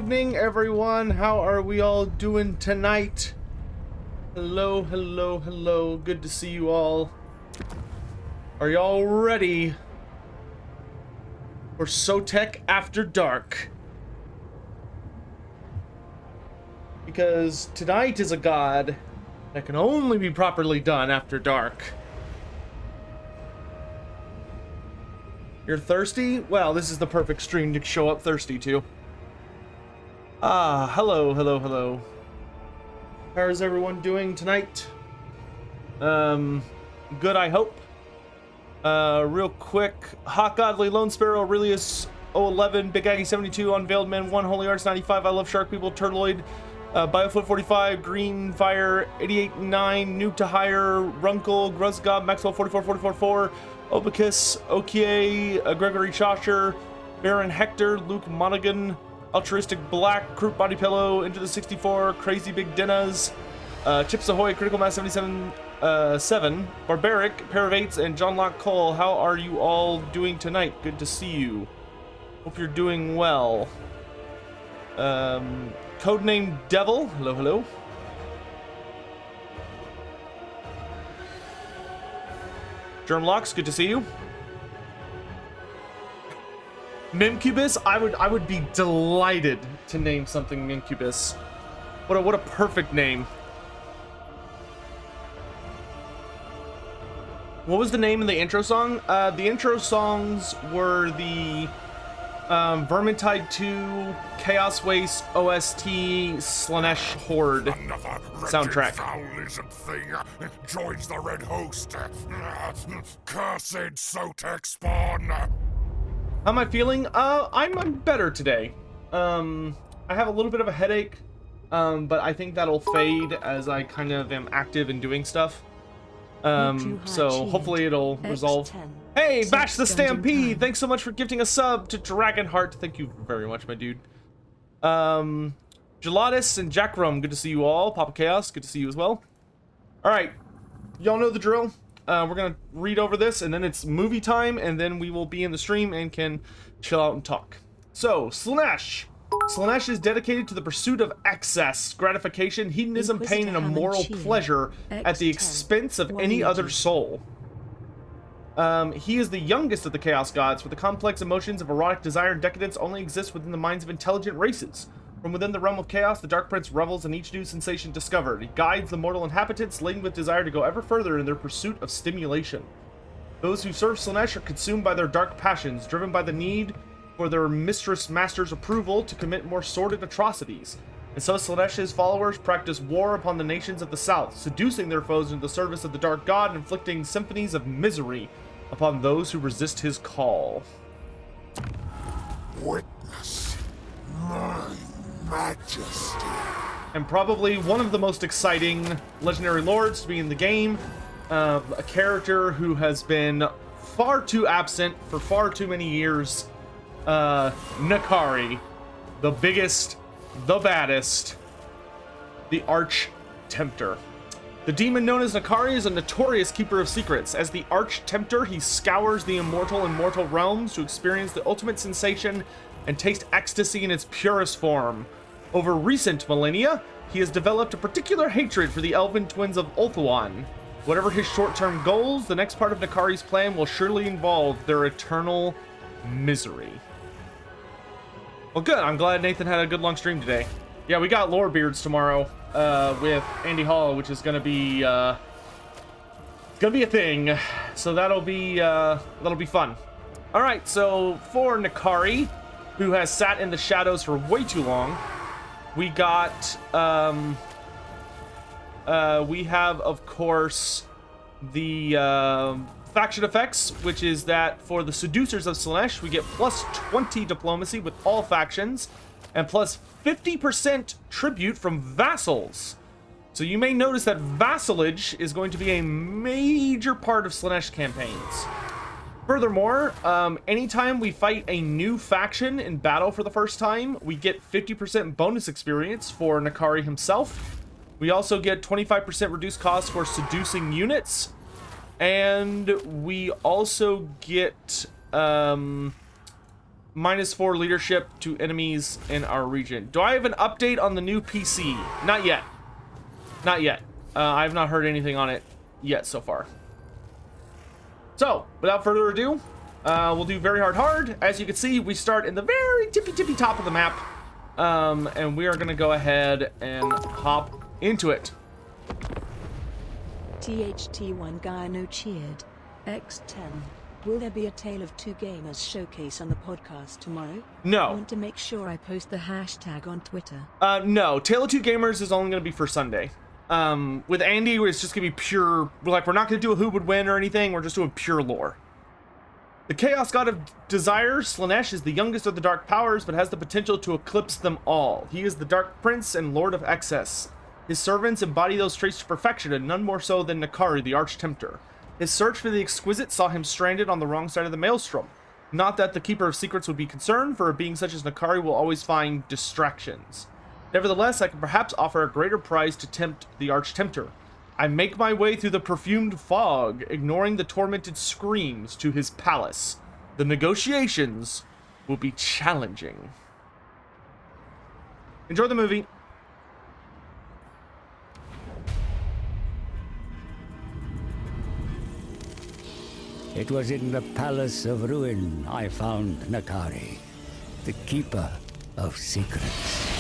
evening, everyone. How are we all doing tonight? Hello, hello, hello. Good to see you all. Are y'all ready for Sotek After Dark? Because tonight is a god that can only be properly done after dark. You're thirsty? Well, this is the perfect stream to show up thirsty to. Ah, hello, hello, hello. How is everyone doing tonight? Good, I hope. Real quick. Hot Godly, Lone Sparrow, Aurelius 011, Big Aggie 72, Unveiled Man 1, Holy Arts 95, I Love Shark People, Turtleoid, Biofoot 45, Green Fire 88-9, Nuke to Hire, Runkle, Gruzgob, Maxwell 44-44-4, Obicus, Okie, Gregory Chaucer, Baron Hector, Luke Monaghan, Altruistic Black, Croup Body Pillow, Into the 64, Crazy Big Dinnas, Chips Ahoy, Critical Mass 77-7, Barbaric, Pair of Eights, and John Locke Cole. How are you all doing tonight? Good to see you. Hope you're doing well. Codename Devil. Hello, hello. Germlocks, good to see you. Mimcubus, I would be delighted to name something Mimcubus. What a perfect name. What was the name of the intro song? The intro songs were the Vermintide 2, Chaos Waste, OST, Slaanesh Horde soundtrack. Lizard thing joins the red host. Cursed Sotek spawn. How am I feeling? I'm better today. I have a little bit of a headache, but I think that'll fade as I kind of am active in doing stuff. So hopefully it'll resolve. Hey, Bash the Stampede! Thanks so much for gifting a sub to Dragonheart. Thank you very much, my dude. Gelatis and Jackrum, good to see you all. Papa Chaos, good to see you as well. Alright, y'all know the drill. We're gonna read over this, and then it's movie time, and then we will be in the stream and can chill out and talk. So, Slaanesh. Slaanesh is dedicated to the pursuit of excess, gratification, hedonism, pain, and immoral pleasure at the expense of any other soul. He is the youngest of the Chaos Gods, for the complex emotions of erotic desire and decadence only exist within the minds of intelligent races. From within the realm of chaos, the Dark Prince revels in each new sensation discovered. He guides the mortal inhabitants, laden with desire to go ever further in their pursuit of stimulation. Those who serve Slaanesh are consumed by their dark passions, driven by the need for their master's approval to commit more sordid atrocities. And so Slaanesh's followers practice war upon the nations of the south, seducing their foes into the service of the Dark God and inflicting symphonies of misery upon those who resist his call. Witness my majesty. And probably one of the most exciting legendary lords to be in the game, a character who has been far too absent for far too many years, N'Kari, the biggest, the baddest, the Arch Tempter. The demon known as N'Kari is a notorious keeper of secrets. As the Arch Tempter, he scours the immortal and mortal realms to experience the ultimate sensation and taste ecstasy in its purest form. Over recent millennia, he has developed a particular hatred for the elven twins of Ulthuan. Whatever his short-term goals, the next part of N'Kari's plan will surely involve their eternal misery. Well, good. I'm glad Nathan had a good long stream today. Yeah, we got Lore Beards tomorrow with Andy Hall, which is gonna be a thing. So that'll be fun. All right. So for N'Kari, who has sat in the shadows for way too long, we got we have, of course, the faction effects, which is that for the seducers of Slaanesh, we get plus 20 diplomacy with all factions, and plus 50% tribute from vassals. So you may notice that vassalage is going to be a major part of Slaanesh campaigns. Furthermore, anytime we fight a new faction in battle for the first time, we get 50% bonus experience for N'Kari himself. We also get 25% reduced cost for seducing units. And we also get -4 leadership to enemies in our region. Do I have an update on the new PC? Not yet. Not yet. I have not heard anything on it yet so far. So, without further ado, we'll do very hard. As you can see, we start in the very tippy top of the map. And we are going to go ahead and hop into it. THT1 Gyno cheered. X10. Will there be a Tale of Two Gamers showcase on the podcast tomorrow? No. I want to make sure I post the hashtag on Twitter. No. Tale of Two Gamers is only going to be for Sunday. With Andy, it's just going to be pure... Like, we're not going to do a who would win or anything. We're just doing pure lore. The Chaos God of Desire, Slaanesh, is the youngest of the Dark Powers, but has the potential to eclipse them all. He is the Dark Prince and Lord of Excess. His servants embody those traits to perfection, and none more so than Nakari, the Arch-Tempter. His search for the Exquisite saw him stranded on the wrong side of the Maelstrom. Not that the Keeper of Secrets would be concerned, for a being such as Nakari will always find distractions. Nevertheless, I can perhaps offer a greater prize to tempt the Arch-Tempter. I make my way through the perfumed fog, ignoring the tormented screams, to his palace. The negotiations will be challenging. Enjoy the movie. It was in the Palace of Ruin I found Nakari, the Keeper of Secrets.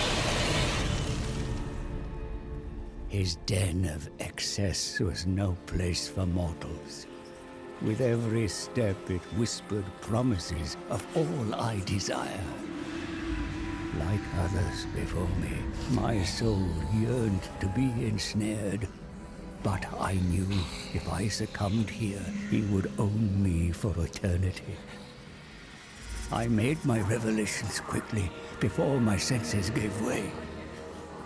His den of excess was no place for mortals. With every step it whispered promises of all I desire. Like others before me, my soul yearned to be ensnared. But I knew if I succumbed here, he would own me for eternity. I made my revelations quickly, before my senses gave way.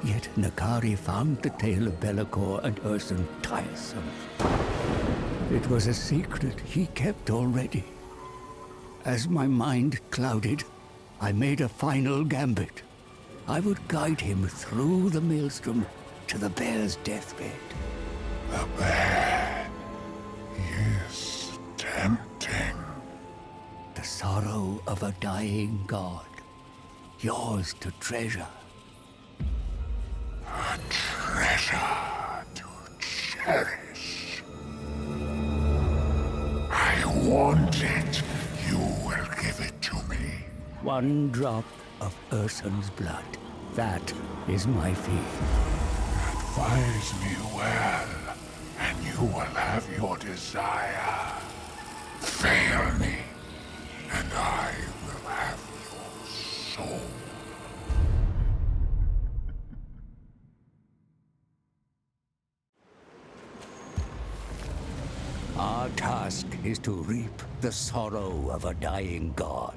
Yet Nakari found the tale of Be'lakor and Ursun tiresome. It was a secret he kept already. As my mind clouded, I made a final gambit. I would guide him through the maelstrom to the bear's deathbed. The bear is tempting. The sorrow of a dying god, yours to treasure. A treasure to cherish. I want it. You will give it to me. One drop of Ursun's blood. That is my fee. Advise me well, and you will have your desire. Fail me, and I will have your soul. Our task is to reap the sorrow of a dying god.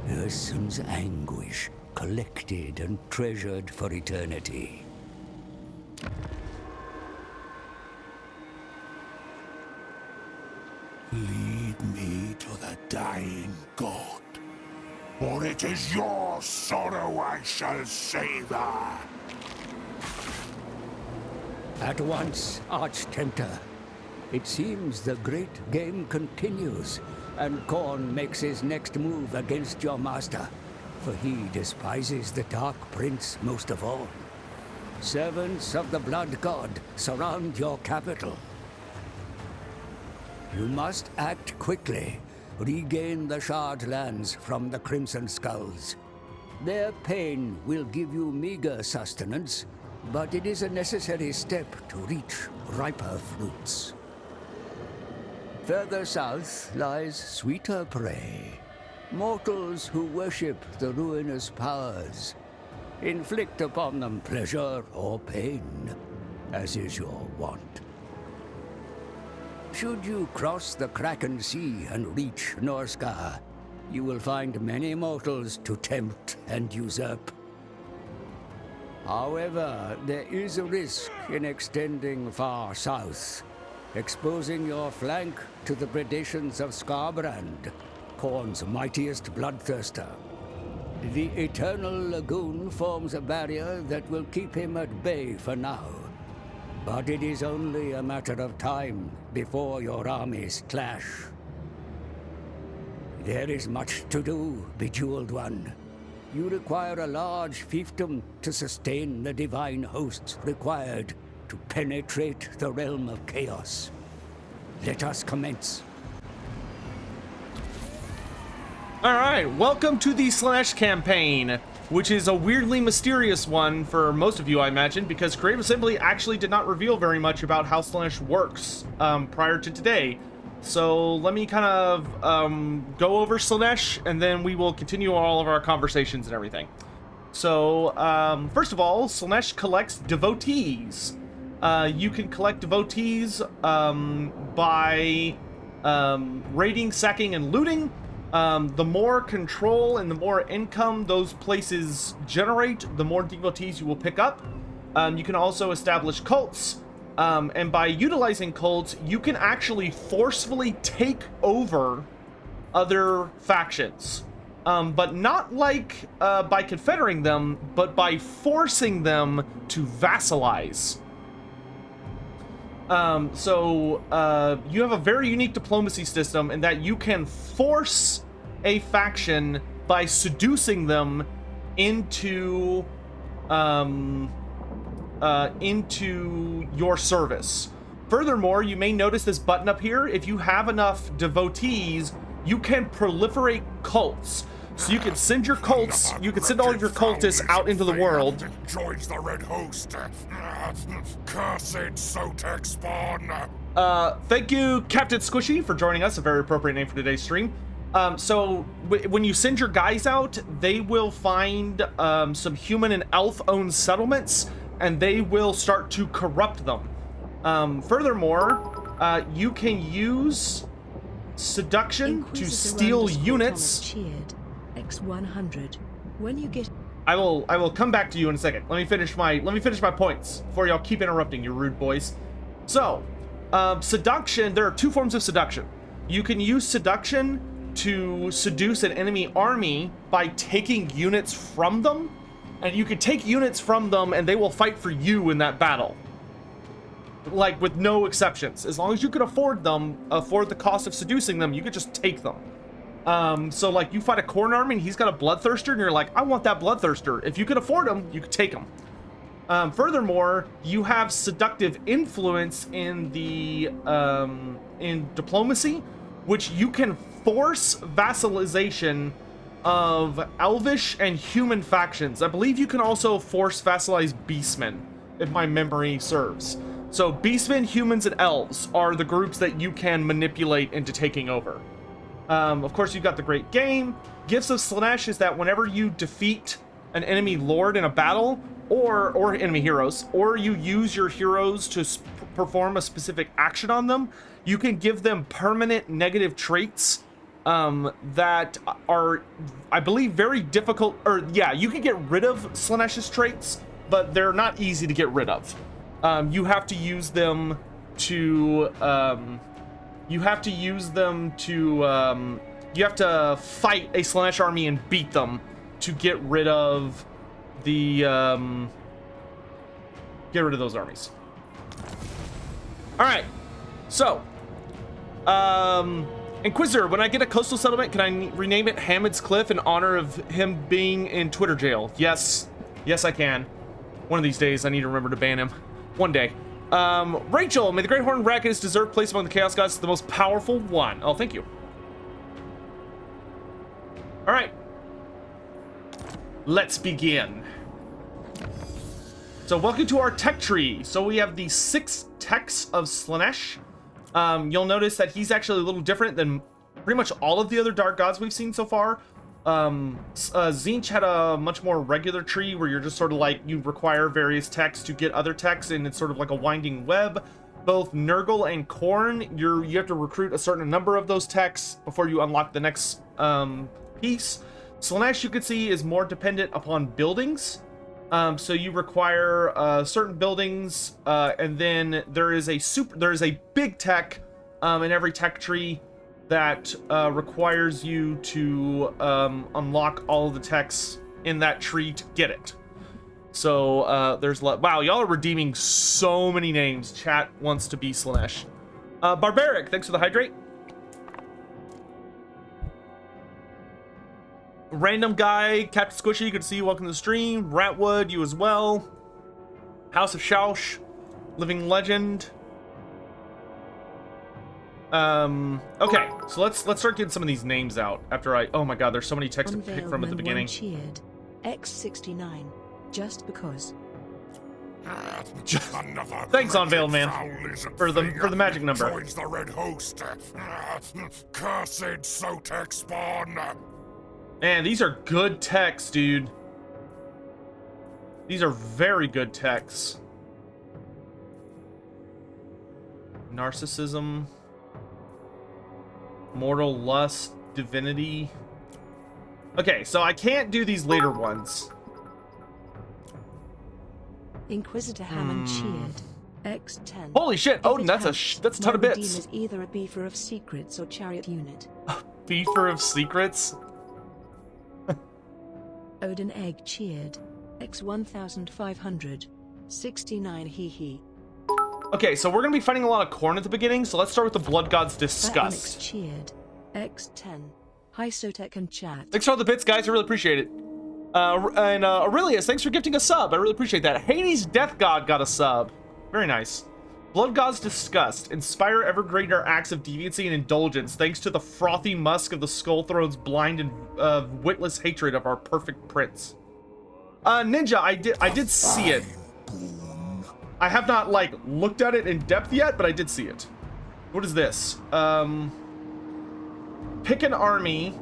Ursun's anguish, collected and treasured for eternity. Lead me to the dying god, or it is your sorrow I shall savor. At once, Arch-Tempter. It seems the great game continues, and Khorne makes his next move against your master, for he despises the Dark Prince most of all. Servants of the Blood God, surround your capital. You must act quickly. Regain the Shard lands from the Crimson Skulls. Their pain will give you meager sustenance, but it is a necessary step to reach riper fruits. Further south lies sweeter prey. Mortals who worship the ruinous powers. Inflict upon them pleasure or pain, as is your wont. Should you cross the Kraken Sea and reach Norska, you will find many mortals to tempt and usurp. However, there is a risk in extending far south, exposing your flank to the predations of Skarbrand, Khorne's mightiest bloodthirster. The Eternal Lagoon forms a barrier that will keep him at bay for now. But it is only a matter of time before your armies clash. There is much to do, Bejeweled One. You require a large fiefdom to sustain the divine hosts required to penetrate the realm of chaos. Let us commence. Alright, welcome to the Slaanesh campaign, which is a weirdly mysterious one for most of you, I imagine, because Creative Assembly actually did not reveal very much about how Slaanesh works prior to today. So let me kind of go over Slaanesh, and then we will continue all of our conversations and everything. So, first of all, Slaanesh collects devotees. You can collect devotees by raiding, sacking, and looting. The more control and the more income those places generate, the more devotees you will pick up. You can also establish cults. And by utilizing cults, you can actually forcefully take over other factions. But not like by confederating them, but by forcing them to vassalize. So you have a very unique diplomacy system in that you can force a faction by seducing them into your service. Furthermore, you may notice this button up here. If you have enough devotees, you can proliferate cults. So you can send your cults, you can send all of your cultists out into the world. Joins the Red Host. Cursed Sotek spawn. Thank you, Captain Squishy, for joining us. A very appropriate name for today's stream. So when you send your guys out, they will find some human and elf-owned settlements, and they will start to corrupt them. Furthermore, you can use seduction to steal units. X100. When you get I will come back to you in a second. Let me finish my points before y'all keep interrupting, you rude boys. So, seduction, there are two forms of seduction. You can use seduction to seduce an enemy army by taking units from them, and you can take units from them and they will fight for you in that battle. Like, with no exceptions. As long as you can afford the cost of seducing them, you could just take them. So like you fight a corn army and he's got a bloodthirster and you're like, I want that bloodthirster. If you can afford him, you can take him. Furthermore, you have seductive influence in the in diplomacy, which you can force vassalization of elvish and human factions. I believe you can also force vassalize beastmen, if my memory serves. So beastmen, humans, and elves are the groups that you can manipulate into taking over. Of course, you've got the great game. Gifts of Slaanesh is that whenever you defeat an enemy lord in a battle, or enemy heroes, or you use your heroes to perform a specific action on them, you can give them permanent negative traits that are, I believe, very difficult. Or yeah, you can get rid of Slaanesh's traits, but they're not easy to get rid of. You have to use them to you have to fight a Slaanesh army and beat them to get rid of the those armies. All right, so Inquisitor, when I get a coastal settlement, can I rename it Hamid's Cliff in honor of him being in Twitter jail? Yes, I can. One of these days, I need to remember to ban him. One day. Rachel, may the Great Horn rack his deserved place among the Chaos Gods, the most powerful one. Oh, thank you. All right. Let's begin. So welcome to our tech tree. So we have the 6 techs of Slaanesh. You'll notice that he's actually a little different than pretty much all of the other dark gods we've seen so far. Tzeentch had a much more regular tree where you're just sort of like, you require various techs to get other techs, and it's sort of like a winding web. Both Nurgle and Khorne, you have to recruit a certain number of those techs before you unlock the next piece. Slaanesh, you can see, is more dependent upon buildings. So you require certain buildings, and then there is a big tech in every tech tree that requires you to unlock all of the techs in that tree to get it. So wow, y'all are redeeming so many names. Chat wants to be Slaanesh. Barbaric, thanks for the hydrate. Random guy, Captain Squishy, good to see you. Welcome to the stream. Ratwood, you as well. House of Shaush, Living Legend. Okay, so let's start getting some of these names out after oh my god, there's so many texts to pick from at the beginning. Cheered. X69. Just because. Thanks, Unveiled Man, for the magic number. Joins the Red Host. Cursed Sotek spawn. Man, these are good texts, dude. These are very good texts. Narcissism. Mortal Lust. Divinity. Okay, so I can't do these later ones. Inquisitor Hammond cheered. X10. Holy shit, Odin, that's a ton of bits. Is either a beefer of secrets or chariot unit. Beefer of secrets? Odin Egg cheered. X1500. 69 hee hee. Okay, so we're gonna be fighting a lot of corn at the beginning, so let's start with the Blood God's Disgust. Onyx cheered. X10. Hi Sotek and chat. Thanks for all the bits, guys. I really appreciate it. Aurelius, thanks for gifting a sub. I really appreciate that. Hades Death God got a sub. Very nice. Blood God's Disgust. Inspire ever greater acts of deviancy and indulgence, thanks to the frothy musk of the Skull Throne's blind and witless hatred of our perfect prince. Ninja, I did see it. I have not, like, looked at it in depth yet, but I did see it. What is this? Pick an army.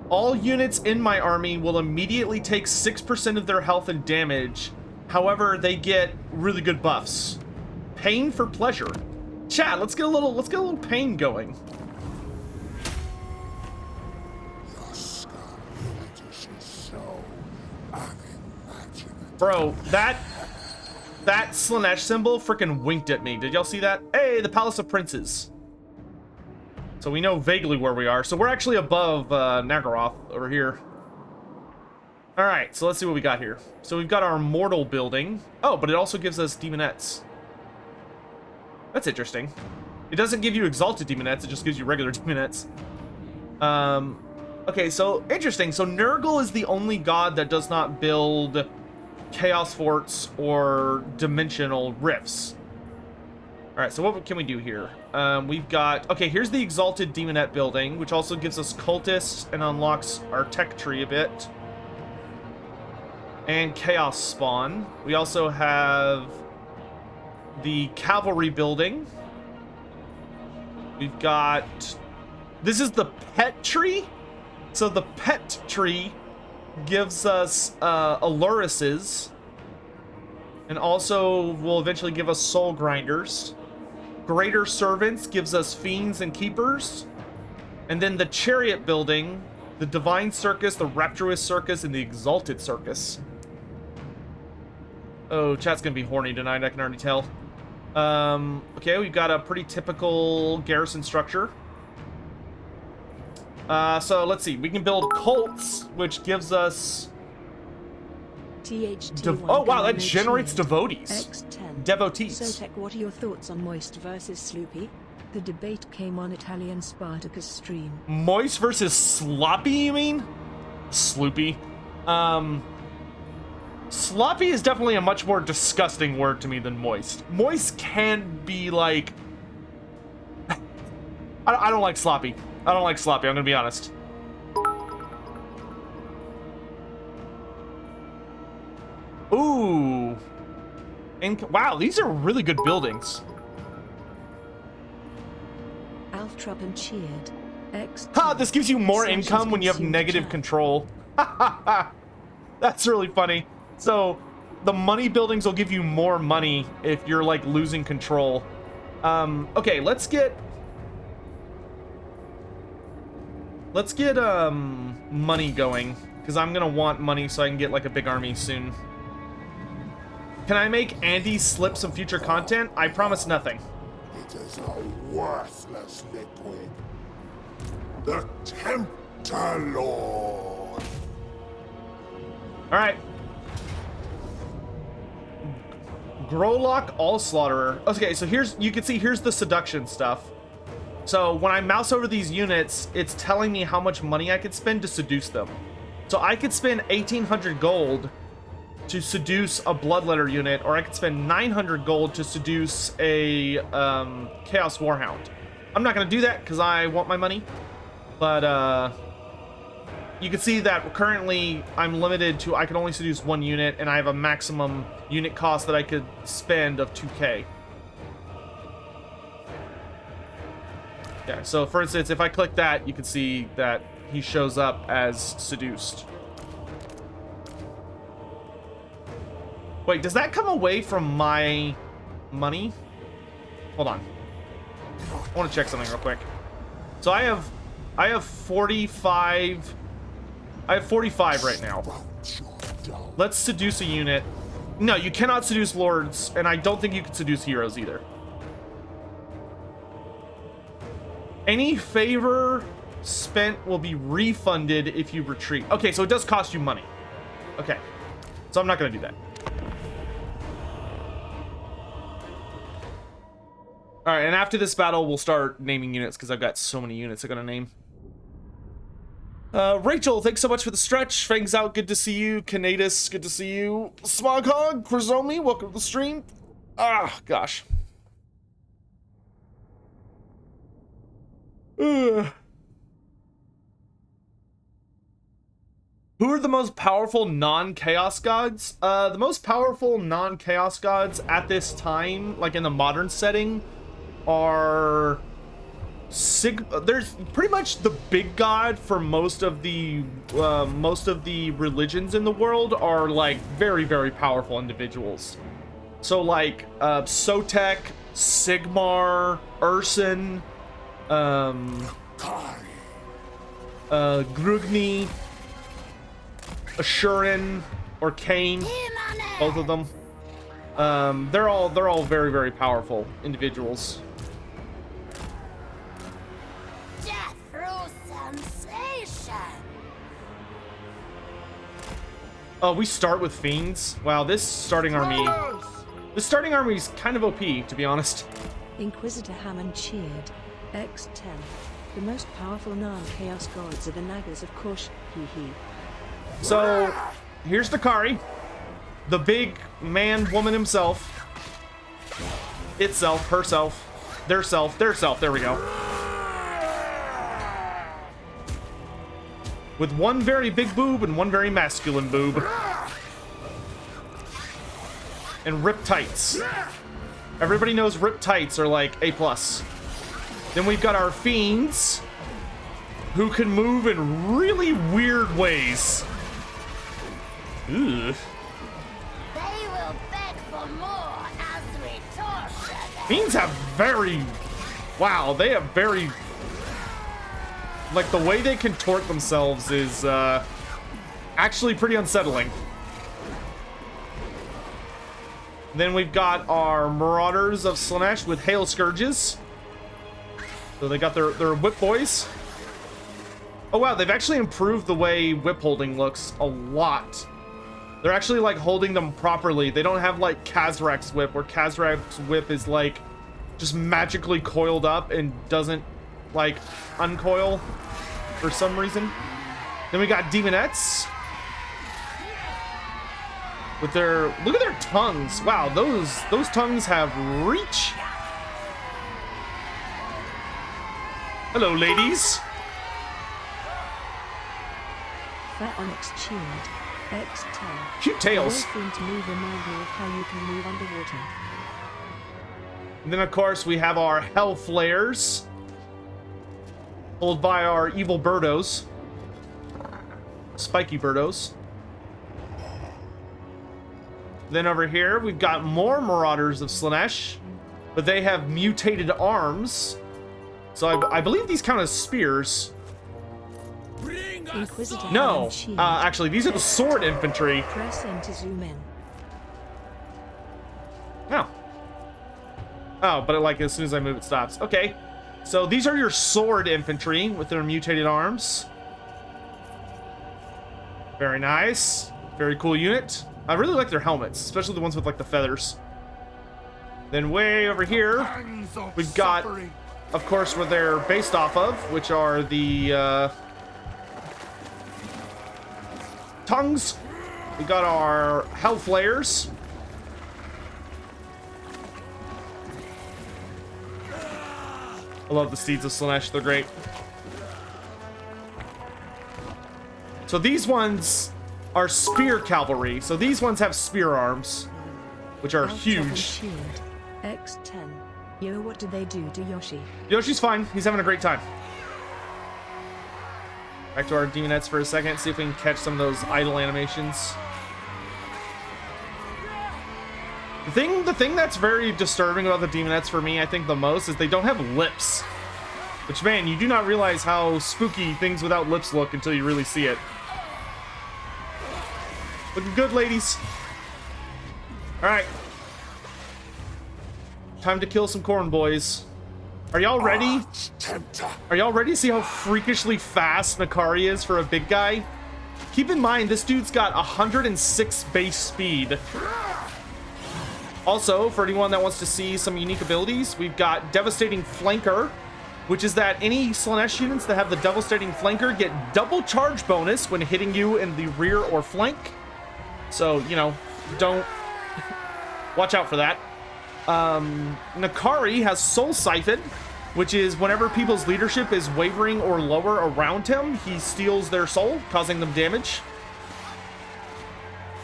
All units in my army will immediately take 6% of their health and damage. However, they get really good buffs. Pain for pleasure. Chat, let's get a little pain going. Bro, that Slaanesh symbol freaking winked at me. Did y'all see that? Hey, the Palace of Princes. So we know vaguely where we are. So we're actually above Nagaroth over here. All right, so let's see what we got here. So we've got our mortal building. Oh, but it also gives us demonettes. That's interesting. It doesn't give you exalted demonettes, it just gives you regular demonettes. Okay, so interesting. So Nurgle is the only god that does not build chaos forts or dimensional rifts. All right, so what can we do here? We've got, okay, here's the Exalted Demonette building, which also gives us cultists and unlocks our tech tree a bit. And Chaos Spawn. We also have the Cavalry building. We've got, this is the pet tree. So the pet tree gives us Alurises, and also will eventually give us Soul Grinders. Greater Servants gives us Fiends and Keepers. And then the Chariot building, the Divine Circus, the Rapturous Circus, and the Exalted Circus. Oh, chat's gonna be horny tonight, I can already tell. Okay, we've got a pretty typical garrison structure. So let's see, we can build cults, which gives us... oh wow, that generates devotees. X10. Devotees. Sotek, what are your thoughts on Moist versus Sloopy? The debate came on Italian Spartacus stream. Moist versus sloppy, you mean? Sloopy. Sloppy is definitely a much more disgusting word to me than moist. Moist can be like... I don't like sloppy. I don't like sloppy, I'm gonna be honest. Ooh. And wow, these are really good buildings. Alftrup and cheered. X. Ha! This gives you more income when you have negative control. That's really funny. So, the money buildings will give you more money if you're, like, losing control. Okay, let's get... money going. Because I'm gonna want money so I can get, like, a big army soon. Can I make Andy slip some future content? I promise nothing. It is a worthless liquid. The Tempter Lord. Alright. Growlock All Slaughterer. Okay, so here's, you can see here's the seduction stuff. So when I mouse over these units, it's telling me how much money I could spend to seduce them. So I could spend 1,800 gold to seduce a bloodletter unit, or I could spend 900 gold to seduce a Chaos Warhound. I'm not going to do that because I want my money, but you can see that currently I'm limited to, I can only seduce one unit, and I have a maximum unit cost that I could spend of 2k. Yeah, so for instance, if I click that, you can see that he shows up as seduced. Wait, does that come away from my money? Hold on. I want to check something real quick. So I have 45. I have 45 right now. Let's seduce a unit. No, you cannot seduce lords, and I don't think you can seduce heroes either. Any favor spent will be refunded if you retreat. Okay, so it does cost you money. Okay, so I'm not going to do that. All right, and after this battle, we'll start naming units because I've got so many units I'm going to name. Rachel, thanks so much for the stretch. Fangs out, good to see you. Canadus, good to see you. Smoghog, Krizomi, welcome to the stream. Ah, gosh. Who are the most powerful non-chaos gods? The most powerful non-chaos gods at this time, like in the modern setting, are there's pretty much the big god for most of the religions in the world are like very, very powerful individuals. So like Sotek, Sigmar, Urson, Grugni, Assurin, or Kane, both of them. They're all very, very powerful individuals. Death through sensation. Oh, we start with fiends. Wow, this starting army is kind of OP, to be honest. Inquisitor Hammond cheered. X10. The most powerful non-chaos gods are the Nagas of Kush. Hee hee. So, here's Dakari, the big man, woman himself. Itself, herself, their self, there we go. With one very big boob and one very masculine boob. And rip tights. Everybody knows rip tights are like A+. Then we've got our fiends, who can move in really weird ways. Ugh. They will beg for more as we torture them. Fiends have wow, they have very, like the way they contort themselves is actually pretty unsettling. Then we've got our Marauders of Slaanesh with Hail Scourges. So they got their whip boys. Oh wow, they've actually improved the way whip holding looks a lot. They're actually like holding them properly. They don't have like Kazrak's whip, where Kazrak's whip is like just magically coiled up and doesn't like uncoil for some reason. Then we got Demonettes with their, look at their tongues. Wow, those tongues have reach. Hello, ladies. Fat Onyx cheered. X10. Cute tails. The to move remind me of how you can move underwater. And then, of course, we have our Hell Flares, pulled by our evil birdos. Spiky birdos. Then over here, we've got more Marauders of Slaanesh, but they have mutated arms. So I believe these count as spears. Inquisitor No, Hammond cheered. actually, these are the sword infantry. Press N to zoom in. Oh. Oh, but like as soon as I move, it stops. Okay. So these are your sword infantry with their mutated arms. Very nice. Very cool unit. I really like their helmets, especially the ones with like the feathers. Then way over here, we've got, of course, where they're based off of, which are the tongues. We got our hell flares. I love the steeds of Slaanesh. They're great. So these ones are spear cavalry. So these ones have spear arms, which are huge. Shield. X10. Yo, what do they do to Yoshi? Yoshi's fine. He's having a great time. Back to our demonettes for a second. See if we can catch some of those idle animations. The thing that's very disturbing about the demonettes for me, I think the most, is they don't have lips. Which, man, you do not realize how spooky things without lips look until you really see it. Looking good, ladies. Alright. Time to kill some corn boys. Are y'all ready? Are y'all ready to see how freakishly fast Nakari is for a big guy? Keep in mind, this dude's got 106 base speed. Also, for anyone that wants to see some unique abilities, we've got Devastating Flanker, which is that any Slaanesh units that have the Devastating Flanker get double charge bonus when hitting you in the rear or flank. So, you know, don't... watch out for that. Nakari has Soul Siphon, which is whenever people's leadership is wavering or lower around him, he steals their soul, causing them damage.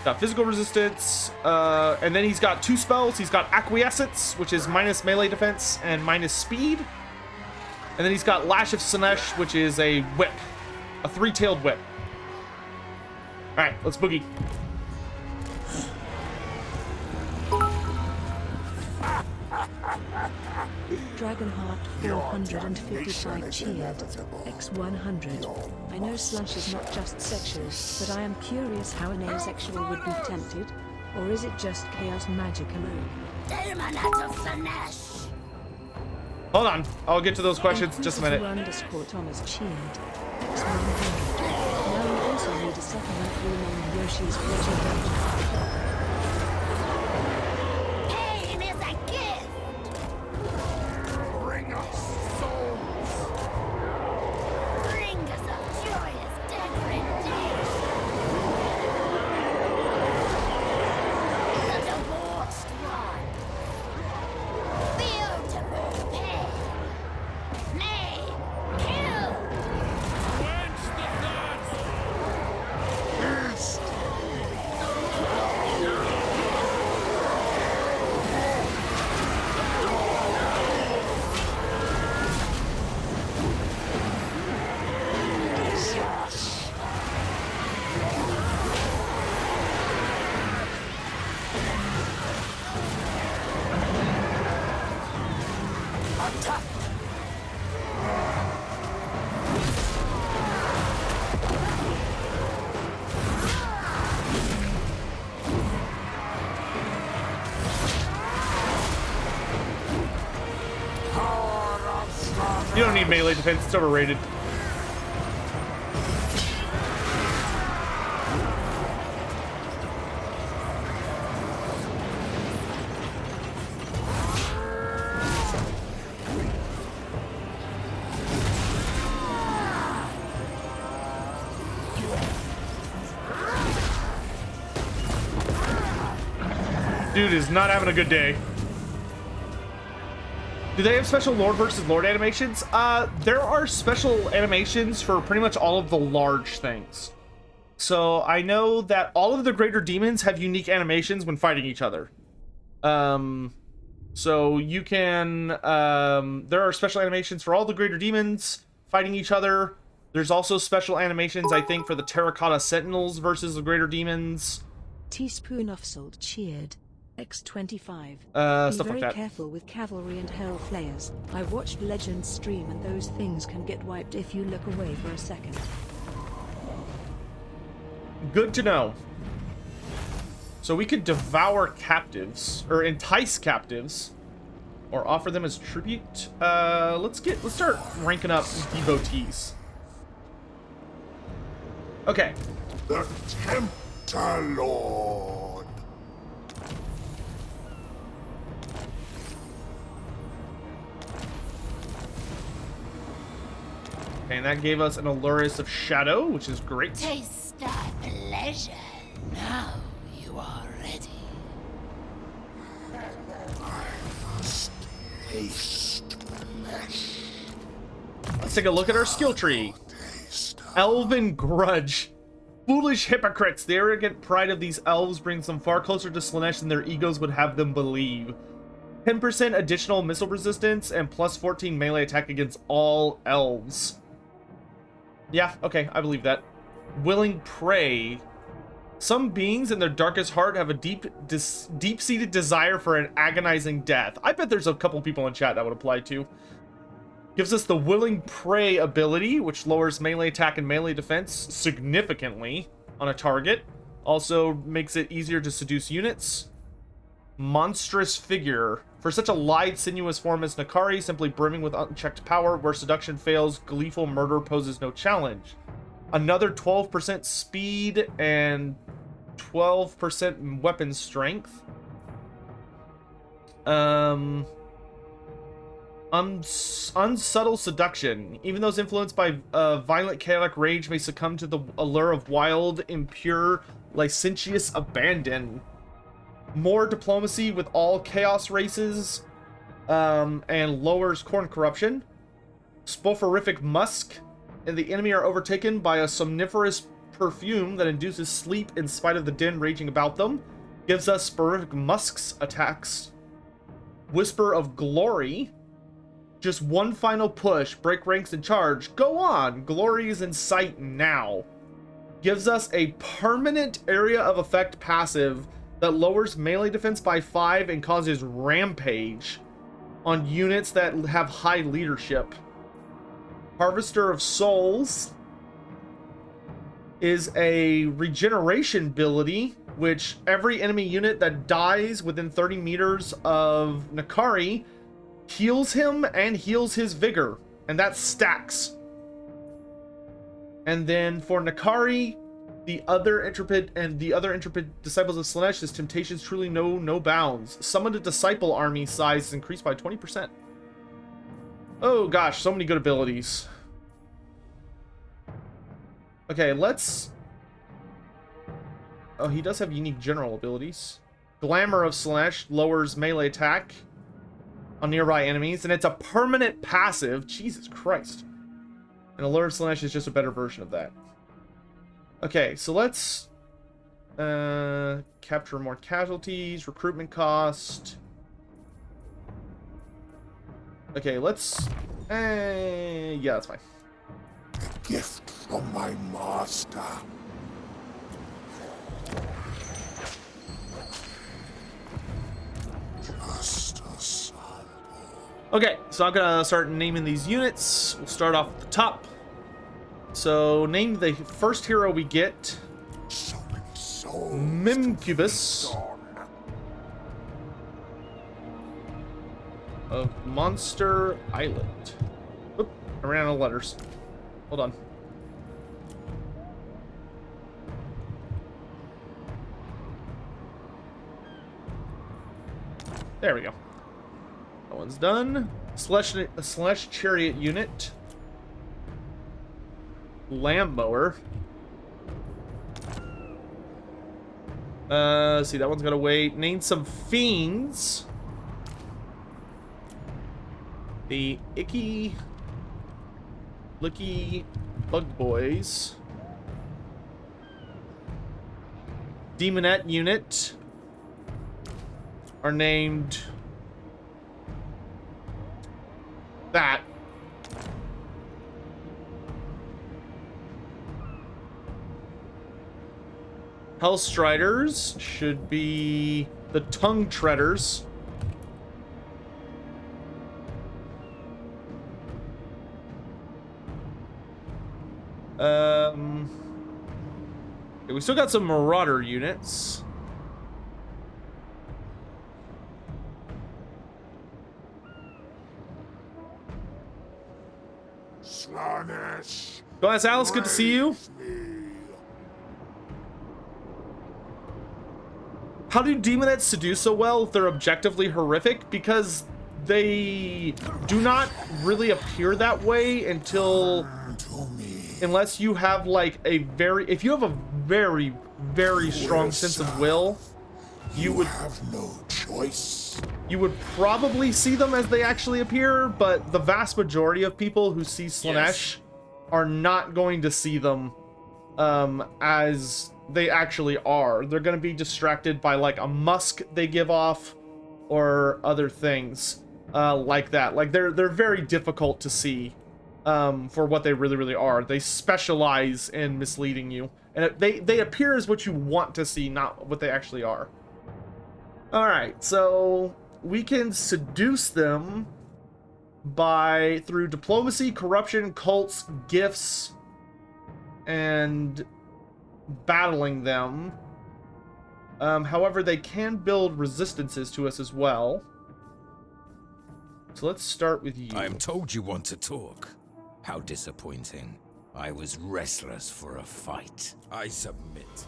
Got physical resistance, and then he's got 2 spells. He's got Acquiescence, which is minus melee defense and minus speed. And then he's got Lash of Slaanesh, which is a whip, a 3-tailed whip. All right, let's boogie. Dragonheart 455 cheered. X100. I know slush is not just sexual, but I am curious how an asexual would be tempted. Or is it just chaos magic alone? Demonette of Slaanesh. Hold on, I'll get to those questions in just a minute. Underscore Thomas cheered. X100. Now we also need a settlement renamed Yoshi's Pleasure Dungeon. Pain is a gift. Bring us souls. Bring us a joyous degradation. The divorced one. Beautiful pain. Nay, kill. Quench the thirst. Haste. You don't need melee defense, it's overrated. Dude is not having a good day. Do they have special Lord versus Lord animations? There are special animations for pretty much all of the large things. So I know that all of the greater demons have unique animations when fighting each other. So you can, there are special animations for all the greater demons fighting each other. There's also special animations, I think, for the Terracotta Sentinels versus the greater demons. Teaspoon of salt cheered. X25. Stuff Be like very that. careful with cavalry and hell flayers. I watched Legends stream and those things can get wiped if you look away for a second. Good to know. So we could devour captives, or entice captives, or offer them as tribute. Let's start ranking up devotees. Okay. The Tempter Lord. And that gave us an Allurus of Shadow, which is great. Taste that pleasure. Now you are ready. Let's take a look at our skill tree. Elven Grudge. Foolish hypocrites. The arrogant pride of these elves brings them far closer to Slaanesh than their egos would have them believe. 10% additional missile resistance and plus 14 melee attack against all elves. Yeah, okay, I believe that. Willing prey. Some beings in their darkest heart have a deep-seated desire for an agonizing death. I bet there's a couple people in chat that would apply to. Gives us the Willing Prey ability, which lowers melee attack and melee defense significantly on a target. Also makes it easier to seduce units. Monstrous Figure. For such a lithe, sinuous form as Nakari, simply brimming with unchecked power, where seduction fails, gleeful murder poses no challenge. Another 12% speed and 12% weapon strength. Unsubtle Seduction. Even those influenced by violent chaotic rage may succumb to the allure of wild, impure, licentious abandon. More diplomacy with all chaos races, and lowers corn corruption. Spoforific Musk. And the enemy are overtaken by a somniferous perfume that induces sleep in spite of the din raging about them. Gives us Sporific Musk's attacks. Whisper of Glory. Just one final push, break ranks and charge. Go on, glory is in sight now. Gives us a permanent area of effect passive that lowers melee defense by 5 and causes rampage on units that have high leadership. Harvester of Souls is a regeneration ability, which every enemy unit that dies within 30 meters of Nakari heals him and heals his vigor, and that stacks. And then for Nakari, the other intrepid disciples of Slaanesh, his temptations truly know no bounds. Summoned a disciple army size is increased by 20%. Oh gosh, so many good abilities. Okay, let's... Oh, he does have unique general abilities. Glamour of Slaanesh lowers melee attack on nearby enemies, and it's a permanent passive. Jesus Christ. And Allure of Slaanesh is just a better version of that. Okay, so let's capture more casualties, recruitment cost. Okay, let's... yeah, that's fine. A gift from my master. Just a sample. Okay, so I'm gonna start naming these units. We'll start off at the top. So, name the first hero we get. So many souls. Mimcubus Dawn. of Monster Island. Oop, I ran out of letters. Hold on. There we go. That one's done. Slaanesh Chariot unit. Lamb mower. Let's see, that one's gotta wait. Name some fiends. The Icky Licky Bug Boys. Demonette unit are named that. Hellstriders should be the Tongue Treaders. Okay, we still got some Marauder units. Slaanesh. Go ask Alice, good to see you. How do demonettes seduce so well if they're objectively horrific? Because they do not really appear that way until... unless you have like a very... If you have a very, very strong sense of will, you would have no choice. You would probably see them as they actually appear, but the vast majority of people who see Slaanesh are not going to see them as they actually are. They're going to be distracted by like a musk they give off or other things like that. Like they're very difficult to see for what they really are. They specialize in misleading you, and they appear as what you want to see, not what they actually are. All right, so we can seduce them through diplomacy, corruption, cults, gifts, and battling them. However, they can build resistances to us as well. So let's start with you. I am told you want to talk. How disappointing. I was restless for a fight. I submit.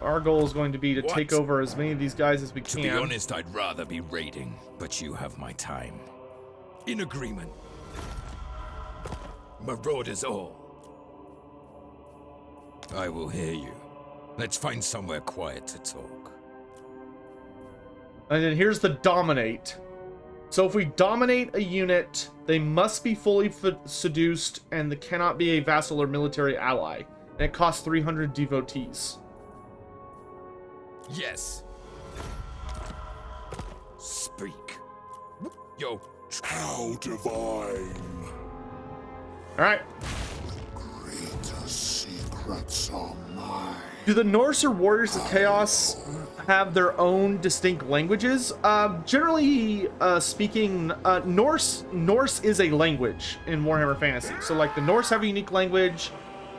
Our goal is going to be to take over as many of these guys as we can. To be honest, I'd rather be raiding, but you have my time. In agreement. Marauders all. I will hear you. Let's find somewhere quiet to talk. And then here's the dominate. So if we dominate a unit, they must be fully seduced, and they cannot be a vassal or military ally. And it costs 300 devotees. Yes. Speak. Yo. How divine. Alright. Greater secrets are mine. Do the Norse or Warriors of Chaos have their own distinct languages? Generally speaking, Norse is a language in Warhammer Fantasy. So like the Norse have a unique language.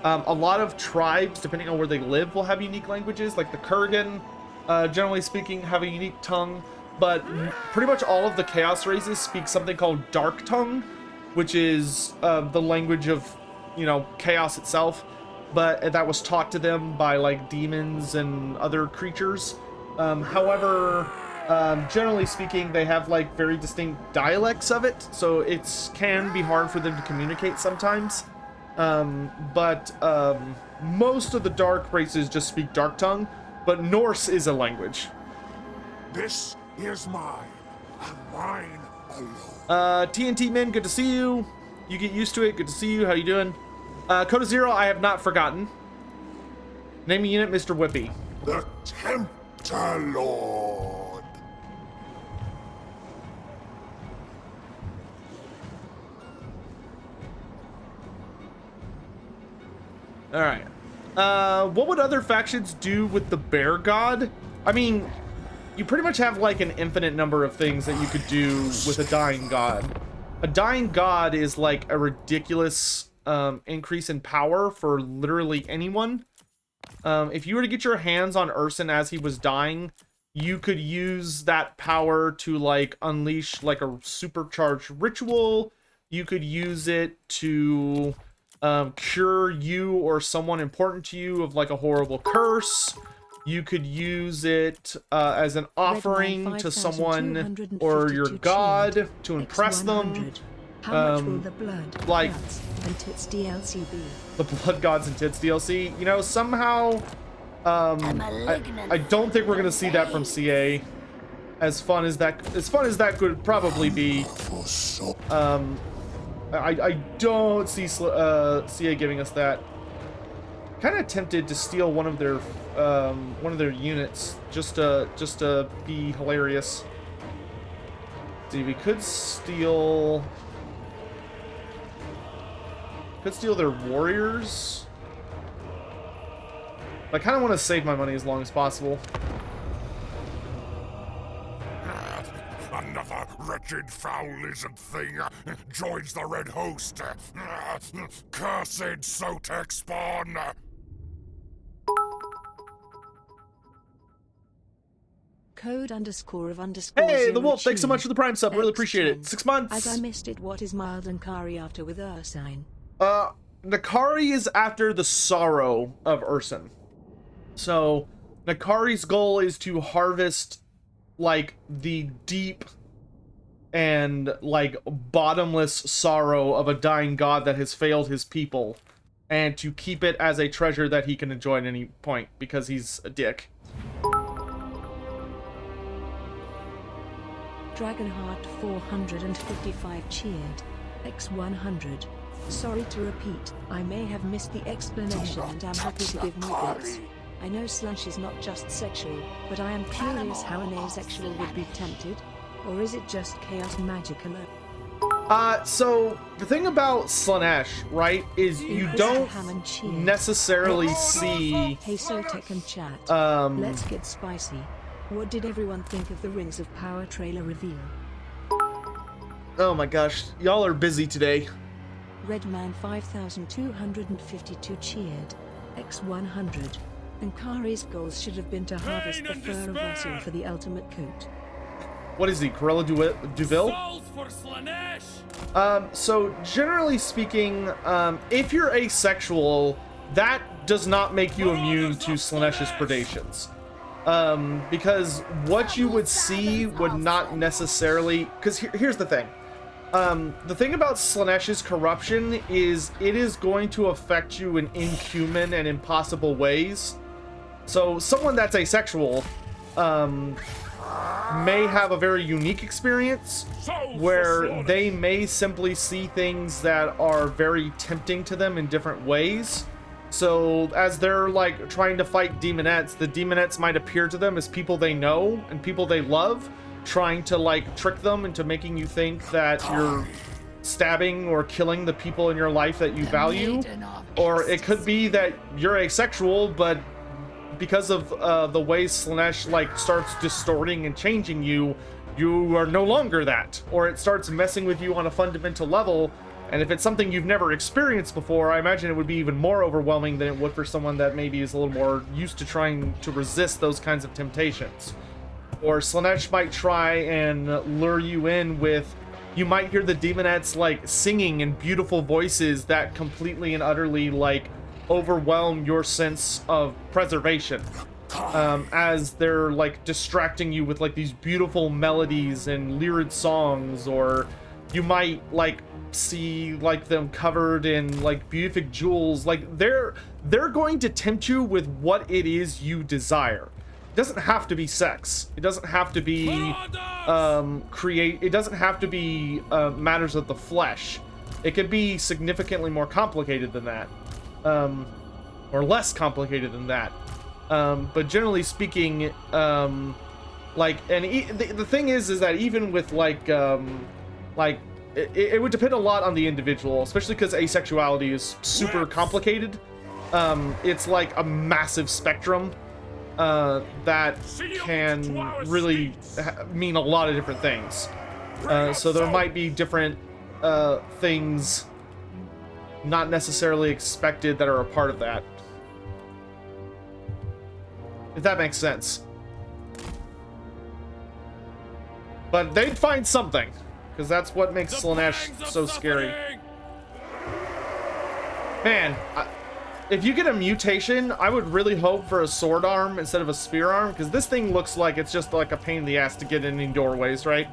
A lot of tribes, depending on where they live, will have unique languages. Like the Kurgan, generally speaking, have a unique tongue. But pretty much all of the Chaos races speak something called Dark Tongue, which is the language of, Chaos itself. But that was taught to them by like demons and other creatures. However, generally speaking, they have like very distinct dialects of it, so it can be hard for them to communicate sometimes. But most of the dark races just speak Dark Tongue, but Norse is a language. This is mine, and mine alone. TNT Men, good to see you. You get used to it. Good to see you. How you doing? Code of Zero, I have not forgotten. Name a unit, Mr. Whippy. The Tempter Lord. All right. What would other factions do with the Bear God? I mean, you pretty much have like an infinite number of things that you could do with a Dying God. A Dying God is like a ridiculous increase in power for literally anyone. If you were to get your hands on Urson as he was dying, you could use that power to like unleash like a supercharged ritual. You could use it to cure you or someone important to you of like a horrible curse. You could use it as an offering to someone or your god to impress them. How much will the blood, like guts, and tits DLC be? The Blood Gods and Tits DLC, somehow I don't think we're gonna see that from CA. As fun as that could probably be. I don't see CA giving us that. Kind of tempted to steal one of their units just to be hilarious. See, we could steal their warriors. I kind of want to save my money as long as possible. Another wretched foul lizard thing joins the red host. Cursed Sotek spawn. Code _of_. Hey, the wolf! Thanks so much for the Prime sub. Really appreciate it. 6 months. As I missed it, what is Mild and Kari after with Ursine? Nakari is after the sorrow of Urson. So, Nakari's goal is to harvest, like, the deep and, like, bottomless sorrow of a dying god that has failed his people. and to keep it as a treasure that he can enjoy at any point because he's a dick. Dragonheart 455 cheered. X100. Sorry to repeat, I may have missed the explanation and am happy to give more bits. I know slush is not just sexual, but I am curious how an asexual would be tempted. Or is it just chaos magic alone? So the thing about Slaanesh, right, is you don't necessarily see... Hey Sotek and chat. Let's get spicy. What did everyone think of the Rings of Power trailer reveal? Oh my gosh, y'all are busy today. Redman 5252 cheered. X100. And Kari's goals should have been to harvest the fur of Vasil for the ultimate coat. What is he, Corella Duville? So generally speaking, if you're asexual, that does not make you immune to Slaanesh's predations. Because what you would see would not necessarily... Because here's the thing. The thing about Slaanesh's corruption is it is going to affect you in inhuman and impossible ways. So someone that's asexual may have a very unique experience where they may simply see things that are very tempting to them in different ways. So as they're like trying to fight demonettes, the demonettes might appear to them as people they know and people they love, trying to like trick them into making you think that you're stabbing or killing the people in your life that you value. Or it could be that you're asexual, but because of the way Slaanesh like starts distorting and changing you, you are no longer that. Or it starts messing with you on a fundamental level. And if it's something you've never experienced before, I imagine it would be even more overwhelming than it would for someone that maybe is a little more used to trying to resist those kinds of temptations. Or Slaanesh might try and lure you in with, you might hear the demonettes like singing in beautiful voices that completely and utterly like overwhelm your sense of preservation, as they're like distracting you with like these beautiful melodies and lyric songs. Or you might like see like them covered in like beautiful jewels. Like they're going to tempt you with what it is you desire. It doesn't have to be sex. It doesn't have to be it doesn't have to be matters of the flesh. It could be significantly more complicated than that, or less complicated than that. But generally speaking, like, and the thing is that even with like it would depend a lot on the individual, especially because asexuality is super complicated. It's like a massive spectrum that can really mean a lot of different things. So there might be different things not necessarily expected that are a part of that. If that makes sense. But they'd find something, because that's what makes Slaanesh so scary. Man, if you get a mutation, I would really hope for a sword arm instead of a spear arm, because this thing looks like it's just like a pain in the ass to get in any doorways, right?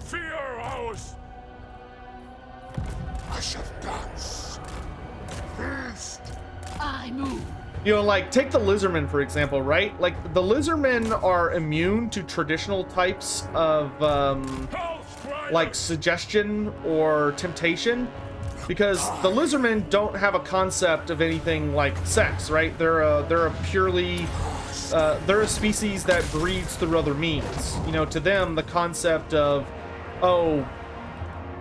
Fear house. I shall dance. Feast. I move. You know, like, take the lizardmen, for example, right? Like, the lizardmen are immune to traditional types of, like, suggestion or temptation, because the lizardmen don't have a concept of anything like sex, right? They're a purely, they're a species that breeds through other means. You know, to them, the concept of, oh,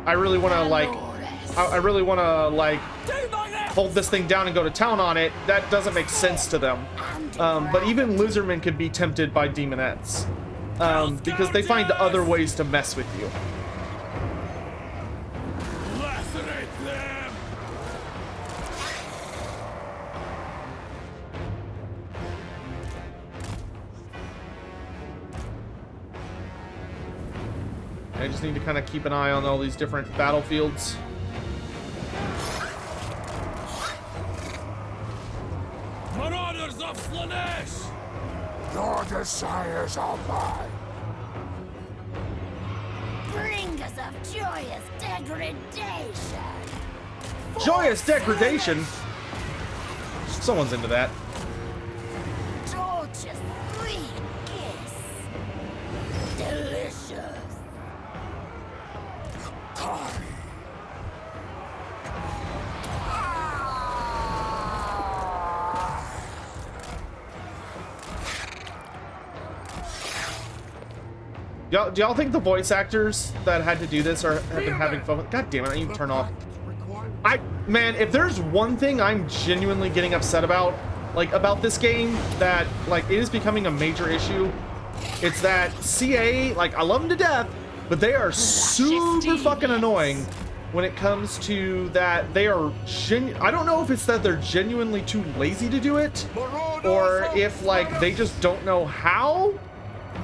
I really want to, like, I really want to, like, hold this thing down and go to town on it, that doesn't make sense to them. But even lizardmen can be tempted by demonettes, because they find other ways to mess with you. Lacerate them. I just need to kind of keep an eye on all these different battlefields. Marauders of Slaanesh! Your desires are mine. Bringers of joyous degradation. Joyous degradation. Someone's into that. Torture free kiss. Delicious. Do y'all think the voice actors that had to do this have been having fun? God damn it, I need to turn off. Man, if there's one thing I'm genuinely getting upset about, like, about this game, that, like, it is becoming a major issue, it's that CA, like, I love them to death, but they are super fucking annoying when it comes to that they are I don't know if it's that they're genuinely too lazy to do it, or if, like, they just don't know how.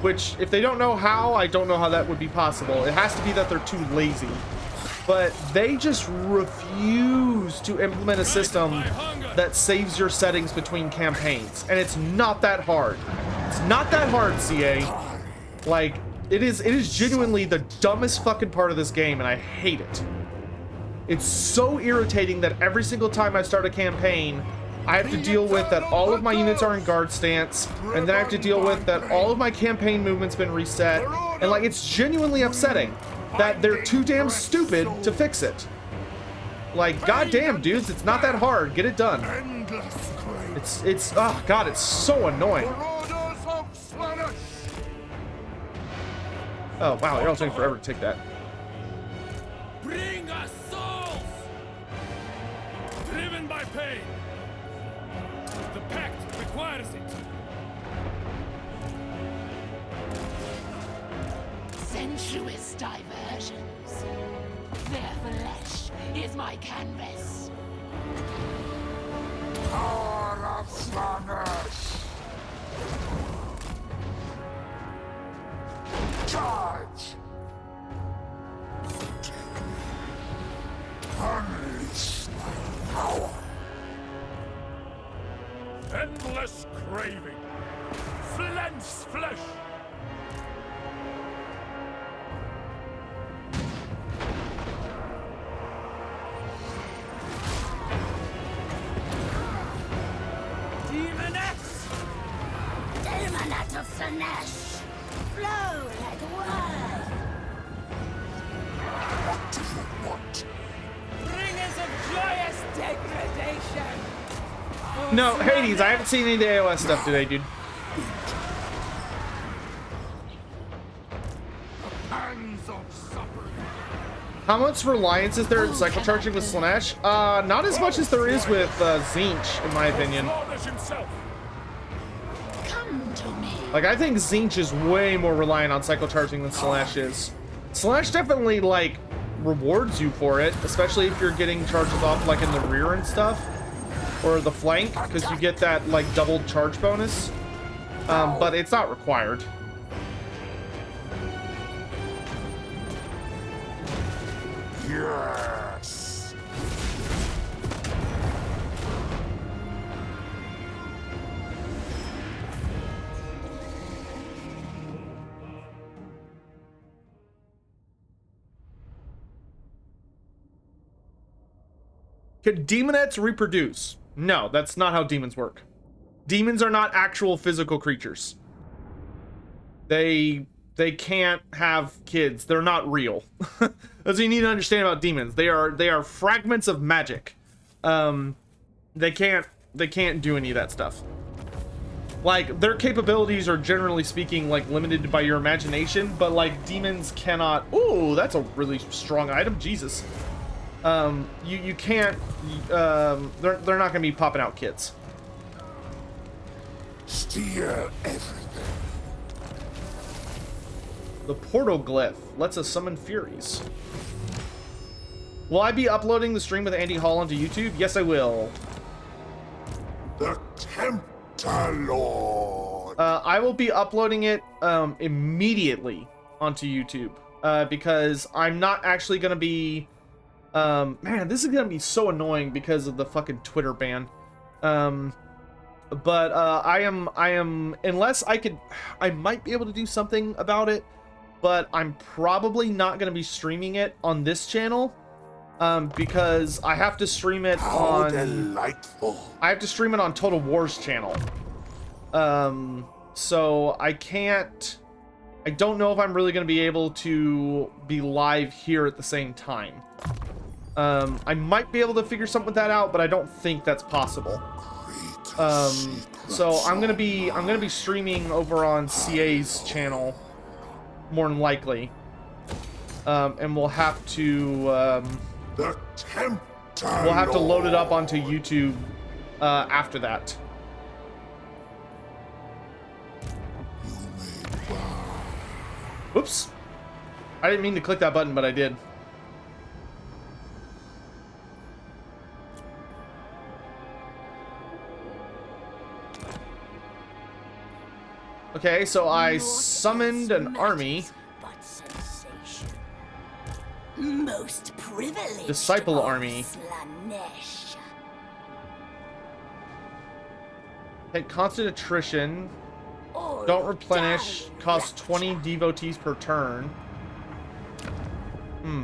Which, if they don't know how, I don't know how that would be possible. It has to be that they're too lazy. But they just refuse to implement a system that saves your settings between campaigns. And it's not that hard. It's not that hard, CA. Like, it is genuinely the dumbest fucking part of this game, and I hate it. It's so irritating that every single time I start a campaign, I have to deal with that all of my units are in guard stance, and then I have to deal with that all of my campaign movement's been reset, and like, it's genuinely upsetting that they're too damn stupid to fix it. Like, goddamn, dudes, it's not that hard. Get it done. It's oh god, it's so annoying. Oh wow, you're all taking forever to take that. Bring us souls! Driven by pain. The pact requires it. Sensuous diversions. Their flesh is my canvas. Power of Slaanesh! Charge! Unleash my power! Endless craving. Flens flesh. Demoness! Demoness of Slaanesh! Flow like wine! What do you want? Bringers of joyous degradation! No, Hades, I haven't seen any of the AOS stuff today, dude. Hands of suffering. How much reliance is there in cycle charging with Slaanesh? Not as much as there is with Tzeentch, in my opinion. Slaanesh himself. Come to me! Like, I think Tzeentch is way more reliant on cycle charging than Slaanesh is. Slaanesh definitely, like, rewards you for it, especially if you're getting charges off, like, in the rear and stuff. Or the flank, because you get that, like, double charge bonus. But it's not required. Yes! Can demonettes reproduce? No, that's not how demons work. Demons are not actual physical creatures. They can't have kids. They're not real. That's what you need to understand about demons. They are fragments of magic. They can't do any of that stuff. Like, their capabilities are, generally speaking, like, limited by your imagination, but like, demons cannot. Ooh, that's a really strong item. Jesus. You can't, they're not gonna be popping out kids. Steal everything. The portal glyph lets us summon furies. Will I be uploading the stream with Andy Hall onto YouTube? Yes, I will. The Tempter Lord. I will be uploading it immediately onto YouTube because I'm not actually gonna be. Man, this is gonna be so annoying because of the fucking Twitter ban. But I am unless I might be able to do something about it, but I'm probably not gonna be streaming it on this channel. because I have to stream it How on. delightful. I have to stream it on Total War's channel. So I can't. I don't know if I'm really going to be able to be live here at the same time. I might be able to figure something with that out, but I don't think that's possible. So I'm gonna be streaming over on CA's channel, more than likely, and we'll have to The tempter we'll have to load it Lord. up onto YouTube after that. Oops, I didn't mean to click that button, but I did. Okay, so I summoned an army. But sensation. Most privileged. Disciple of army. Slaanesh. Hit constant attrition. All Don't replenish. dying Cost 20 rapture. devotees per turn.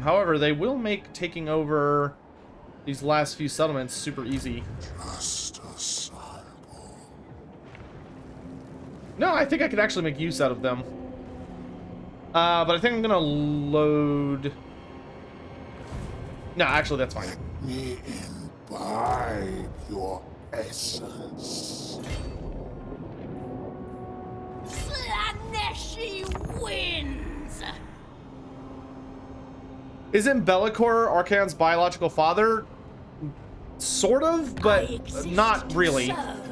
However, they will make taking over these last few settlements super easy. Just a sample. No, I think I could actually make use out of them. But I think I'm gonna load. No, actually, that's fine. Let me imbibe your essence. Slaanesh wins. Isn't Bellicor Archaon's biological father? Sort of, I but exist not to really. serve.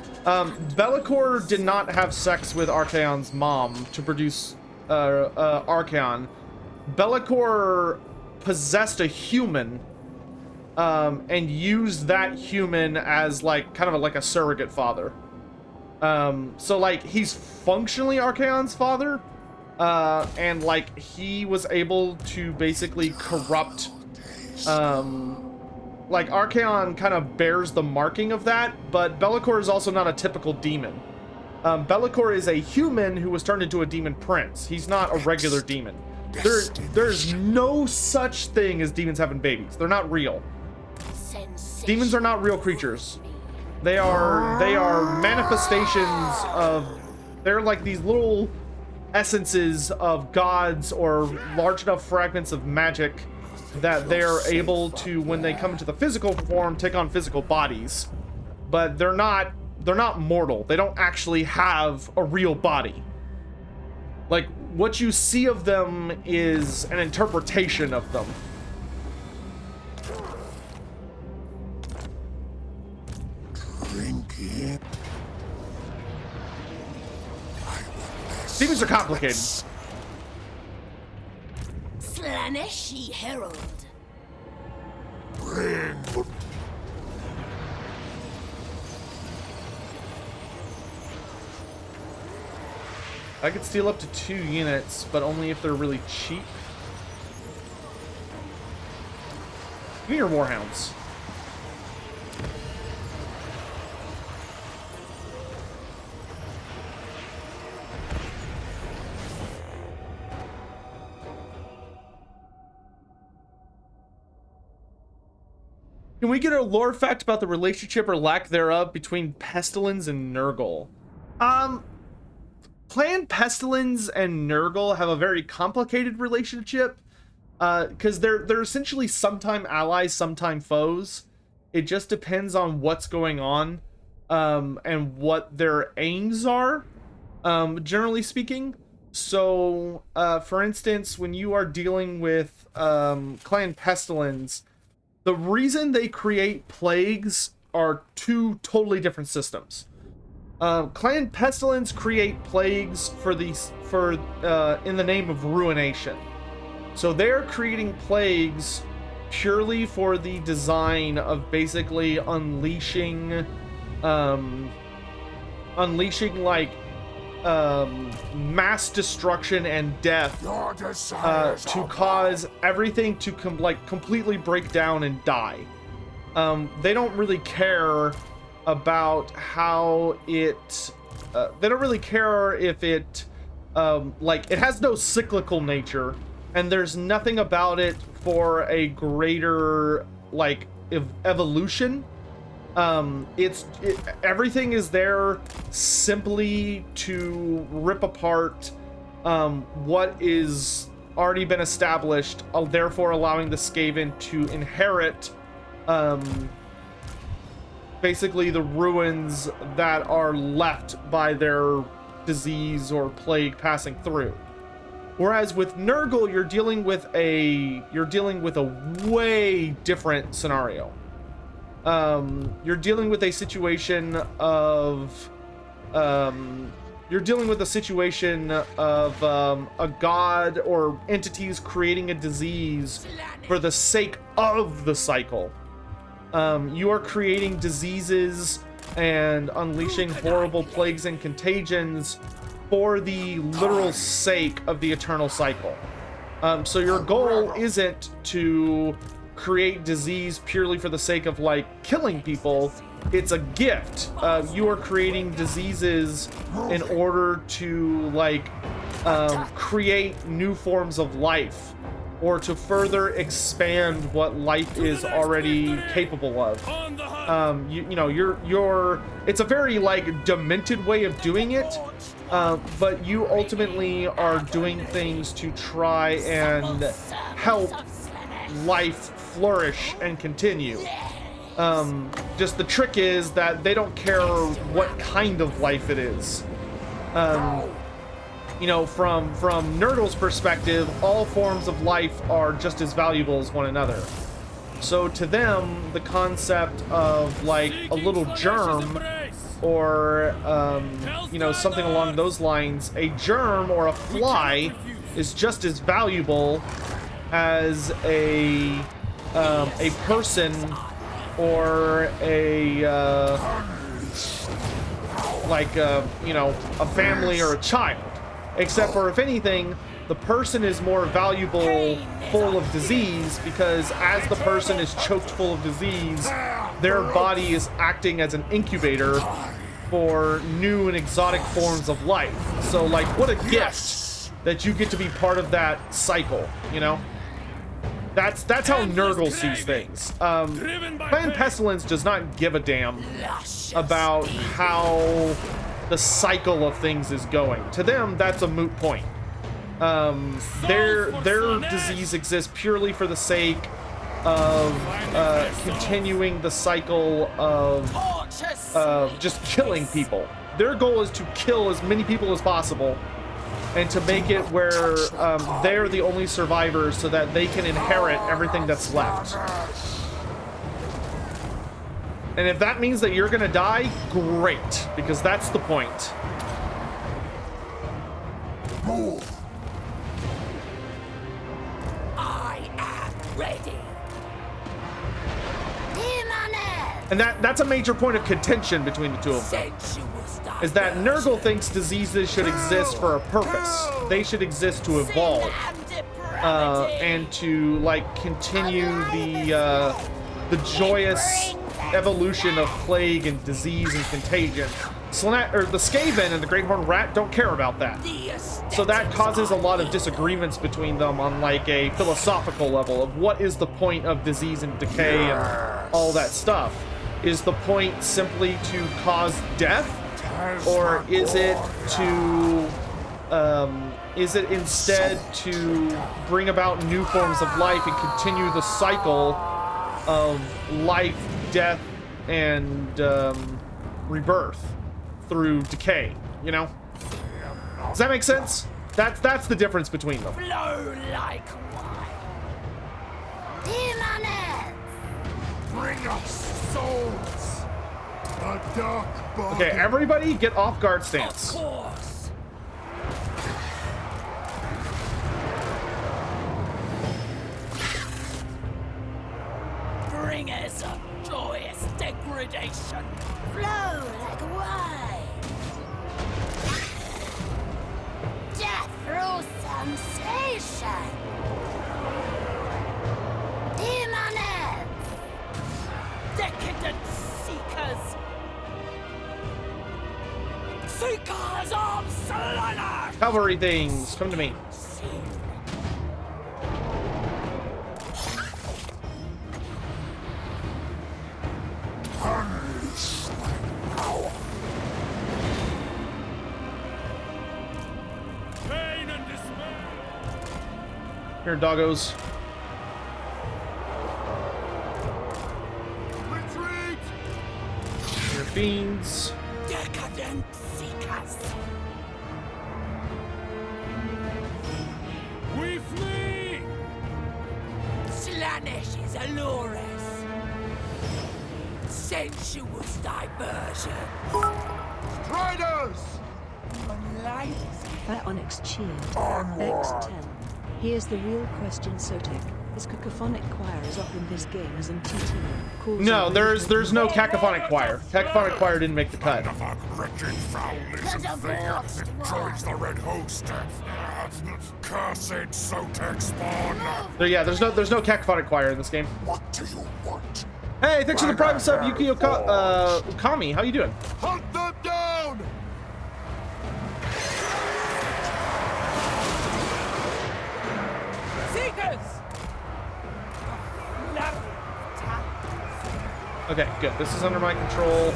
Bellicor did not have sex with Archaon's mom to produce Archaon. Bellicor possessed a human and used that human as like kind of like a surrogate father. So like he's functionally Archaon's father, and like he was able to basically corrupt. Like, Archaon kind of bears the marking of that, but Bellicor is also not a typical demon. Bellicor is a human who was turned into a demon prince. He's not a regular demon. There's no such thing as demons having babies. They're not real. Sensation. Demons are not real creatures. They are manifestations of... They're like these little essences of gods or large enough fragments of magic that they're able to, when they come into the physical form, take on physical bodies. But they're not mortal. They don't actually have a real body. Like, what you see of them is an interpretation of them. Drink it. Demons are complicated. Slaanesh herald. Bring. I could steal up to 2 units, but only if they're really cheap. Give me your warhounds. Can we get a lore fact about the relationship or lack thereof between Pestilence and Nurgle? Clan Pestilence and Nurgle have a very complicated relationship, because they're essentially sometime allies, sometime foes. It just depends on what's going on, and what their aims are, generally speaking. So, for instance, when you are dealing with Clan Pestilence, the reason they create plagues are 2 totally different systems. Clan Pestilence create plagues in the name of ruination. So they're creating plagues purely for the design of basically unleashing like mass destruction and death Your desires to are cause everything to completely break down and die. They don't really care about how it they don't really care if it like, it has no cyclical nature, and there's nothing about it for a greater like evolution. Everything is there simply to rip apart what is already been established, therefore allowing the Skaven to inherit basically the ruins that are left by their disease or plague passing through. Whereas with Nurgle, you're dealing with a way different scenario. You're dealing with a situation of a god or entities creating a disease for the sake of the cycle. You are creating diseases and unleashing horrible plagues and contagions for the literal sake of the eternal cycle. So your goal isn't to create disease purely for the sake of like killing people. It's a gift. You are creating diseases in order to like create new forms of life, or to further expand what life is already capable of. It's a very like demented way of doing it, but you ultimately are doing things to try and help life flourish and continue. Just the trick is that they don't care what kind of life it is. From Nurgle's perspective, all forms of life are just as valuable as one another. So to them, the concept of like a little germ or something along those lines, a germ or a fly is just as valuable as a person or a family or a child. Except for, if anything, the person is more valuable full of disease, because as the person is choked full of disease, their body is acting as an incubator for new and exotic forms of life. So like, what a gift that you get to be part of that cycle, you know? That's how Nurgle sees things. Clan Pestilence does not give a damn about how the cycle of things is going. To them, that's a moot point. Their disease exists purely for the sake of continuing the cycle of just killing people. Their goal is to kill as many people as possible, and to make it where they're the only survivors so that they can inherit everything that's left. And if that means that you're gonna die, great, because that's the point. Move. I am ready. And that's a major point of contention between the two of them. Is that Nurgle thinks diseases should exist for a purpose. They should exist to evolve. And to like continue the joyous evolution of plague and disease and contagion. The Skaven and the Great Horned Rat don't care about that. So that causes a lot of disagreements between them on like a philosophical level of what is the point of disease and decay and all that stuff. Is the point simply to cause death? Or is it instead to bring about new forms of life and continue the cycle of life, death, and rebirth through decay, you know? Does that make sense? That's the difference between them. Flow like wine. Demoness. Bring us souls. A dark bargain. Okay, everybody get off guard stance. Of course. Bringers of joyous degradation. Flow like wine. Death through sensation. Demoness. Decadent seekers. Seekers of Slaanesh. Cavalry things, come to me. Here, doggos. Retreat! Here, fiends. Decadent seekers. We flee! Slaanesh is allures. Sensuous diversion. Riders! Fat Onyx cheered. X10. Here's the real question, Sotek. Is Cacophonic choirs up in this game as in TT? No, there's no Cacophonic choir. Cacophonic choir didn't make the cut. Of wretched foulness and fear joins the red host. Cursed Sotek spawn. There's no Cacophonic choir in this game. What do you want? Hey, thanks for the private sub, Yuki Ukami. How you doing? Hunt them down! Seekers! Okay, good. This is under my control.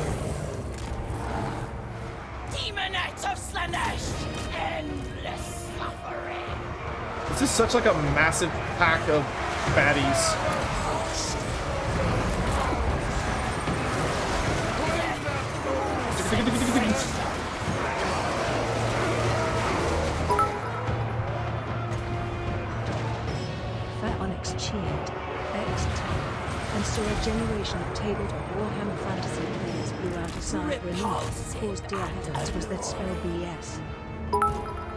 Demonites of Slaanesh! Endless suffering! This is such like a massive pack of baddies. Fat Onyx cheered. X10. And saw a generation of tabletop Warhammer Fantasy players blew out a sigh for relief. Caused dear heavens was that spell BS.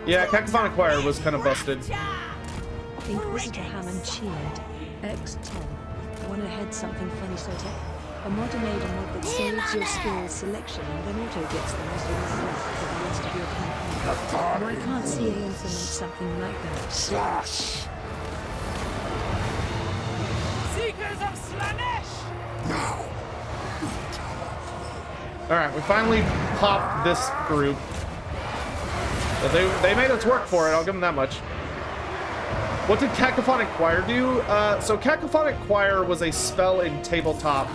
Yeah, Cacophonic choir was kind of busted. Inquisitor Hammond cheered. X10. Wanna head something funny, Sotek? A modder made a mod that saves your skills selection and then auto gets them as you select for the rest of your campaign. Why can't CA implement something like that? Slash! Seekers of Slaanesh! Now! Alright, we finally popped this group. But they made us work for it, I'll give them that much. What did Cacophonic Choir do? So Cacophonic Choir was a spell in tabletop.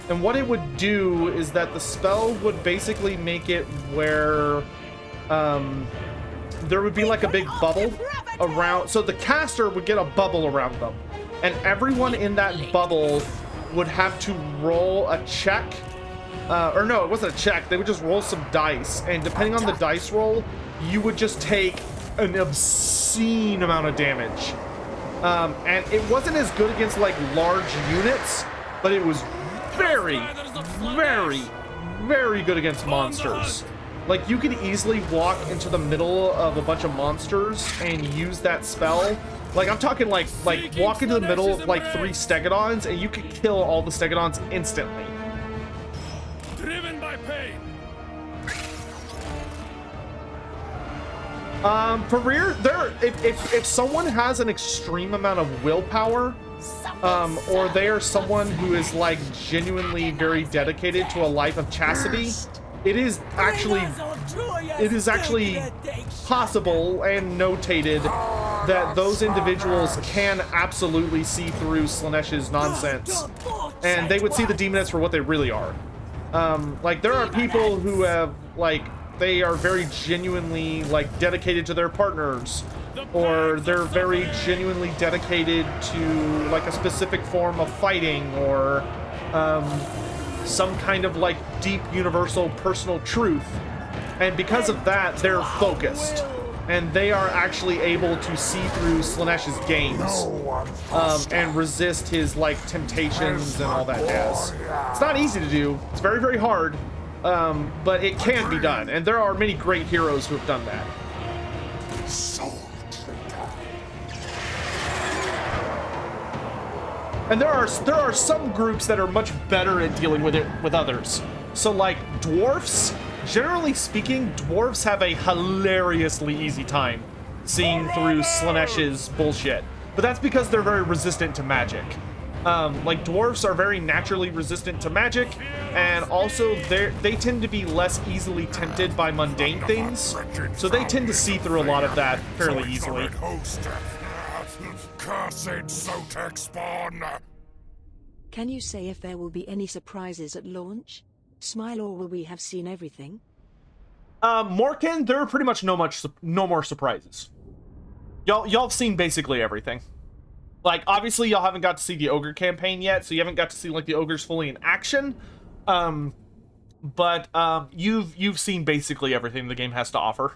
And what it would do is that the spell would basically make it where there would be like a big bubble around. So the caster would get a bubble around them. And everyone in that bubble would have to roll a check. Or no, it wasn't a check. They would just roll some dice. And depending on the dice roll, you would just take an obscene amount of damage. And it wasn't as good against like large units, but it was very, very, very good against monsters. Like you could easily walk into the middle of a bunch of monsters and use that spell. Like I'm talking like walk into the middle of like 3 stegodons and you could kill all the stegodons instantly. Driven by pain. For rear, if someone has an extreme amount of willpower, or they are someone who is like genuinely very dedicated to a life of chastity, it is actually possible and notated that those individuals can absolutely see through Slaanesh's nonsense, and they would see the demonists for what they really are. Like there are people who have like they are very genuinely like dedicated to their partners, or they're very genuinely dedicated to like a specific form of fighting, or some kind of like deep universal personal truth, and because of that they're focused and they are actually able to see through Slaanesh's games and resist his like temptations and all that jazz. It's not easy to do, it's very, very hard, but it can be done, and there are many great heroes who have done that. And there are some groups that are much better at dealing with it with others. So like dwarfs, generally speaking, dwarfs have a hilariously easy time seeing through Slaanesh's bullshit. But that's because they're very resistant to magic. Like dwarfs are very naturally resistant to magic, and also they tend to be less easily tempted by mundane things. So they tend to see through a lot of that fairly easily. Cursed Sotek spawn! Can you say if there will be any surprises at launch? Smile, or will we have seen everything? Morkin, there are pretty much no more surprises. y'all have seen basically everything. Like, obviously, y'all haven't got to see the ogre campaign yet, so you haven't got to see like the ogres fully in action. But you've seen basically everything the game has to offer.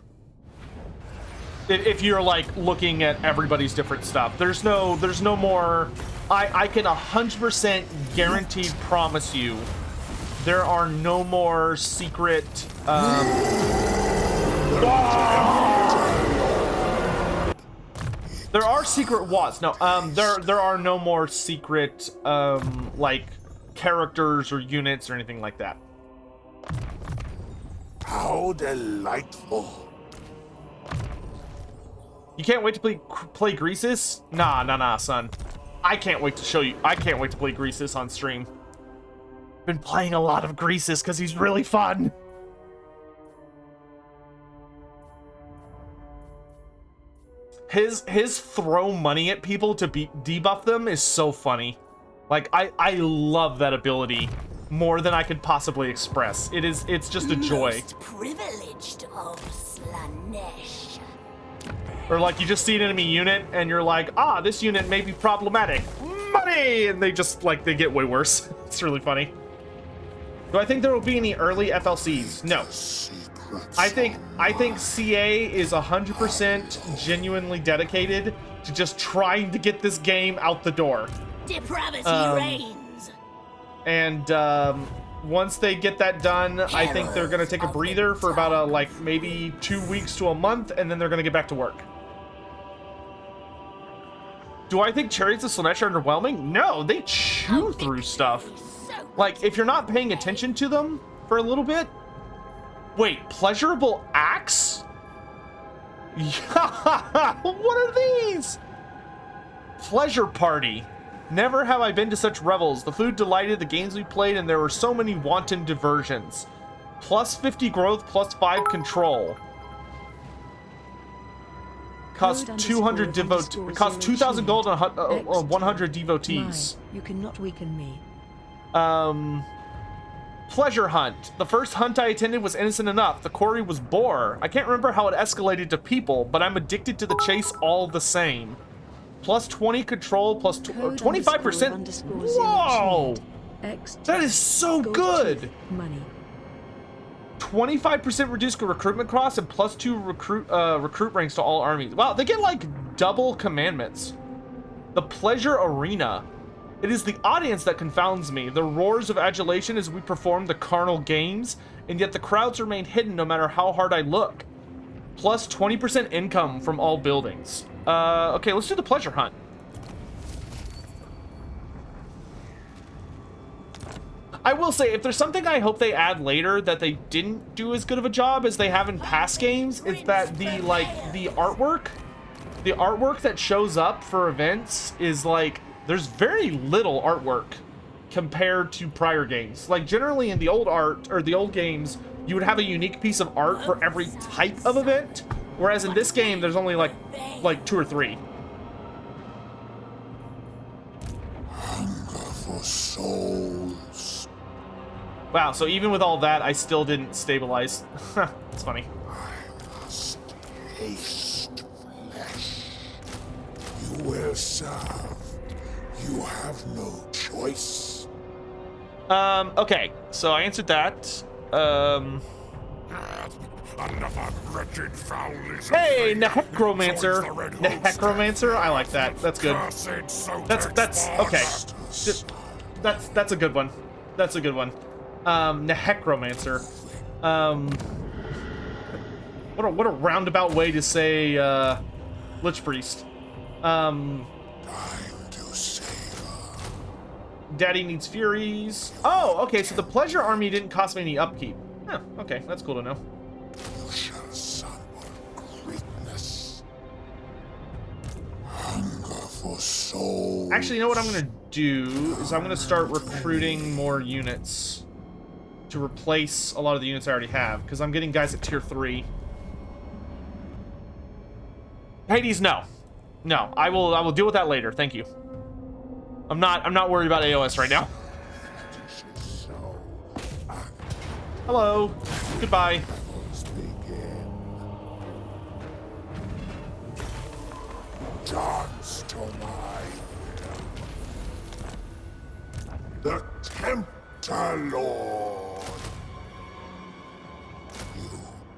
If you're like looking at everybody's different stuff, there's no more. I can 100% guaranteed promise you, there are no more secret. There are secret WASs. No, there are no more secret like characters or units or anything like that. How delightful. You can't wait to play Greasus? Nah, son. I can't wait to show you. I can't wait to play Greasus on stream. Been playing a lot of Greasus because he's really fun. His throw money at people to debuff them is so funny. Like, I love that ability more than I could possibly express. It's just a joy. Most privileged of Slaanesh. Or like you just see an enemy unit and you're like, ah, this unit may be problematic. Money! And they just like they get way worse. It's really funny. Do I think there will be any early FLCs? No. I think CA is 100% genuinely dedicated to just trying to get this game out the door. Depravity reigns. And once they get that done, I think they're gonna take a breather for about like maybe 2 weeks to a month, and then they're gonna get back to work. Do I think Chariots of Slaanesh are underwhelming? No, they chew through stuff. Like, if you're not paying attention to them for a little bit. Wait, pleasurable acts? Yeah, what are these? Pleasure party. Never have I been to such revels. The food delighted, the games we played, and there were so many wanton diversions. Plus 50 growth, plus 5 control. Cost 200 devotees. Cost 2,000 gold and 100 devotees. You cannot weaken me. Pleasure hunt. The first hunt I attended was innocent enough. The quarry was boar. I can't remember how it escalated to people, but I'm addicted to the chase all the same. Plus 20 control, plus 25%. Whoa! That is so good. Money. 25% reduced recruitment costs and plus 2 recruit ranks to all armies. Wow, they get like double commandments. The pleasure arena. It is the audience that confounds me. The roars of adulation as we perform the carnal games, and yet the crowds remain hidden no matter how hard I look. Plus 20% income from all buildings. Okay, let's do the pleasure hunt. I will say, if there's something I hope they add later that they didn't do as good of a job as they have in past games, is that the artwork that shows up for events is like, there's very little artwork compared to prior games. Like, generally in the old games, you would have a unique piece of art for every type of event, whereas in this game, there's only like 2 or 3. Hunger for souls. Wow, so even with all that, I still didn't stabilize. It's funny. I must taste flesh. You will serve. You have no choice. Okay, so I answered that. Another wretched foul is Hey, Necromancer. Necromancer, I like that. That's good. That's okay. That's a good one. That's a good one. Necromancer. What a roundabout way to say Lich Priest. Daddy needs Furies. Oh, okay, so the Pleasure Army didn't cost me any upkeep. Huh, okay, that's cool to know. You shall son greatness. Hunger for soul. Actually, you know what I'm gonna do is I'm gonna start recruiting more units to replace a lot of the units I already have, because I'm getting guys at tier 3. Hades, no. No, I will deal with that later. Thank you. I'm not worried about AOS right now. Hello. Goodbye. dance to my will. The Tempter Lord. You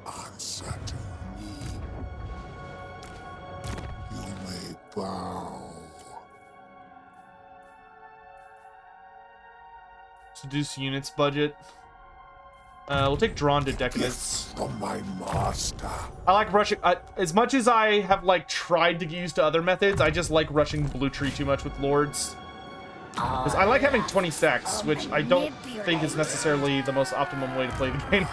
answer to me. You may bow. Seduce units budget. We'll take Drawn to Decadence. From my master. I like rushing. As much as I have like tried to get used to other methods, I just like rushing Blue Tree too much with Lords. Because I like having 20 stacks, which I don't think is necessarily the most optimum way to play the game.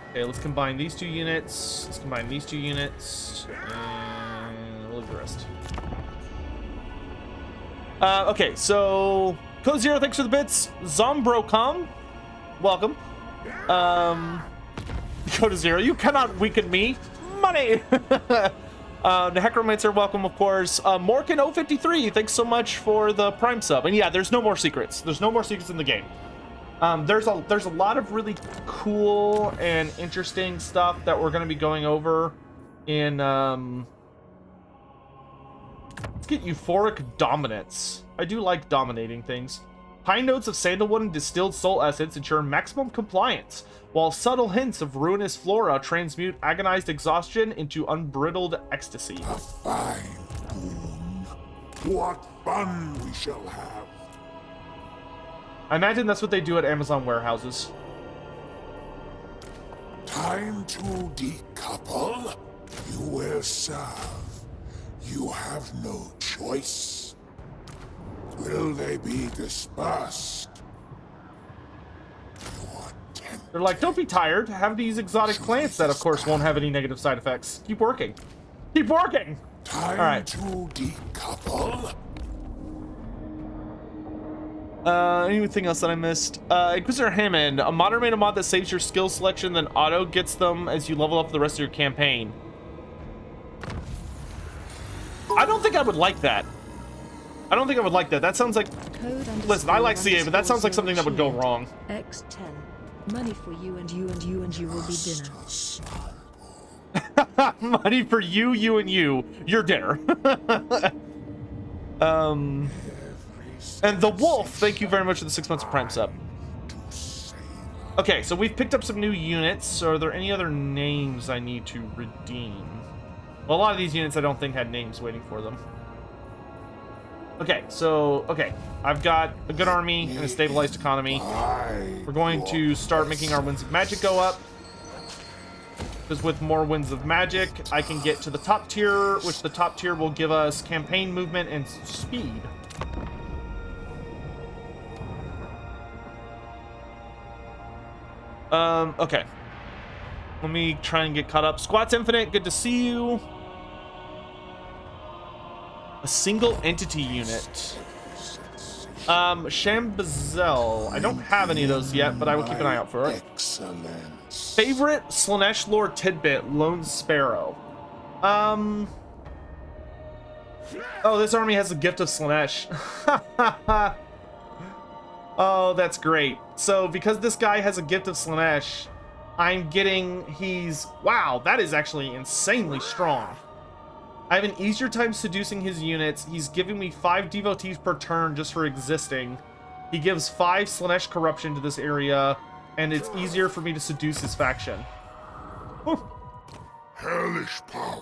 Okay, let's combine these two units. Let's combine these two units. And we'll leave the rest. Okay, so Code Zero, thanks for the bits. Zombrocom, welcome. Code Zero, you cannot weaken me. Money. The Necromancer, welcome, of course. Morkin053, thanks so much for the Prime sub. And yeah, there's no more secrets. There's no more secrets in the game. There's a lot of really cool and interesting stuff that we're going to be going over in let's get Euphoric Dominance. I do like dominating things. High notes of sandalwood and distilled soul essence ensure maximum compliance, while subtle hints of ruinous flora transmute agonized exhaustion into unbridled ecstasy. A fine boon. What fun we shall have. I imagine that's what they do at Amazon warehouses. Time to decouple. You will serve. You have no choice. Will they be dispersed? They're like, don't be tired. Have these exotic plants that, of course, won't have any negative side effects. Keep working. Keep working! Time Alright. to decouple. Anything else that I missed? Inquisitor Hammond, a modern meta mod that saves your skill selection, then auto gets them as you level up the rest of your campaign. I don't think I would like that. I don't think I would like that. That sounds like... Listen, I like CA, but that sounds like something that would go wrong. X10. Money for you and you and you and you will be dinner. Money for you, you, and you. Your dinner. And the Wolf, thank you very much for the 6 months of Prime sub. Okay, so we've picked up some new units. So are there any other names I need to redeem? Well, a lot of these units I don't think had names waiting for them. Okay, so, I've got a good army and a stabilized economy. We're going to start making our Winds of Magic go up. Because with more Winds of Magic, I can get to the top tier, which the top tier will give us campaign movement and speed. Okay. Let me try and get caught up. Squats Infinite, good to see you. A single entity unit. Shambazel. I don't have any of those yet, but I will keep an eye out for it. Excellence. Favorite Slaanesh lore tidbit, Lone Sparrow. Oh, this army has a gift of Slaanesh. Oh, that's great. So, because this guy has a gift of Slaanesh, I'm getting, wow, that is actually insanely strong. I have an easier time seducing his units. He's giving me 5 devotees per turn just for existing. He gives 5 Slaanesh corruption to this area, and it's easier for me to seduce his faction. Whew. Hellish power.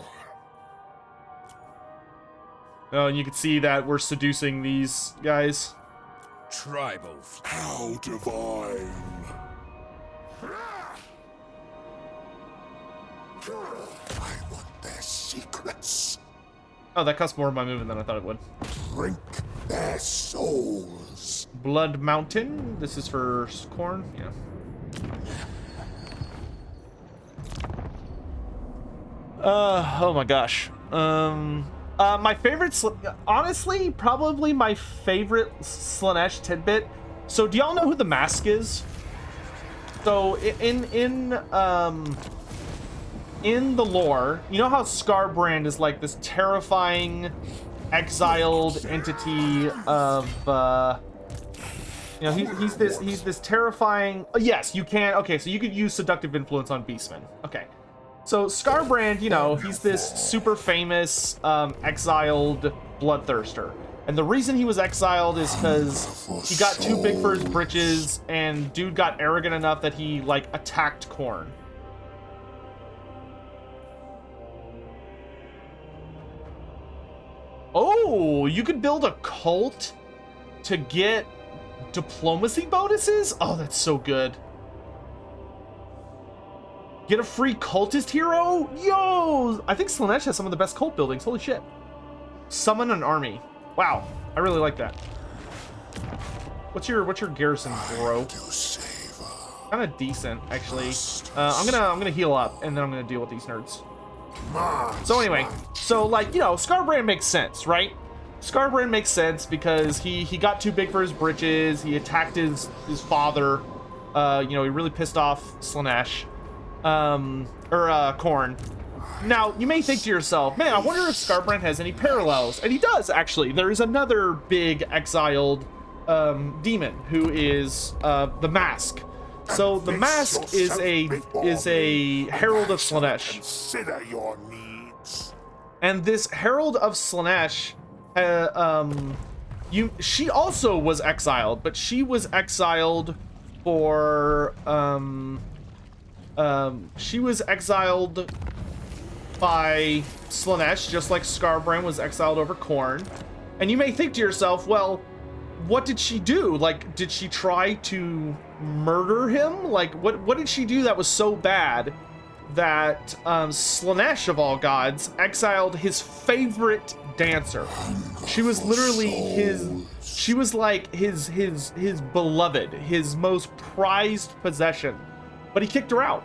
Oh, and you can see that we're seducing these guys. Tribal. How divine. I want their secrets. Oh, that costs more of my movement than I thought it would. Drink their souls. Blood Mountain. This is for corn. Yeah. Oh my gosh. My favorite, honestly, probably my favorite Slaanesh tidbit. So, do y'all know who the Mask is? So, in the lore, you know how Scarbrand is like this terrifying, exiled entity of, you know, he's this terrifying. Oh, yes, you can. Okay, so you could use seductive influence on Beastmen. Okay. So Skarbrand, you know, he's this super famous exiled bloodthirster. And the reason he was exiled is because he got too big for his britches, and dude got arrogant enough that he, like, attacked Khorne. Oh, you could build a cult to get diplomacy bonuses? Oh, that's so good. Get a free cultist hero? Yo! I think Slaanesh has some of the best cult buildings. Holy shit. Summon an army. Wow, I really like that. What's your garrison, bro? Kind of decent, actually. I'm gonna heal up, and then I'm gonna deal with these nerds. So anyway, so like, you know, Skarbrand makes sense, right? Skarbrand makes sense because he got too big for his britches. He attacked his father. You know, he really pissed off Slaanesh, Khorne. Now, you may think to yourself, man, I wonder if Skarbrand has any parallels. And he does, actually. There is another big exiled demon who is the Mask. So the Mask is a herald of Slaanesh. Consider your needs. And this herald of Slaanesh, she also was exiled, but she was exiled for she was exiled by Slaanesh, just like Skarbrand was exiled over Khorne. And you may think to yourself, well, what did she do? Like, did she try to murder him? Like, what did she do that was so bad that Slaanesh, of all gods, exiled his favorite dancer? She was literally she was like his beloved, his most prized possession, but he kicked her out.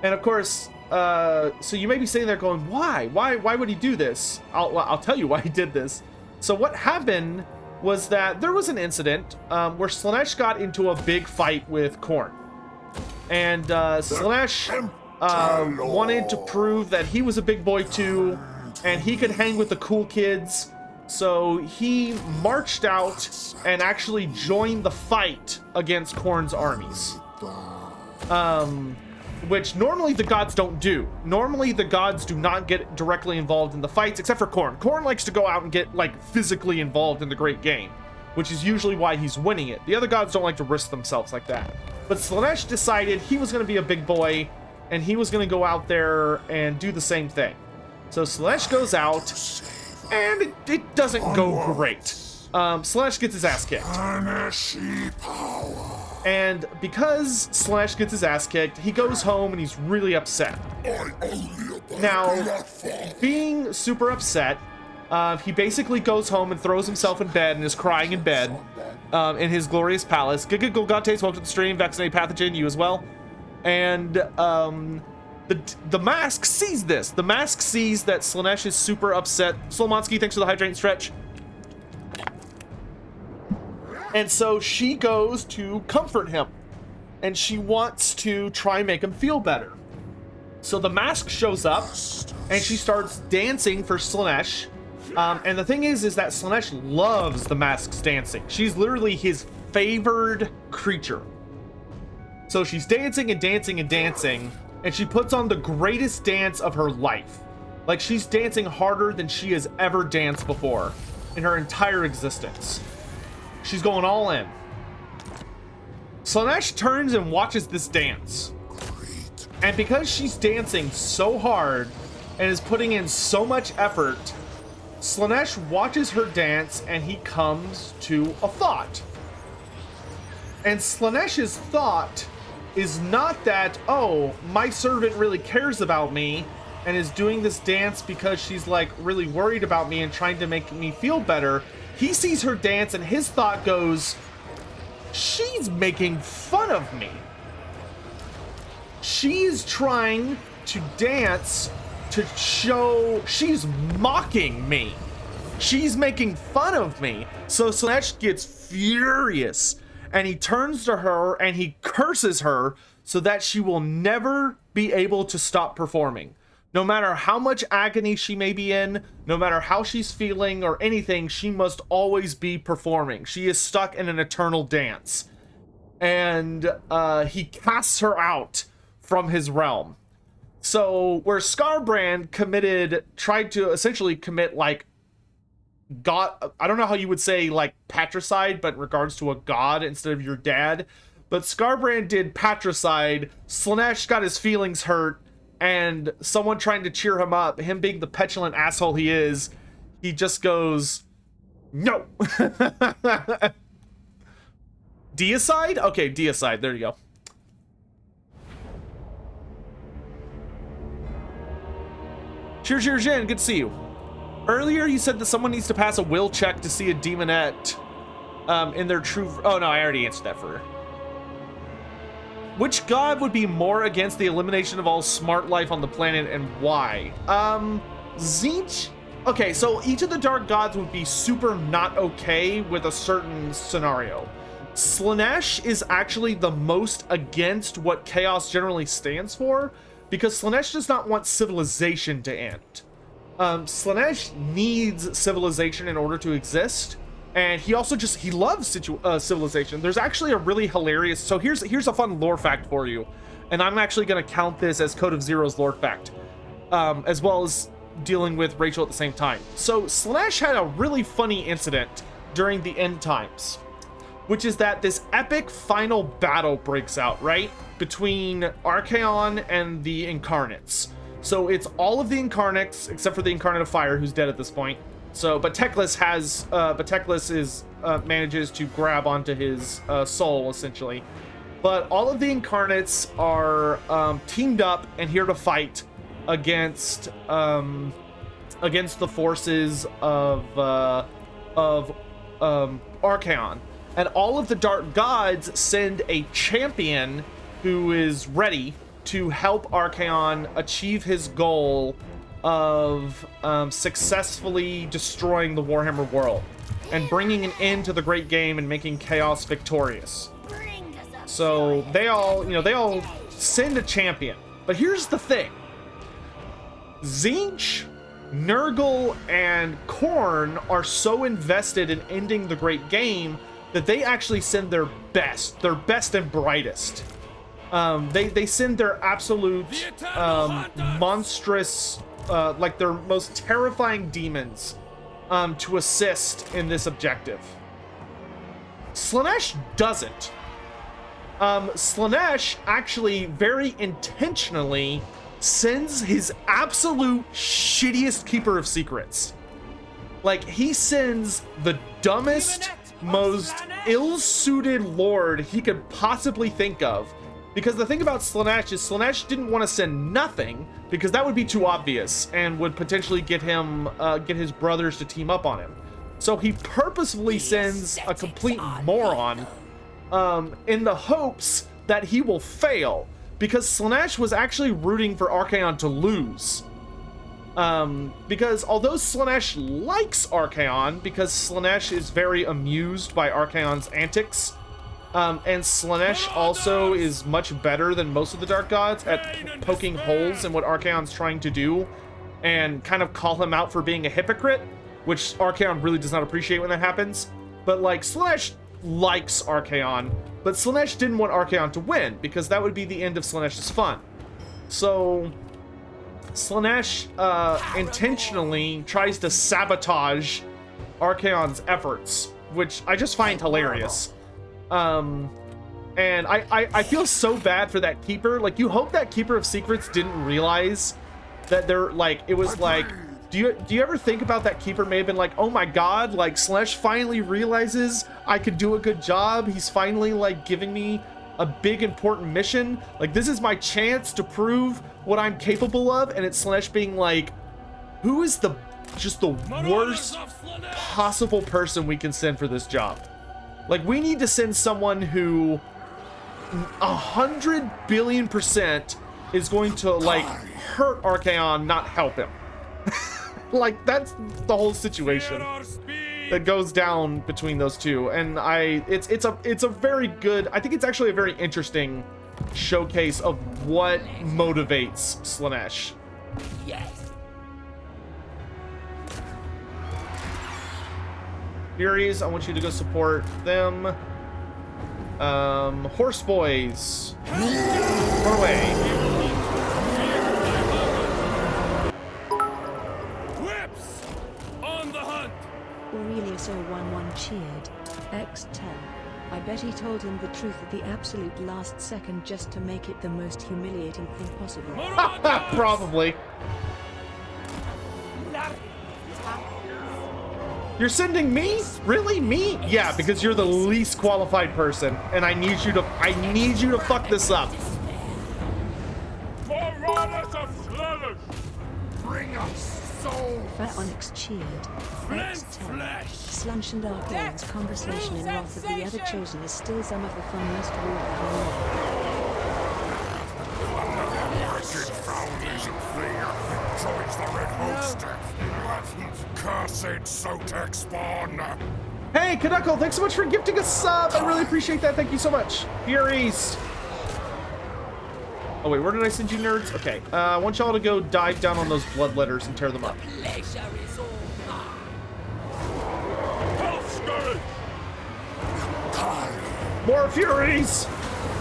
And of course, so you may be sitting there going, why would he do this? I'll tell you why he did this. So what happened was that there was an incident where Slaanesh got into a big fight with Khorne. And Slaanesh wanted to prove that he was a big boy too, and he could hang with the cool kids. So he marched out and actually joined the fight against Khorne's armies. Which normally the gods don't do. Normally the gods do not get directly involved in the fights, except for Khorne. Khorne likes to go out and get, like, physically involved in the great game, which is usually why he's winning it. The other gods don't like to risk themselves like that. But Slaanesh decided he was going to be a big boy, and he was going to go out there and do the same thing. So Slaanesh goes out, and it doesn't go great. Slaanesh gets his ass kicked. And because Slaanesh gets his ass kicked, he goes home and he's really upset. Now, being super upset, he basically goes home and throws himself in bed and is crying in bed in his glorious palace. Giga Golgantes, welcome to the stream. Vaccinated Pathogen, you as well. And the Mask sees this. The Mask sees that Slaanesh is super upset. Slomonsky, thanks for the hydrate stretch. And so she goes to comfort him, and she wants to try and make him feel better. So the Mask shows up, and she starts dancing for Slaanesh. And the thing is that Slaanesh loves the Mask's dancing. She's literally his favored creature. So she's dancing and dancing and dancing, and she puts on the greatest dance of her life. Like, she's dancing harder than she has ever danced before in her entire existence. She's going all in. Slaanesh turns and watches this dance. And because she's dancing so hard and is putting in so much effort, Slaanesh watches her dance and he comes to a thought. And Slaanesh's thought is not that, oh, my servant really cares about me and is doing this dance because she's like really worried about me and trying to make me feel better. He sees her dance and his thought goes, she's making fun of me. She's trying to dance to show she's mocking me. She's making fun of me. So Slaanesh gets furious and he turns to her and he curses her so that she will never be able to stop performing. No matter how much agony she may be in, no matter how she's feeling or anything, she must always be performing. She is stuck in an eternal dance. And he casts her out from his realm. So where Skarbrand tried to essentially commit like God, I don't know how you would say like patricide, but in regards to a god instead of your dad. But Skarbrand did patricide. Slaanesh got his feelings hurt, and someone trying to cheer him up, him being the petulant asshole he is, he just goes, no. Deicide? Okay, deicide. There you go. Cheers, cheers, Jen. Good to see you. Earlier, you said that someone needs to pass a will check to see a demonette in their true... Oh, no, I already answered that for her. Which god would be more against the elimination of all smart life on the planet, and why? Tzeentch? Okay, so each of the dark gods would be super not okay with a certain scenario. Slaanesh is actually the most against what chaos generally stands for, because Slaanesh does not want civilization to end. Slaanesh needs civilization in order to exist, and he also he loves civilization. There's actually a really hilarious... So here's a fun lore fact for you, and I'm actually going to count this as Code of Zero's lore fact, as well as dealing with Rachel at the same time. So Slaanesh had a really funny incident during the end times, which is that this epic final battle breaks out, right? Between Archaon and the Incarnates. So it's all of the Incarnates, except for the Incarnate of Fire, who's dead at this point. So, but Teclis manages to grab onto his soul, essentially. But all of the Incarnates are teamed up and here to fight against the forces of Archaon. And all of the dark gods send a champion who is ready to help Archaon achieve his goal of successfully destroying the Warhammer world and bringing an end to the great game and making chaos victorious. So they all send a champion. But here's the thing. Tzeentch, Nurgle, and Khorne are so invested in ending the great game that they actually send their best and brightest. They send their absolute monstrous, like their most terrifying demons to assist in this objective. Slaanesh doesn't. Slaanesh actually very intentionally sends his absolute shittiest keeper of secrets. Like, he sends the dumbest, most ill-suited lord he could possibly think of. Because the thing about Slaanesh is Slaanesh didn't want to send nothing, because that would be too obvious and would potentially get his brothers to team up on him. So he purposefully sends a complete moron in the hopes that he will fail, because Slaanesh was actually rooting for Archaon to lose. Because although Slaanesh likes Archaon, because Slaanesh is very amused by Archaon's antics, and Slaanesh also is much better than most of the Dark Gods at poking holes in what Archaon's trying to do, and kind of call him out for being a hypocrite, which Archaon really does not appreciate when that happens. But like, Slaanesh likes Archaon, but Slaanesh didn't want Archaon to win, because that would be the end of Slaanesh's fun. So Slaanesh intentionally tries to sabotage Archaon's efforts, which I just find hilarious. And I feel so bad for that keeper. Like, you hope that keeper of secrets didn't realize that they're like, it was like, do you ever think about that keeper may have been like, oh my god, like Slaanesh finally realizes I could do a good job. He's finally like giving me a big important mission. Like, this is my chance to prove what I'm capable of. And it's Slaanesh being like, who is just the worst possible person we can send for this job? Like, we need to send someone who 100 billion% is going to like hurt Archaon, not help him. Like, that's the whole situation that goes down between those two. And it's a very good, I think it's actually a very interesting showcase of what motivates Slaanesh. Yes. Furies, I want you to go support them. Horse boys, run away. SO11 cheered. X10. I bet he told him the truth at the absolute last second just to make it the most humiliating thing possible. Probably. You're sending me? Really? Me? Yeah, because you're the least qualified person, and I need you to fuck this up. Forerunners of Slaanesh! Bring us souls! Fat Onyx cheered. X10. Flesh! Slunch and Arcane's conversation in Wrath of the Ever Chosen is still some of the funniest Wretched foundation thing joins the red host. Cursed Sotek spawn. Hey, Caduckle, thanks so much for gifting a sub. I really appreciate that. Thank you so much. Furies. Oh, wait, where did I send you, nerds? Okay, I want y'all to go dive down on those blood letters and tear them up. Pleasure is all mine. Hell scourge! More Furies!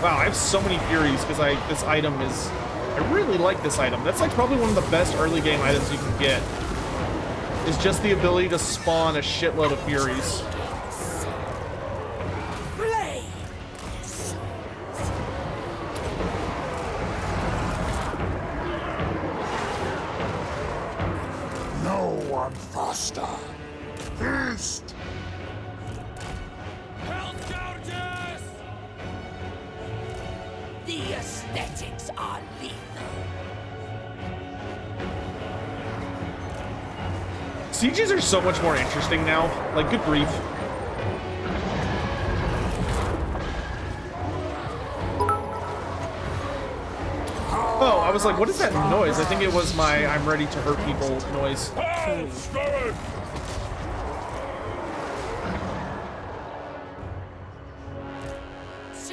Wow, I have so many Furies because this item is... I really like this item. That's like probably one of the best early game items you can get. Is just the ability to spawn a shitload of Furies. No one faster. East! Hell scourges! The aesthetics are lethal. Sieges are so much more interesting now. Like, good grief. Oh, I was like, what is that noise? I think it was my I'm ready to hurt people noise. Hell scourge!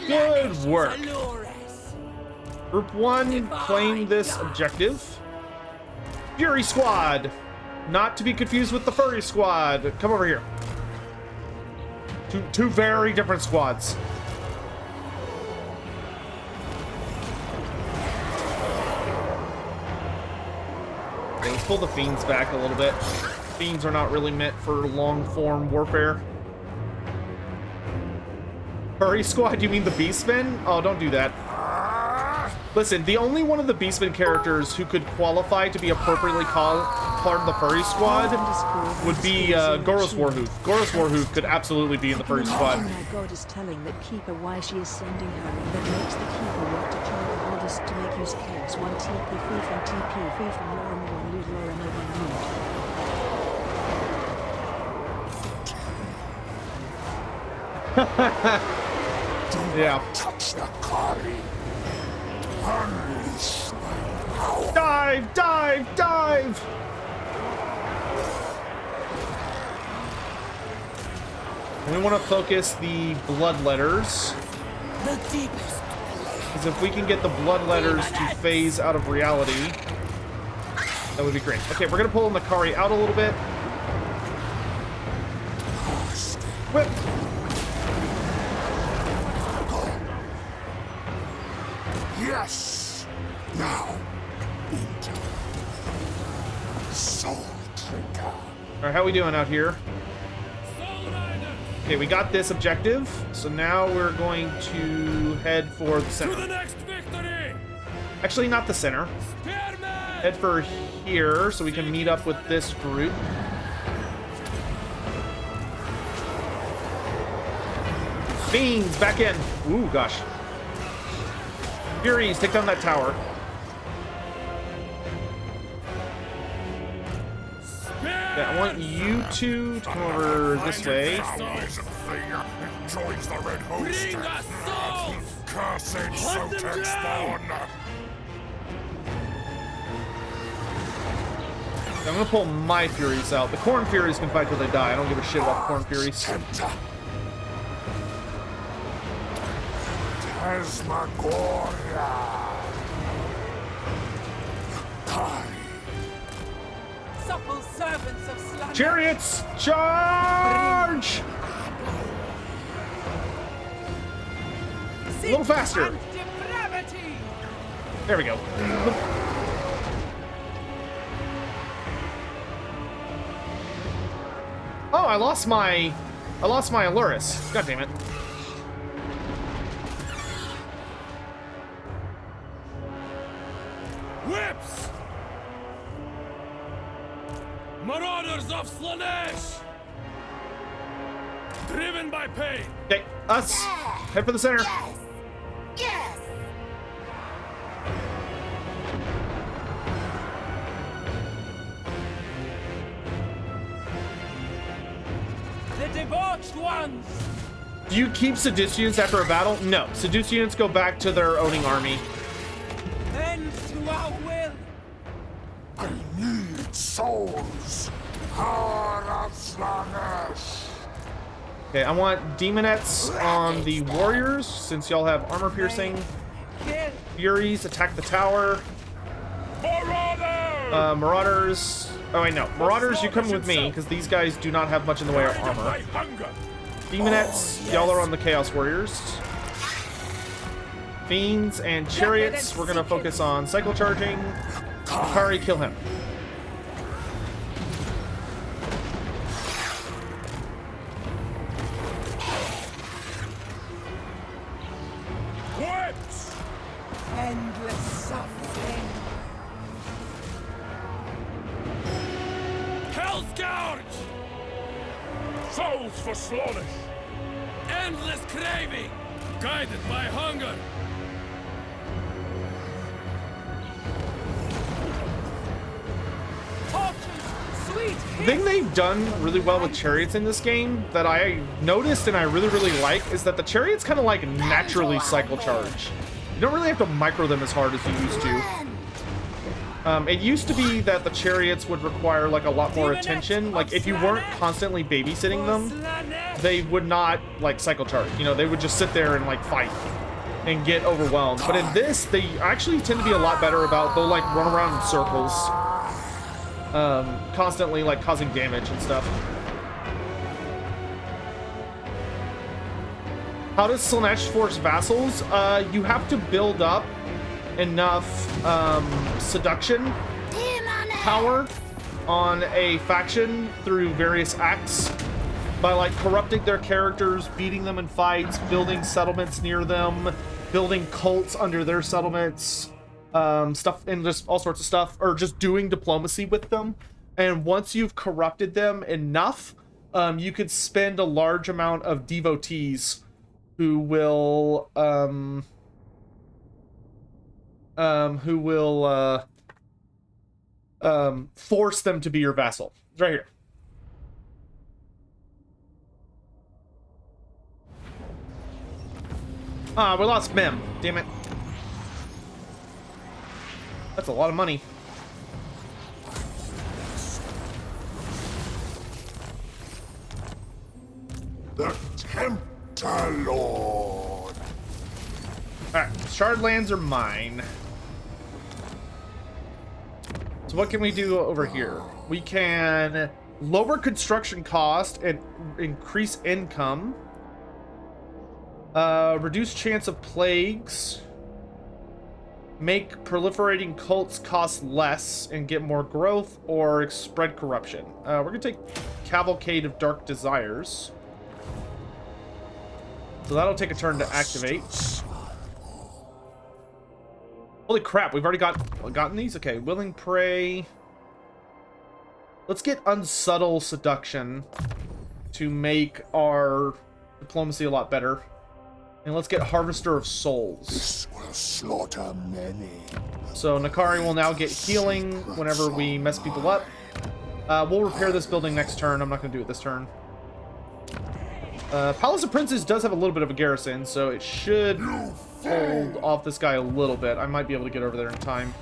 Good work. Allures. Group 1, claim this objective. Fury Squad. Not to be confused with the Furry Squad. Come over here. Two very different squads. Okay, let's pull the Fiends back a little bit. Fiends are not really meant for long-form warfare. Furry Squad, you mean the Beastmen? Oh, don't do that. Listen, the only one of the Beastmen characters who could qualify to be appropriately called part of the Furry Squad would be Goros Warhoof. Goros Warhoof could absolutely be in the Furry Squad. Oh my god is telling that Keeper why she is sending her and that makes the Keeper want to try the hardest to make use chaos 1 TP free from TP free from Lauren 1 loot Lauren 1 loot. Yeah. Touch the Kari. Unleash my power. Dive! Dive! Dive! We want to focus the blood letters. The deepest. Because if we can get the blood letters to phase out of reality, that would be great. Okay, we're going to pull Makari out a little bit. Whip! Yes! Now, into Soul Drinker. Alright, how we doing out here? Okay, we got this objective, so now we're going to head for the To center. the next victory! Actually, not the center. Spearman! Head for here, so we can meet up with this group. Fiends, back in! Ooh, gosh. Furies, take down that tower. Yeah, I want you two to come over this way. Foundation thing joins the red host. Bring us souls! Cursed Hunt them Sotek down! spawn. I'm gonna pull my Furies out. The Corn Furies can fight till they die. I don't give a shit about the Corn Furies. Tempter. Tasmagoria. Kari. Supple servants of Slaanesh. Chariots, charge! A little faster. And depravity. There we go. Oh, I lost my Aluris. God damn it. Whips! Marauders of Slaanesh! Driven by pain! Okay, us. Head for the center. Yes! Yes! The debauched ones! Do you keep Seduce units after a battle? No. Seduce units go back to their owning army. Bend to our will! I need souls. Power of Slaanesh. Okay, I want demonettes on the warriors, since y'all have armor piercing. Kill! Furies attack the tower. Marauders. Oh wait, no. Marauders, you come with me, because these guys do not have much in the way of armor. Demonettes, y'all are on the Chaos Warriors. Fiends and chariots, we're gonna focus on cycle charging. Akari, kill him. Whips! Endless suffering! Hell's Gouge! Souls for Slaanesh! Endless craving! Guided by hunger! The thing they've done really well with chariots in this game that I noticed and I really like is that the chariots kind of like naturally cycle charge. You don't really have to micro them as hard as you used to. It used to be that the chariots would require like a lot more attention. Like if you weren't constantly babysitting them, they would not like cycle charge. You know, they would just sit there and like fight and get overwhelmed. But in this, they actually tend to be a lot better about, they'll like run around in circles. Constantly like causing damage and stuff. How does Slaanesh force vassals? You have to build up enough seduction power on a faction through various acts by like corrupting their characters, beating them in fights, building settlements near them, building cults under their settlements. Stuff and just all sorts of stuff, or just doing diplomacy with them. And once you've corrupted them enough, you could spend a large amount of devotees who will force them to be your vassal. It's right here. Ah, we lost Mem. Damn it. That's a lot of money. The Tempter Lord. Alright, Shardlands are mine. So what can we do over here? We can lower construction cost and increase income. Reduce chance of plagues. Make proliferating cults cost less and get more growth, or spread corruption. We're gonna take Cavalcade of Dark Desires. So that'll take a turn to activate. Holy crap, we've already gotten these? Okay, Willing Prey. Let's get Unsubtle Seduction to make our diplomacy a lot better. And let's get Harvester of Souls. This will slaughter many. So Nakari will now get healing whenever we mess people up. We'll repair this building next turn. I'm not going to do it this turn. Palace of Princes does have a little bit of a garrison, so it should hold off this guy a little bit. I might be able to get over there in time.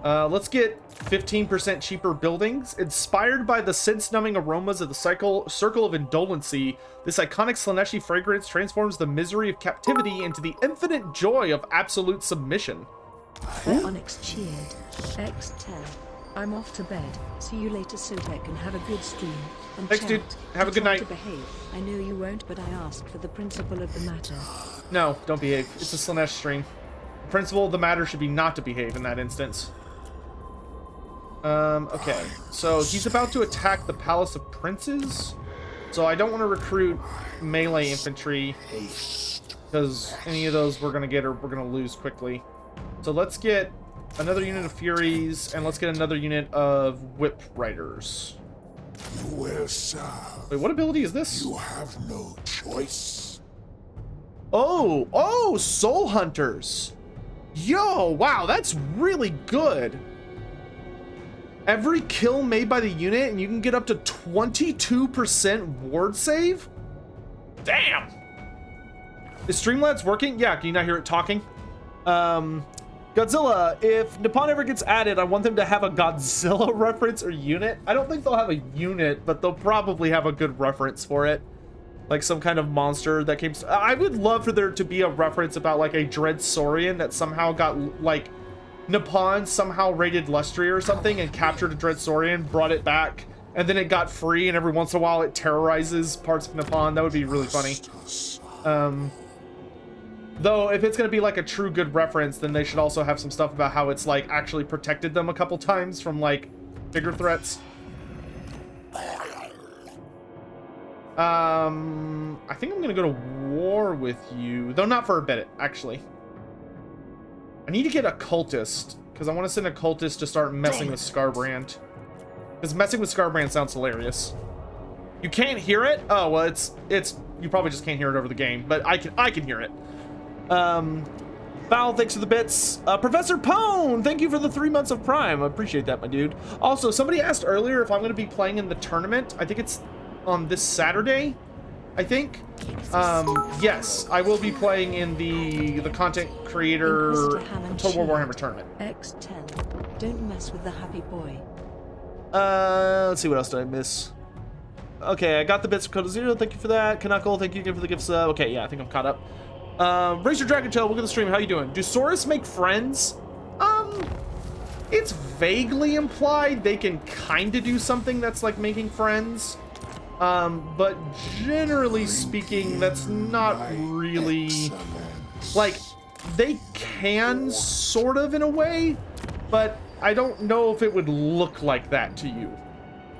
Let's get 15% cheaper buildings. Inspired by the sense-numbing aromas of the circle of indolency, this iconic Slaaneshi fragrance transforms the misery of captivity into the infinite joy of absolute submission. Onyx cheered. X10. I'm off to bed. See you later, Sotek, and have a good stream. And Thanks, chat. dude. Have a good Try night. to behave. I know you won't, but I asked for the principle of the matter. No, don't behave. It's a Slaanesh stream. The principle of the matter should be not to behave in that instance. Okay, so he's about to attack the Palace of Princes. So I don't want to recruit melee infantry, because any of those we're going to get or we're going to lose quickly. So let's get another unit of Furies, and let's get another unit of Whip Riders. You will serve. Wait, what ability is this? You have no choice. Oh, Soul Hunters. Yo, wow, that's really good. Every kill made by the unit, and you can get up to 22% ward save? Damn! Is Streamlabs working? Yeah, can you not hear it talking? Godzilla, if Nippon ever gets added, I want them to have a Godzilla reference or unit. I don't think they'll have a unit, but they'll probably have a good reference for it. Like some kind of monster that came... I would love for there to be a reference about like a Dread Saurian that somehow got like... Nippon somehow raided Lustria or something and captured a Dread Saurian, brought it back, and then it got free, and every once in a while it terrorizes parts of Nippon. That would be really funny. Though, if it's going to be like a true good reference, then they should also have some stuff about how it's like actually protected them a couple times from like bigger threats. I think I'm going to go to war with you, though not for a bit, actually. I need to get a cultist, because I want to send a cultist to start messing with Scarbrand. Because messing with Scarbrand sounds hilarious. You can't hear it? Oh, well, it's you probably just can't hear it over the game, but I can hear it. Val, thanks for the bits. Professor Pone, thank you for the 3 months of Prime. I appreciate that, my dude. Also, somebody asked earlier if I'm going to be playing in the tournament. I think it's on this Saturday, I think. Yes, I will be playing in the content creator Total War Warhammer tournament. X10. Don't mess with the happy boy. Let's see, what else did I miss? Okay, I got the bits from Code Zero. Thank you for that. Knuckle, thank you again for the gifts. Okay, yeah, I think I'm caught up. Razor Dragon Tail, welcome to the stream. How you doing? Do Saurus make friends? It's vaguely implied they can kind of do something that's like making friends. But generally speaking, that's not really... Like, they can, sort of, in a way, but I don't know if it would look like that to you.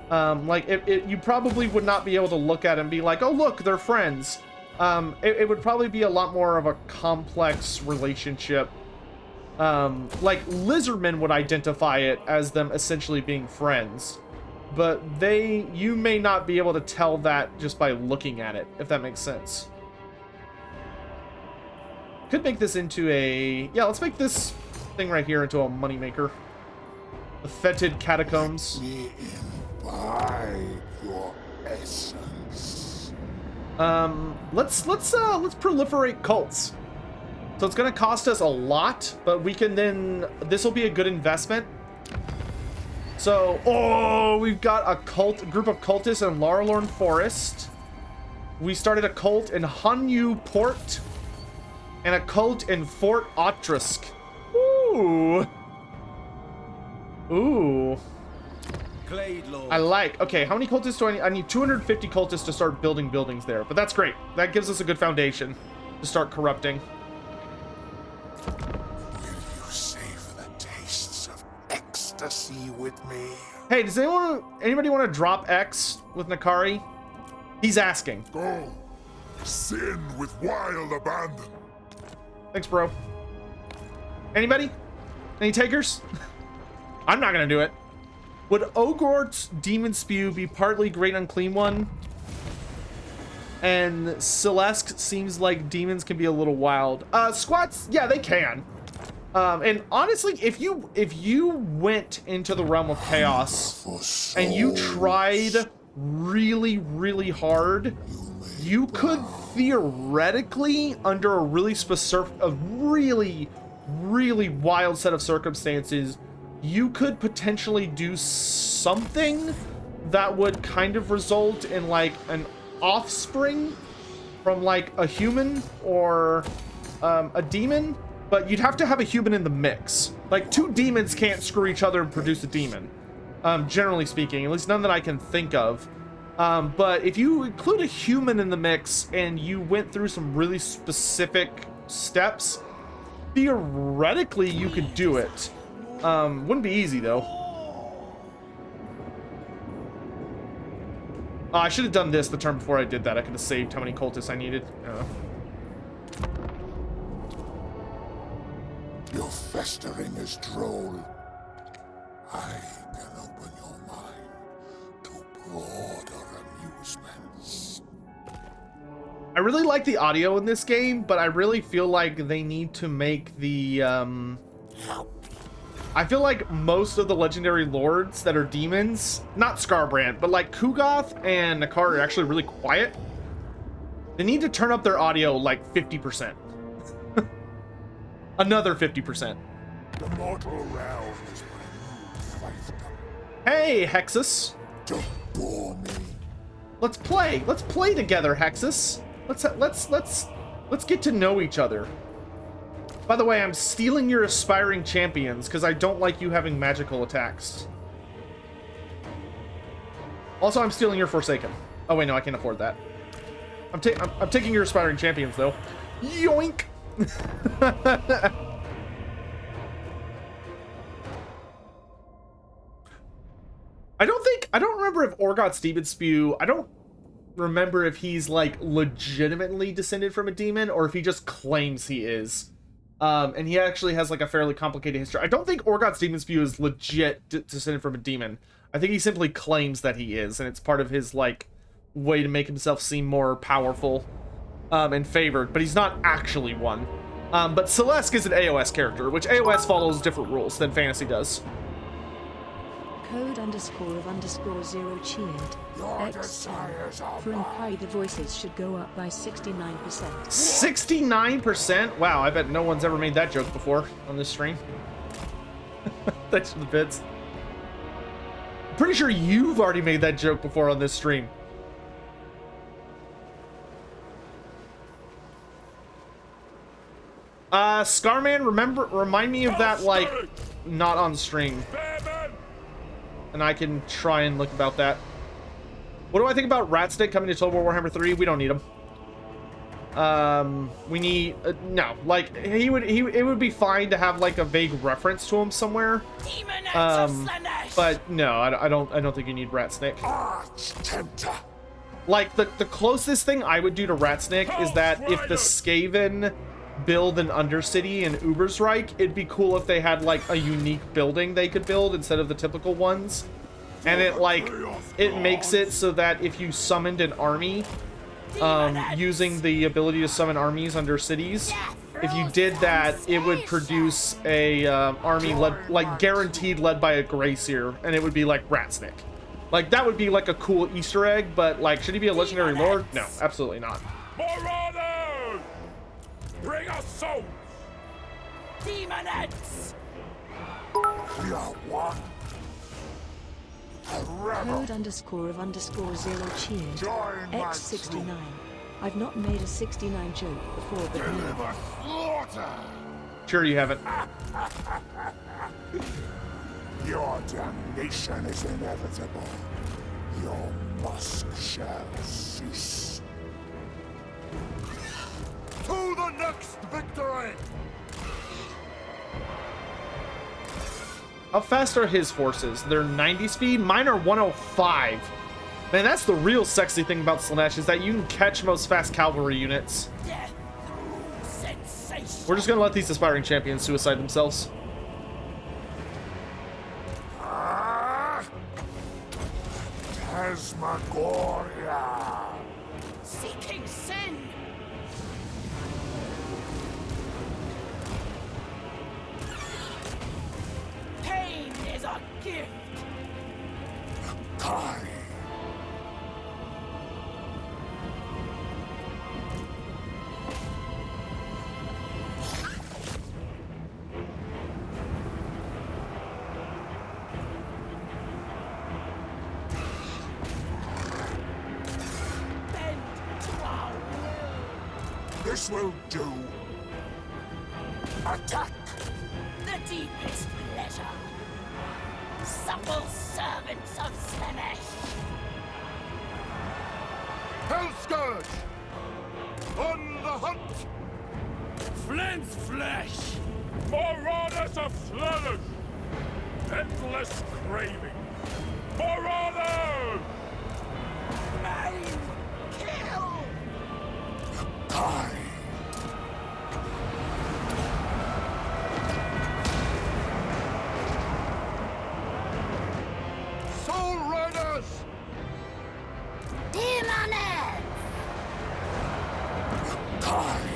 Like, you probably would not be able to look at it and be like, oh, look, they're friends. It would probably be a lot more of a complex relationship. Like, lizardmen would identify it as them essentially being friends. But you may not be able to tell that just by looking at it, if that makes sense. Could make this into a... Yeah, let's make this thing right here into a moneymaker. The fetid catacombs. Imbibe your essence. Let's proliferate cults. So it's gonna cost us a lot, but we can then... This will be a good investment. So, we've got a group of cultists in Laralorn Forest. We started a cult in Hanyu Port. And a cult in Fort Otrisk. Ooh. Ooh. I like. Okay, how many cultists do I need? I need 250 cultists to start building buildings there. But that's great. That gives us a good foundation to start corrupting. Ecstasy with me. Hey, does anybody want to drop X with Nakari? He's asking. Go. Sin with wild abandon. Thanks, bro. Anybody? Any takers? I'm not gonna do it. Would Ogort's Demon Spew be partly Great Unclean One? And Celeste seems like demons can be a little wild. Squats, yeah, they can. And honestly, if you went into the realm of chaos and you tried really, really hard, you could theoretically, under a really really wild set of circumstances, you could potentially do something that would kind of result in like an offspring from like a human or a demon. But you'd have to have a human in the mix. Like, two demons can't screw each other and produce a demon. Generally speaking, at least none that I can think of. But if you include a human in the mix and you went through some really specific steps, theoretically you could do it. Wouldn't be easy though. Oh, I should have done this the turn before I did that. I could have saved how many cultists I needed. Your festering is droll. I can open your mind to broader amusements. I really like the audio in this game, but I really feel like they need to make the, I feel like most of the legendary lords that are demons, not Scarbrand, but like Kugoth and Nakar are actually really quiet. They need to turn up their audio like 50%. Another 50%. The mortal realm is my new fiefdom. Hey, Hexus. Don't bore me. Let's play. Let's play together, Hexus. Let's get to know each other. By the way, I'm stealing your aspiring champions because I don't like you having magical attacks. Also, I'm stealing your Forsaken. Oh wait, no, I can't afford that. I'm taking your aspiring champions though. Yoink! I don't remember if Orgoth's Demon Spew, I don't remember if he's like legitimately descended from a demon or if he just claims he is. And he actually has like a fairly complicated history. I don't think Orgoth's Demon Spew is legit descended from a demon. I think he simply claims that he is, and it's part of his like way to make himself seem more powerful and favored, but he's not actually one. But Celeste is an AOS character, which AOS follows different rules than Fantasy does. Code _of_0 cheered. X for Inquiry, the voices should go up by 69%. 69%? Wow, I bet no one's ever made that joke before on this stream. Thanks for the bits. Pretty sure you've already made that joke before on this stream. Scarman, remind me of that, like, not on stream. And I can try and look about that. What do I think about Ratstick coming to Total War Warhammer 3? We don't need him. We need no. Like it would be fine to have like a vague reference to him somewhere. But no, I don't think you need Ratsnick. Like the closest thing I would do to Ratsnick is that if the Skaven build an Undercity in Ubersreich, it'd be cool if they had like a unique building they could build instead of the typical ones. And it makes it so that if you summoned an army using the ability to summon armies under cities, if you did that, it would produce a army led, like guaranteed led by a Grayseer, and it would be like Ratsnick. Like that would be like a cool Easter egg, but like should he be a legendary lord? No, absolutely not. Marauders! Bring us souls! Demonettes! We are one. Code _of_0 cheered. Join my X69. I've not made a 69 joke before, but now. Deliver slaughter. Sure you haven't. Your damnation is inevitable. Your musk shall cease. To the next victory! How fast are his horses? They're 90 speed? Mine are 105. Man, that's the real sexy thing about Slaanesh, is that you can catch most fast cavalry units. We're just gonna let these aspiring champions suicide themselves. Tasmagoria! Seeking sin! Pain is a gift! Kai! Bend to our will! This will do. Attack! The deepest pleasure! Supple servants of Slaanesh! Hellscourge! On the hunt! Flint's flesh! Marauders of Slaanesh! Endless craving! Marauders! Kari. Soul Riders! Demonettes! Kari.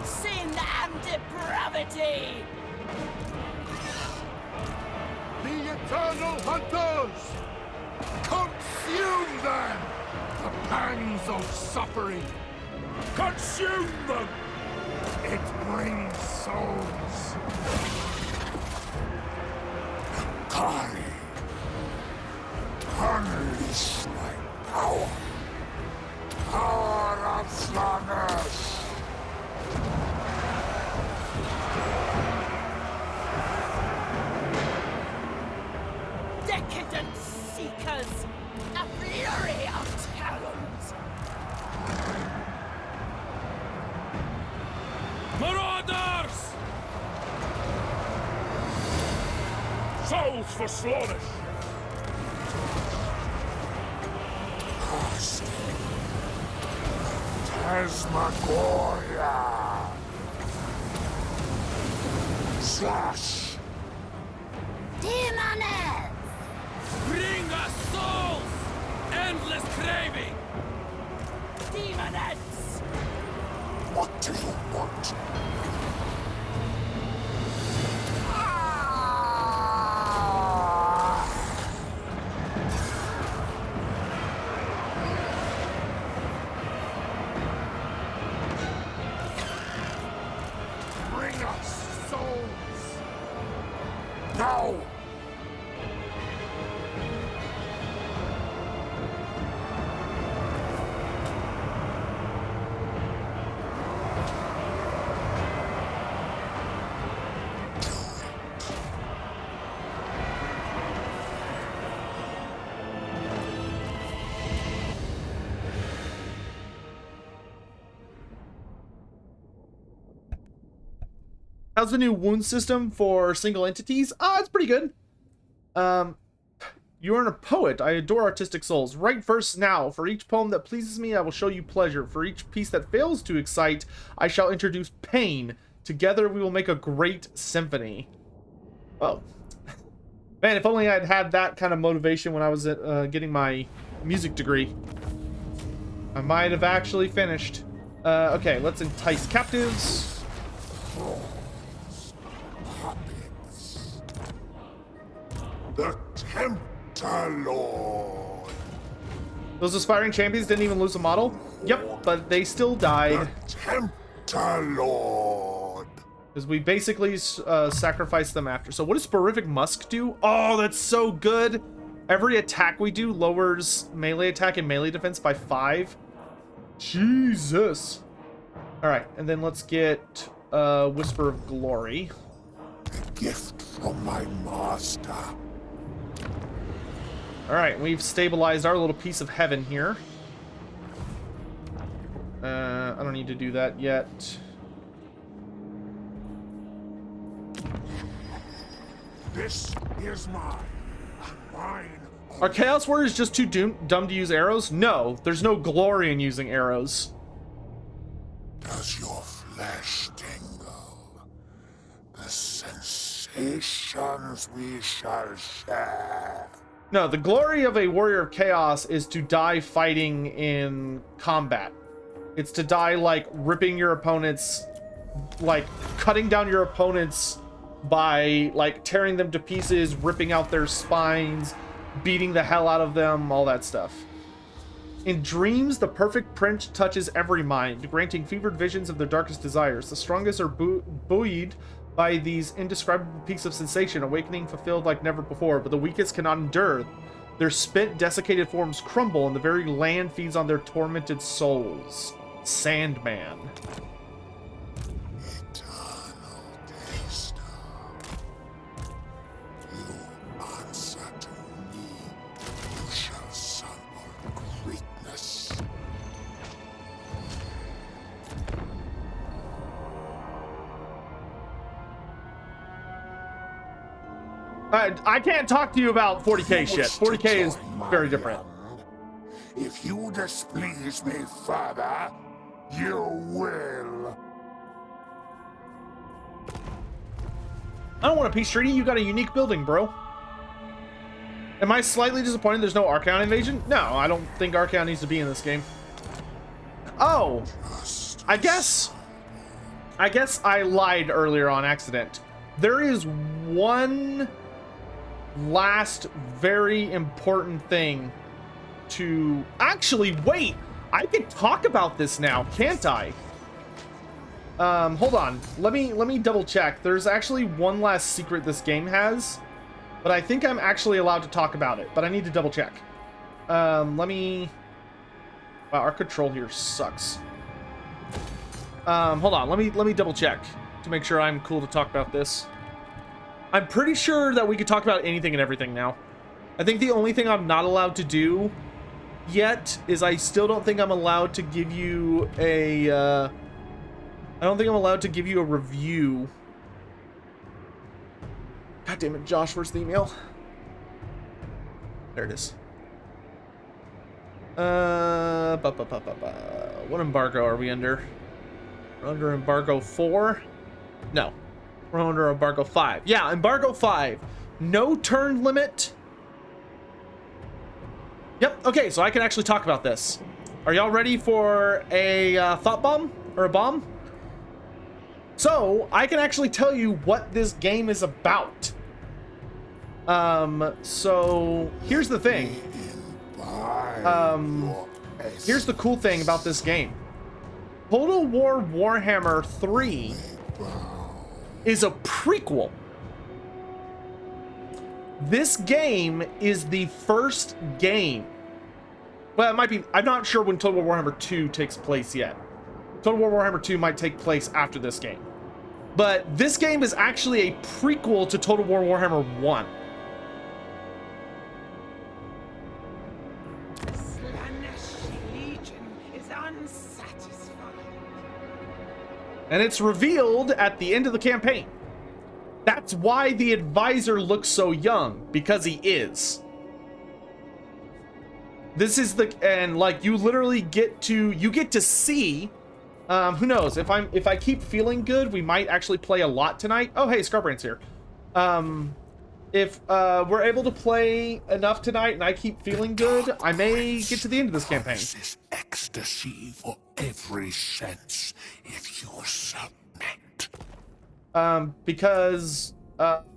Sin and depravity! The Eternal Hunters! Consume them! The pangs of suffering! Consume them! It brings souls! Kari! Unleash my power! Power of Slaanesh! Decadent seekers! A fury of talons! Marauders! Souls for Slaanesh! Tasmagoria! Slash! Demonettes! Bring us souls! Endless craving! Demonettes! What do you want? Bring us souls! Now! How's the new wound system for single entities? It's pretty good. You earn a poet. I adore artistic souls. Write verse now. For each poem that pleases me, I will show you pleasure. For each piece that fails to excite, I shall introduce pain. Together we will make a great symphony. Oh. Man, if only I'd had that kind of motivation when I was getting my music degree. I might have actually finished. Okay, let's entice captives. The Tempter Lord! Those aspiring champions didn't even lose a model? Yep, but they still died. The Tempter Lord! Because we basically sacrificed them after. So what does Sporific Musk do? Oh, that's so good! Every attack we do lowers melee attack and melee defense by 5. Jesus! Alright, and then let's get Whisper of Glory. A gift from my master. Alright, we've stabilized our little piece of heaven here. I don't need to do that yet. This is mine. Mine. Are Chaos Warriors just too dumb to use arrows? No, there's no glory in using arrows. Does your flesh tingle? The sensations we shall share. No, the glory of a warrior of chaos is to die fighting in combat. It's to die like ripping your opponents, like cutting down your opponents by like tearing them to pieces, ripping out their spines, beating the hell out of them, all that stuff. In dreams, the perfect prince touches every mind, granting fevered visions of their darkest desires. The strongest are buoyed by these indescribable peaks of sensation, awakening fulfilled like never before, but the weakest cannot endure. Their spent, desiccated forms crumble, and the very land feeds on their tormented souls. Sandman. Eternal taster. You answer to me. You shall sample greatness. I can't talk to you about 40k shit. 40k is very different. If you displease me further, you will. I don't want a peace treaty. You got a unique building, bro. Am I slightly disappointed there's no Archaon invasion? No, I don't think Archaon needs to be in this game. Oh, I guess I lied earlier on accident. There is one last very important thing to actually wait. I can talk about this now, can't I? Hold on. Let me double check. There's actually one last secret this game has, but I think I'm actually allowed to talk about it, but I need to double check. Let me. Wow, our control here sucks. Hold on. Let me double check to make sure I'm cool to talk about this. I'm pretty sure that we could talk about anything and everything now. I think the only thing I'm not allowed to do yet is I still don't think I'm allowed to give you a, I don't think I'm allowed to give you a review. God damn it, Josh, where's the email? There it is. What embargo are we under? We're under embargo 4? No. We're under embargo 5. Yeah, embargo 5. No turn limit. Yep, okay, so I can actually talk about this. Are y'all ready for a thought bomb? Or a bomb? So, I can actually tell you what this game is about. So, here's the thing. Here's the cool thing about this game. Total War Warhammer 3 is a prequel. This game is the first game. Well, it might be. I'm not sure when Total War Warhammer 2 takes place yet. Total War Warhammer 2 might take place after this game. But this game is actually a prequel to Total War Warhammer 1. Slaanesh Legion is unsatisfied. And it's revealed at the end of the campaign. That's why the advisor looks so young, because he is. This is the, and like you literally get to see, who knows, if I keep feeling good, we might actually play a lot tonight. Oh, hey, Scarbrand's here. If we're able to play enough tonight and I keep feeling good, I may get to the end of this campaign. This is ecstasy for every sense if you submit. Because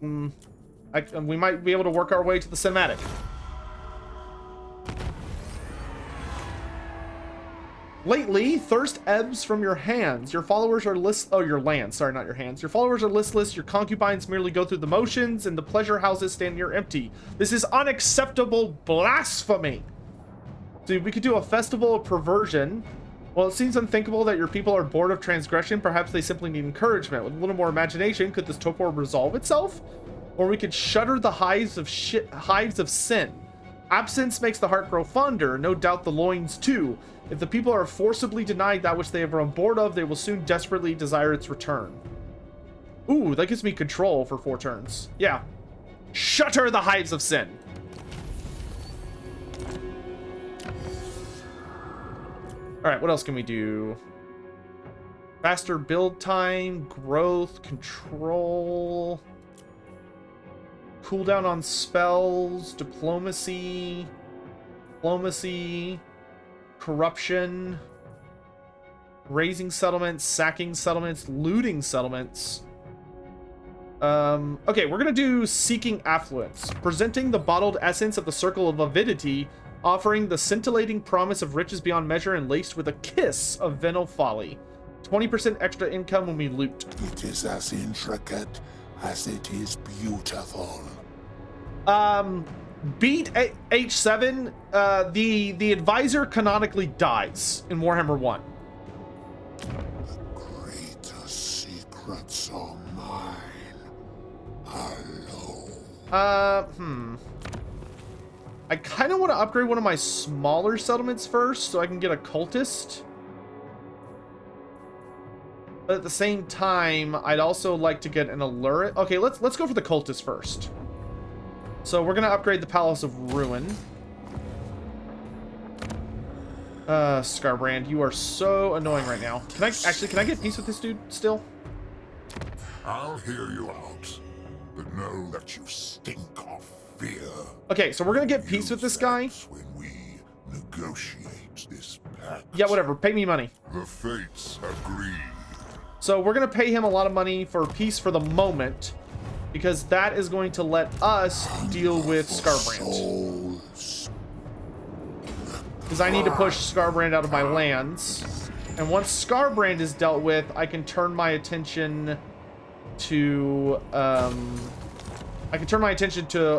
we might be able to work our way to the cinematic. Lately, thirst ebbs from your hands. Your followers are your lands. Sorry, not your hands. Your followers are listless. Your concubines merely go through the motions, and the pleasure houses stand near empty. This is unacceptable blasphemy. So we could do a festival of perversion. Well, it seems unthinkable that your people are bored of transgression. Perhaps they simply need encouragement. With a little more imagination, could this torpor resolve itself? Or we could shudder the hives of sin. Absence makes the heart grow fonder, no doubt the loins too. If the people are forcibly denied that which they have grown bored of, they will soon desperately desire its return. Ooh, that gives me control for 4 turns. Yeah. Shutter the hives of sin. Alright, what else can we do? Faster build time, growth, control, cooldown on spells, diplomacy, corruption, raising settlements, sacking settlements, looting settlements. Okay, we're gonna do seeking affluence, presenting the bottled essence of the circle of avidity, offering the scintillating promise of riches beyond measure and laced with a kiss of venal folly. 20% extra income when we loot. It is as intricate as it is beautiful. Beat H7, the advisor canonically dies in Warhammer 1. The greater secrets are mine alone. I kind of want to upgrade one of my smaller settlements first so I can get a cultist. But at the same time, I'd also like to get an allure. Okay, let's go for the cultist first. So we're gonna upgrade the Palace of Ruin. Scarbrand, you are so annoying right now. Can I get peace with this dude still? I'll hear you out, but know that you stink of fear. Okay, so we're gonna get peace with this guy. When we negotiate this pact. Yeah, whatever. Pay me money. The fates agree. So we're gonna pay him a lot of money for peace for the moment, because that is going to let us deal with Scarbrand. Because I need to push Scarbrand out of my lands. And once Scarbrand is dealt with, I can turn my attention to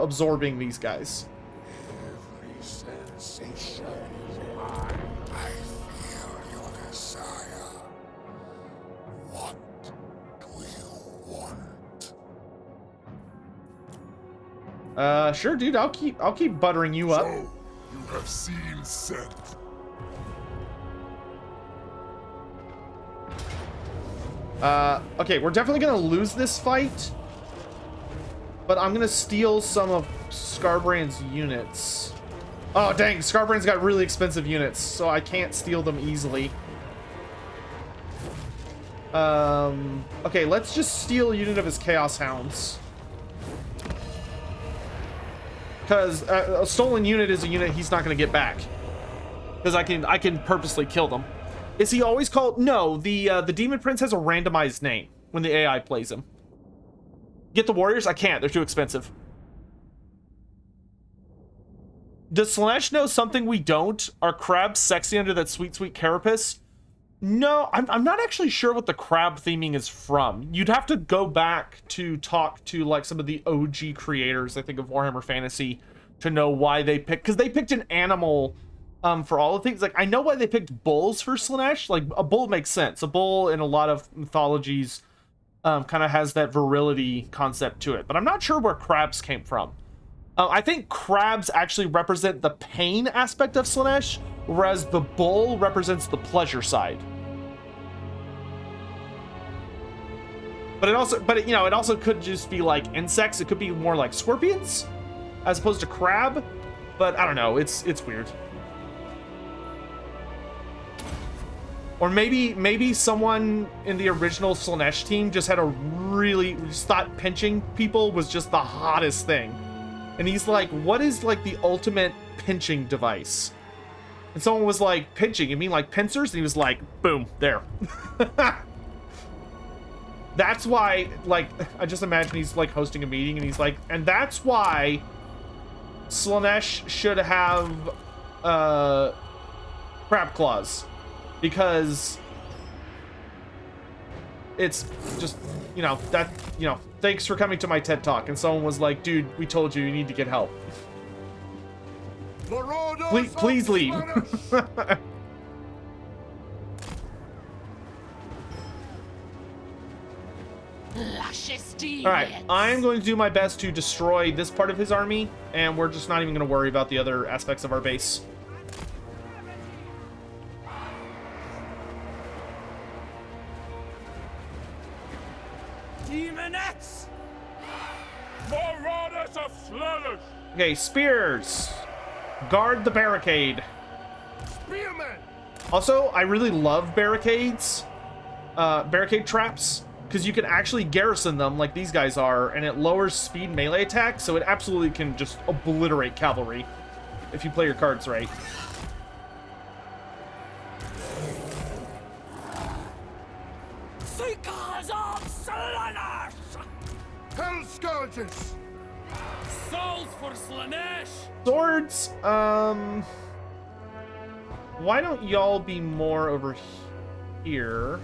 absorbing these guys. Every sensation is mine. I feel your desire. What do you want? Sure, dude. I'll keep buttering you up. So, you have seen scent. Okay, we're definitely gonna lose this fight, but I'm gonna steal some of Scarbrand's units. Oh, dang, Scarbrand's got really expensive units, so I can't steal them easily. Okay, let's just steal a unit of his Chaos Hounds. Because a stolen unit is a unit he's not gonna get back. Because I can purposely kill them. Is he always called? No, the Demon Prince has a randomized name when the AI plays him. Get the warriors? I can't. They're too expensive. Does Slaanesh know something we don't? Are crabs sexy under that sweet, sweet carapace? No, I'm not actually sure what the crab theming is from. You'd have to go back to talk to like some of the OG creators, I think, of Warhammer Fantasy to know why they picked, because they picked an animal for all the things. Like, I know why they picked bulls for Slaanesh. Like, a bull makes sense. A bull in a lot of mythologies kind of has that virility concept to it, but I'm not sure where crabs came from. I think crabs actually represent the pain aspect of Slaanesh, whereas the bull represents the pleasure side. But it also could just be like insects. It could be more like scorpions as opposed to crab. But I don't know. It's weird. Or maybe someone in the original Slaanesh team just thought pinching people was just the hottest thing. And he's like, what is like the ultimate pinching device? And someone was like, pinching, you mean like pincers? And he was like, boom, there. That's why, like, I just imagine he's like hosting a meeting and he's like, and that's why Slaanesh should have crab claws. Because it's just, thanks for coming to my TED Talk. And someone was like, dude, we told you need to get help. Please leave. Alright, I'm going to do my best to destroy this part of his army, and we're just not even going to worry about the other aspects of our base. Demonettes! Marauders of Slaanesh! Okay, spears. Guard the barricade. Spearmen! Also, I really love barricades. Barricade traps. Because you can actually garrison them like these guys are, and it lowers speed melee attack, so it absolutely can just obliterate cavalry if you play your cards right. Seekers of Slaanesh! Hell scourges! Souls for Slaanesh! Swords, why don't y'all be more over here?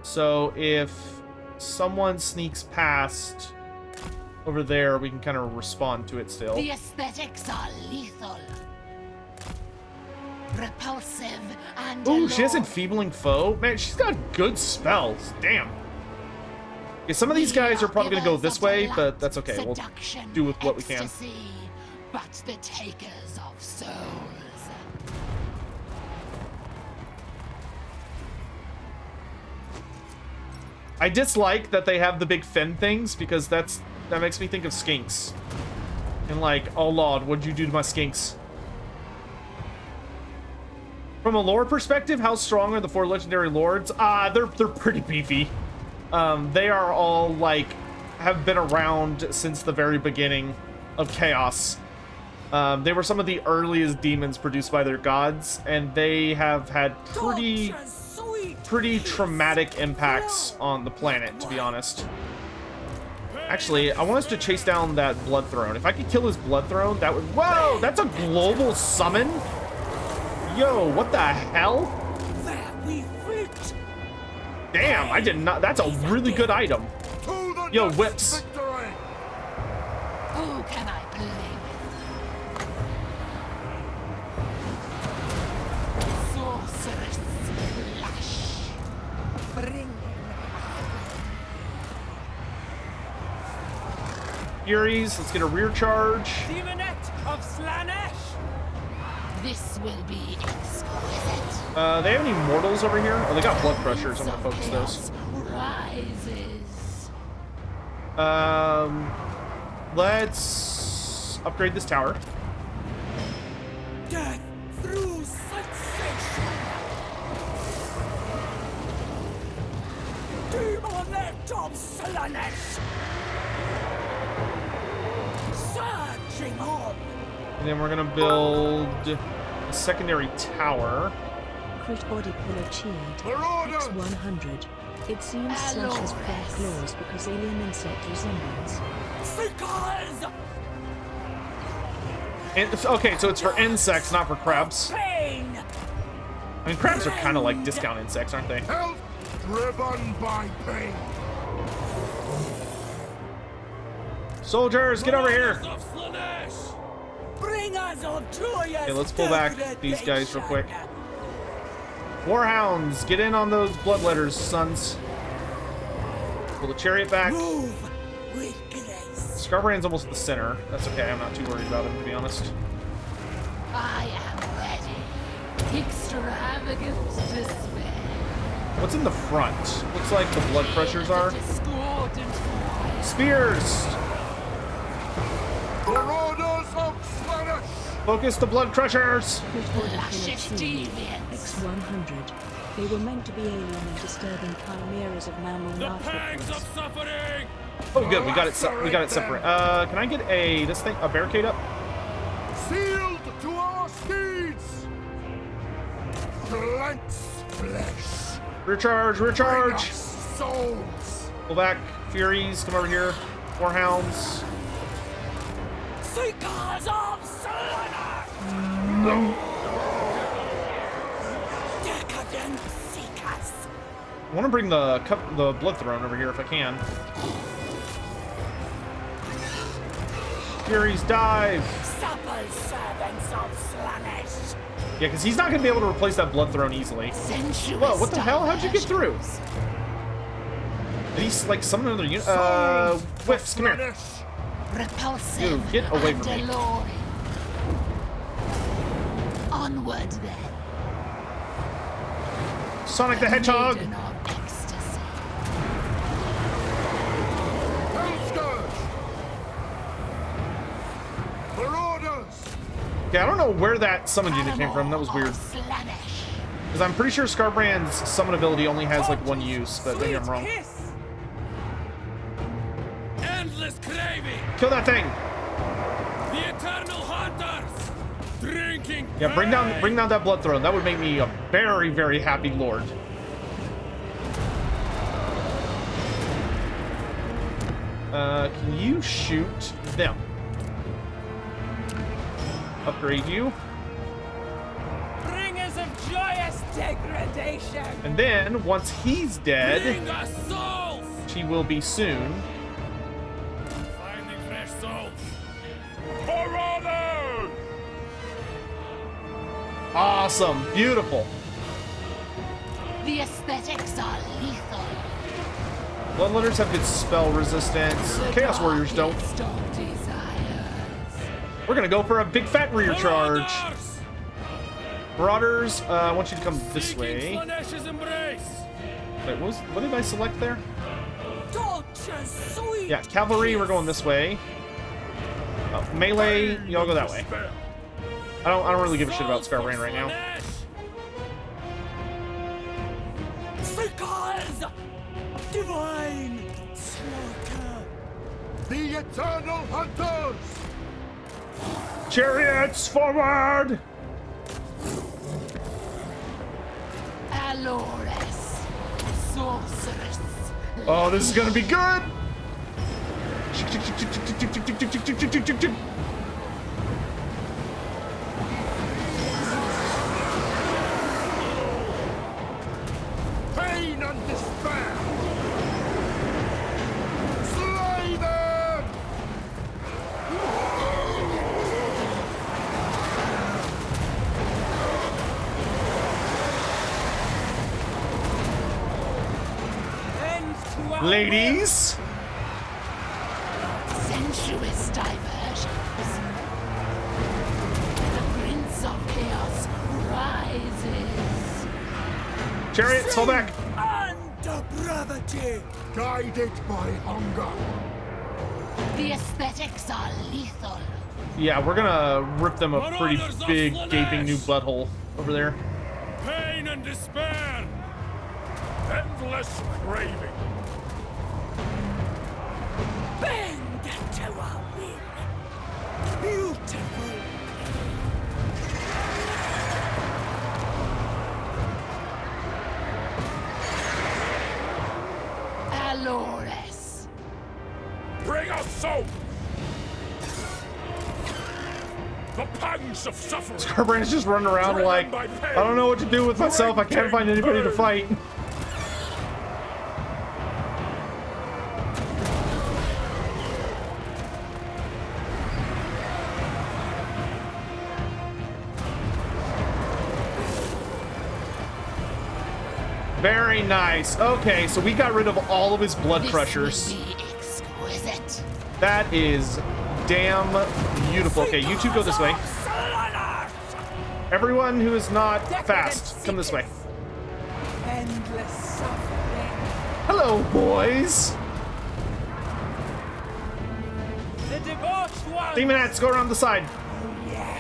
So if someone sneaks past over there, we can kind of respond to it still. The aesthetics are lethal. Repulsive and Ooh, she has Enfeebling Foe? Man, she's got good spells. Damn. Yeah, some of these guys are probably going to go this way, but that's okay. We'll do with what we can. Ecstasy, but the takers of souls. I dislike that they have the big fin things, because that's that makes me think of skinks. And like, oh lord, what'd you do to my skinks? From a lore perspective, how strong are the 4 legendary lords? They're pretty beefy. They are all like, have been around since the very beginning of Chaos. They were some of the earliest demons produced by their gods, and they have had pretty traumatic impacts on the planet, to be honest. Actually, I want us to chase down that Blood Throne. If I could kill his Blood Throne, that would... Whoa! That's a global summon? Yo, what the hell? Damn, I did not... That's a really good item. Yo, whips. Who can I play with? Sorceress Slash. Bring Furies, let's get a rear charge. Demonette of Slaanesh. This will be exquisite. They have any mortals over here? Oh, they got blood crushers. I'm gonna focus those. Rises. Let's upgrade this tower. Death through sensation. Demonette of Slaanesh. Searching on. And then we're gonna build a secondary tower. Crit body pillar cheered. X100. It seems Slash has bad claws because alien insect resemblance. Seekers. Okay, so it's for insects, not for crabs. Pain. I mean, crabs are kind of like discount insects, aren't they? Health driven by pain. Soldiers, get over here! Bring us on joyous Okay, let's pull back these guys real quick. Warhounds, get in on those bloodletters, sons. Pull the chariot back. Move with grace. Scarbrand's almost at the center. That's okay, I'm not too worried about him, to be honest. I am ready. Extravagant despair. What's in the front? Looks like the blood crushers are. Discordant fire. Spears! Marauders of Slaanesh. Focus the blood crushers! Crit body pillar Luscious cheered. deviants. X100. They were meant to be alien and disturbing chimeras of mammal The pangs of marketplace. suffering! Oh, good, we got it separate. Can I get a barricade up? Sealed to our steeds. Flanks flesh. Rear charge, rear Bring charge! us souls. Pull back, Furies, come over here. Warhounds. Seekers of Slaanesh. Decadent seekers. I want to bring the blood throne over here if I can. Furies, dive! Supple servants of Slaanesh. Yeah, because he's not going to be able to replace that blood throne easily. Sensuous. Whoa, what the hell? How'd you get through? Did he, like, summon another unit? Whips, come here. Repulsive. Dude, get away and from me. alluring. Onward then. Sonic the Hedgehog! Maiden of ecstasy. Hellscourge. Marauders. Okay, I don't know where that summon unit came from. That was weird. Slaanesh. Because I'm pretty sure Scarbrand's summon ability only has, like, one use, but maybe I'm wrong. Kiss. Endless craving! Kill that thing! The eternal hunters! Drinking Yeah, bring down that blood throne. That would make me a very, very happy lord. Can you shoot them? Upgrade you. Bringers of joyous degradation. And then, once he's dead, Bring us souls! she will be soon. Finding fresh souls. Marauders! Awesome. Beautiful. The aesthetics are lethal. Bloodletters have good spell resistance. The Chaos Warriors don't. darkest of desires. We're gonna go for a big fat rear charge. Marauders! Marauders, I want you to come this Seeking way. Slaanesh's embrace! Wait, what did I select there? Don't Nature's sweet. Yeah, cavalry, we're going this way. Melee, y'all go that way. I don't really give a shit about Scarbrain right now. Seekers! Divine slaughter! The eternal hunters! Chariots, forward! Alores, sorceress. Oh, this is gonna be good! Pain and despair! Slay them! End to our Ladies! Sensuous diversions. The Prince of Chaos rises. Chariots, fall back! and depravity. Guided by hunger. The aesthetics are lethal. Yeah, we're gonna rip them a pretty Marauders of big, Slaanesh! gaping new butthole over there. Pain and despair! Endless craving! Bend to our will. Beautiful. Alores. Bring us soap! The pangs of suffering! Scarbrain is just running around like, I don't know what to do with myself. I can't find anybody to fight. Very nice. Okay, so we got rid of all of his blood crushers. This will be exquisite. That is damn beautiful. Okay, you two go this way. Everyone who is not fast, come this way. Endless suffering. Hello, boys. The debauched one. Demonettes, go around the side.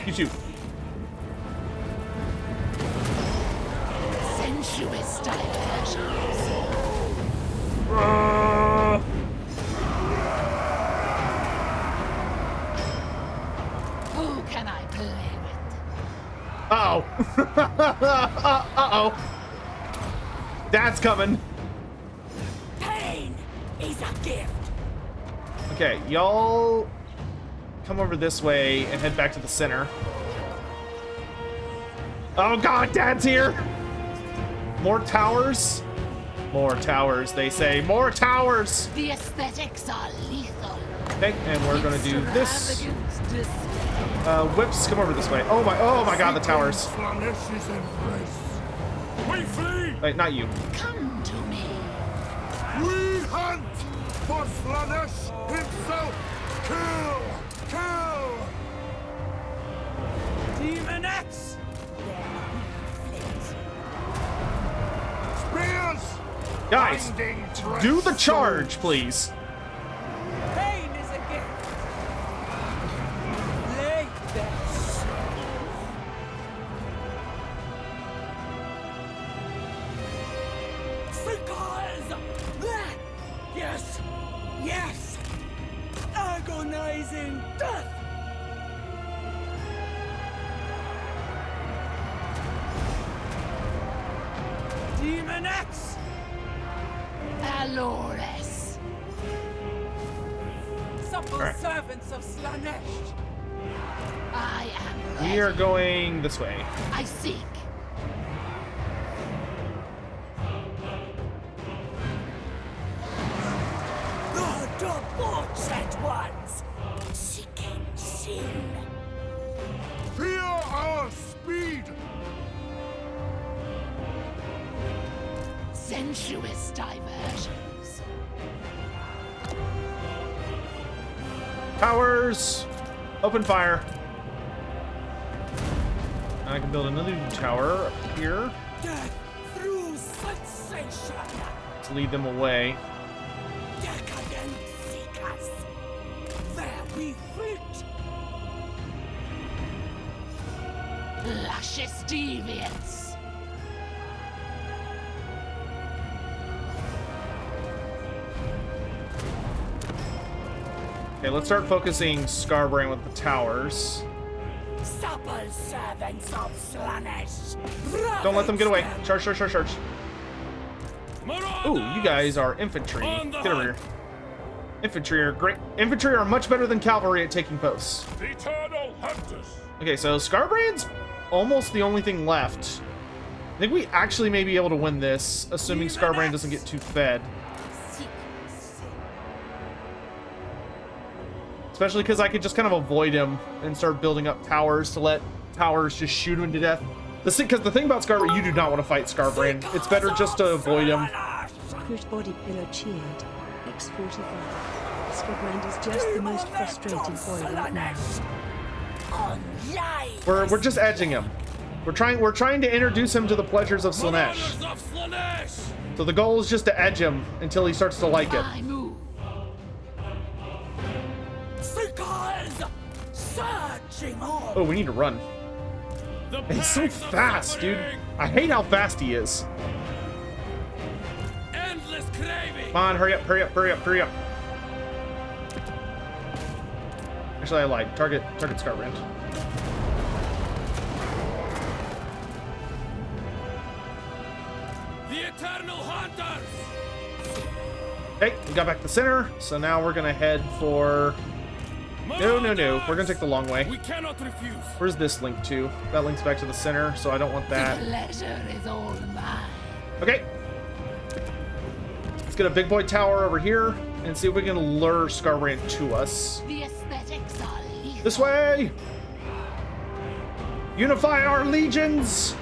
You two. Sensuous diversions. Who can I play with? Uh-oh. Uh-oh. Dad's coming. Pain is a gift. Okay, y'all come over this way and head back to the center. Oh god, Dad's here! More towers? More towers, they say. More towers! The aesthetics are lethal. Okay, and we're gonna do this. Extravagant display. Whips, come over this way. Oh my god, the towers. Slaanesh's embrace. We flee! Wait, not you. Come to me. We hunt for Slaanesh himself. Kill! Kill! Demonettes. Spears! Guys, Binding do the threats. charge, please. Pain is a gift. Lay this. Seekers! Yes! Yes! Agonizing death! Demonettes! Alores. Supple Alright. servants of Slaanesh. I am ready. We are going this way. I seek. The debauched ones! Seeking sin. Fear our speed! Sensuous diversions. Towers! Open fire. I can build another tower up here Death through sensation. to lead them away. Decadent befit. Luscious deviants. Okay, let's start focusing Scarbrain with the towers. Supple servants of Slaanesh. Don't let them get away. Charge, charge, charge, charge. Ooh, you guys are infantry. Get over here. Infantry are great. Infantry are much better than cavalry at taking posts. Eternal hunters. Okay, so Scarbrain's almost the only thing left. I think we actually may be able to win this, assuming Scarbrain doesn't get too fed. Especially because I could just kind of avoid him and start building up towers to let towers just shoot him to death. Because the thing about Scarbrain, you do not want to fight Scarbrain. It's better just to avoid him. Crude body pillow cheered. X45. Scarbrand is just the most frustrating boy right now. We're just edging him. We're trying to introduce him to the pleasures of Slaanesh. So the goal is just to edge him until he starts to like it. Oh, we need to run. He's so fast, dude. I hate how fast he is. Endless craving. Come on, hurry up, hurry up, hurry up, hurry up. Actually, I lied. Target Scarbrand. The eternal hunters. Okay, we got back to the center, so now we're gonna head for... No. We're gonna take the long way. We cannot refuse. Where's this link to? That links back to the center, so I don't want that. Pleasure is all mine. Okay. Let's get a big boy tower over here and see if we can lure Scarbrand to us. The aesthetics are lethal. This way! Unify our legions!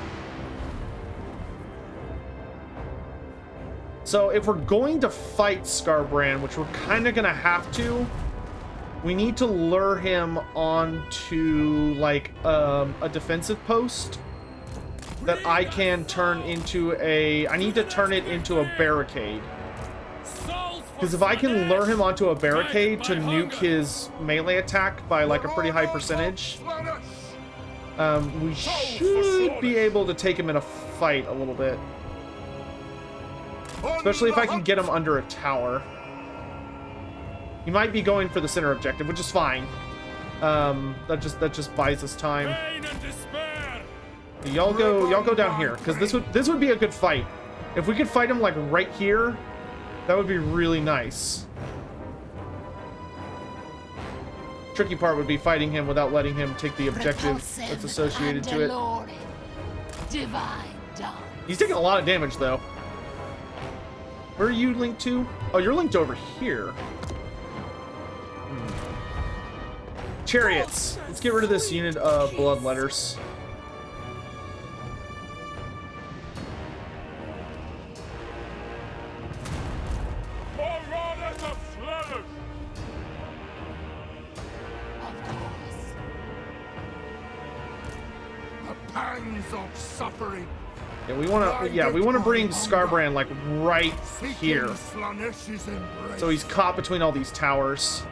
So if we're going to fight Scarbrand, which we're kind of going to have to, we need to lure him onto like a defensive post that I can turn into a... I need to turn it into a barricade. Because if I can lure him onto a barricade to nuke his melee attack by like a pretty high percentage, we should be able to take him in a fight a little bit. Especially if I can get him under a tower. He might be going for the center objective, which is fine. That just buys us time. Y'all go down here, because this would be a good fight. If we could fight him like right here, that would be really nice. Tricky part would be fighting him without letting him take the objective that's associated to it. He's taking a lot of damage though. Where are you linked to? Oh, you're linked over here. Chariots. Let's get rid of this unit of bloodletters. The pangs of suffering. Yeah, we want to bring Scarbrand like right here. So he's caught between all these towers.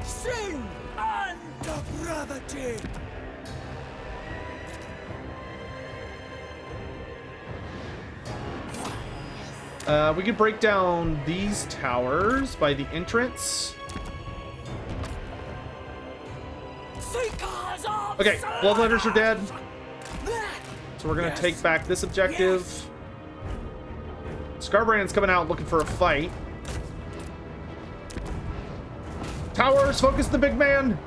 Sin and depravity. We could break down these towers by the entrance. Okay, bloodletters are dead. So we're gonna take back this objective. Scarbrand's coming out looking for a fight. Towers, focus the big man.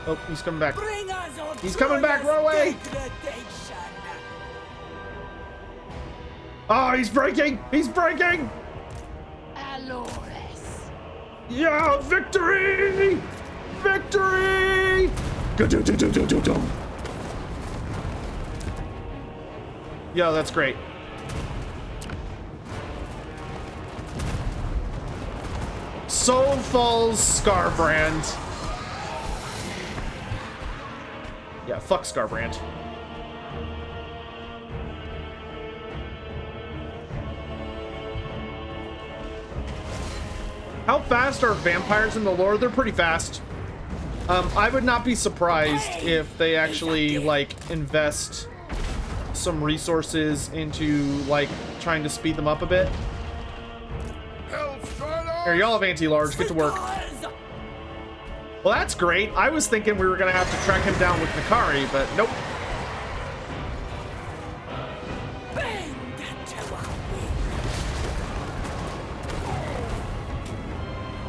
Oh, he's coming back. He's coming back, run away! Oh, he's breaking! He's breaking! Yeah, victory! Victory! Yo, that's great. So falls Scarbrand. Yeah, fuck Scarbrand. How fast are vampires in the lore? They're pretty fast. I would not be surprised if they actually, like, invest some resources into, like, trying to speed them up a bit. Here, y'all have anti-large. Get to work. Well, that's great. I was thinking we were going to have to track him down with Nakari, but nope.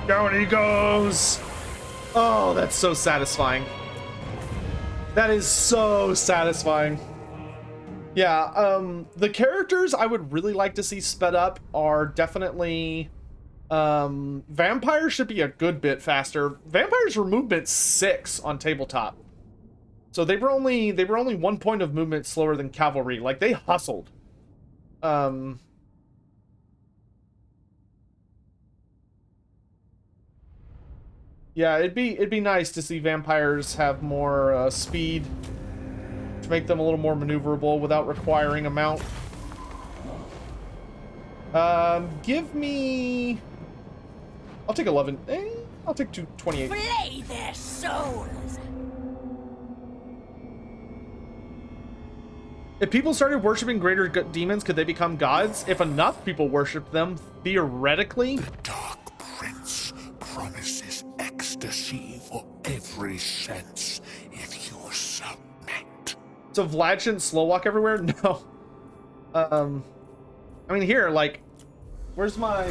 Down he goes. Oh, that's so satisfying. That is so satisfying. Yeah, the characters I would really like to see sped up are definitely... vampires should be a good bit faster. Vampires were movement 6 on tabletop. So they were only 1 point of movement slower than cavalry. Like, they hustled. Yeah, it'd be nice to see vampires have more speed to make them a little more maneuverable without requiring a mount. Give me... I'll take 11. I'll take 228. Flay their souls. If people started worshiping greater demons, could they become gods? If enough people worship them, theoretically. The Dark Prince promises ecstasy for every sense if you submit. So Vlad shouldn't slow walk everywhere? No. I mean, here, like, where's my,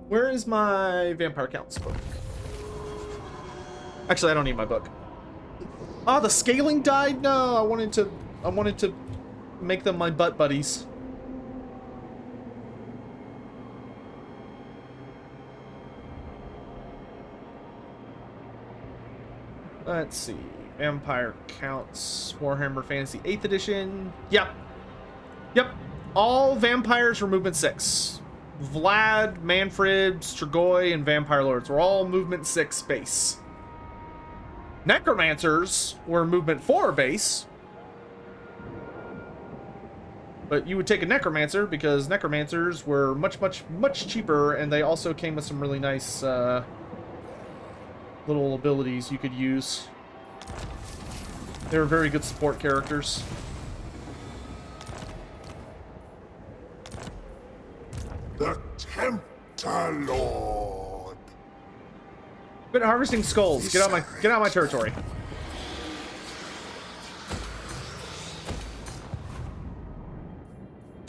where is my vampire counts book? Actually, I don't need my book. Oh, the scaling died? No, I wanted to make them my butt buddies. Let's see. Vampire counts. Warhammer Fantasy 8th edition. Yep. Yep. All vampires were movement 6. Vlad, Manfred, Strigoi, and Vampire Lords were all movement 6 base. Necromancers were movement 4 base. But you would take a Necromancer because Necromancers were much, much, much cheaper, and they also came with some really nice little abilities you could use. They were very good support characters. The Tempter Lord. Quit harvesting skulls. Get out my territory.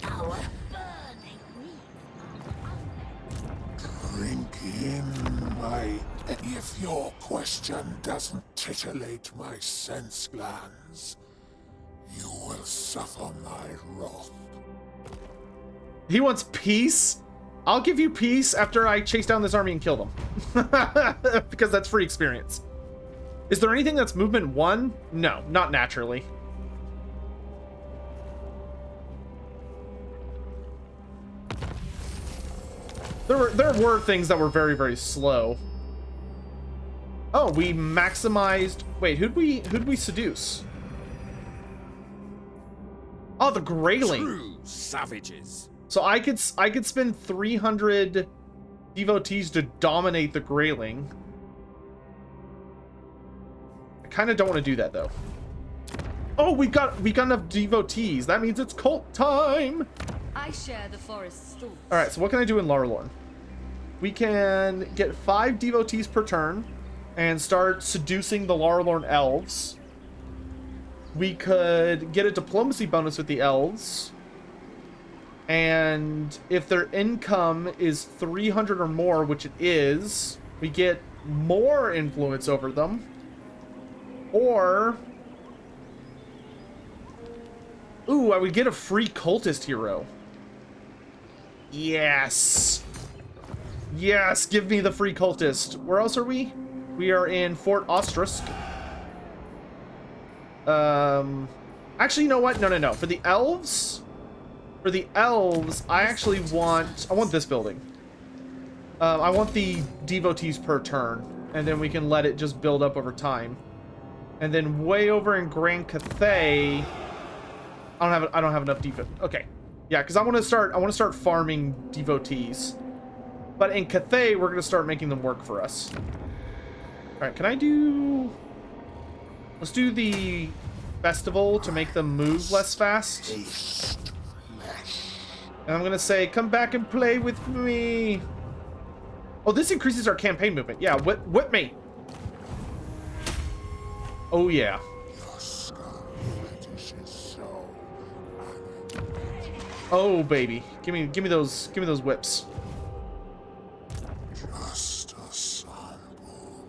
Our burning Drink in my... If your question doesn't titillate my sense glands, you will suffer my wrath. He wants peace? I'll give you peace after I chase down this army and kill them. Because that's free experience. Is there anything that's movement 1? No, not naturally. There were things that were very, very slow. Oh, we maximized... Wait, who'd we seduce? Oh, the Greyling. True savages. So I could spend 300 devotees to dominate the Greyling. I kind of don't want to do that though. Oh, we got enough devotees. That means it's cult time. I share the forest's thoughts. All right, so what can I do in Larlorn? We can get 5 devotees per turn and start seducing the Larlorn elves. We could get a diplomacy bonus with the elves. And if their income is 300 or more, which it is, we get more influence over them. Or... ooh, I would get a free cultist hero. Yes. Yes, give me the free cultist. Where else are we? We are in Fort Ostrusk. Actually, you know what? No. For the elves, I actually want... I want this building. I want the devotees per turn, and then we can let it just build up over time. And then way over in Grand Cathay, I don't have enough defense. Okay. Yeah, because I want to start farming devotees. But in Cathay, we're gonna start making them work for us. All right, can I do? Let's do the festival to make them move less fast. And I'm gonna say, come back and play with me. Oh, this increases our campaign movement. Yeah, whip me. Oh yeah. Oh baby, give me those whips. Just a sample.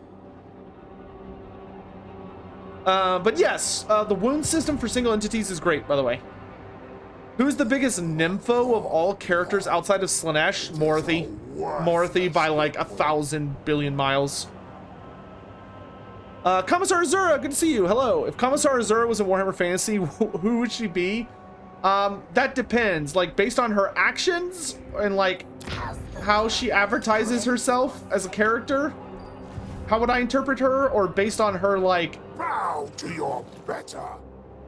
But yes, the wound system for single entities is great, by the way. Who's the biggest nympho of all characters outside of Slaanesh? Morathy. Morathy by like 1,000 billion miles. Commissar Azura, good to see you. Hello. If Commissar Azura was in Warhammer Fantasy, who would she be? That depends. Like, based on her actions and like how she advertises herself as a character, how would I interpret her? Or based on her like... Bow to your better.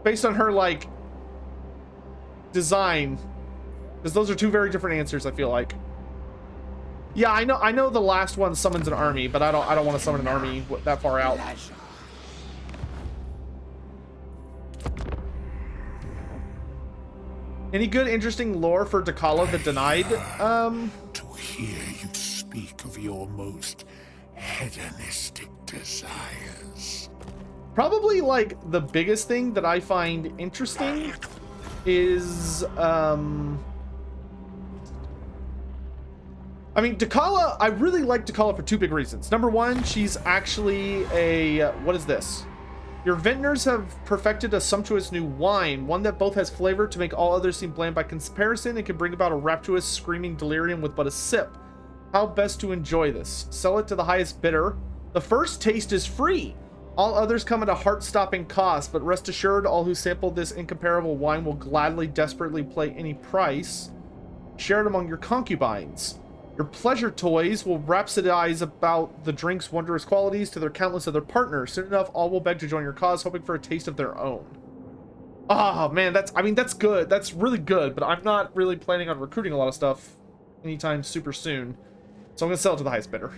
Based on her like... design, because those are two very different answers. I feel like. Yeah, I know the last one summons an army, but I don't want to summon an army that far out. Any good interesting lore for Dakala the Denied? To hear you speak of your most hedonistic desires. Probably like the biggest thing that I find interesting is I mean, Dakala, I really like Dakala for two big reasons. Number one, she's actually a what is this? Your vintners have perfected a sumptuous new wine, one that both has flavor to make all others seem bland by comparison and can bring about a rapturous screaming delirium with but a sip. How best to enjoy this? Sell it to the highest bidder. The first taste is free. All others come at a heart-stopping cost, but rest assured, all who sample this incomparable wine will gladly, desperately pay any price. Share it among your concubines. Your pleasure toys will rhapsodize about the drink's wondrous qualities to their countless other partners. Soon enough, all will beg to join your cause, hoping for a taste of their own. Oh, man, that's good. That's really good, but I'm not really planning on recruiting a lot of stuff anytime super soon. So I'm going to sell it to the highest bidder.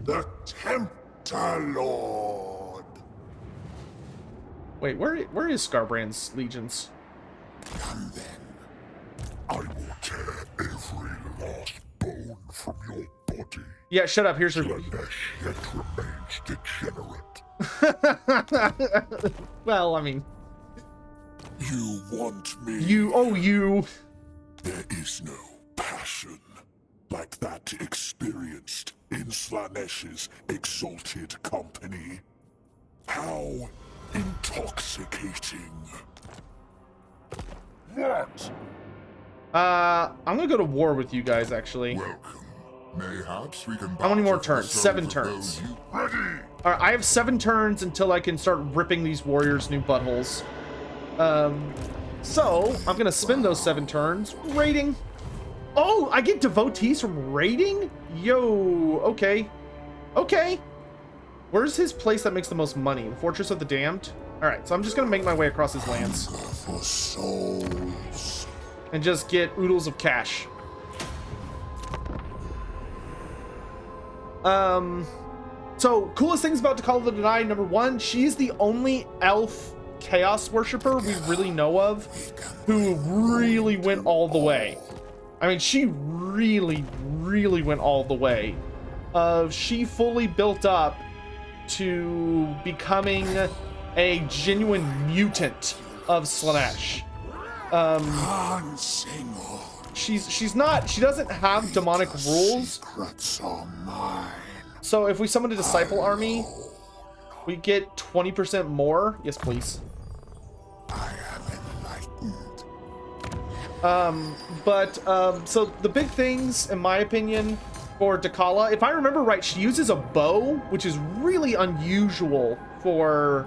The Tempter Lord. Wait, where is Scarbrand's legions? And then I will tear every last bone from your body. Yeah, shut up. Here's her. Slaanesh yet remains degenerate. Well, I mean. You want me? You. There is no passion like that experienced in Slaanesh's exalted company. How intoxicating. What? I'm gonna go to war with you guys, actually. Welcome. Mayhaps we can. How many more turns? 7 turns. Ready. Alright, I have 7 turns until I can start ripping these warriors new buttholes. So, I'm gonna spend those 7 turns raiding. Oh, I get devotees from raiding? Yo, okay. Okay. Where's his place that makes the most money? The Fortress of the Damned? Alright, so I'm just gonna make my way across his lands. For souls. And just get oodles of cash. So, coolest things about Dakala the Denied, number 1, she's the only elf chaos worshiper we really know of who really went all the way. I mean, she really went all the way. She fully built up to becoming a genuine mutant of Slaanesh. She doesn't have demonic rules. So if we summon a disciple army, we get 20% more. Yes, please. I am enlightened. So the big things, in my opinion, for Dakala, if I remember right, she uses a bow, which is really unusual for,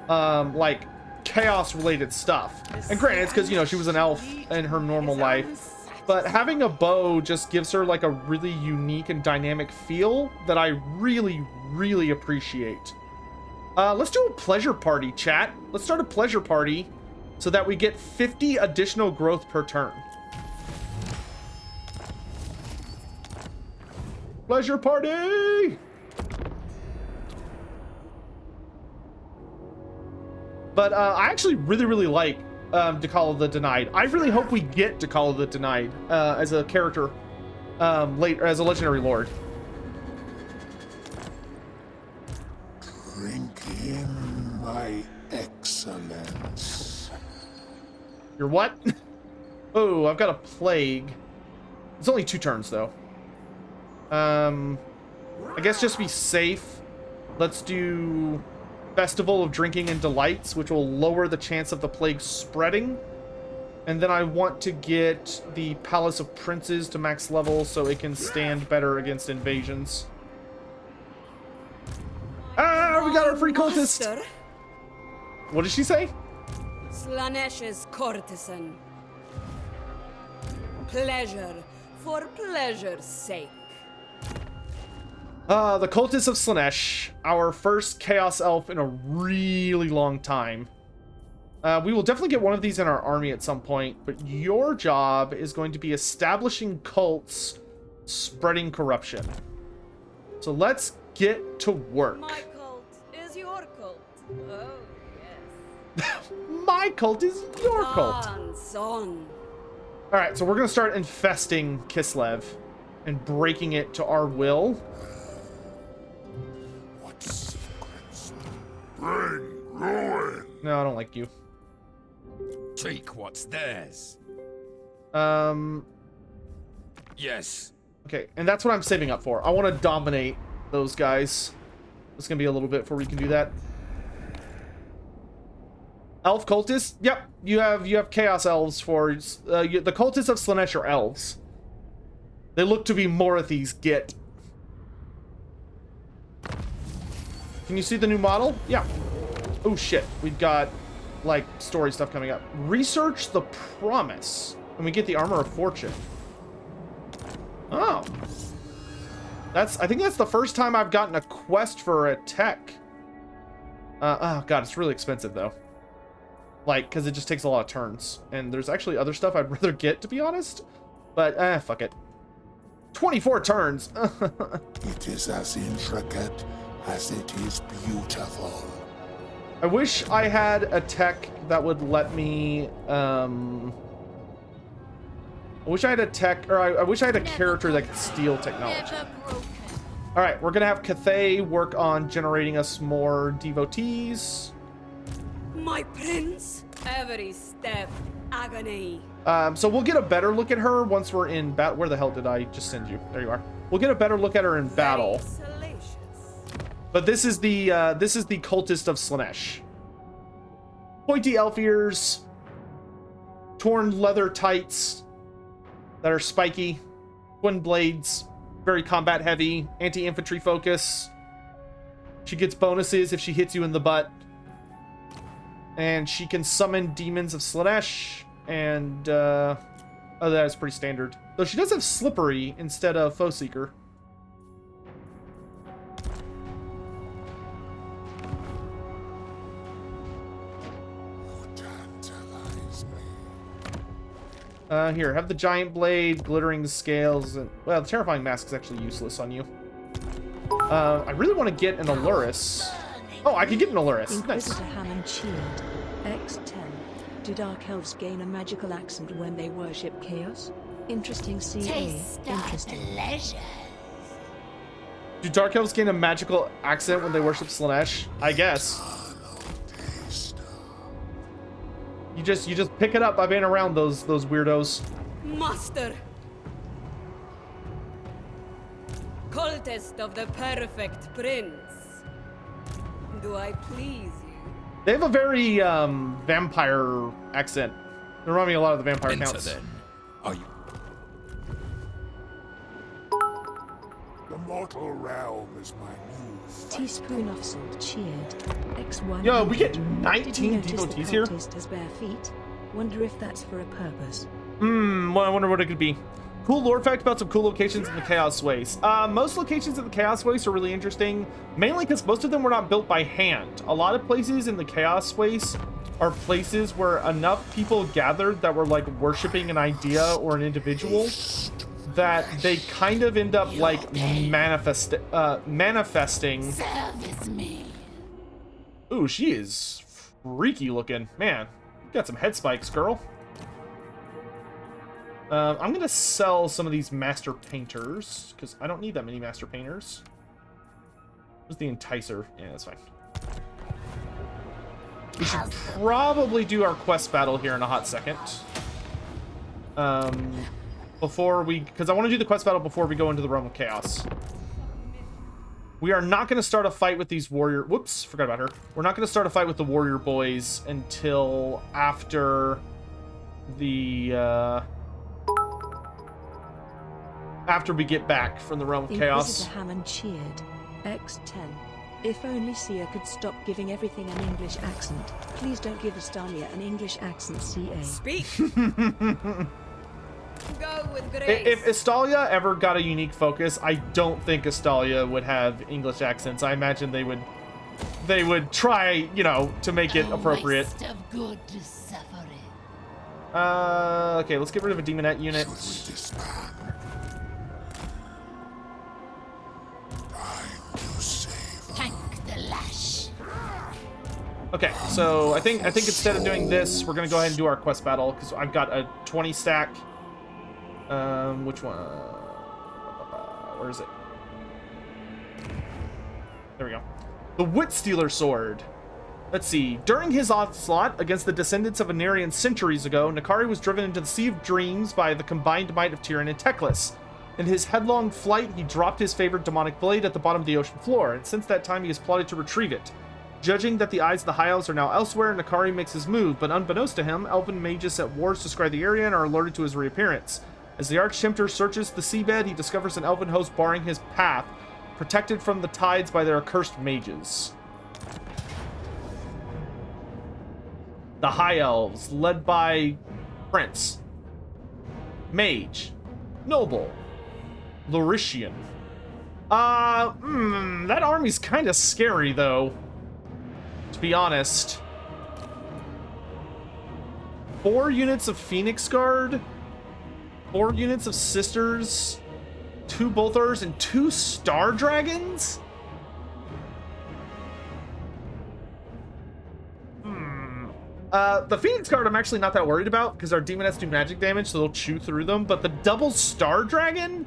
like, chaos-related stuff. And granted, it's because, you know, she was an elf in her normal life. But having a bow just gives her, like, a really unique and dynamic feel that I really appreciate. Let's do a pleasure party, chat. Let's start a pleasure party so that we get 50 additional growth per turn. Pleasure party! But I actually really like Dakala the Denied. I really hope we get Dakala the Denied as a character later, as a legendary lord. Drink in my excellence. You're what? Oh, I've got a plague. It's only 2 turns though. I guess just be safe. Let's do Festival of Drinking and Delights, which will lower the chance of the plague spreading. And then I want to get the Palace of Princes to max level so it can stand better against invasions. Ah, we got our free cultist! Master, What did she say? Slaanesh's courtesan. Pleasure for pleasure's sake. The Cultist of Slaanesh, our first Chaos Elf in a really long time. We will definitely get one of these in our army at some point, but your job is going to be establishing cults, spreading corruption. So let's get to work. My cult is your cult. Oh, yes. My cult is your cult. Son. Alright, so we're going to start infesting Kislev and breaking it to our will. What secrets bring ruin? No, I don't like you. Take what's theirs. Yes. Okay, and that's what I'm saving up for. I want to dominate those guys. It's going to be a little bit before we can do that. Elf cultists? Yep, you have chaos elves for the cultists of Slaanesh are elves. They look to be Morathi's Git. Can you see the new model? Yeah. Oh shit, we've got like story stuff coming up. Research the Promise, and we get the Armor of Fortune. Oh, I think that's the first time I've gotten a quest for a tech. Oh god, it's really expensive though. Like, because it just takes a lot of turns. And there's actually other stuff I'd rather get, to be honest. But, fuck it. 24 turns. It is as intricate as it is beautiful. I wish I had a tech that would let me, I wish I had a tech, or I wish I had a character that could steal technology. Alright, we're gonna have Cathay work on generating us more devotees. My prince, every step agony. So we'll get a better look at her once we're in battle. Where the hell did I just send you? There you are. We'll get a better look at her in battle. Salacious. But this is the cultist of Slaanesh. Pointy elf ears, torn leather tights that are spiky, twin blades, very combat heavy, anti-infantry focus. She gets bonuses if she hits you in the butt. And she can summon demons of Slaanesh, and oh, that is pretty standard. Though she does have Slippery instead of Foe Seeker. Here, have the giant blade, glittering the scales, and well, the terrifying mask is actually useless on you. I really want to get an Allurus. Oh, I can get an Allurus. Nice. Inquisitor Hammond Shield, X10. Do Dark Elves gain a magical accent when they worship chaos? Interesting CA. Taste Interesting. pleasure. Do Dark Elves gain a magical accent when they worship Slaanesh? I guess. You just pick it up by being around those weirdos. Master. Cultist of the perfect prince. Do I please you? They have a very vampire accent. They remind me a lot of the vampire Enter counts. then. Are you? The mortal realm is my new Teaspoon of salt cheered. X1. Yo, we get Did you 19 notice the devotees here? cultist has bare feet? Wonder if that's for a purpose. Well, I wonder what it could be. Cool lore fact about some cool locations in the Chaos Waste. Most locations in the Chaos Waste are really interesting, mainly because most of them were not built by hand. A lot of places in the Chaos Waste are places where enough people gathered that were like worshiping an idea or an individual that they kind of end up like manifesting. Service me. Ooh, she is freaky looking. Man, you got some head spikes, girl. I'm gonna sell some of these master painters because I don't need that many master painters. Where's the enticer? Yeah, that's fine. We should probably do our quest battle here in a hot second. Because I want to do the quest battle before we go into the Realm of Chaos. We are not going to start a fight with these warrior... Whoops, forgot about her. We're not going to start a fight with the warrior boys until after the... after we get back from the Realm of Chaos. Inquisitor Hammond cheered. X10. If only Sia could stop giving everything an English accent. Please don't give Astalia an English accent, CA. Speak. Go with grace. If Astalia ever got a unique focus, I don't think Astalia would have English accents. I imagine they would try, you know, to make it appropriate. Waste of good suffering. Okay, let's get rid of a demonette unit. Tank the lash. Okay, so I think instead of doing this, we're gonna go ahead and do our quest battle because I've got a 20 stack. Which one? Where is it? There we go. The Witstealer Sword. Let's see. During his onslaught against the descendants of Anarian centuries ago, Nakari was driven into the Sea of Dreams by the combined might of Tyrion and Teclis. In his headlong flight, he dropped his favorite demonic blade at the bottom of the ocean floor, and since that time he has plotted to retrieve it. Judging that the eyes of the High Elves are now elsewhere, Nakari makes his move, but unbeknownst to him, elven mages set wards to scry the area and are alerted to his reappearance. As the Arch-Tempter searches the seabed, he discovers an elven host barring his path, protected from the tides by their accursed mages. The High Elves, led by Prince, Mage, Noble, Lauritian. That army's kind of scary, though, to be honest. 4 units of Phoenix Guard, 4 units of Sisters, 2 Bolthers, and 2 Star Dragons? The Phoenix Guard I'm actually not that worried about because our Demonettes do magic damage, so they'll chew through them, but the double Star Dragon?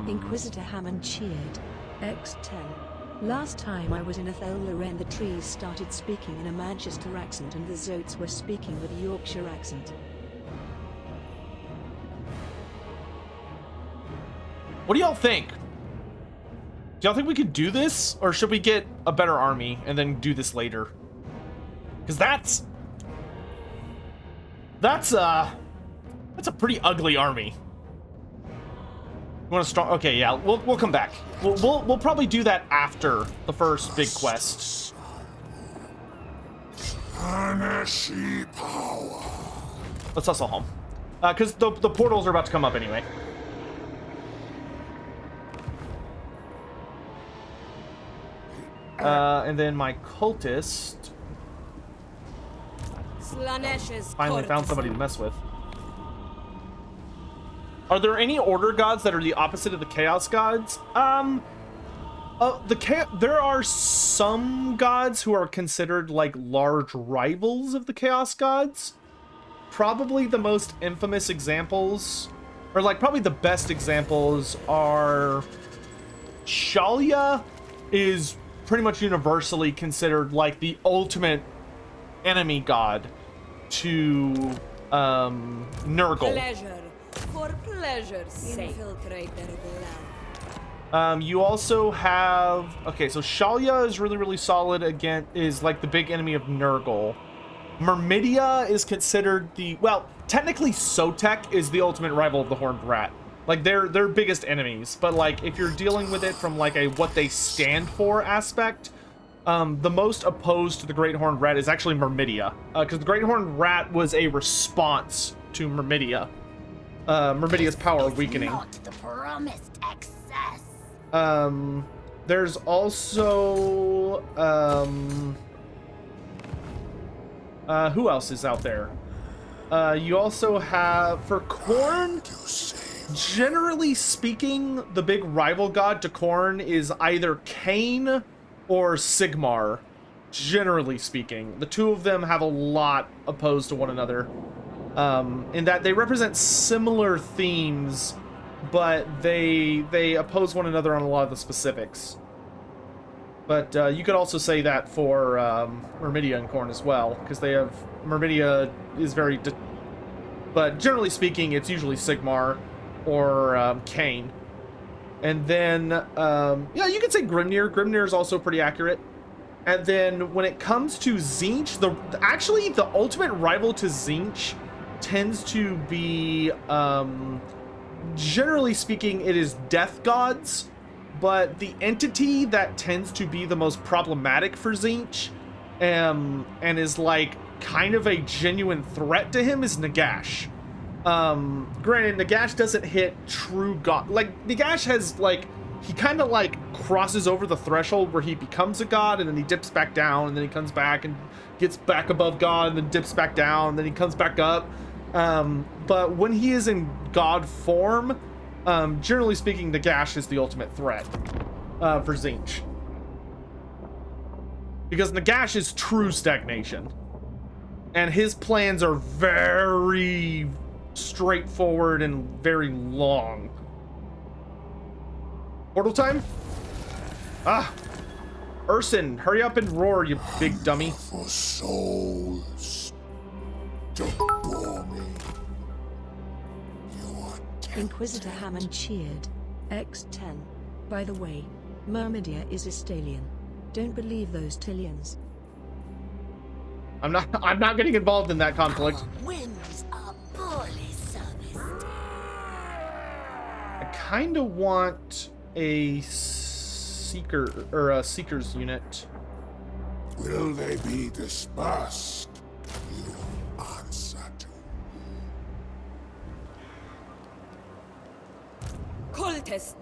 Inquisitor Hammond cheered. X10. Last time I was in Athel Loren, the trees started speaking in a Manchester accent and the Zotes were speaking with a Yorkshire accent. What do y'all think? Do y'all think we could do this? Or should we get a better army and then do this later? Because that's a pretty ugly army. You want to start? Okay, yeah, we'll come back. We'll probably do that after the first big quest. Let's hustle home, because the portals are about to come up anyway. And then my cultist Slaanesh is finally found somebody to mess with. Are there any order gods that are the opposite of the chaos gods? There are some gods who are considered like large rivals of the chaos gods. Probably the most infamous examples, or like probably the best examples, are Shalia is pretty much universally considered like the ultimate enemy god to Nurgle. Pleasure. For pleasure's sake. Infiltrate their blood. You also have, okay, so Shalia is really solid again, is like the big enemy of Nurgle. Myrmidia is considered well, technically Sotek is the ultimate rival of the Horned Rat. Like they're biggest enemies, but like if you're dealing with it from like a what they stand for aspect, the most opposed to the Great Horned Rat is actually Myrmidia, because the Great Horned Rat was a response to Myrmidia. Myrmidia's power weakening. Not the promised excess. There's also who else is out there? You also have, for Khorne, generally speaking, the big rival god to Khorne is either Cain or Sigmar. Generally speaking, the two of them have a lot opposed to one another, in that they represent similar themes, but they oppose one another on a lot of the specifics. But you could also say that for Myrmidia and Khorne as well, because they have, Myrmidia is very, but generally speaking, it's usually Sigmar or Cain. And then, yeah, you could say Grimnir. Grimnir is also pretty accurate. And then when it comes to Tzeentch, actually the ultimate rival to Tzeentch tends to be, generally speaking, it is death gods. But the entity that tends to be the most problematic for Tzeentch, and is like kind of a genuine threat to him, is Nagash. Granted, Nagash doesn't hit true god. Like, Nagash has, like, he kind of, like, crosses over the threshold where he becomes a god, and then he dips back down, and then he comes back and gets back above god, and then dips back down, and then he comes back up. But when he is in god form, generally speaking, Nagash is the ultimate threat for Tzeentch. Because Nagash is true stagnation. And his plans are very straightforward and very long. Portal time? Ah! Urson, hurry up and roar, you big dummy. For souls to bore me. Inquisitor Hammond cheered. X10. By the way, Myrmidia is Estalian. Don't believe those Tillians. I'm not getting involved in that conflict. Whims are poorly serviced. I kind of want a seeker, or a seeker's unit. Will they be dispersed? You answer to. Cultist.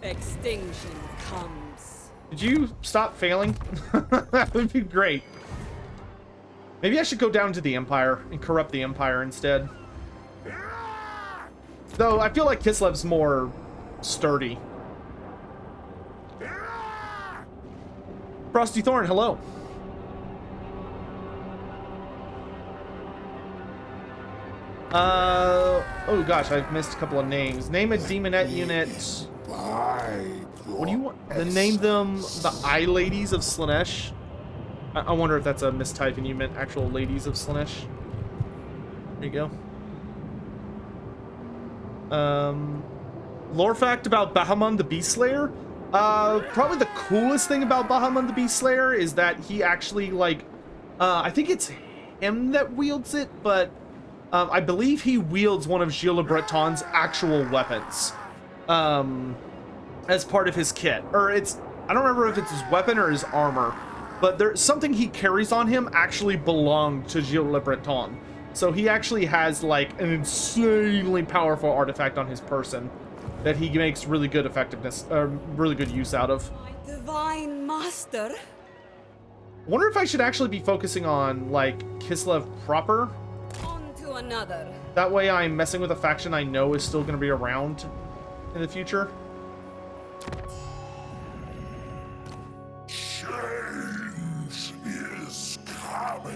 Extinction comes. Did you stop failing? That would be great. Maybe I should go down to the Empire and corrupt the Empire instead. Though I feel like Kislev's more sturdy. Frosty Thorn, hello. Oh gosh, I've missed a couple of names. Name a demonette unit. What do you want? Name them the Eye Ladies of Slaanesh. I wonder if that's a mistype and you meant actual ladies of Slaanesh. There you go. Lore fact about Bahamon the Beast Slayer. Probably the coolest thing about Bahamon the Beast Slayer is that he actually, like, I think it's him that wields it, but I believe he wields one of Gilles Le Breton's actual weapons as part of his kit. Or it's, I don't remember if it's his weapon or his armor, but there's something he carries on him actually belonged to Gilles Le Breton. So he actually has, like, an insanely powerful artifact on his person that he makes really good effectiveness, really good use out of. My divine master. I wonder if I should actually be focusing on, like, Kislev proper. On to another. That way I'm messing with a faction I know is still going to be around in the future. Change is coming.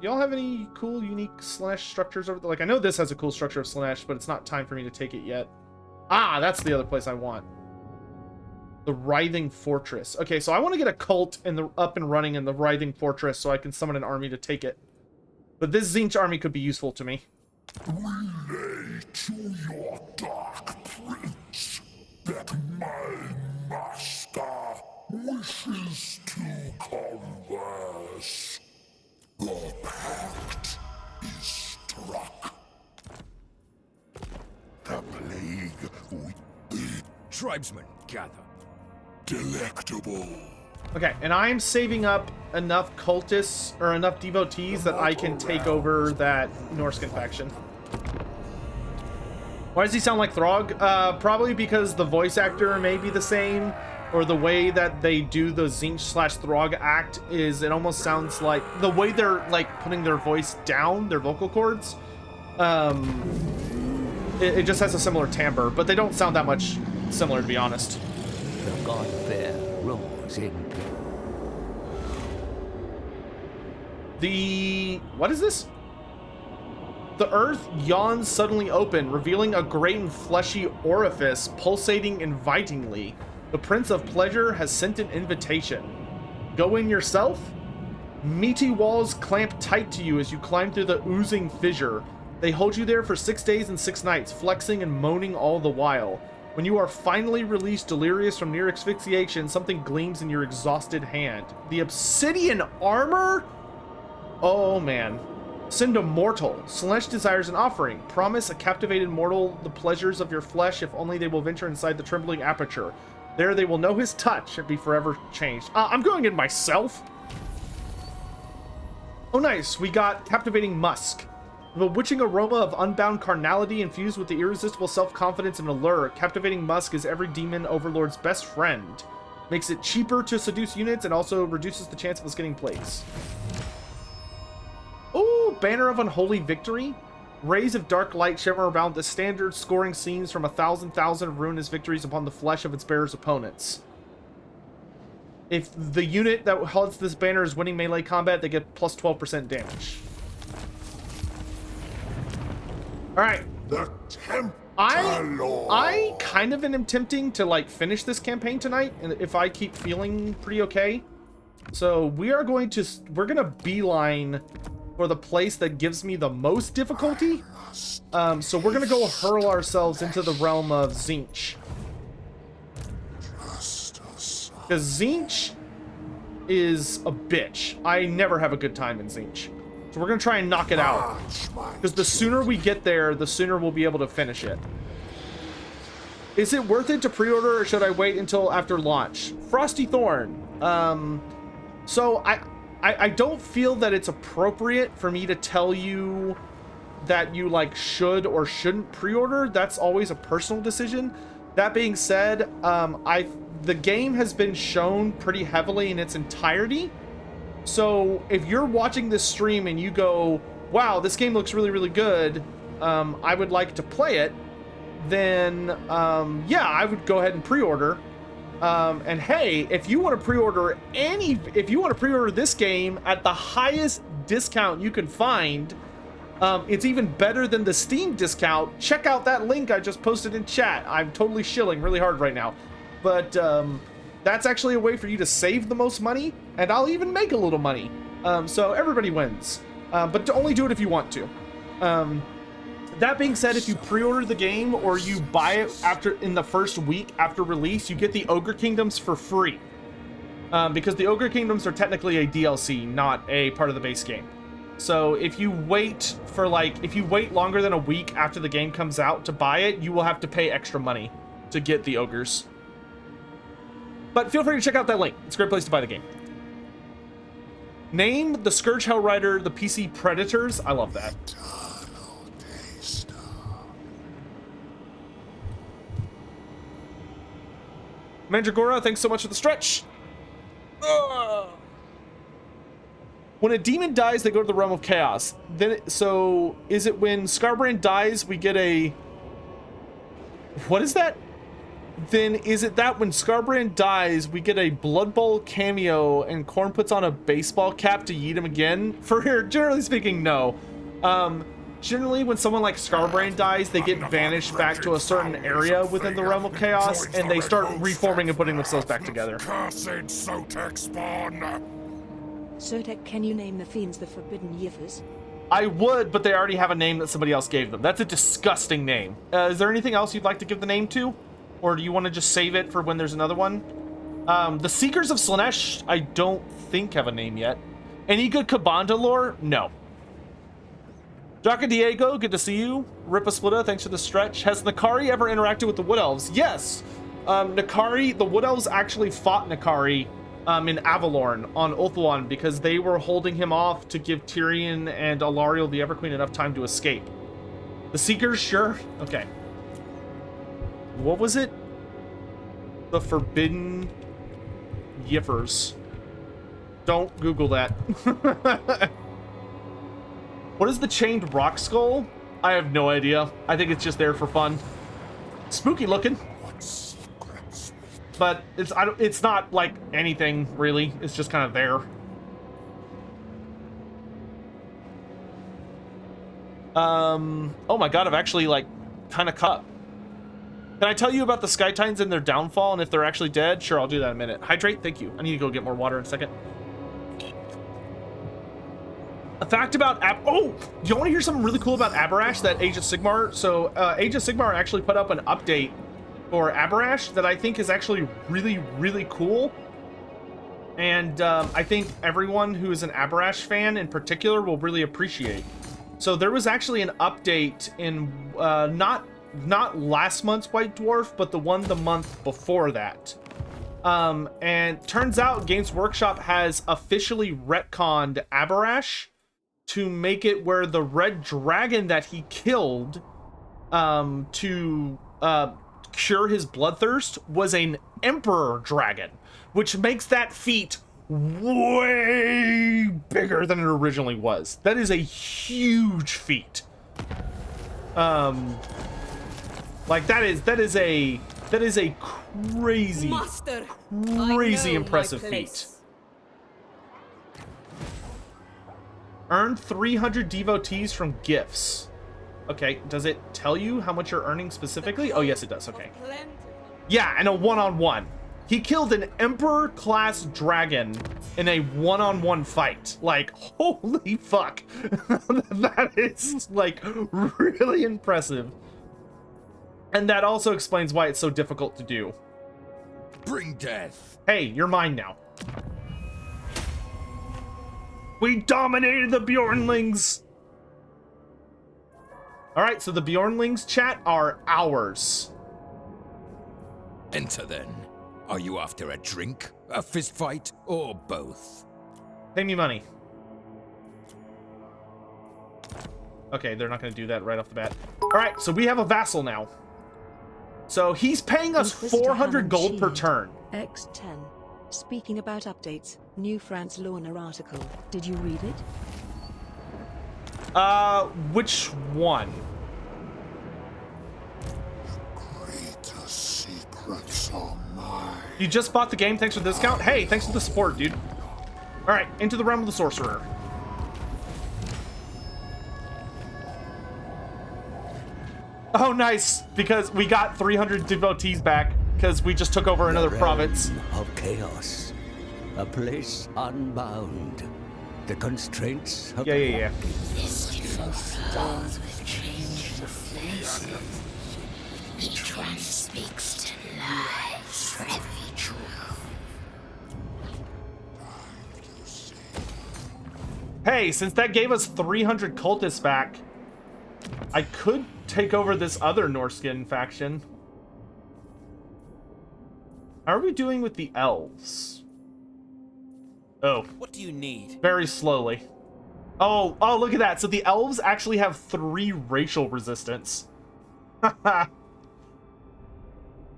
Y'all have any cool, unique Slaanesh structures over there? Like, I know this has a cool structure of Slaanesh, but it's not time for me to take it yet. Ah, that's the other place I want. The Writhing Fortress. Okay, so I want to get a cult up and running in the Writhing Fortress so I can summon an army to take it. But this Tzeentch army could be useful to me. Relay to your dark prince that my master wishes to converse. The pact is struck. The plague we tribesmen gather. Delectable. Okay, and I'm saving up enough cultists or enough devotees that I can take over that Norscan faction. Why does he sound like Throg? Probably because the voice actor may be the same, or the way that they do the Tzeentch/Throg act is, it almost sounds like the way they're like putting their voice down, their vocal cords. It just has a similar timbre, but they don't sound that much similar, to be honest. The god bear roars in peace. What is this? The earth yawns suddenly open, revealing a great and fleshy orifice pulsating invitingly. The Prince of Pleasure has sent an invitation. Go in yourself? Meaty walls clamp tight to you as you climb through the oozing fissure. They hold you there for 6 days and 6 nights, flexing and moaning all the while. When you are finally released delirious from near asphyxiation, something gleams in your exhausted hand. The obsidian armor? Oh man. Send a mortal. Slaanesh desires an offering. Promise a captivated mortal the pleasures of your flesh if only they will venture inside the trembling aperture. There they will know his touch and be forever changed. I'm going in myself. Oh nice, we got captivating musk. The bewitching aroma of unbound carnality infused with the irresistible self-confidence and allure. Captivating musk is every demon overlord's best friend. Makes it cheaper to seduce units and also reduces the chance of us getting plagues. Ooh, Banner of Unholy Victory. Rays of dark light shimmer around the standard scoring scenes from 1,000 ruinous victories upon the flesh of its bearer's opponents. If the unit that holds this banner is winning melee combat, they get plus 12% damage. Alright. I kind of am tempting to like finish this campaign tonight, and if I keep feeling pretty okay. So we're gonna beeline for the place that gives me the most difficulty. So we're gonna go hurl ourselves into the realm of Tzeentch. Because Tzeentch is a bitch. I never have a good time in Tzeentch. So we're gonna try and knock it out. Because the sooner we get there, the sooner we'll be able to finish it. Is it worth it to pre-order, or should I wait until after launch? Frosty Thorn. So I don't feel that it's appropriate for me to tell you that you like should or shouldn't pre-order. That's always a personal decision. That being said, the game has been shown pretty heavily in its entirety. So if you're watching this stream and you go, wow, this game looks really, really good, I would like to play it, then yeah, I would go ahead and pre-order. And hey, if you want to pre-order this game at the highest discount you can find, it's even better than the Steam discount. Check out that link I just posted in chat. I'm totally shilling really hard right now, but that's actually a way for you to save the most money, and I'll even make a little money. So everybody wins, but only do it if you want to. That being said, if you pre-order the game or you buy it in the first week after release, you get the Ogre Kingdoms for free. Because the Ogre Kingdoms are technically a DLC, not a part of the base game. So if you wait longer than a week after the game comes out to buy it, you will have to pay extra money to get the ogres. But feel free to check out that link. It's a great place to buy the game. Name the Scourge Hell Rider the PC Predators. I love that. Mandragora, thanks so much for the stretch. When a demon dies, they go to the realm of chaos. So is it when Skarbrand dies, we get a... What is that? Then is it that when Skarbrand dies, we get a Blood Bowl cameo and Korn puts on a baseball cap to yeet him again? For here, generally speaking, no. Generally, when someone like Skarbrand dies, they get banished back to a certain area within the realm of chaos, and they start reforming and putting themselves back together. Cursed Sotek spawn! Sotek, can you name the fiends the Forbidden Yivers? I would, but they already have a name that somebody else gave them. That's a disgusting name. Is there anything else you'd like to give the name to? Or do you want to just save it for when there's another one? The Seekers of Slaanesh, I don't think have a name yet. Any good Kabanda lore? No. Jaka Diego, good to see you. Ripa Splitta, thanks for the stretch. Has Nakari ever interacted with the Wood Elves? Yes. Nakari, the Wood Elves actually fought Nakari in Avalorn on Ulthuan because they were holding him off to give Tyrion and Alariel the Everqueen enough time to escape. The Seekers, sure. Okay. What was it? The Forbidden Yiffers. Don't Google that. What is the Chained Rock Skull? I have no idea. I think it's just there for fun. Spooky looking. But it's not like anything really. It's just kind of there. Oh my god, I've actually like kind of cut. Can I tell you about the Sky Titans and their downfall and if they're actually dead? Sure, I'll do that in a minute. Hydrate, thank you. I need to go get more water in a second. A fact about oh, do you want to hear something really cool about Aberash that Age of Sigmar? So Age of Sigmar actually put up an update for Aberash that I think is actually really, really cool. And I think everyone who is an Aberash fan in particular will really appreciate. So there was actually an update in not last month's White Dwarf, but the month before that. And turns out Games Workshop has officially retconned Aberash to make it where the red dragon that he killed to cure his bloodthirst was an emperor dragon, which makes that feat way bigger than it originally was. That is a huge feat. Like that is a crazy, Master, crazy I know impressive my feat. place. Earned 300 devotees from gifts. Okay, does it tell you how much you're earning specifically? Oh, yes, it does. Okay. Yeah, and a one-on-one. He killed an Emperor-class dragon in a one-on-one fight. Like, holy fuck. That is, like, really impressive. And that also explains why it's so difficult to do. Bring death. Hey, you're mine now. We dominated the Bjornlings! Alright, so the Bjornlings, chat, are ours. Enter then. Are you after a drink, a fist fight, or both? Pay me money. Okay, they're not going to do that right off the bat. Alright, so we have a vassal now. So he's paying us 400 gold per turn. X10. Speaking about updates, new France Lorna article. Did you read it? Which one? Greater secrets are mine. You just bought the game, thanks for the discount? Hey, thanks for the support, dude. Alright, into the realm of the sorcerer. Oh, nice, because we got 300 devotees back, because we just took over another province. Of chaos, a place unbound. The constraints of Yeah. Mystical souls with change of flesh. Each one speaks to lives for every truth. Hey, since that gave us 300 cultists back, I could take over this other Norskin faction. How are we doing with the elves? Oh. What do you need? Very slowly. Oh, look at that. So the elves actually have 3 racial resistance.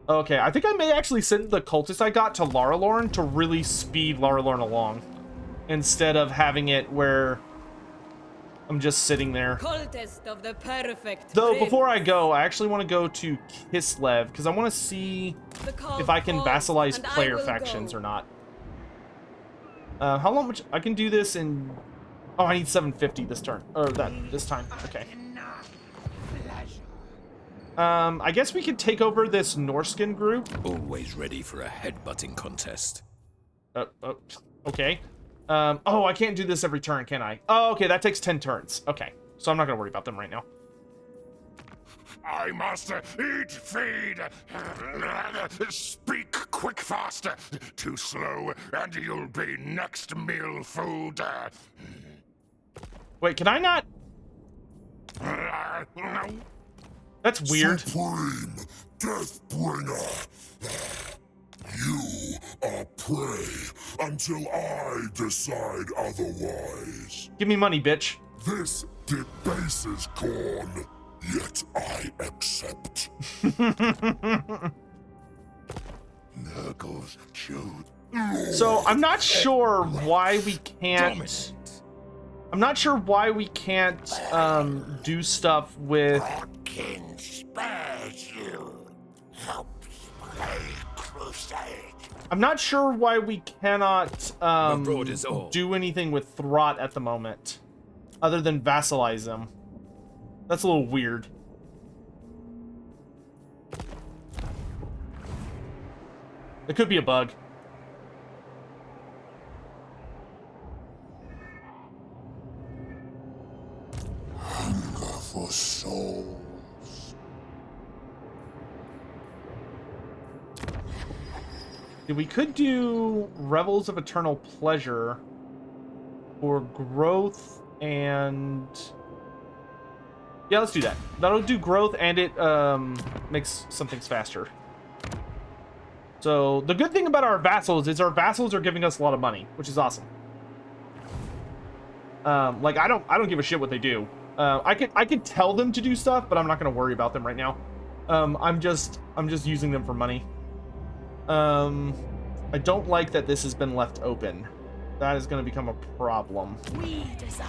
Okay, I think I may actually send the cultists I got to Laralorn to really speed Laralorn along. Instead of having it where I'm just sitting there. Cultist of the perfect Though, prince. before I go, I actually want to go to Kislev, because I want to see if I can vassalize player factions or not. How long much? I can do this in... Oh, I need 750 this turn. Or this time. Okay. I guess we could take over this Norskin group. Always ready for a headbutting contest. Okay. Oh, I can't do this every turn, can I? Oh, okay, that takes 10 turns. Okay, so I'm not gonna worry about them right now. I must eat, feed, speak quick fast. Too slow, and you'll be next meal food. Wait, can I not? No. That's weird. Supreme Deathbringer! You are prey until I decide otherwise. Give me money, bitch. This debases Khorne, yet I accept. Nurgle's chewed. So I'm not sure why we can't. Dominant. I'm not sure why we can't do stuff with. King spares you. Helps play crusade. I'm not sure why we cannot Abroad is all. do anything with Throt at the moment, other than vassalize him. That's a little weird. It could be a bug. Hunger for souls. We could do Revels of Eternal Pleasure for growth and... Yeah, let's do that. That'll do growth and it makes some things faster. So the good thing about our vassals is our vassals are giving us a lot of money, which is awesome. Like I don't give a shit what they do. I could tell them to do stuff, but I'm not gonna worry about them right now. I'm just using them for money. I don't like that this has been left open. That is going to become a problem. We desire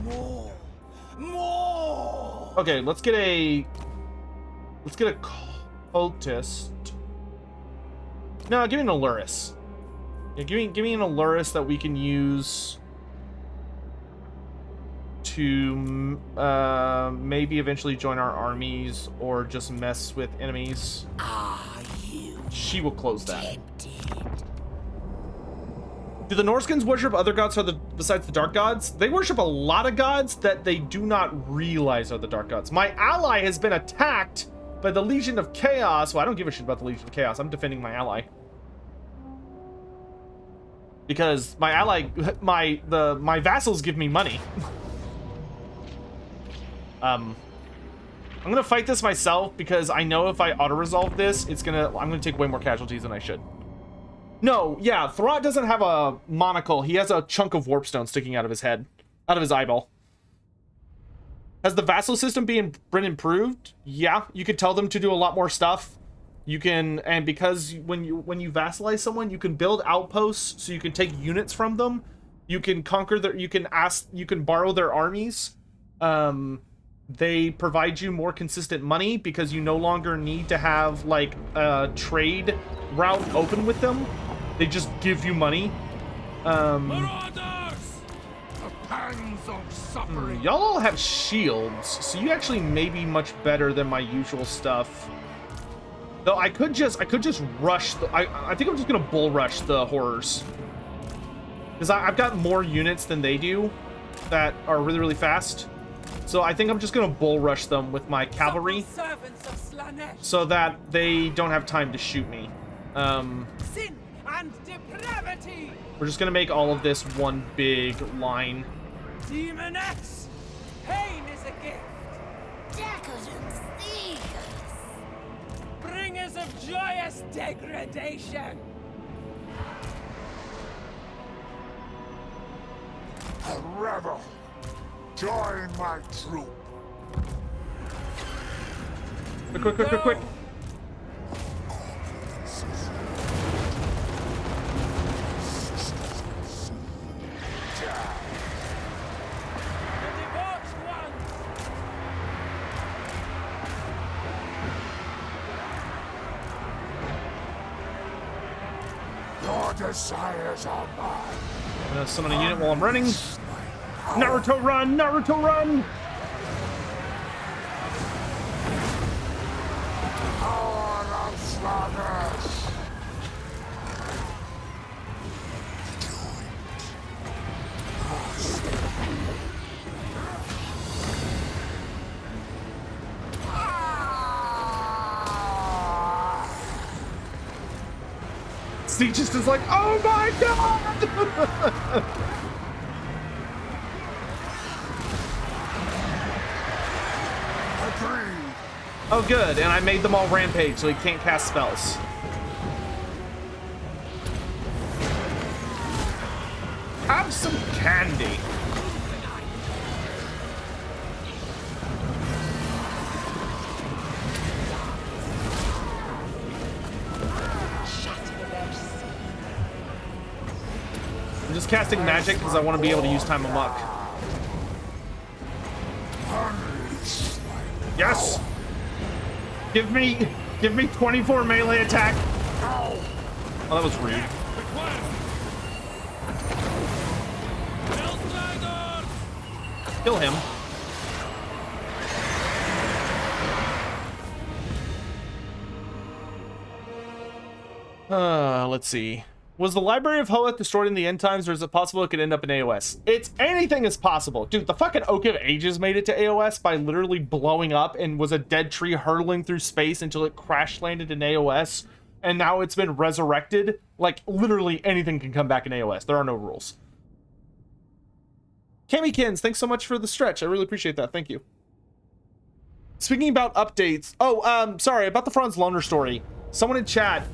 more. More. Okay, let's get a cultist. No, give me an Aluris. Yeah, give me an Aluris that we can use to maybe eventually join our armies or just mess with enemies. Are you She will close that. tempted? Do the Norskins worship other gods besides the dark gods? They worship a lot of gods that they do not realize are the dark gods. My ally has been attacked by the Legion of Chaos. Well, I don't give a shit about the Legion of Chaos. I'm defending my ally. Because my ally, my vassals give me money. I'm gonna fight this myself because I know if I auto-resolve this, I'm gonna take way more casualties than I should. No, yeah, Throt doesn't have a monocle. He has a chunk of warpstone sticking out of his head, out of his eyeball. Has the vassal system been improved? Yeah, you could tell them to do a lot more stuff. You can, and because when you vassalize someone, you can build outposts, so you can take units from them. You can conquer their, you can borrow their armies. They provide you more consistent money because you no longer need to have like a trade route open with them. They just give you money. Marauders! The pangs of suffering. Y'all all have shields, so you actually may be much better than my usual stuff. Though I could just rush I think I'm just gonna bull rush the horrors. Because I've got more units than they do that are really, really fast. So I think I'm just gonna bull rush them with my cavalry Servants of Slaanesh. so that they don't have time to shoot me. Sin and depravity. We're just gonna make all of this one big line. Demoness. Pain is a gift. Decadence seekers. Bringers of joyous degradation. A rebel. Join my troop. Quick. The debauched ones. Your desires are mine. I'm gonna summon a unit while I'm running. Naruto run! Naruto run! Power of Slaanesh. See, just is like, oh my god! Agreed. Oh, good. And I made them all rampage, so he can't cast spells. Have some candy. I'm just casting magic because I want to be able to use Time Amok. Yes! Give me 24 melee attack. Oh, that was rude. Kill him. Let's see. Was the Library of Hoeth destroyed in the end times, or is it possible it could end up in AOS? It's anything is possible. Dude, the fucking Oak of Ages made it to AOS by literally blowing up and was a dead tree hurtling through space until it crash landed in AOS. And now it's been resurrected. Like, literally anything can come back in AOS. There are no rules. Kamikins, thanks so much for the stretch. I really appreciate that. Thank you. Speaking about updates. Oh, sorry, about the Franz Loner story. Someone in chat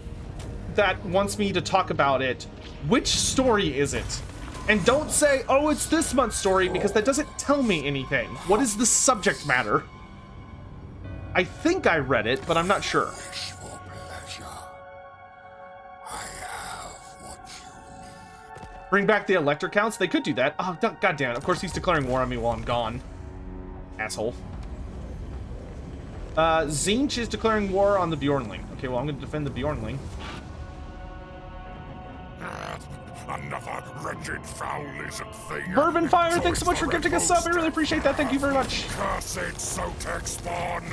that wants me to talk about it. Which story is it? And don't say, oh, it's this month's story, because that doesn't tell me anything. What is the subject matter? I think I read it, but I'm not sure. Bring back the electric counts? They could do that. Oh, god damn it. Of course he's declaring war on me while I'm gone. Asshole. Zinch is declaring war on the Bjornling. Okay, well, I'm going to defend the Bjornling. Another wretched foul lizard thing. Bourbon Fire, thanks so much for gifting a sub. I really appreciate that. Thank you very much. Cursed Sotek spawn.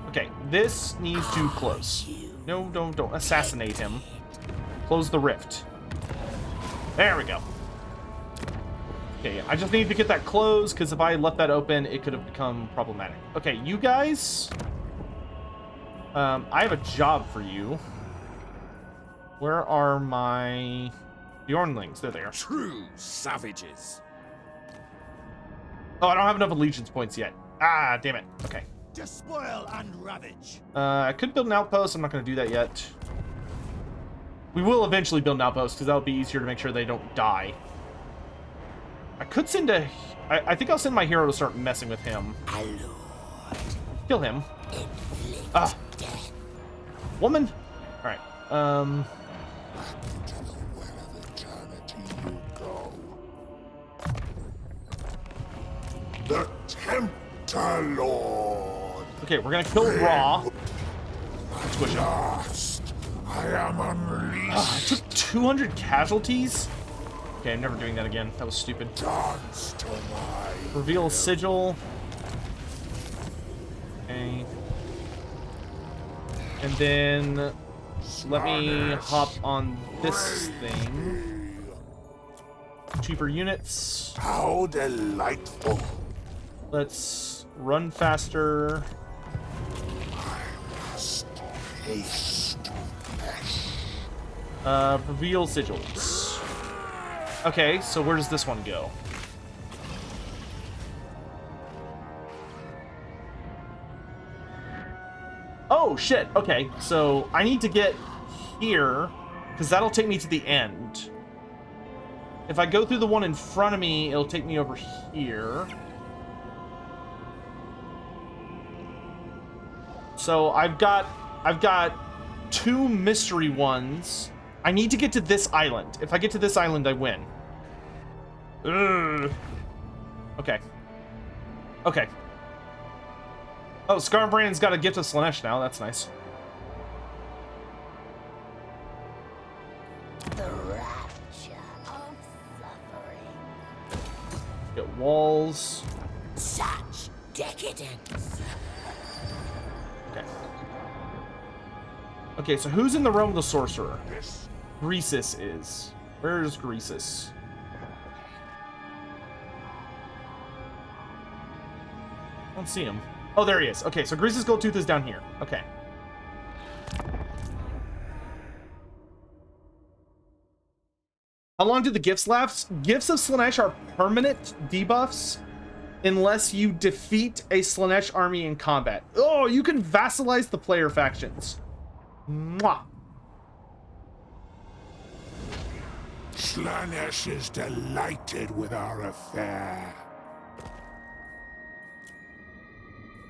Okay, this needs to close. No, don't assassinate him. Close the rift. There we go. Okay, I just need to get that closed, because if I left that open, it could have become problematic. Okay, you guys. I have a job for you. Where are my Bjornlings? There they are. True savages. Oh, I don't have enough allegiance points yet. Ah, damn it. Okay. Despoil and ravage. I could build an outpost. I'm not going to do that yet. We will eventually build an outpost, because that'll be easier to make sure they don't die. I could send a... I think I'll send my hero to start messing with him. Kill him. Ah. Woman. All right. To the well of eternity you go. The Tempter Lord. Okay, we're gonna kill Raw. Squish him. Last, I am unleashed. I took 200 casualties. Okay, I'm never doing that again. That was stupid. Dance to my Reveal sigil. Okay. And then let me hop on this thing. Cheaper units. How delightful. Let's run faster. I must haste to flesh. Reveal sigils. Okay, so where does this one go? Oh, shit. Okay, so I need to get here, because that'll take me to the end. If I go through the one in front of me, it'll take me over here. So I've got 2 mystery ones. I need to get to this island. If I get to this island, I win. Ugh. Okay. Okay. Oh, Scarbrand's got a gift of Slaanesh now. That's nice. The rapture of suffering. Get walls. Such decadence. Okay. Okay, so who's in the realm of the sorcerer? Greasus is. Where's Greasus? I don't see him. Oh, there he is. Okay, so Greasus Goldtooth is down here. Okay. How long do the gifts last? Gifts of Slaanesh are permanent debuffs. unless you defeat a Slaanesh army in combat. Oh, you can vassalize the player factions. Mwah. Slaanesh is delighted with our affair.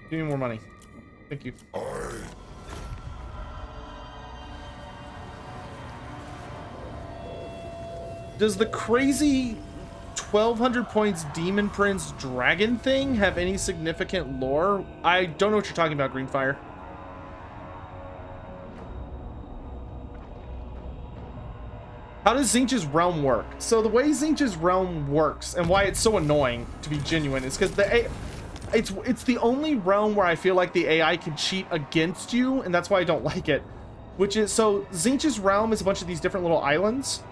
Give me more money. Thank you. Does the crazy 1200 points Demon Prince dragon thing have any significant lore? I don't know what you're talking about, Greenfire. How does Tzeentch's realm work? So the way Tzeentch's realm works and why it's so annoying, to be genuine, is because it's the only realm where I feel like the AI can cheat against you, and that's why I don't like it. Which is, so Tzeentch's realm is a bunch of these different little islands,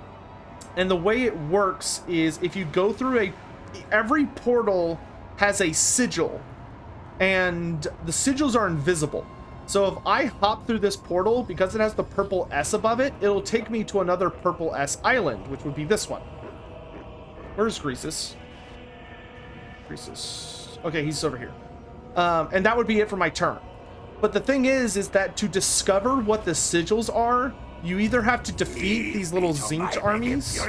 and the way it works is if you go through every portal has a sigil, and the sigils are invisible. So if I hop through this portal, because it has the purple S above it, it'll take me to another purple S island, which would be this one. Where's Greasus? Greasus. Okay, he's over here. And that would be it for my turn. But the thing is that to discover what the sigils are, you either have to defeat these little Tzeentch armies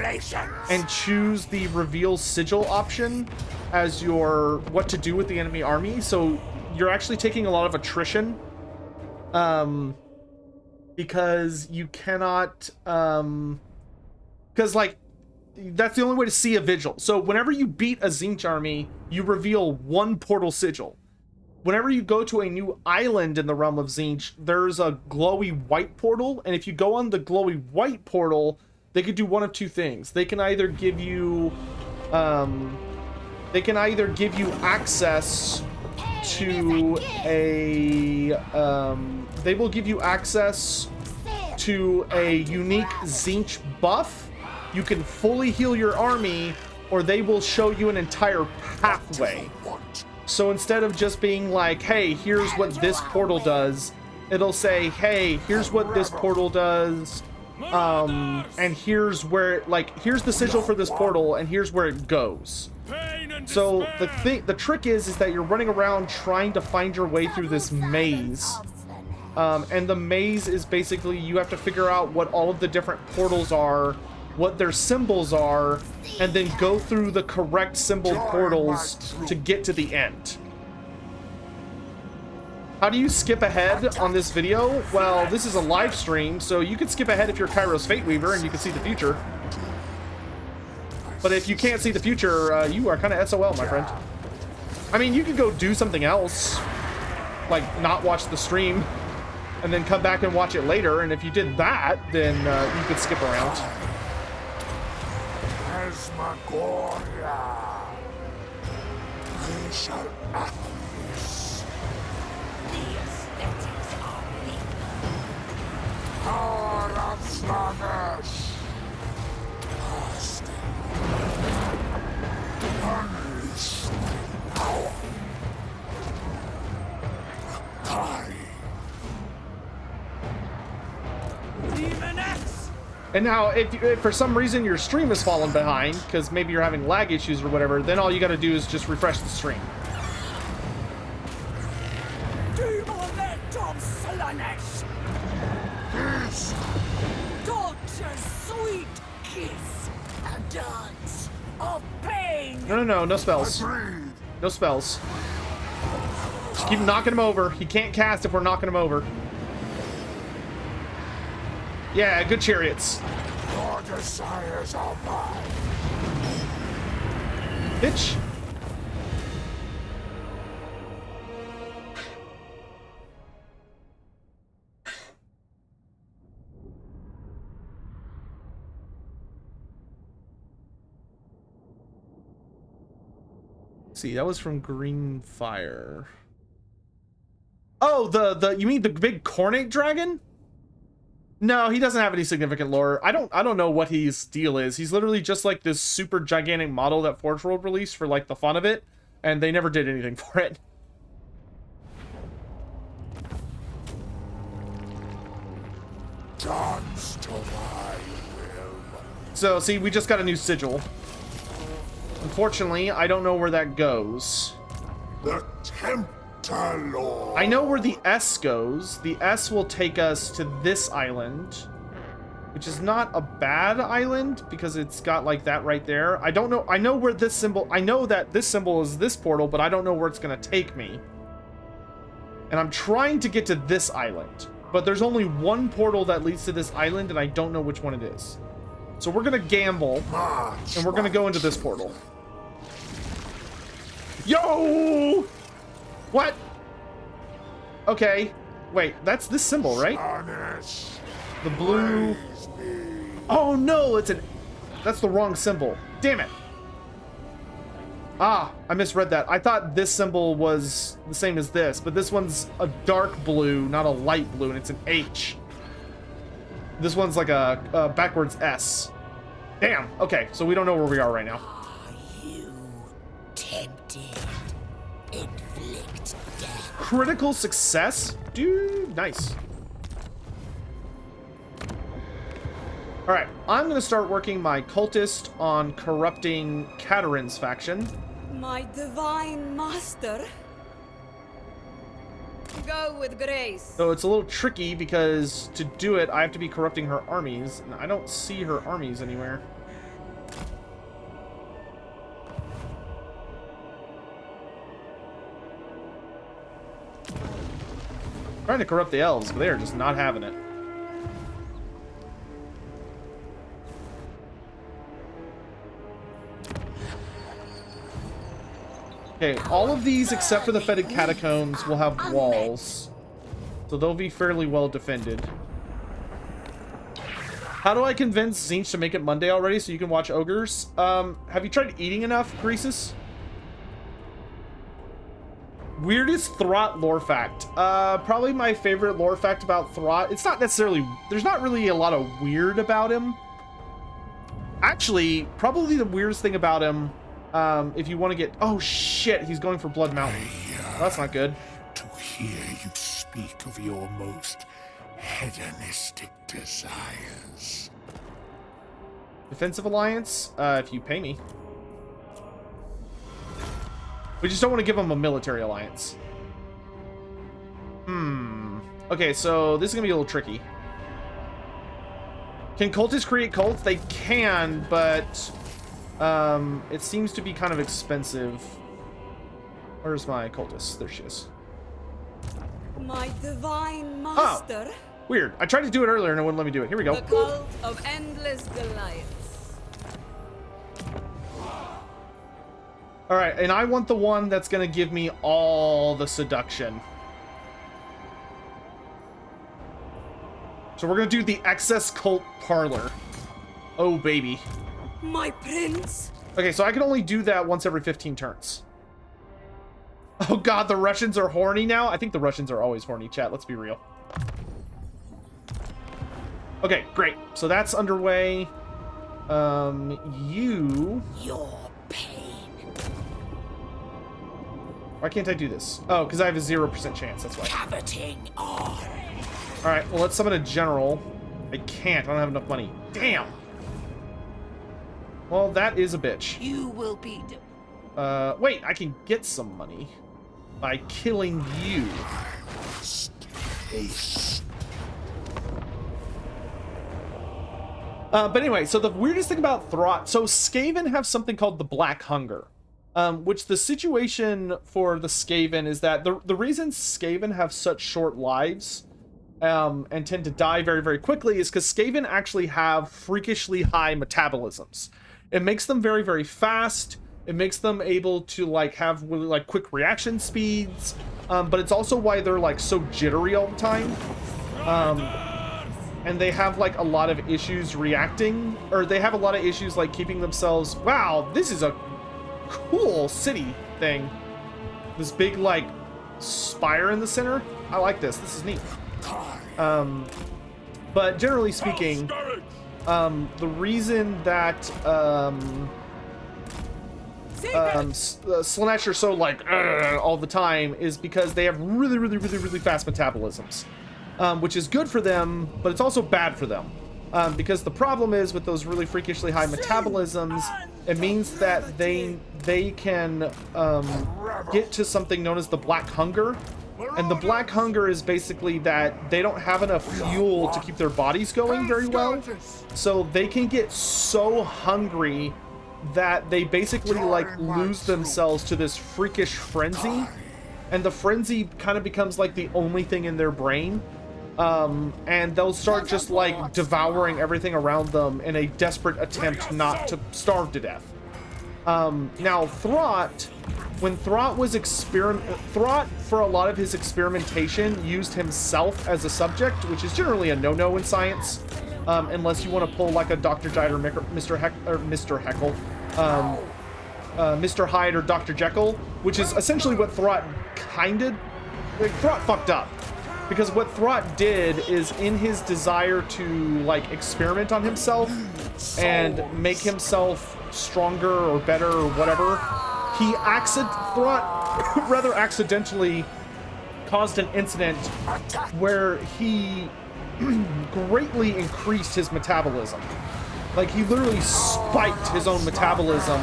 and choose the reveal sigil option as your what to do with the enemy army. So you're actually taking a lot of attrition. Because you cannot, because like, that's the only way to see a vigil. So whenever you beat a Tzeentch army, you reveal one portal sigil. Whenever you go to a new island in the realm of Tzeentch, there's a glowy white portal, and if you go on the glowy white portal, they could do one of two things. They can either give you, access to they will give you access to a unique Tzeentch buff. You can fully heal your army, or they will show you an entire pathway. So instead of just being like, hey, here's what this portal does, it'll say, hey, here's what this portal does, and here's where, like, here's the sigil for this portal, and here's where it goes. So the trick is that you're running around trying to find your way through this maze. And the maze is basically you have to figure out what all of the different portals are, what their symbols are, and then go through the correct symboled portals to get to the end. How do you skip ahead on this video? Well, this is a live stream, so you can skip ahead if you're Kairos Fate Weaver and you can see the future. But if you can't see the future, you are kind of SOL, my friend. I mean, you could go do something else, like not watch the stream, and then come back and watch it later, and if you did that, then you could skip around. We shall act this. The aesthetics are weak. Power of Slaanesh. Unleash power. Kari. And now, if for some reason your stream has fallen behind, because maybe you're having lag issues or whatever, then all you gotta do is just refresh the stream. Slaanesh. Yes. Torture's sweet kiss. A dance of pain. No spells. Agreed. No spells. Just keep knocking him over. He can't cast if we're knocking him over. Yeah, good chariots. Your desires are mine. Bitch. See, that was from Green Fire. Oh, you mean the big Cornate dragon? No, he doesn't have any significant lore. I don't know what his deal is. He's literally just like this super gigantic model that Forge World released for like the fun of it, and they never did anything for it. Dance to my will. So, see, we just got a new sigil. Unfortunately, I don't know where that goes. The Tempter Lord. I know where the S goes. The S will take us to this island, which is not a bad island because it's got like that right there. I don't know. I know where this symbol, I know that this symbol is this portal, but I don't know where it's going to take me. And I'm trying to get to this island, but there's only one portal that leads to this island, and I don't know which one it is. So we're going to gamble, and we're going to go into this portal. Yo! What? Okay. Wait, that's this symbol, right? Slaanesh, The blue... praise me. Oh no, it's an... That's the wrong symbol. Damn it. Ah, I misread that. I thought this symbol was the same as this, but this one's a dark blue, not a light blue, and it's an H. This one's like a backwards S. Damn. Okay, so we don't know where we are right now. Are you tempted? Inflict death. Critical success? Dude, nice. Alright, I'm going to start working my cultist on corrupting Katarin's faction. My divine master. Go with grace. So it's a little tricky because to do it, I have to be corrupting her armies, and I don't see her armies anywhere. Trying to corrupt the elves, but they are just not having it. Okay, all of these except for the fetid catacombs will have walls, so they'll be fairly well defended. How do I convince Zinch to make it Monday already so you can watch ogres? Have you tried eating enough, Croesus? Weirdest Throt lore fact. Probably my favorite lore fact about Throt. It's not necessarily... There's not really a lot of weird about him. Actually, probably the weirdest thing about him, if you want to get... Oh, shit. He's going for Blood Mountain. Well, that's not good. To hear you speak of your most hedonistic desires. Defensive alliance, if you pay me. We just don't want to give them a military alliance. Okay, so this is going to be a little tricky. Can cultists create cults? They can, but it seems to be kind of expensive. Where's my cultist? There she is. My divine master. Oh, weird. I tried to do it earlier and it wouldn't let me do it. Here we go. The cult of endless Goliaths. All right, and I want the one that's going to give me all the seduction. So we're going to do the excess cult parlor. Oh, baby. My prince. Okay, so I can only do that once every 15 turns. Oh god, the Russians are horny now? I think the Russians are always horny, chat. Let's be real. Okay, great. So that's underway. Your pain. Why can't I do this? Oh, because I have a 0% chance. That's why. Coveting on. Alright, well, let's summon a general. I can't. I don't have enough money. Damn! Well, that is a bitch. You will be... Wait, I can get some money by killing you. But anyway, so the weirdest thing about Throt... So Skaven have something called the Black Hunger. Which the situation for the Skaven is that the reason Skaven have such short lives and tend to die very, very quickly is because Skaven actually have freakishly high metabolisms. It makes them very, very fast. It makes them able to like have really like quick reaction speeds. But it's also why they're like so jittery all the time. And they have like a lot of issues reacting, or they have a lot of issues like keeping themselves. Wow, this is a cool city thing. This big like spire in the center. I like this. This is neat. But generally speaking, the reason that Slaanesh are so like all the time is because they have really, really, really, really fast metabolisms, which is good for them, but it's also bad for them. Because the problem is with those really freakishly high metabolisms It means that they can get to something known as the Black Hunger. And the Black Hunger is basically that they don't have enough fuel to keep their bodies going very well. So they can get so hungry that they basically like lose themselves to this freakish frenzy. And the frenzy kind of becomes like the only thing in their brain. And they'll start just like devouring everything around them in a desperate attempt not to starve to death. Now Throt, when Throt was Throt for a lot of his experimentation used himself as a subject, which is generally a no-no in science, unless you want to pull like a Dr. Hyde or Mr. Heckle, Mr. Hyde or Dr. Jekyll, which is essentially what Throt Throt fucked up. Because what Throt did is, in his desire to like experiment on himself and make himself stronger or better or whatever, Throt rather accidentally caused an incident where he greatly increased his metabolism. Like, he literally spiked his own metabolism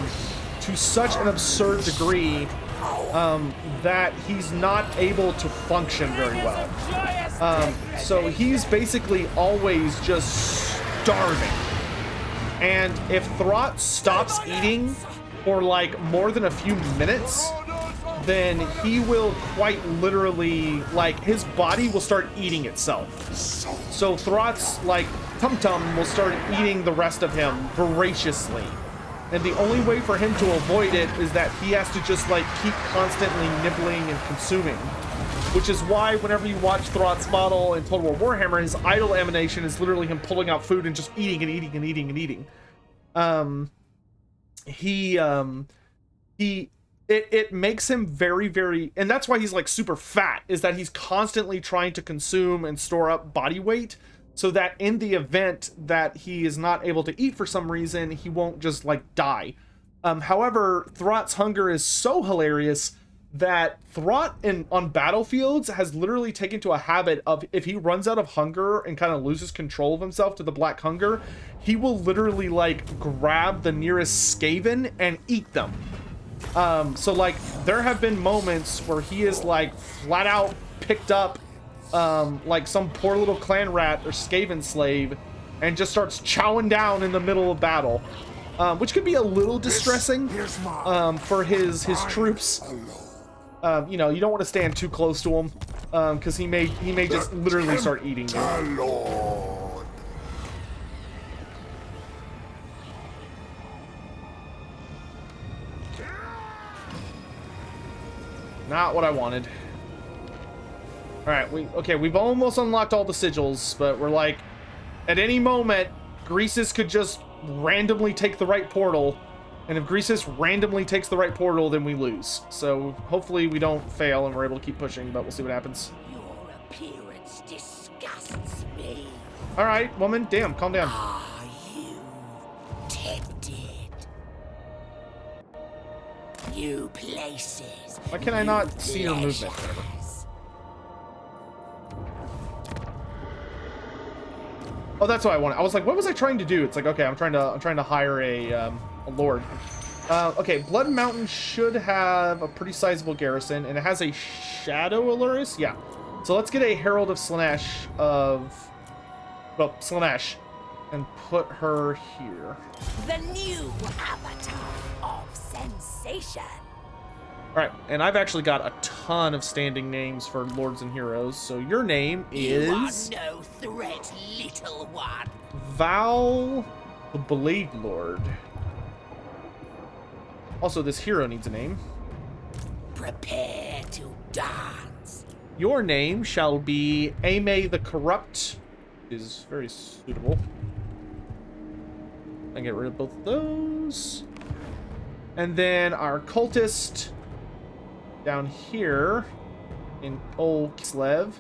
to such an absurd degree that he's not able to function very well. So he's basically always just starving. And if Throt stops eating for like more than a few minutes, then he will quite literally, like, his body will start eating itself. So Throt's like tum-tum will start eating the rest of him voraciously. And the only way for him to avoid it is that he has to just like keep constantly nibbling and consuming. Which is why whenever you watch Throt's model in Total War Warhammer, his idle animation is literally him pulling out food and just eating and eating and eating and eating. It makes him very, very, and that's why he's like super fat, is that he's constantly trying to consume and store up body weight, so that in the event that he is not able to eat for some reason, he won't just like die. However, Throt's hunger is so hilarious that Throt on battlefields has literally taken to a habit of, if he runs out of hunger and kind of loses control of himself to the Black Hunger, he will literally like grab the nearest Skaven and eat them. So like there have been moments where he is like flat out picked up like some poor little clan rat or Skaven slave and just starts chowing down in the middle of battle, which could be a little distressing for his troops. You know, you don't want to stand too close to him because he may just literally start eating you. Not what I wanted. All right, we've almost unlocked all the sigils, but we're like, at any moment, Greasus could just randomly take the right portal, and if Greasus randomly takes the right portal, then we lose. So hopefully we don't fail and we're able to keep pushing, but we'll see what happens. Your appearance disgusts me. All right, woman, damn, calm down. Are you tempted? New places. Why can I not see your movement? Oh, that's what I wanted. I was like, what was I trying to do? It's like, okay, I'm trying to hire a lord. Okay, Blood Mountain should have a pretty sizable garrison, and it has a Shadow Allurus. Yeah. So let's get a Herald of Slaanesh Slaanesh, and put her here. The new avatar of sensation. All right, and I've actually got a ton of standing names for lords and heroes. So your name is... You are no threat, little one. Val the Blade Lord. Also, this hero needs a name. Prepare to dance. Your name shall be Ame the Corrupt. Is very suitable. I get rid of both of those. And then our cultist down here in Old Kislev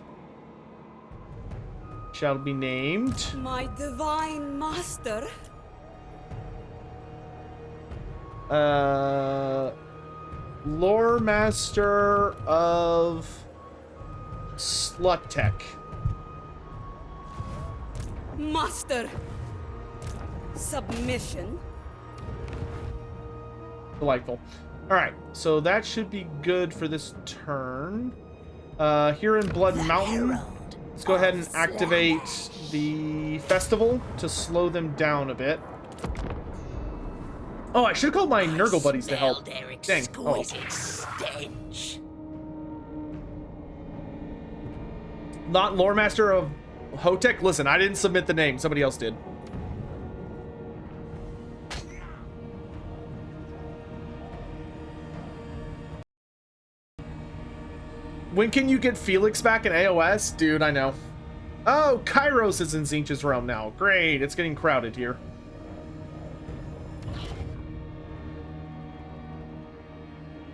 shall be named My divine master. Lore Master of Sotek. Master. Submission. Delightful. Alright, so that should be good for this turn. Here in Blood Mountain, let's go ahead and activate the festival to slow them down a bit. Oh, I should have called my Nurgle buddies to help. Dang. Oh. Stench. Not Lore Master of Sotek? Listen, I didn't submit the name. Somebody else did. When can you get Felix back in AOS? Dude, I know. Oh, Kairos is in Tzeentch's realm now. Great, it's getting crowded here.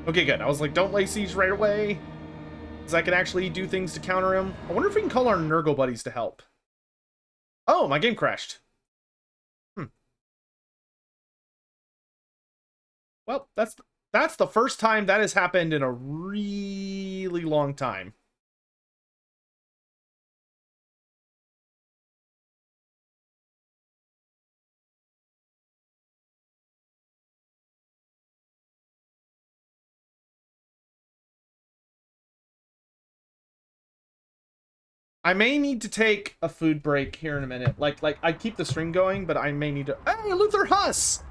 Okay, good. I was like, don't lay siege right away, because I can actually do things to counter him. I wonder if we can call our Nurgle buddies to help. Oh, my game crashed. Well, that's the first time that has happened in a really long time. I may need to take a food break here in a minute. Like I keep the stream going, but I may need to... Hey, Luther Huss!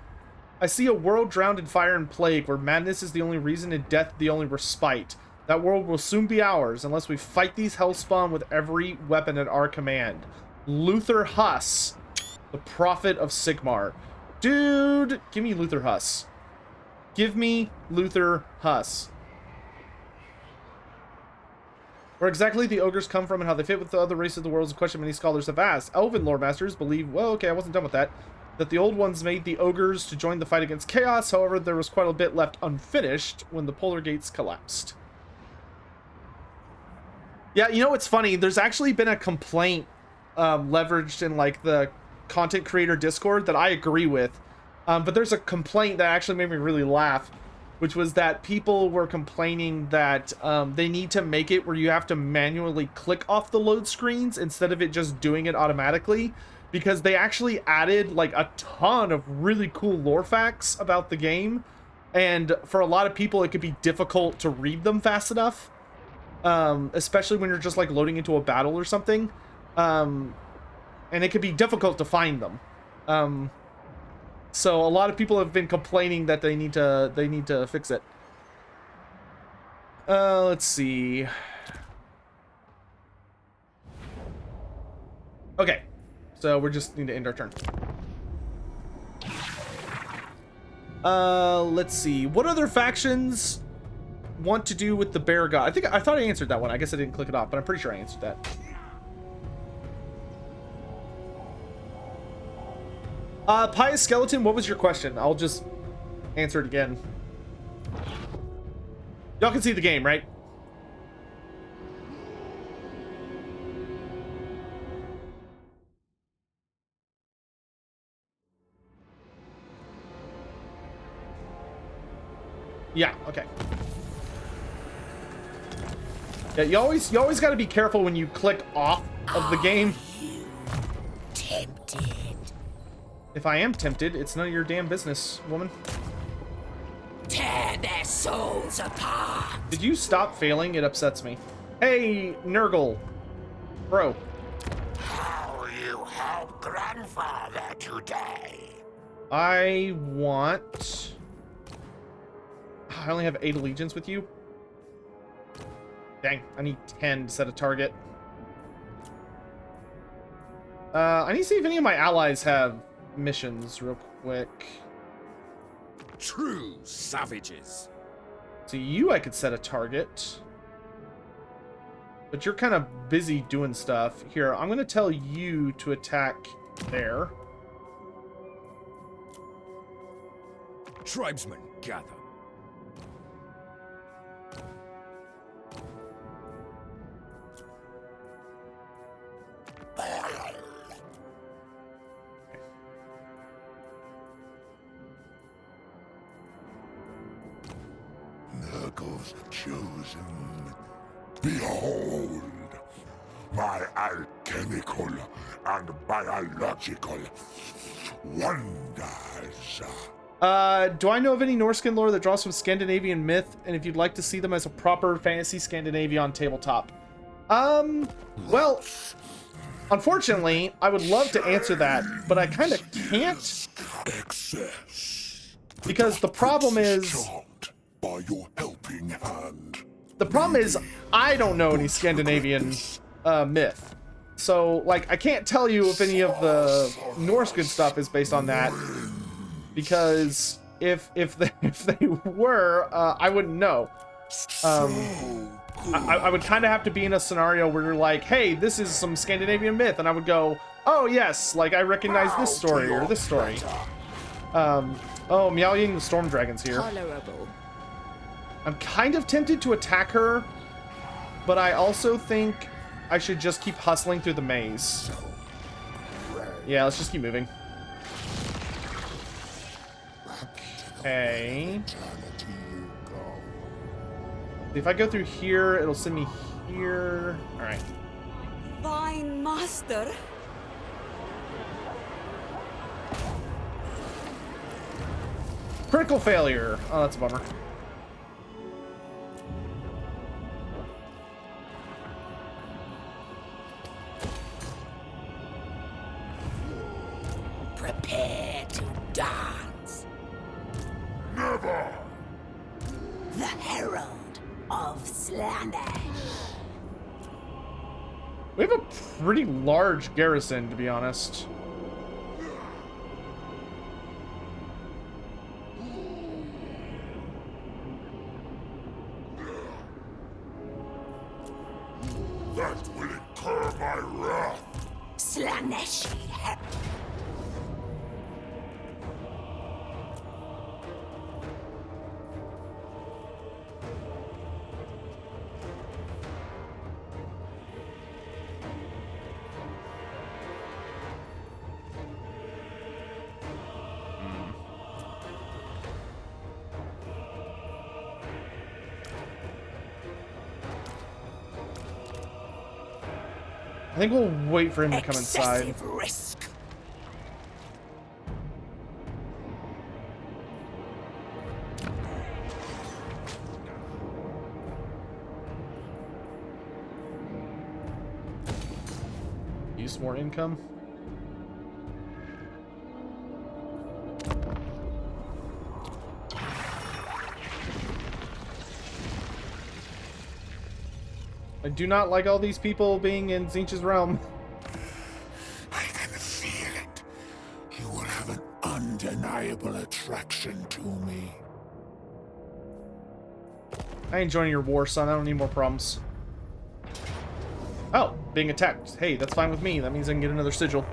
I see a world drowned in fire and plague, where madness is the only reason and death the only respite. That world will soon be ours, unless we fight these hellspawn with every weapon at our command. Luther Huss, the prophet of Sigmar. Dude, give me Luther Huss. Give me Luther Huss. Where exactly the ogres come from and how they fit with the other races of the world is a question many scholars have asked. Elven lore masters believe, well, okay, I wasn't done with that, that the old ones made the ogres to join the fight against chaos. However, there was quite a bit left unfinished when the polar gates collapsed. Yeah, you know what's funny? There's actually been a complaint leveraged in like the content creator Discord that I agree with. But there's a complaint that actually made me really laugh, which was that people were complaining that they need to make it where you have to manually click off the load screens instead of it just doing it automatically, because they actually added like a ton of really cool lore facts about the game, and for a lot of people it could be difficult to read them fast enough, especially when you're just like loading into a battle or something, and it could be difficult to find them. So a lot of people have been complaining that they need to fix it. Let's see. Okay, so we just need to end our turn. Let's see. What other factions want to do with the bear god? I thought I answered that one. I guess I didn't click it off, but I'm pretty sure I answered that. Pious Skeleton, what was your question? I'll just answer it again. Y'all can see the game, right? Yeah, okay. Yeah, you always got to be careful when you click off of the game. You tempted. If I am tempted, it's none of your damn business, woman. Tear their souls apart. Did you stop failing? It upsets me. Hey, Nurgle. Bro. How you help grandfather today? I want... I only have 8 allegiance with you. Dang, I need 10 to set a target. I need to see if any of my allies have missions real quick. True savages. So you, I could set a target. But you're kind of busy doing stuff. Here, I'm going to tell you to attack there. Tribesmen, gather. Nurgle's chosen. Behold, my alchemical and biological wonders. Do I know of any Norskin lore that draws from Scandinavian myth, and if you'd like to see them as a proper fantasy Scandinavia on tabletop? Well, unfortunately, I would love to answer that, but I kind of can't. Because the problem is... by your helping hand. The problem is, I don't know any Scandinavian myth. So, like, I can't tell you if any of the Norse good stuff is based on that. Because if they were, I wouldn't know. I would kind of have to be in a scenario where you're like, hey, this is some Scandinavian myth, and I would go, oh yes, like I recognize this story or this story. Oh, Miao Ying the Storm Dragon's here. Tolerable. I'm kind of tempted to attack her, but I also think I should just keep hustling through the maze. Yeah, let's just keep moving. Okay. If I go through here, it'll send me here. All right. Fine master. Critical failure. Oh, that's a bummer. Prepare to dance. Never! The Herald of Slaanesh. We have a pretty large garrison, to be honest. That will incur my wrath. Slaaneshi. I think we'll wait for him to come inside. Excessive risk. Use more income. I do not like all these people being in Tzeentch's realm. I can feel it. You will have an undeniable attraction to me. I ain't joining your war, son. I don't need more problems. Oh, being attacked. Hey, that's fine with me. That means I can get another sigil.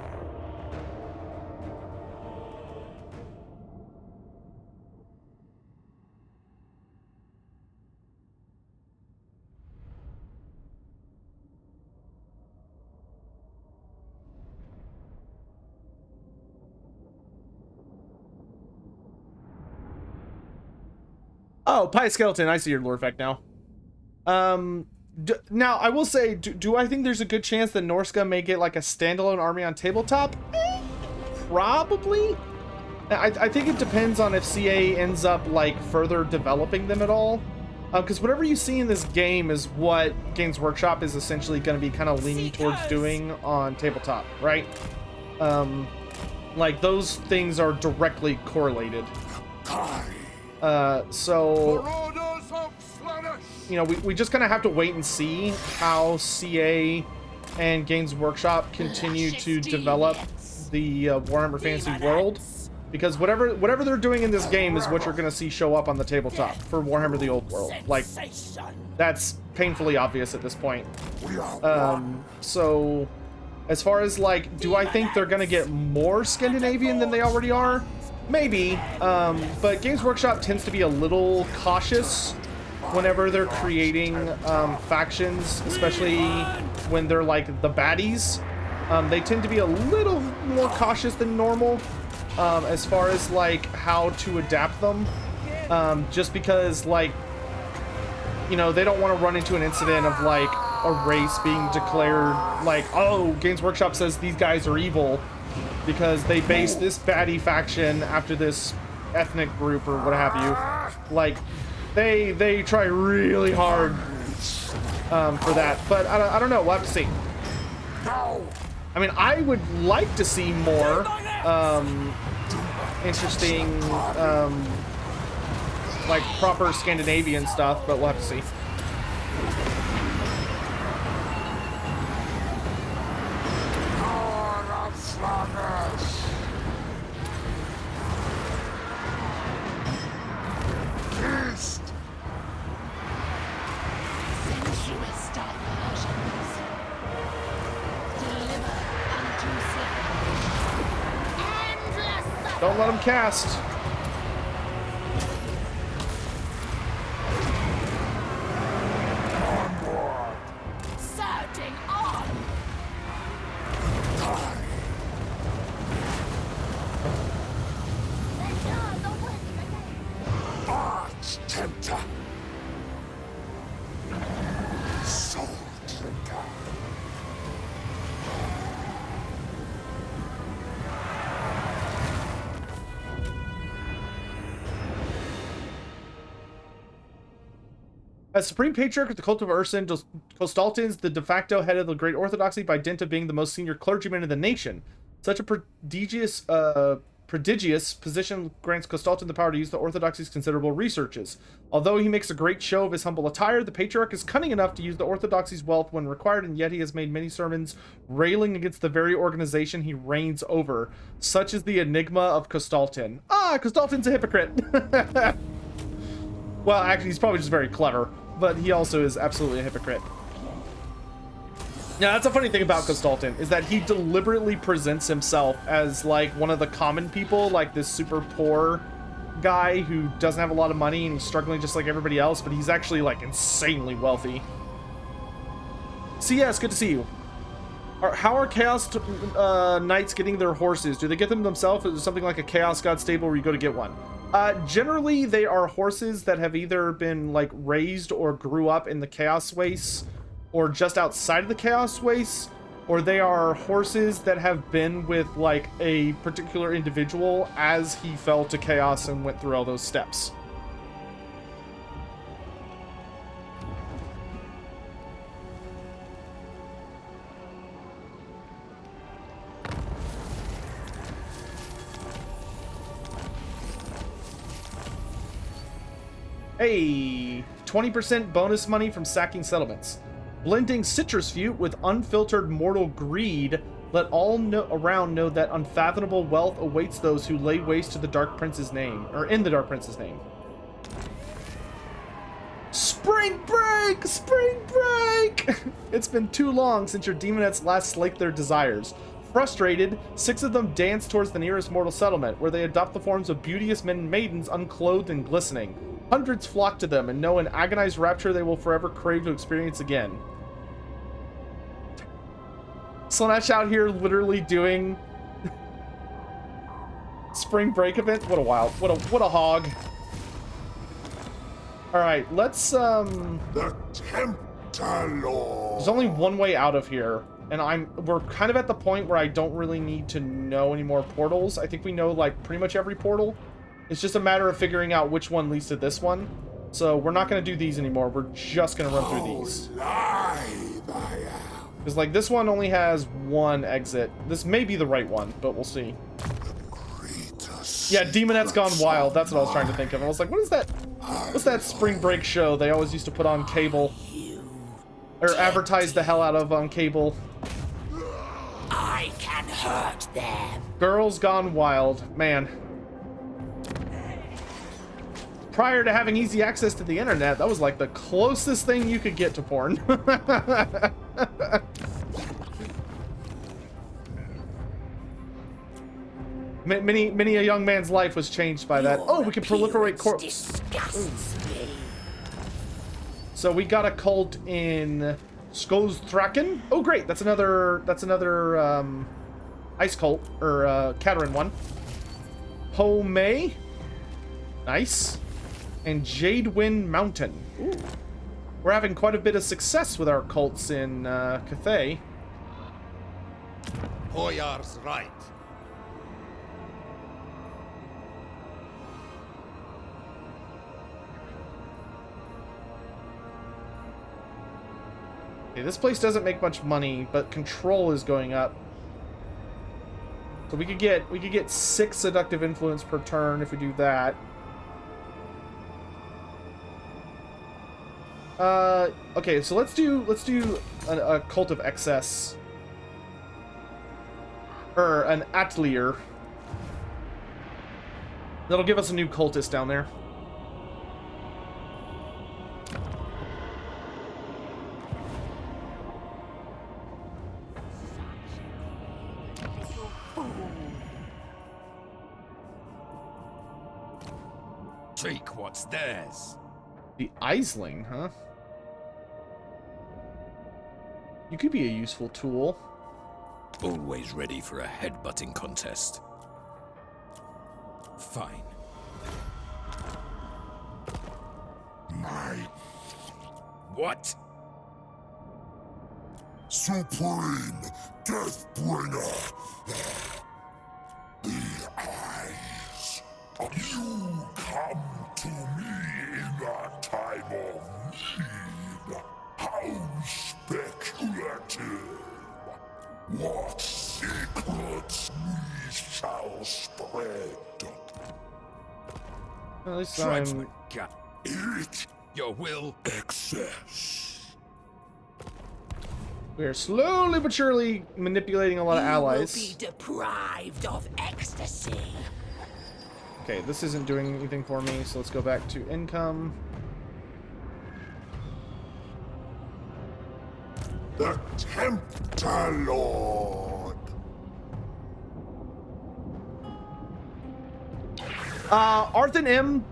Oh, Pie Skeleton. I see your lore effect now. Now, I will say, do I think there's a good chance that Norska may get like a standalone army on tabletop? Probably. I think it depends on if CA ends up like further developing them at all. Because whatever you see in this game is what Games Workshop is essentially going to be kind of leaning towards doing on tabletop, right? Like those things are directly correlated. So, you know, we just kind of have to wait and see how CA and Games Workshop continue to develop the Warhammer Fantasy world, because whatever they're doing in this game is what you're going to see show up on the tabletop for Warhammer the Old World. Like, that's painfully obvious at this point. So, as far as like, do I think they're going to get more Scandinavian than they already are? Maybe, but Games Workshop tends to be a little cautious whenever they're creating factions, especially when they're like the baddies. They tend to be a little more cautious than normal as far as like how to adapt them, just because, like, you know, they don't want to run into an incident of like a race being declared like, oh, Games Workshop says these guys are evil because they base this baddie faction after this ethnic group or what have you. Like, they try really hard for that. But I don't know. We'll have to see. I mean, I would like to see more interesting, like, proper Scandinavian stuff, but we'll have to see. Don't let him cast. Onward. Surging on. Arch Tempter. Soul Drinker. As Supreme Patriarch of the Cult of Urson, Kostaltin's the de facto head of the Great Orthodoxy by dint of being the most senior clergyman in the nation. Such a prodigious position grants Kostaltin the power to use the Orthodoxy's considerable researches. Although he makes a great show of his humble attire, the Patriarch is cunning enough to use the Orthodoxy's wealth when required, and yet he has made many sermons railing against the very organization he reigns over. Such is the enigma of Kostaltin. Ah, Kostaltin's a hypocrite! Well, actually, he's probably just very clever, but he also is absolutely a hypocrite. Now, that's a funny thing about Kostaltin, is that he deliberately presents himself as, like, one of the common people, like this super poor guy who doesn't have a lot of money and he's struggling just like everybody else, but he's actually, like, insanely wealthy. So, yeah, it's good to see you. How are Chaos Knights getting their horses? Do they get them themselves, or is it something like a Chaos God stable where you go to get one? Generally, they are horses that have either been, like, raised or grew up in the Chaos Wastes, or just outside of the Chaos Wastes, or they are horses that have been with, like, a particular individual as he fell to Chaos and went through all those steps. Hey, 20% bonus money from sacking settlements. Blending citrus fruit with unfiltered mortal greed, let all around know that unfathomable wealth awaits those who lay waste to the Dark Prince's name, or in the Dark Prince's name. Spring break! Spring break! It's been too long since your demonettes last slaked their desires. Frustrated, 6 of them dance towards the nearest mortal settlement, where they adopt the forms of beauteous men and maidens unclothed and glistening. Hundreds flock to them and know an agonized rapture they will forever crave to experience again. Slaanesh out here literally doing spring break event. What a wild, what a hog. All right, let's The Tempter Lord. There's only one way out of here, and we're kind of at the point where I don't really need to know any more portals. I think we know, like, pretty much every portal. It's just a matter of figuring out which one leads to this one. So we're not going to do these anymore. We're just going to run through these. Because, like, this one only has one exit. This may be the right one, but we'll see. Yeah, Demonette's Gone Wild. That's what I was trying to think of. I was like, what is that? What's that spring break show they always used to put on cable? Or advertise the hell out of on cable. I can hurt them. Girls Gone Wild. Man. Prior to having easy access to the internet, that was like the closest thing you could get to porn. Many a young man's life was changed by that. Oh, we can proliferate So we got a cult in Skozthraken. Oh, great! That's another ice cult or Cateran one. Homei, nice. And Jadewind Mountain. Ooh. We're having quite a bit of success with our cults in Cathay. Hoyar's right. Okay, this place doesn't make much money, but control is going up. So we could get 6 seductive influence per turn if we do that. Okay, so let's do a cult of excess. Or an atelier. That'll give us a new cultist down there. Take what's theirs. The Aisling, huh? You could be a useful tool. Always ready for a headbutting contest. Fine. My What? supreme Deathbringer. The eyes. You come to me in a time of need. How speculative. What secrets we shall spread. At least Trudge I'm... my gut. It Your will. excess. We are slowly but surely manipulating a lot of allies. You will be deprived of ecstasy. Okay, this isn't doing anything for me, so let's go back to income. The Tempter Lord. Arthur M.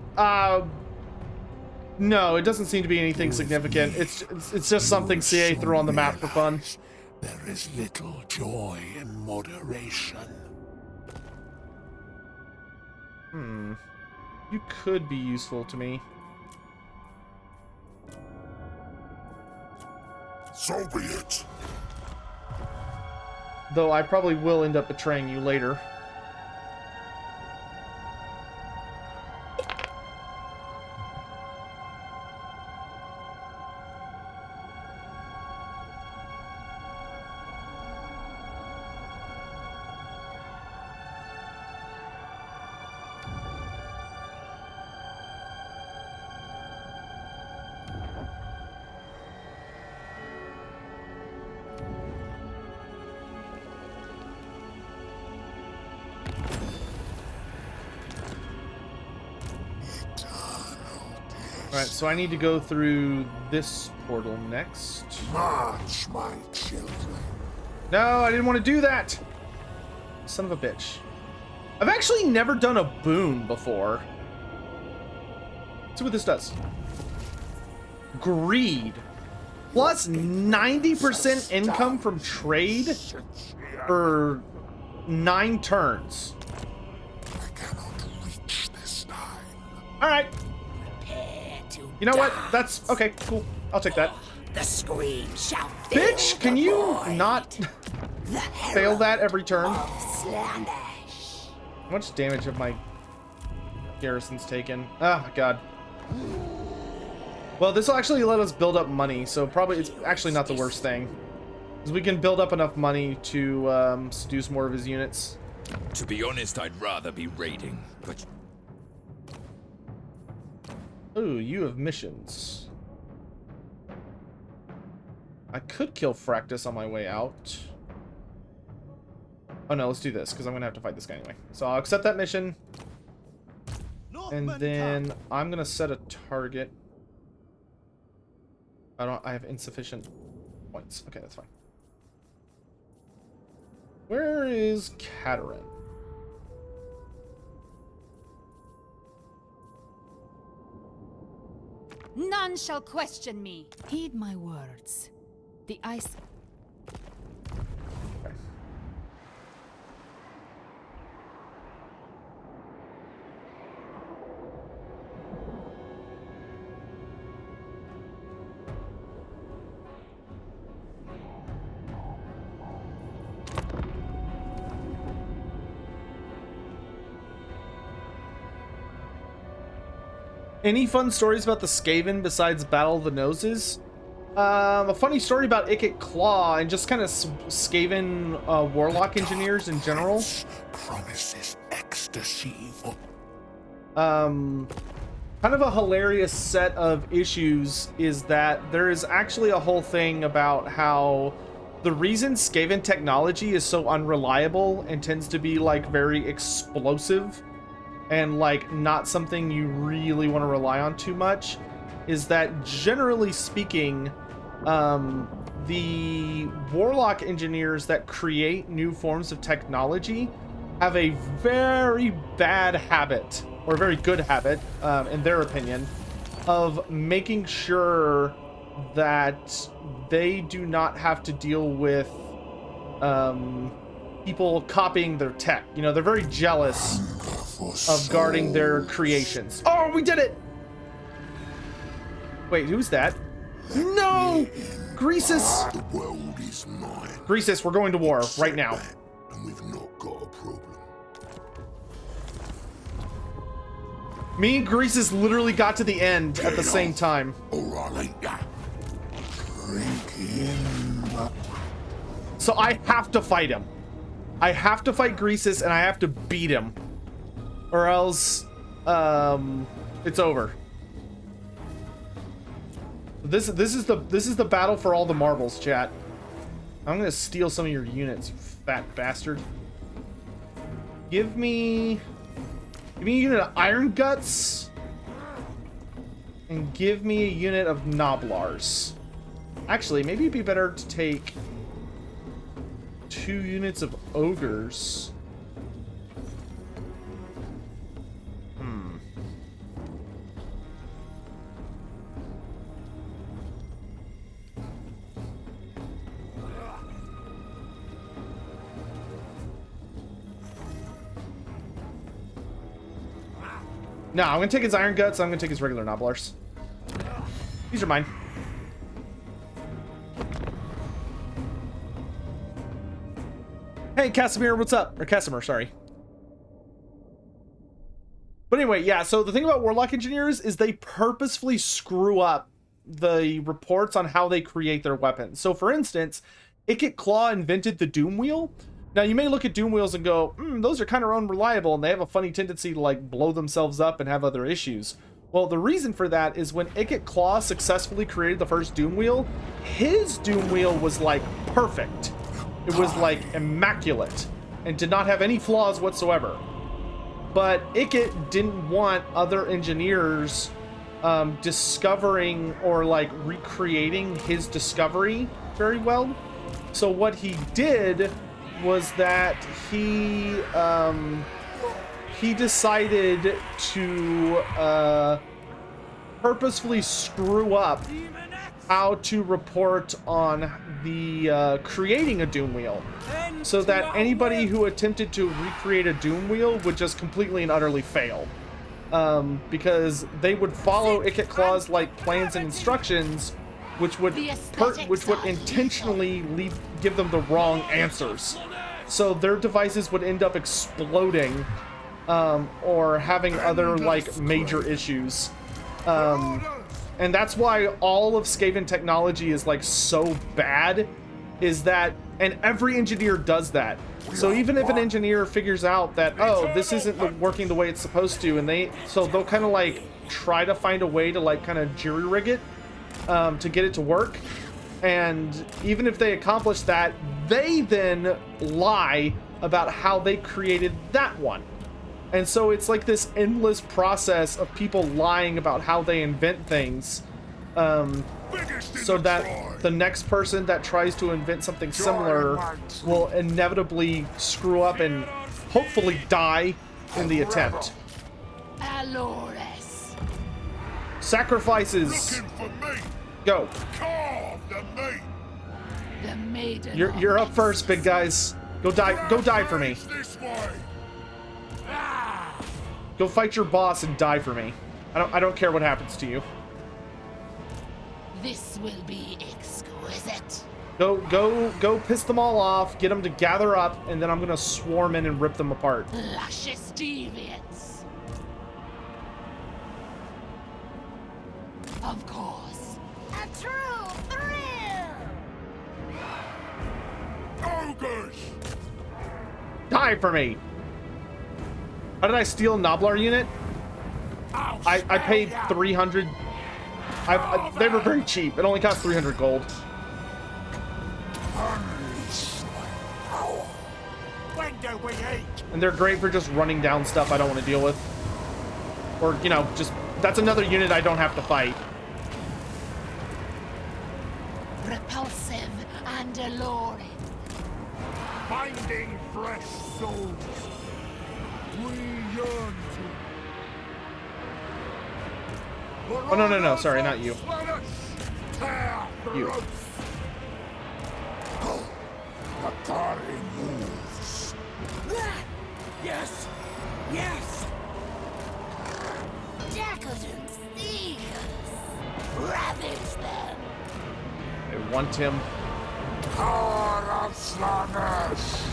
No, it doesn't seem to be anything significant. It's just something CA threw on the map for fun. There is little joy in moderation. You could be useful to me. So be it. Though I probably will end up betraying you later. Alright, so I need to go through this portal next. March, my children. No, I didn't want to do that! Son of a bitch. I've actually never done a boon before. Let's see what this does. Greed. Plus 90% income from trade for 9 turns. I cannot reach this time. Alright. Prepare to You know what? die. That's okay, cool. I'll take that. The scream shall fill Bitch, can the you void. not The fail that every turn? of Slaanesh. How much damage have my garrisons taken? Oh my god. Well, this will actually let us build up money, so probably it's actually not the worst thing. Because we can build up enough money to seduce more of his units. To be honest, I'd rather be raiding, but Ooh, you have missions. I could kill Fractus on my way out. Oh no, let's do this, because I'm going to have to fight this guy anyway. So I'll accept that mission. And then I'm going to set a target. I have insufficient points. Okay, that's fine. Where is Katerin? None shall question me. Heed my words. The ice... Okay. Any fun stories about the Skaven besides Battle of the Noses? A funny story about Ikit Claw and just kind of Skaven warlock engineers in general. Promises ecstasy for Kind of a hilarious set of issues is that there is actually a whole thing about how the reason Skaven technology is so unreliable and tends to be like very explosive and like not something you really want to rely on too much is that generally speaking, the warlock engineers that create new forms of technology have a very bad habit, or a very good habit, in their opinion, of making sure that they do not have to deal with people copying their tech. You know, they're very jealous of guarding their creations. Oh, we did it! Wait, who's that? No! Greasus! the world is mine. Greasus, we're going to war right now. And we've not got a problem. Me and Greasus literally got to the end at the same time. Alright. So I have to fight him. I have to fight Greasus and I have to beat him. Or else it's over. This is the battle for all the marbles, chat. I'm gonna steal some of your units, you fat bastard. Give me a unit of Iron Guts and give me a unit of Noblars. Actually, maybe it'd be better to take 2 units of Ogres. No, I'm gonna take his Iron Guts, I'm gonna take his regular Noblars. These are mine. Hey, Casimir, what's up? Or Casimir, sorry. But anyway, yeah, so the thing about Warlock Engineers is they purposefully screw up the reports on how they create their weapons. So for instance, Ikit Claw invented the Doom Wheel. Now you may look at Doom Wheels and go, those are kind of unreliable and they have a funny tendency to like blow themselves up and have other issues. Well, the reason for that is when Ikit Claw successfully created the first Doom Wheel, his Doom Wheel was like perfect. It was like immaculate and did not have any flaws whatsoever. But Ikit didn't want other engineers discovering or like recreating his discovery very well. So what he did was that he decided to purposefully screw up how to report on the creating a Doom Wheel, so that anybody who attempted to recreate a Doom Wheel would just completely and utterly fail, because they would follow Ikit Claw's like plans and instructions, which would intentionally give them the wrong answers. So their devices would end up exploding, or having other like major issues. And that's why all of Skaven technology is like so bad, is that, and every engineer does that. So even if an engineer figures out that, oh, this isn't working the way it's supposed to, and they'll kind of like try to find a way to like kind of jury rig it, to get it to work. And even if they accomplish that, they then lie about how they created that one. And so it's like this endless process of people lying about how they invent things, so that the next person that tries to invent something similar will inevitably screw up and hopefully die in the attempt. Sacrifices. Go. You're up first, big guys. Go die. Go die for me. Go fight your boss and die for me. I don't care what happens to you. This will be exquisite. Go piss them all off, get them to gather up, and then I'm gonna swarm in and rip them apart. Luscious deviants. Of course. A true thrill. ogres! Die for me! How did I steal Noblar unit? I paid 300. They were very cheap. It only cost 300 gold. When do we eat? And they're great for just running down stuff I don't want to deal with. Or, you know, just... That's another unit I don't have to fight. Repulsive and alluring. Finding fresh souls. We yearn to. Oh, no. Sorry, not you. You. Atari moves. Yes! Yes! Decadent seekers. Ravage them. I want him. Power of Slaanesh.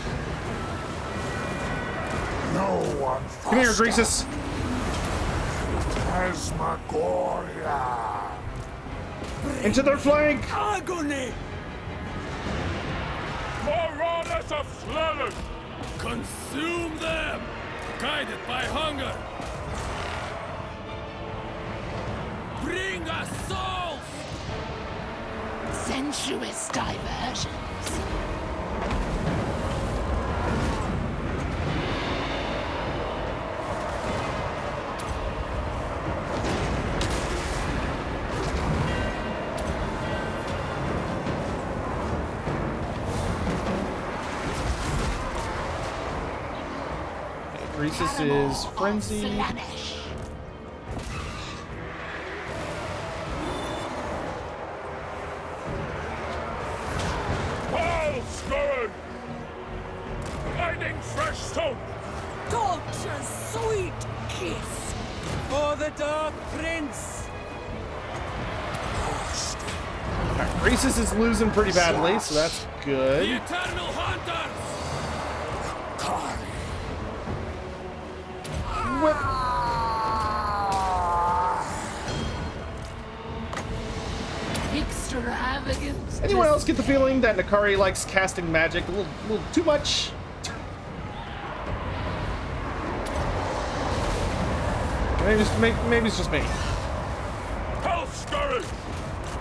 No one Come here, Greasus. Asmagoria. Into their flank! Agony! Marauders of Slaanesh. Consume them! Guided by hunger! Bring us souls! Sensuous diversions. Greasus is frenzy. Slaanesh. All scurry. Finding fresh soap. Torture's sweet kiss. For the Dark Prince! Alright, Greasus is losing pretty badly, so that's The good. Eternal Hunters! Extravagant. Anyone else get the feeling that Nakari likes casting magic a little too much? Maybe it's just me. Hell scurry.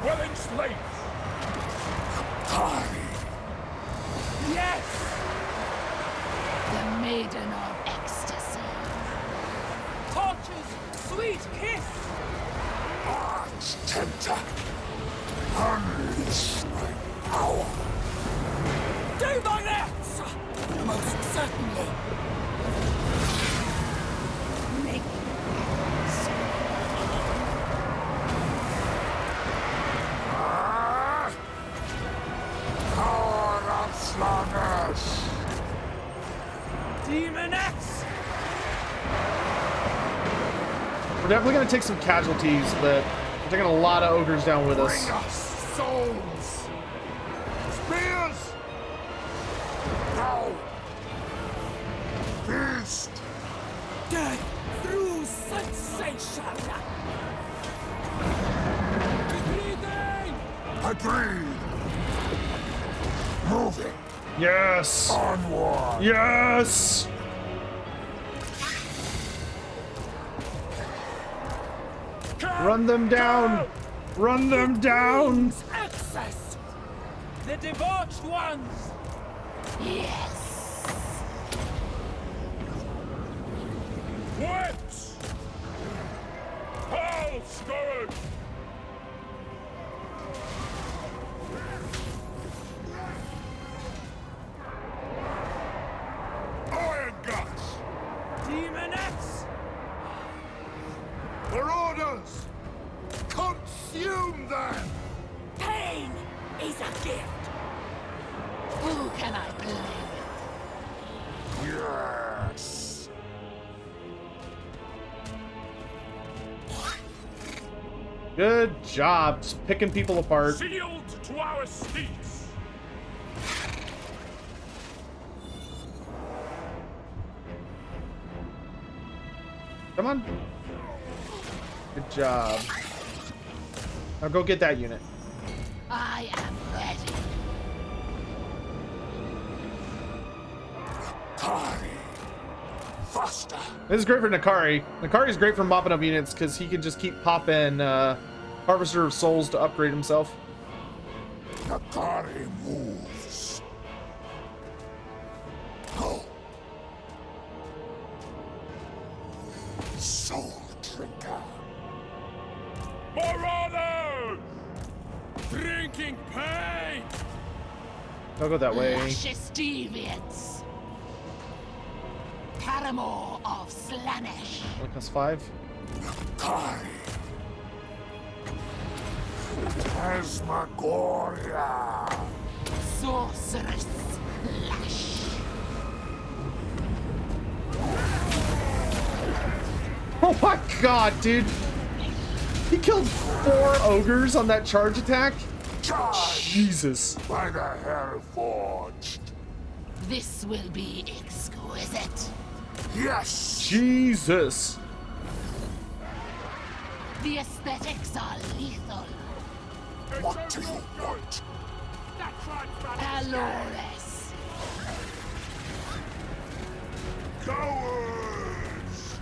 Welling slates. Yes! The maiden of ecstasy. Torture's sweet kiss! Arch tempter. Unleash my power. Do my next! Most certainly. Make Power of Slaanesh. Demon X! We're definitely gonna take some casualties, but we're taking a lot of ogres down with us. Bring us souls. Spears. Now. Feast. Death through sensation! Breathing! Agreed. Moving. Yes! Onward. Yes! Run them down! Run them down! Access! The debauched ones! yes. Wet. All scurry. Iron guts. Demon X! Marauders. Consume them. Pain is a gift! Who can I play with? Yes. Good job, just picking people apart. Sealed to our steeds. Come on. Good job. Now go get that unit. I am ready. Nakari. Faster. This is great for Nakari. Nakari is great for mopping up units because he can just keep popping Harvester of Souls to upgrade himself. Nakari moves. Go. Soul drinker. Marauders! Drinking pain! I'll go that way. Luscious deviants. Paramour of Slaanesh. +5. Nakari. Phantasmagoria. Sorceress Lash. Oh my god, dude! He killed 4 ogres on that charge attack? Charge Jesus. by the hair forged. This will be exquisite. Yes. Jesus. The aesthetics are lethal. What do you want? Alores. Cowards!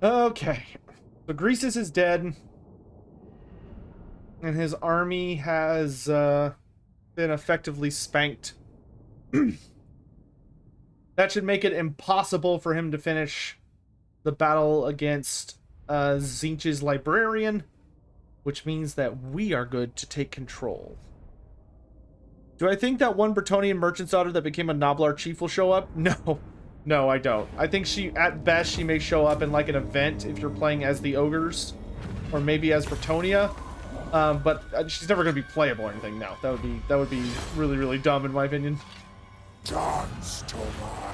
Okay. So Greasus is dead. And his army has been effectively spanked. That should make it impossible for him to finish the battle against Tzeentch's librarian, which means that we are good to take control. Do I think that one Bretonnian merchant's daughter that became a Noblar chief will show up? No. No, I don't. I think she, at best, she may show up in like an event if you're playing as the ogres, or maybe as Bretonnia. But she's never going to be playable or anything. No, that would be really, really dumb in my opinion. Dance to my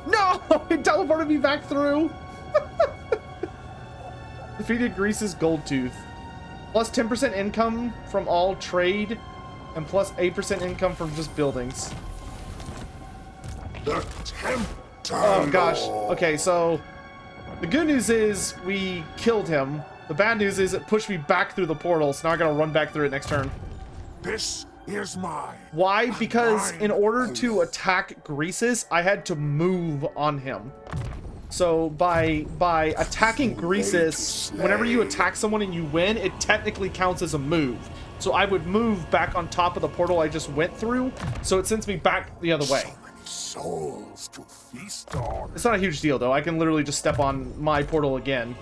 No! It teleported me back through! Defeated Grease's Goldtooth. Plus 10% income from all trade, and plus 8% income from just buildings. The Tempter. Oh gosh. Okay, so the good news is we killed him. The bad news is it pushed me back through the portal, so now I gotta run back through it next turn. This is mine. Why? Because Mine. in order to attack Greasus, I had to move on him. So by attacking Greasus, whenever you attack someone and you win, it technically counts as a move. So I would move back on top of the portal I just went through, so it sends me back the other way. So many souls to feast on. It's not a huge deal though. I can literally just step on my portal again.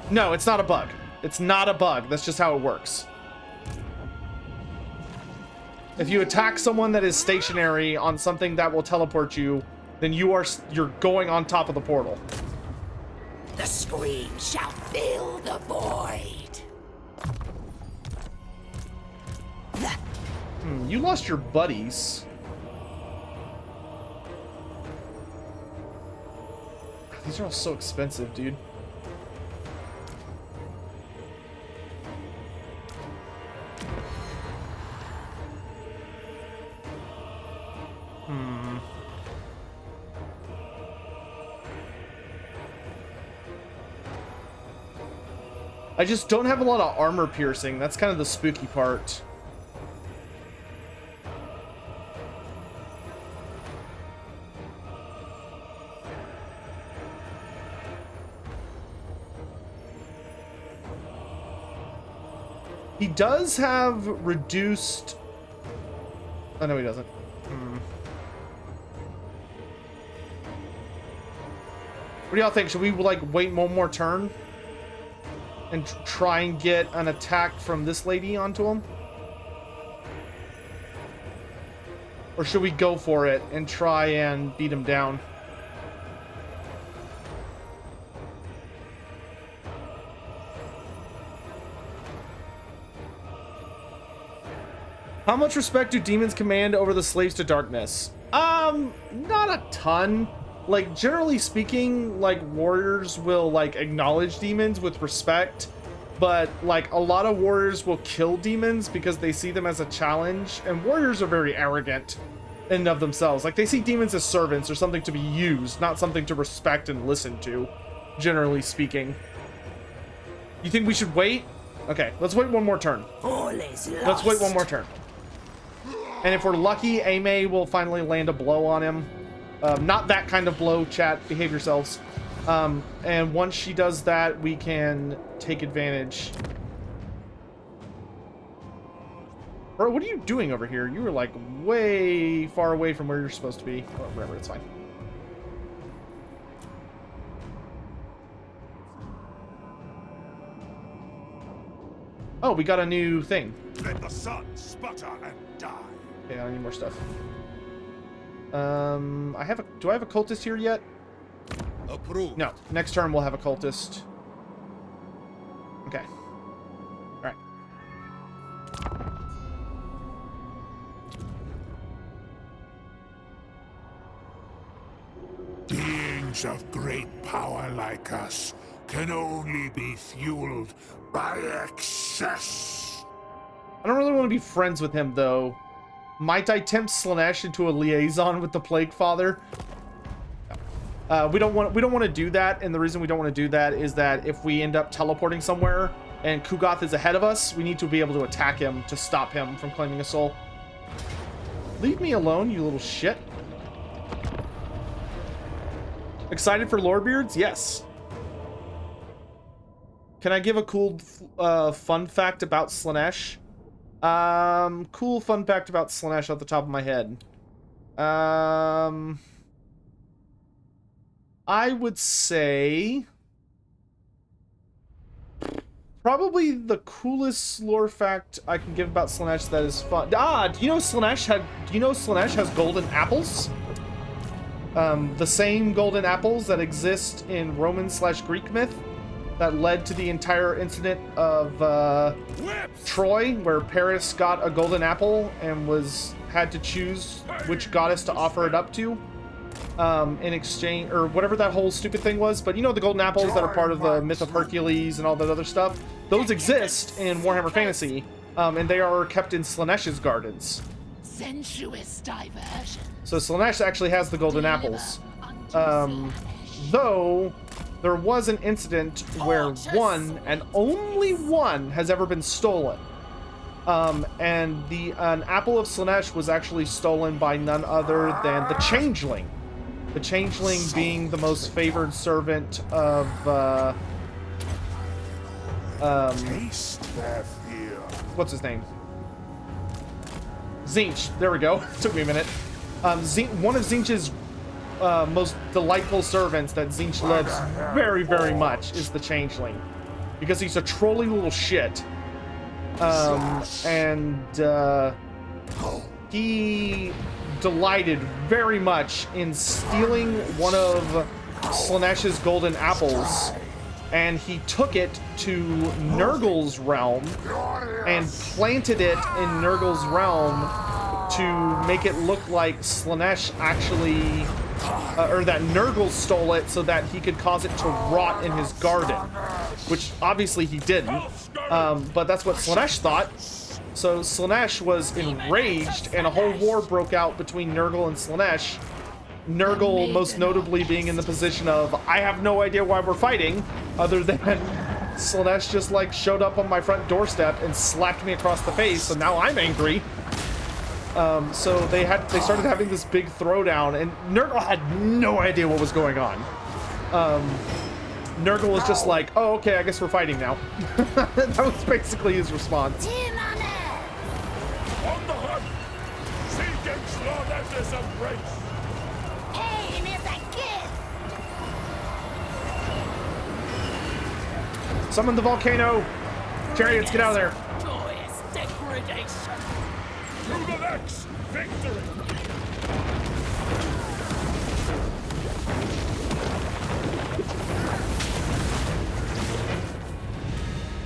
No, it's not a bug. It's not a bug. That's just how it works. If you attack someone that is stationary on something that will teleport you, then you're going on top of the portal. The scream shall fill the void. You lost your buddies. These are all so expensive, dude. I just don't have a lot of armor piercing. That's kind of the spooky part. He does have reduced... Oh, no, he doesn't. What do y'all think? Should we, like, wait one more turn? And try and get an attack from this lady onto him? Or should we go for it and try and beat him down? How much respect do demons command over the slaves to darkness? Not a ton. Like, generally speaking, like, warriors will, like, acknowledge demons with respect, but, like, a lot of warriors will kill demons because they see them as a challenge, and warriors are very arrogant. in and of themselves. Like, they see demons as servants or something to be used, not something to respect and listen to, generally speaking. You think we should wait? Okay, let's wait one more turn. Let's wait one more turn. And if we're lucky, Ame will finally land a blow on him. Not that kind of blow, chat. Behave yourselves. And once she does that, we can take advantage. Bro, what are you doing over here? You were like way far away from where you're supposed to be. Oh, whatever, it's fine. Oh, we got a new thing. Let the sun sputter and die. Okay, I need more stuff. Do I have a cultist here yet? Approved. No. Next turn we'll have a cultist. Okay. Alright. Beings of great power like us can only be fueled by excess. I don't really want to be friends with him, though. Might I tempt Slaanesh into a liaison with the Plague Father? No. We don't want to do that, and the reason we don't want to do that is that if we end up teleporting somewhere and Kugoth is ahead of us, we need to be able to attack him to stop him from claiming a soul. Leave me alone, you little shit. Excited for Lorebeards? Yes. Can I give a cool fun fact about Slaanesh? Cool fun fact about Slaanesh off the top of my head. I would say probably the coolest lore fact I can give about Slaanesh that is fun. Do you know Slaanesh has golden apples? The same golden apples that exist in Roman/Greek myth that led to the entire incident of Troy, where Paris got a golden apple and had to choose which goddess to offer it up to in exchange, or whatever that whole stupid thing was. But you know the golden apples that are part of the myth of Hercules and all that other stuff? Those exist in Warhammer Fantasy, and they are kept in Slaanesh's gardens. Sensuous diversion. So Slaanesh actually has the golden apples. Though there was an incident where one, and only one, has ever been stolen. And an apple of Slaanesh was actually stolen by none other than the Changeling. The Changeling being the most favored servant of, what's his name? Tzeentch. There we go. Took me a minute. One of Tzeentch's most delightful servants that Tzeentch loves very, very much is the Changeling, because he's a trolly little shit. He delighted very much in stealing one of Slaanesh's golden apples, and he took it to Nurgle's realm and planted it in Nurgle's realm to make it look like Slaanesh actually, or that Nurgle stole it so that he could cause it to rot in his garden, which obviously he didn't, but that's what Slaanesh thought. So Slaanesh was enraged, and a whole war broke out between Nurgle and Slaanesh. Nurgle most notably being in the position of, I have no idea why we're fighting, other than Slaanesh just like showed up on my front doorstep and slapped me across the face, so now I'm angry. So they started having this big throwdown, and Nurgle had no idea what was going on. Nurgle was just like, oh, okay, I guess we're fighting now. That was basically his response. On the hunt! Seek and Slaanesh's embrace! Aim is a gift! Summon the volcano! Chariots, get out of there! Glorious degradation! To the next victory!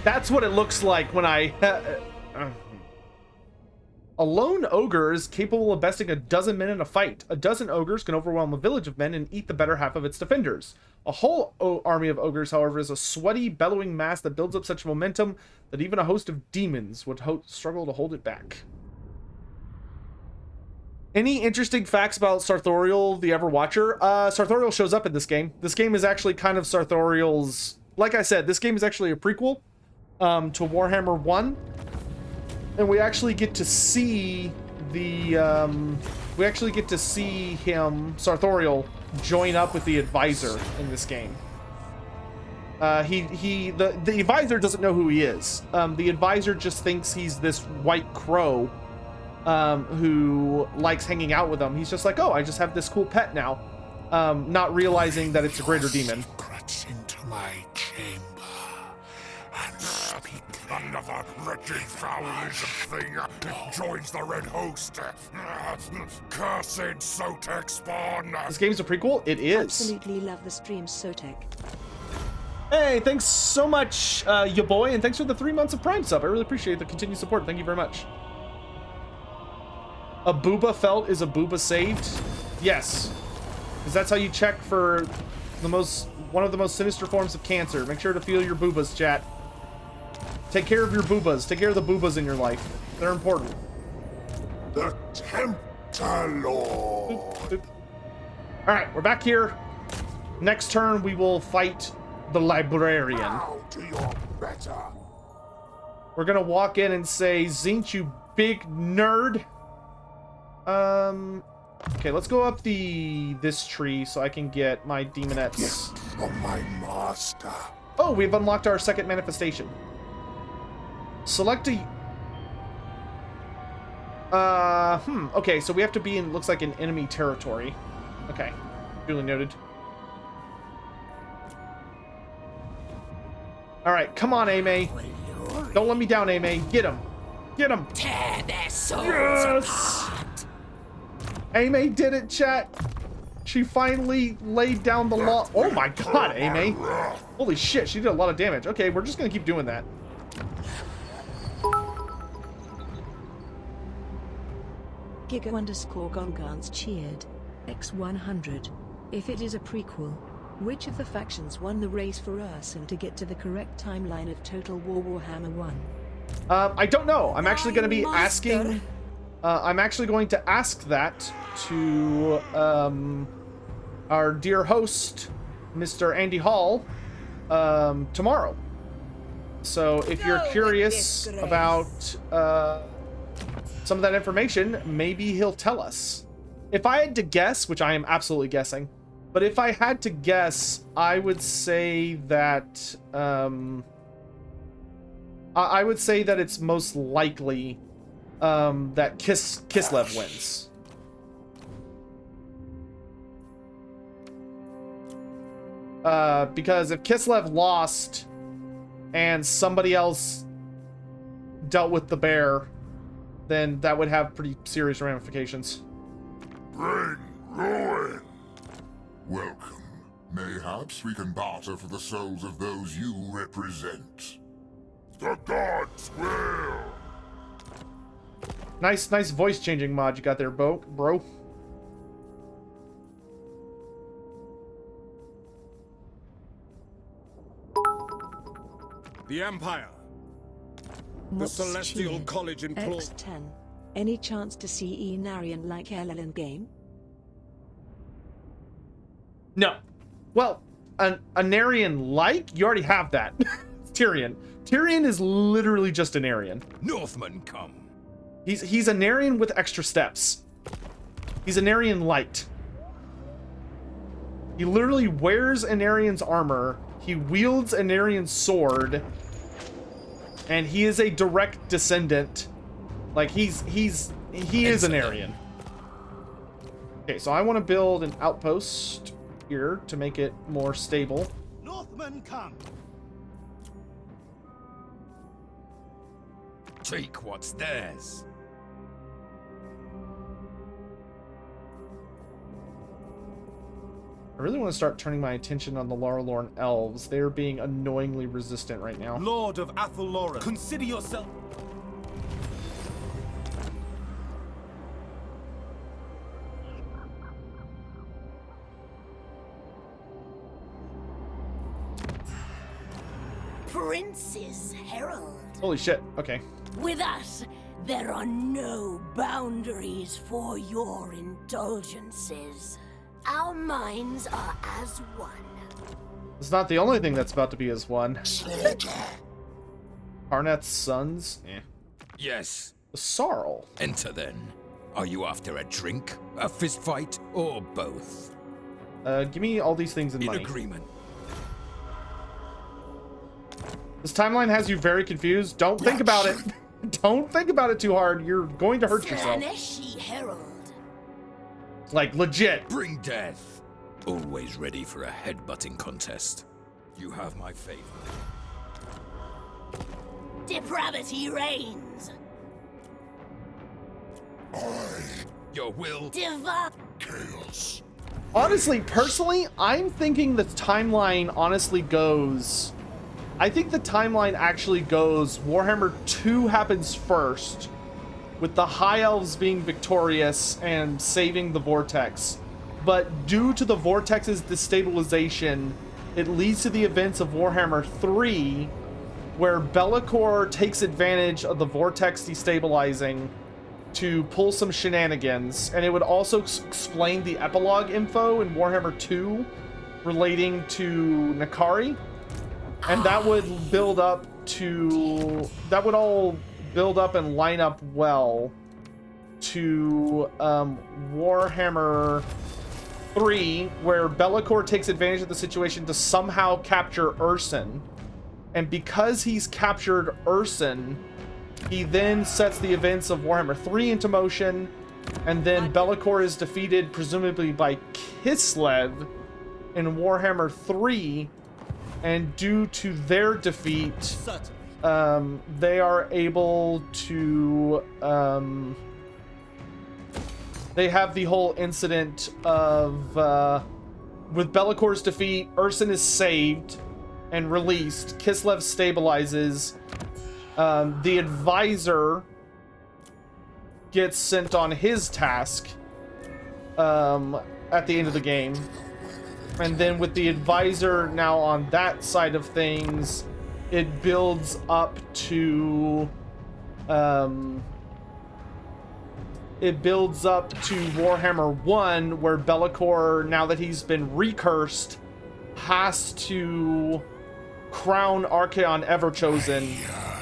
That's what it looks like when I... A lone ogre is capable of besting a dozen men in a fight. A dozen ogres can overwhelm a village of men and eat the better half of its defenders. A whole army of ogres, however, is a sweaty, bellowing mass that builds up such momentum that even a host of demons would struggle to hold it back. Any interesting facts about Sartorial, the Everwatcher? Sartorial shows up in this game. This game is actually kind of Sartorial's... Like I said, this game is actually a prequel to Warhammer 1. And we actually get to see the... we actually get to see him, Sartorial, join up with the Advisor in this game. The Advisor doesn't know who he is. The Advisor just thinks he's this white crow who likes hanging out with him. He's just like, oh, I just have this cool pet now, not realizing that it's a greater demon. Secrets into my chamber and speak. Another wretched foul-lizard thing joins the Red Host. Cursed Sotek spawn. This game's a prequel? It is. Absolutely love the stream, Sotek. Hey, thanks so much, ya boy, and thanks for the 3 months of Prime sub. I really appreciate the continued support. Thank you very much. A booba felt is a booba saved? Yes. Because that's how you check for one of the most sinister forms of cancer. Make sure to feel your boobas, chat. Take care of your boobas. Take care of the boobas in your life. They're important. The Tempter Lord. Alright, we're back here. Next turn, we will fight the Librarian. Bow to your better. We're gonna walk in and say, Zinch, you big nerd. Okay, let's go up this tree so I can get my demonettes. From my master. Oh, we've unlocked our second manifestation. Select a... Okay, so we have to be in, looks like, an enemy territory. Okay, duly noted. Alright, come on, Ame. Don't let me down, Ame. Get him. Get him. Tear their souls apart. Ame did it, chat. She finally laid down the law. Oh my god, Ame. Holy shit, she did a lot of damage. Okay, we're just gonna keep doing that. Giga_Golgans cheered. X100. If it is a prequel, which of the factions won the race for Urson to get to the correct timeline of Total War Warhammer 1? I don't know. I'm actually going to be asking... I'm actually going to ask that to our dear host, Mr. Andy Hall, tomorrow. So if you're curious about some of that information, maybe he'll tell us. If I had to guess, which I am absolutely guessing, but if I had to guess, I would say that it's most likely that Kislev wins. Because if Kislev lost and somebody else dealt with the bear, then that would have pretty serious ramifications. Bring ruin. Welcome. Mayhaps we can barter for the souls of those you represent. The gods will. Nice voice changing mod you got there, bro. The Empire. The Mops Celestial cheered. College in X10. Any chance to see Enarian like LLN game? No. Well, an Anarian like? You already have that. Tyrion. Tyrion is literally just an Aryan. Northmen come. He's an Aryan with extra steps. He's an Aryan light. He literally wears an Aryan's armor. He wields an Aryan's sword. And he is a direct descendant. Like he is an Aryan. Okay, so I want to build an outpost here to make it more stable. Northmen come. Take what's theirs. I really want to start turning my attention on the Laralorn elves. They are being annoyingly resistant right now. Lord of Athelloran, consider yourself. Prince's Herald. Holy shit, okay. With us, There are no boundaries for your indulgences. Our minds are as one. It's not the only thing that's about to be as one. Arnett's sons? Eh. Yes. The Sarl. Enter then. Are you after a drink, a fist fight, or both? Give me all these things in money. In agreement. This timeline has you very confused. Don't think about it. Don't think about it too hard. You're going to hurt yourself. Slaanesh Herald. Like, legit. Bring death. Always ready for a headbutting contest. You have my favor. Depravity reigns. Your will. Divine. Chaos. Honestly, personally, I'm thinking the timeline honestly goes... I think the timeline actually goes Warhammer 2 happens first, with the High Elves being victorious and saving the Vortex. But due to the Vortex's destabilization, it leads to the events of Warhammer 3, where Be'lakor takes advantage of the Vortex destabilizing to pull some shenanigans. And it would also explain the epilogue info in Warhammer 2 relating to Nakari. And that would build up to... That would all build up and line up well to Warhammer 3, where Be'lakor takes advantage of the situation to somehow capture Urson. And because he's captured Urson, he then sets the events of Warhammer 3 into motion, and then Be'lakor is defeated, presumably by Kislev in Warhammer 3, and due to their defeat, they are able to... they have the whole incident of... with Be'lakor's defeat, Urson is saved and released. Kislev stabilizes. The advisor gets sent on his task at the end of the game. And then with the advisor now on that side of things, it builds up to Warhammer 1, where Be'lakor, now that he's been recursed, has to crown Archaon Everchosen.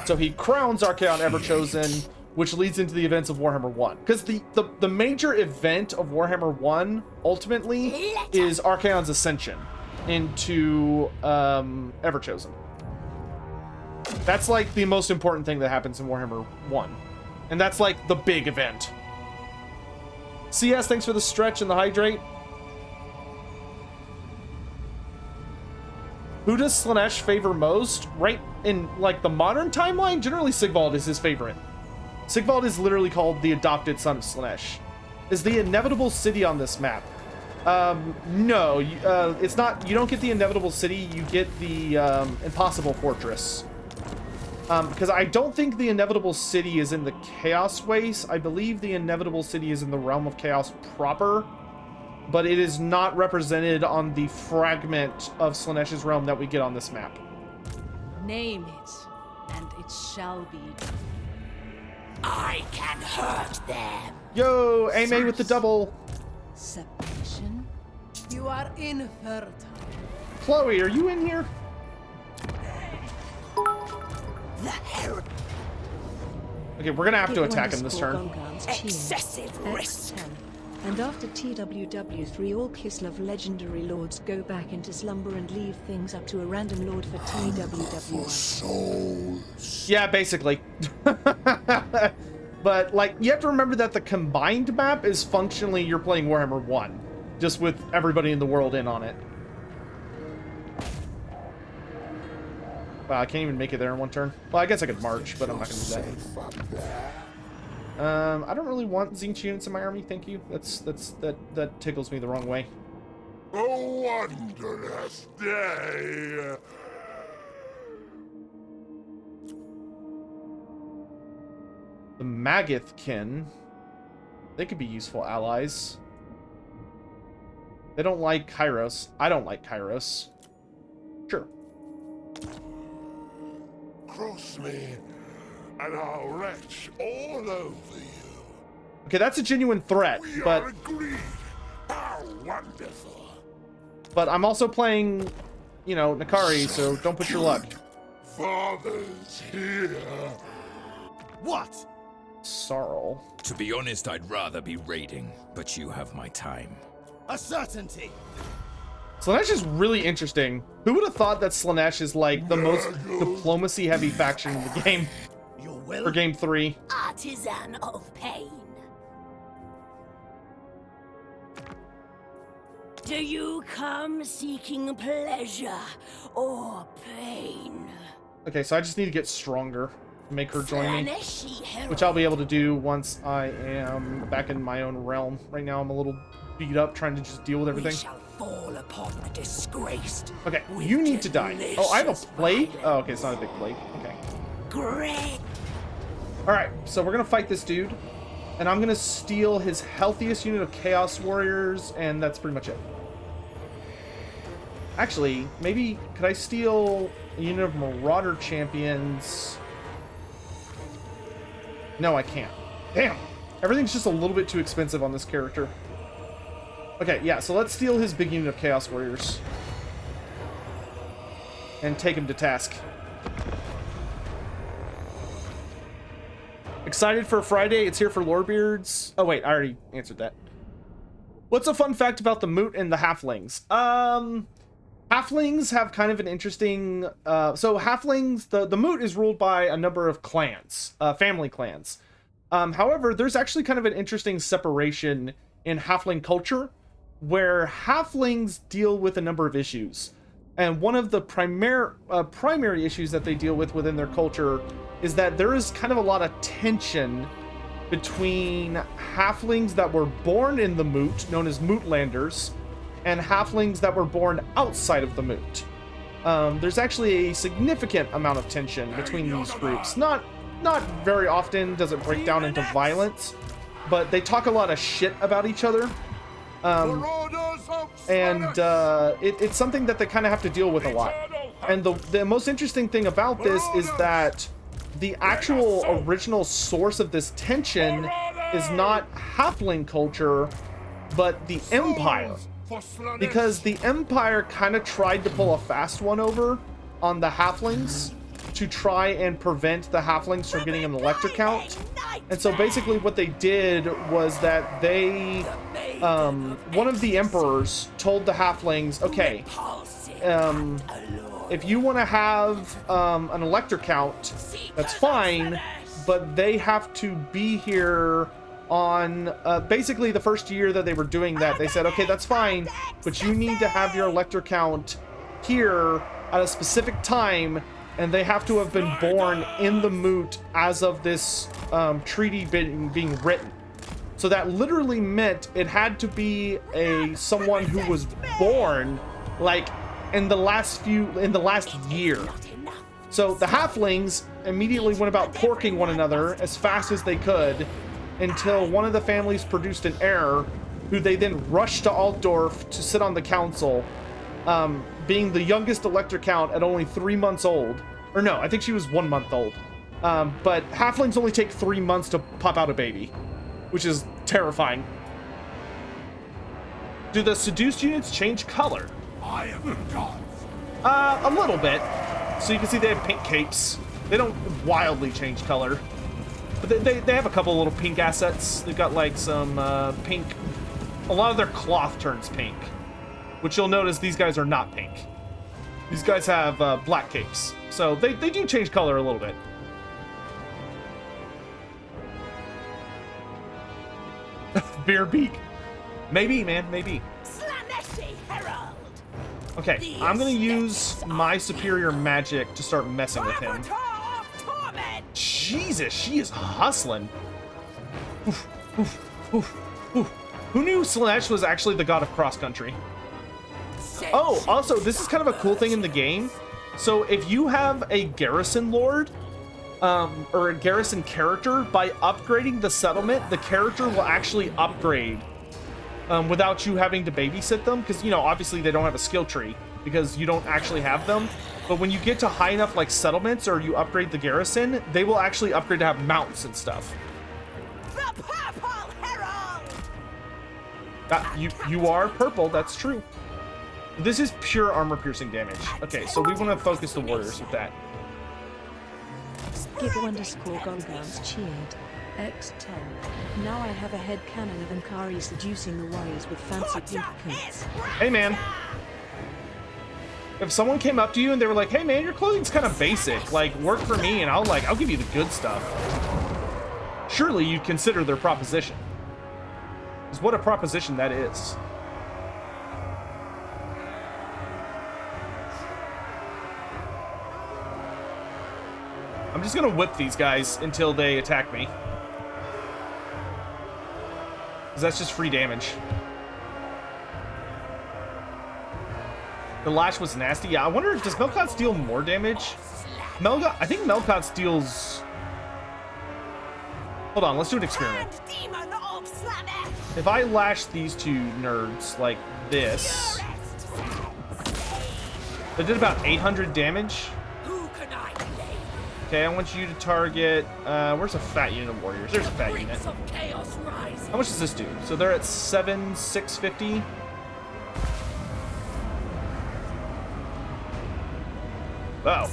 So he crowns Archaon Everchosen, which leads into the events of Warhammer 1. Because the major event of Warhammer 1, ultimately, is Archaon's ascension into Everchosen. That's, like, the most important thing that happens in Warhammer 1. And that's, like, the big event. CS, thanks for the stretch and the hydrate. Who does Slaanesh favor most? Right in, like, the modern timeline, generally Sigvald is his favorite. Sigvald is literally called the adopted son of Slaanesh. Is the inevitable city on this map? No, it's not. You don't get the inevitable city. You get the impossible fortress. Because I don't think the inevitable city is in the Chaos Waste. I believe the inevitable city is in the realm of Chaos proper, but it is not represented on the fragment of Slaanesh's realm that we get on this map. Name it, and it shall be. I can hurt them. Yo, Ame with the double. Separation. You are infertile. Chloe, are you in here? The herald. Okay, we're gonna have to attack him this turn. Excessive risk. X10. And after TWW3, all Kislev legendary lords go back into slumber and leave things up to a random lord for TWW1. Souls. Yeah, basically. But, like, you have to remember that the combined map is functionally you're playing Warhammer 1, just with everybody in the world in on it. Wow, I can't even make it there in one turn. Well, I guess I could march, but I'm not gonna do that. I don't really want Tzeentch units in my army, thank you. That tickles me the wrong way. A wondrous day. The Magathkin, they could be useful allies. They don't like Kairos. I don't like Kairos. Sure. Cross me, and I'll retch all over you. Okay, that's a genuine threat, We but are agreed. How wonderful. but I'm also playing, you know, Nakari, so don't push your luck. Father's here. What? Sorrel. To be honest, I'd rather be raiding, but you have my time. A certainty. Slaanesh is really interesting. Who would have thought that Slaanesh is like the most diplomacy-heavy faction in the game Your will? for game 3? Artisan of pain. Do you come seeking pleasure or pain? Okay, so I just need to get stronger. Make her join me. Slaanesh herald. Which I'll be able to do once I am back in my own realm. Right now I'm a little beat up trying to just deal with everything. We shall fall upon the disgraced. Okay, with you need to die. Oh, I have delicious a plague? violence. Oh, okay, it's not a big plague. Okay. Great. Alright, so we're gonna fight this dude. And I'm gonna steal his healthiest unit of Chaos Warriors, and that's pretty much it. Actually, maybe, could I steal a unit of Marauder Champions? No, I can't. Damn! Everything's just a little bit too expensive on this character. Okay, yeah, so let's steal his big unit of Chaos Warriors. And take him to task. Excited for Friday? It's here for Lorebeards. Oh wait, I already answered that. What's a fun fact about the Moot and the Halflings? Halflings have kind of an interesting... so Halflings, the Moot is ruled by a number of clans, family clans. However, there's actually kind of an interesting separation in Halfling culture, where Halflings deal with a number of issues. And one of the primary issues that they deal with within their culture is that there is kind of a lot of tension between Halflings that were born in the Moot, known as Mootlanders, and Halflings that were born outside of the Moot. There's actually a significant amount of tension between these groups. Not very often does it break down into violence, but they talk a lot of shit about each other. It's something that they kind of have to deal with a lot. And the most interesting thing about this is that the actual original source of this tension is not Halfling culture, but the Empire. Because the Empire kind of tried to pull a fast one over on the Halflings to try and prevent the Halflings from getting an elector count. And so basically what they did was that they, one of the emperors told the Halflings, okay, if you want to have an elector count, that's fine, but they have to be here on basically the first year that they were doing that. They said, okay, that's fine, but you need to have your elector count here at a specific time, and they have to have been born in the Moot as of this treaty being written. So that literally meant it had to be someone who was born like in the last year. So the Halflings immediately went about porking one another as fast as they could until one of the families produced an heir, who they then rushed to Altdorf to sit on the council, being the youngest elector count at only 3 months old. Or no, I think she was 1 month old. But Halflings only take 3 months to pop out a baby, which is terrifying. Do the seduced units change color? I am the god. A little bit. So you can see they have pink capes. They don't wildly change color. But they have a couple little pink assets. They've got like some pink... A lot of their cloth turns pink. Which you'll notice these guys are not pink. These guys have black capes. So they do change color a little bit. Beer beak. Maybe, man, maybe. Slaanesh herald. Okay, I'm gonna use my superior magic to start messing with him. Jesus, she is hustling. Oof, oof, oof, oof. Who knew Slaanesh was actually the god of cross country? Oh, also, this is kind of a cool thing in the game. So if you have a garrison lord, or a garrison character, by upgrading the settlement, the character will actually upgrade without you having to babysit them. Because, you know, obviously they don't have a skill tree because you don't actually have them. But when you get to high enough like settlements or you upgrade the garrison, they will actually upgrade to have mounts and stuff. The Purple Herald! You are purple, that's true. This is pure armor piercing damage. Okay, so we want to focus the warriors with that. Giga_Golgans cheered. X10. Now I have a head cannon of Ankari seducing the warriors with fancy pink coats. Hey man. If someone came up to you and they were like, hey man, your clothing's kind of basic, like work for me and I'll give you the good stuff. Surely you'd consider their proposition. Because what a proposition that is. I'm just gonna whip these guys until they attack me. Because that's just free damage. The lash was nasty. Yeah, I wonder, does Melkot deal more damage? I think Melkot deals... Hold on, let's do an experiment. If I lash these two nerds like this... They did about 800 damage. Okay, I want you to target... where's a fat unit of warriors? There's a fat unit. How much does this do? So they're at 650. Oh.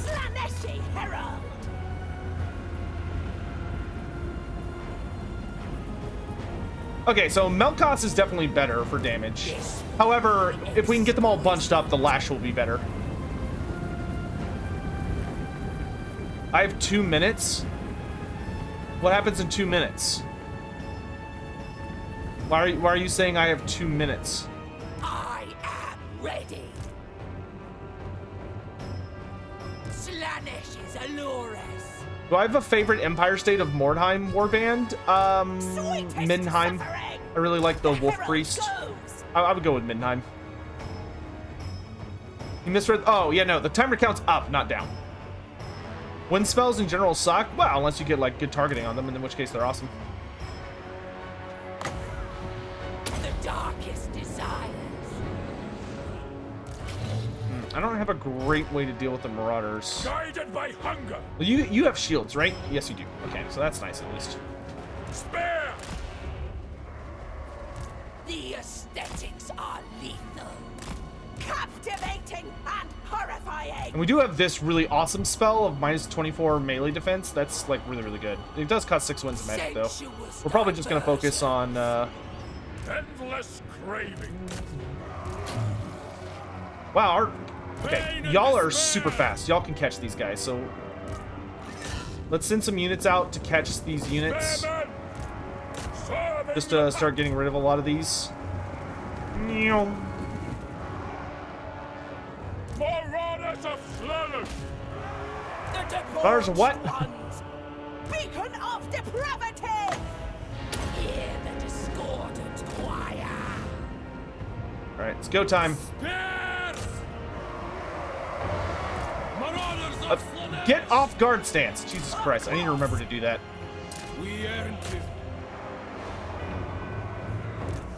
Okay, so Melkot's is definitely better for damage. However, if we can get them all bunched up, the lash will be better. I have 2 minutes. What happens in 2 minutes? Why are you saying I have 2 minutes? I am ready. Slaanesh is Allures. Do I have a favorite Empire State of Mordheim warband? Middenheim. I really like the Wolf Priest. I would go with Middenheim. You misread. Oh, yeah, no. The timer counts up, not down. Wind spells in general suck. Well, unless you get like good targeting on them, in which case they're awesome. The darkest desires. I don't have a great way to deal with the Marauders. Guided by hunger. Well, you have shields, right? Yes, you do. Okay, so that's nice at least. Spare. The aesthetics are lethal. Captivating and horrifying. And we do have this really awesome spell of minus 24 melee defense. That's like really, really good. It does cost 6 wins of magic though. We're probably just gonna focus on Endless craving. wow, okay, y'all are super fast. Y'all can catch these guys, so let's send some units out to catch these units. Just to start getting rid of a lot of these. Marauders of Slaanesh. Marauders of what? Beacon of depravity. Hear the discordant choir. All right, it's go time. Get off guard stance. Jesus Christ, I need to remember to do that. We earned it.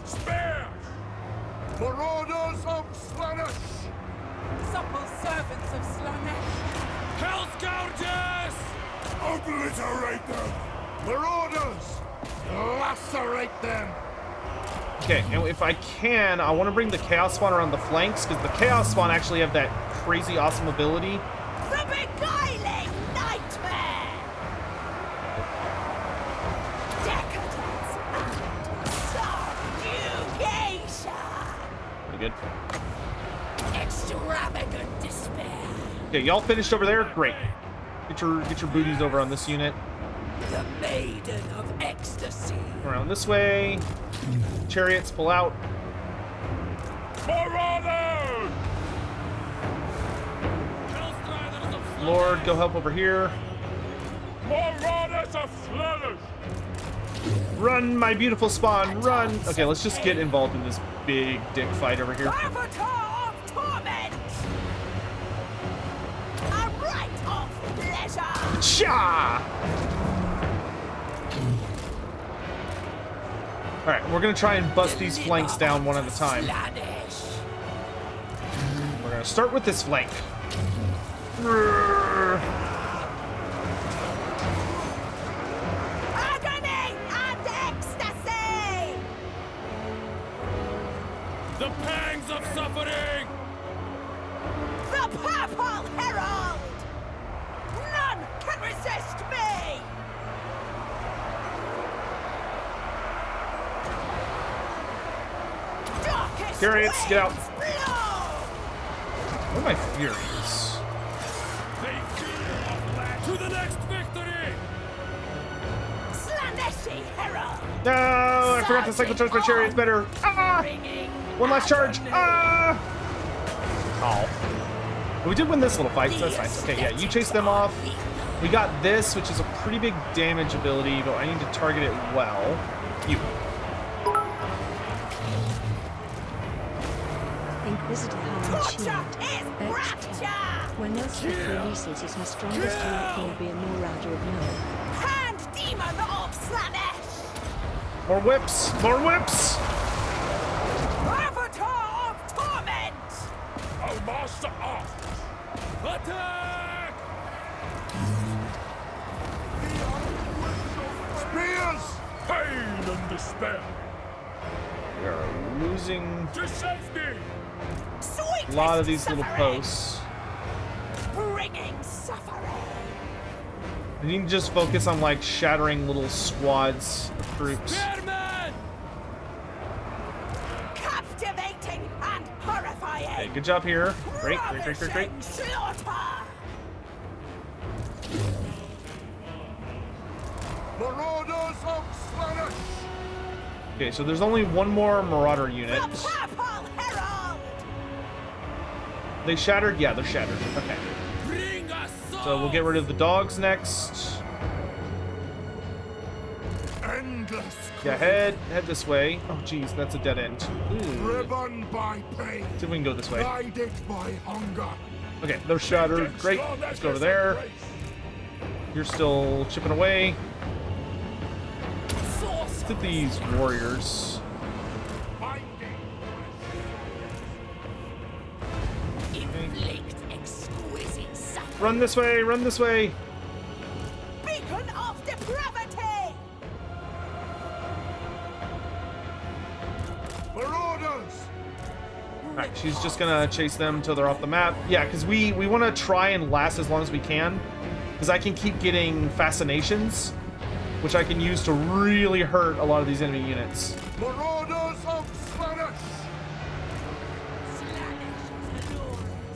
Spare! Marauders of Slaanesh! Supple servants of Slaanesh. Hell Scourges! Obliterate them! Marauders! Lacerate them! Okay, and if I can, I want to bring the Chaos Spawn around the flanks, because the Chaos Spawn actually have that crazy awesome ability. The beguiling nightmare. Decadence and subjugation. Pretty good. Extravagant despair. Okay, y'all finished over there? Great. Get your booties over on this unit. The maiden of ecstasy. Around this way. Chariots, pull out. Marauders! Lord, go help over here. Marauders of Slaanesh! Run, my beautiful spawn, run! Okay, let's just get involved in this big dick fight over here. Avatar of torment. A rite of pleasure. Cha! Alright, we're gonna try and bust these flanks down one at a time. We're gonna start with this flank. Agony and ecstasy! The pangs of suffering! The Purple Herald! None can resist me! Darkest Chariots, get out. winds blow! What am I furious? To the next victory! Slaanesh Herald! No, I forgot to cycle charge my chariots better. Ah! One last charge. Ah! Oh. We did win this little fight, so that's nice. Okay, yeah, you chase them off. We got this, which is a pretty big damage ability, but I need to target it well. You. Inquisitor Hound Shield. When Elspeth releases is her strongest unit will be a Marauder of Noah. Hand demon of Slaanesh! More whips! More whips! Avatar of torment! I'll master off! Attack! Spears! Pain and despair! We are losing To safety! Sweet a lot of these little posts. bringing suffering! We need to just focus on like shattering little squads of troops. Spearman! Captivating and horrifying! Okay, good job here. Great, great, great, great, great. Ravishing slaughter! Marauders of Slaanesh! Okay, so there's only one more Marauder unit. The Purple Herald! They shattered? Yeah, they're shattered. Okay. Bring us So we'll get rid of the dogs next. Endless Yeah, head this way. Oh, geez, that's a dead end. Ooh. driven by pain, See if we can go this way. guided by hunger. Okay, they're shattered. Great. Let's go over there. You're still chipping away. Let's hit these warriors. Inflict exquisite suffering! Run this way, run this way. Beacon of depravity! Marauders! Alright, she's just gonna chase them until they're off the map. Yeah, because we want to try and last as long as we can. Because I can keep getting fascinations, which I can use to really hurt a lot of these enemy units. Marauders of Slaanesh!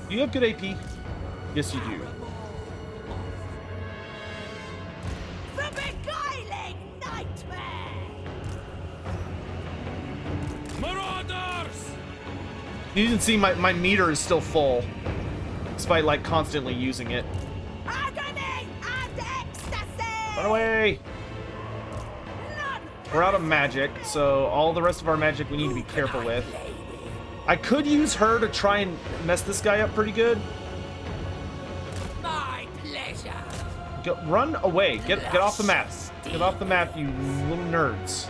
Do you have good AP? Yes, you do. The beguiling nightmare! Marauders! You can see my meter is still full, despite like constantly using it. Agony and ecstasy! Run away! None We're out of magic, so all the rest of our magic we need to be careful with. I could use her to try and mess this guy up pretty good. my pleasure! Run away! Get off the map! Get off the map, you little nerds!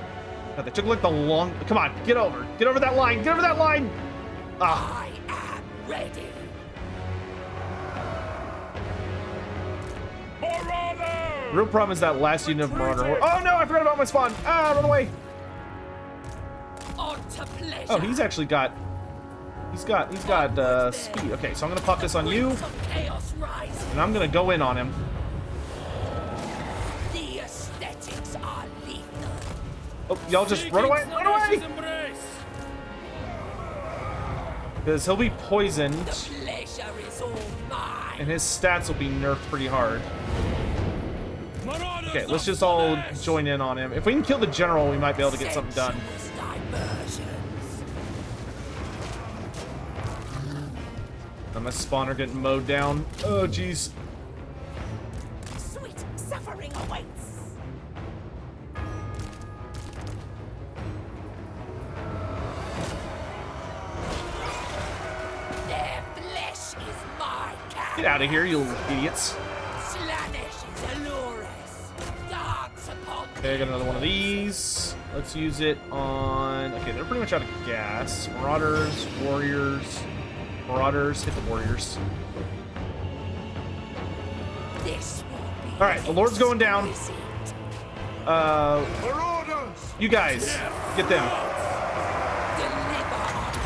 God, they took like the long. Come on, get over! Get over that line! Get over that line! Ah! I am ready! Marauders! The real problem is that last unit of Marauder. Oh no! I forgot about my spawn! Ah! Run away! On to pleasure! Oh, he's actually got. He's got speed. Okay, so I'm gonna pop this on you, Chaos rising! and I'm gonna go in on him. The aesthetics are lethal! Oh, y'all just run away! Run away! Because he'll be poisoned, The pleasure is all mine! and his stats will be nerfed pretty hard. Marauders Okay, let's of just all Slaanesh! join in on him. If we can kill the general, we might be able to get something done. Sensuous diversions. And my spawner getting mowed down. Oh, jeez. Sweet suffering awaits! Their flesh is my cat! Get out of here, you little idiots. Slaanesh is allurous! Dance upon Okay, I got another one of these. Let's use it on... Okay, they're pretty much out of gas. Marauders, warriors. Marauders, hit the warriors. This will be Alright, the Lord's going down. You guys, get them.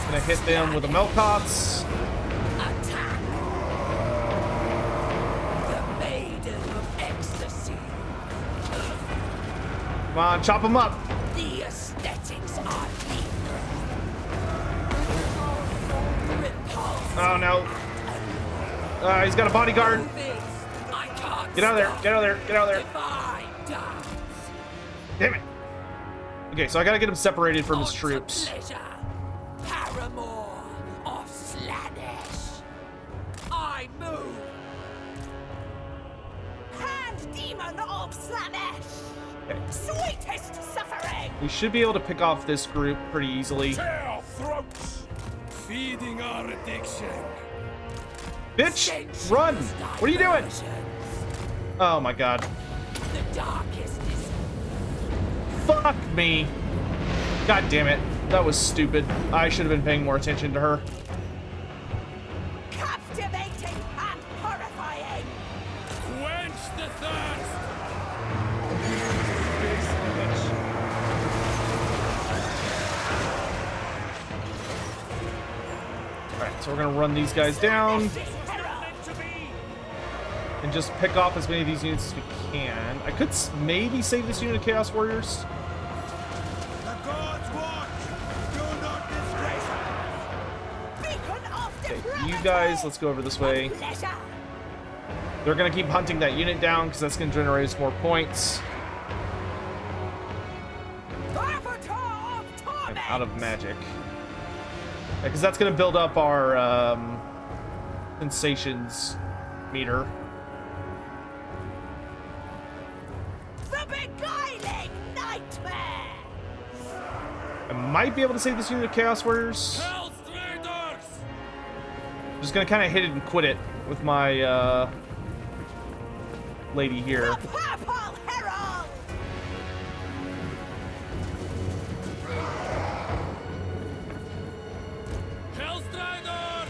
Gonna hit them with the milk pots. Attack. The Maiden of Ecstasy. Come on, chop them up. The aesthetics are lethal. Repulse. Oh no. He's got a bodyguard. I can't Get out of there, get out of there, get out of there. Divine dance. Damn it. Okay, so I gotta get him separated from his troops. Pleasure. Paramour of Slaanesh. I move. Hand demon of Slaanesh. Okay. Sweetest suffering. We should be able to pick off this group pretty easily. Tear throats. Feeding our addiction. Bitch, run! What are you doing? Oh my god. The darkest is Fuck me. God damn it. That was stupid. I should have been paying more attention to her. captivating and horrifying. Quench the thirst. Alright, so we're gonna run these guys down. And just pick off as many of these units as we can. I could maybe save this unit of Chaos Warriors. The gods watch. Do not disgrace us. Okay, you guys, let's go over this way. They're gonna keep hunting that unit down because that's gonna generate us more points. I'm out of magic. Because that's gonna build up our sensations meter. The beguiling nightmare. I might be able to save this unit of Chaos Warriors. I'm just gonna kind of hit it and quit it with my lady here. The Purple Herald. Hellstriders!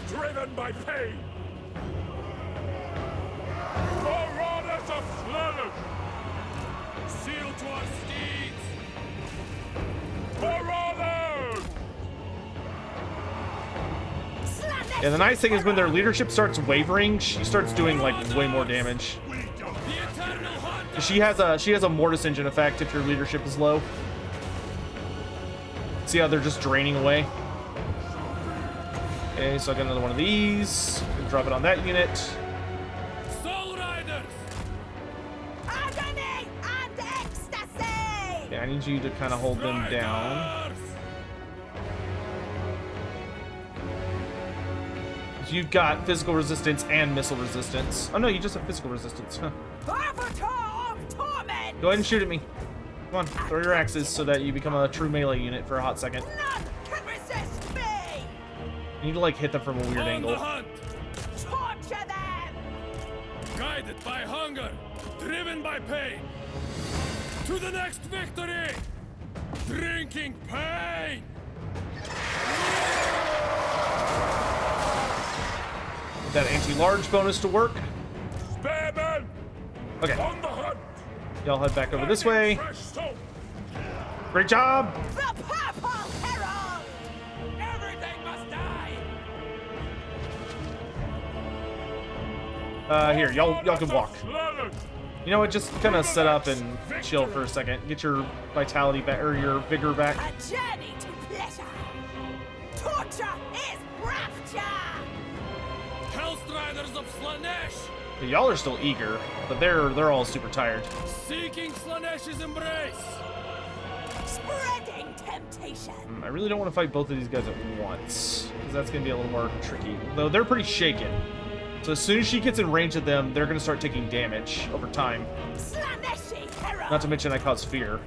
Driven by pain! Marauders of Slaanesh! Seal to our steeds! Marauders! Yeah, the nice thing is when their leadership starts wavering, she starts doing like way more damage. She has a mortis engine effect if your leadership is low. See how they're just draining away? Okay, so I got another one of these. Drop it on that unit. Soul Riders! Agony and ecstasy. Okay, I need you to kind of hold them down. You've got physical resistance and missile resistance. Oh no, you just have physical resistance. Huh. Avatar of torment. Go ahead and shoot at me. Come on, throw your axes so that you become a true melee unit for a hot second. None can resist me. You need to like hit them from a weird On angle. the hunt! Torture them. Guided by hunger, driven by pain. To the next victory! Drinking pain! That anti-large bonus to work. Spareman! Okay, On the hunt! y'all head back over this way. Fresh soul! Great job. The Purple Herald. Everything must die! Here, y'all can walk. Slaanesh! You know what? Just kind of set up and chill for a second. Get your vitality back, or your vigor back. A journey to pleasure. Torture is rapture. Hellstriders of Slaanesh! Y'all are still eager, but they're all super tired. Seeking Slaanesh's embrace! Spreading temptation. I really don't want to fight both of these guys at once, because that's going to be a little more tricky. Though they're pretty shaken. So as soon as she gets in range of them, they're going to start taking damage over time. Slaaneshi Herald. Not to mention I cause fear.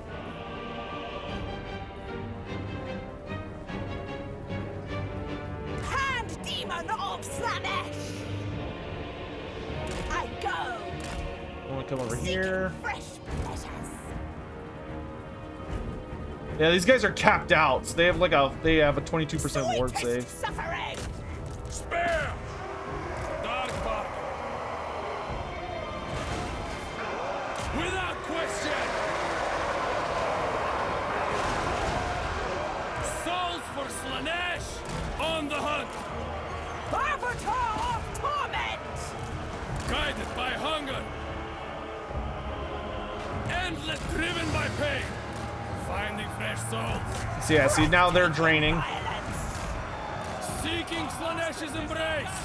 Hand demon of Slaanesh. I go. I want to come over here. Fresh pleasures. Yeah, these guys are capped out. So they have like a 22% ward save. Suffering. Spare! Dark Bark! Without question! Souls for Slaanesh! On the hunt! Arbiter of torment! Guided by hunger! Endless driven by pain! Finding fresh souls! So yeah, see, now they're draining. Seeking Slaanesh's embrace!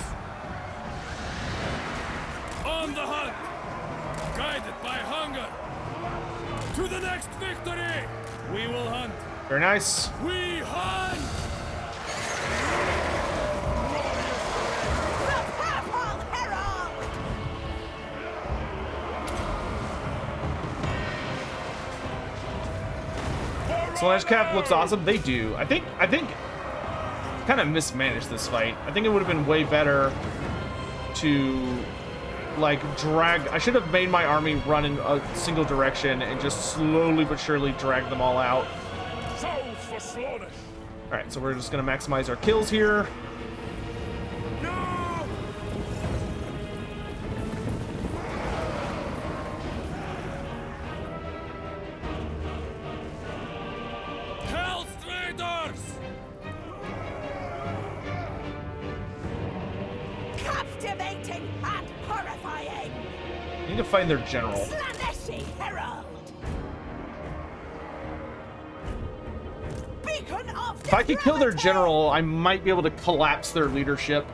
On the hunt! Guided by hunger! To the next victory! We will hunt! Very nice. We hunt! The Purple Herald! Slaanesh Cap looks awesome. They do. I think kind of mismanaged this fight. I think it would have been way better to like drag. I should have made my army run in a single direction and just slowly but surely drag them all out. Souls for Slaanesh! All right, so we're just gonna maximize our kills here. No! Hell's traitors! Captivating and horrifying! I need to find their general. Slaaneshi Herald! Beacon of If I could kill their general, I might be able to collapse their leadership.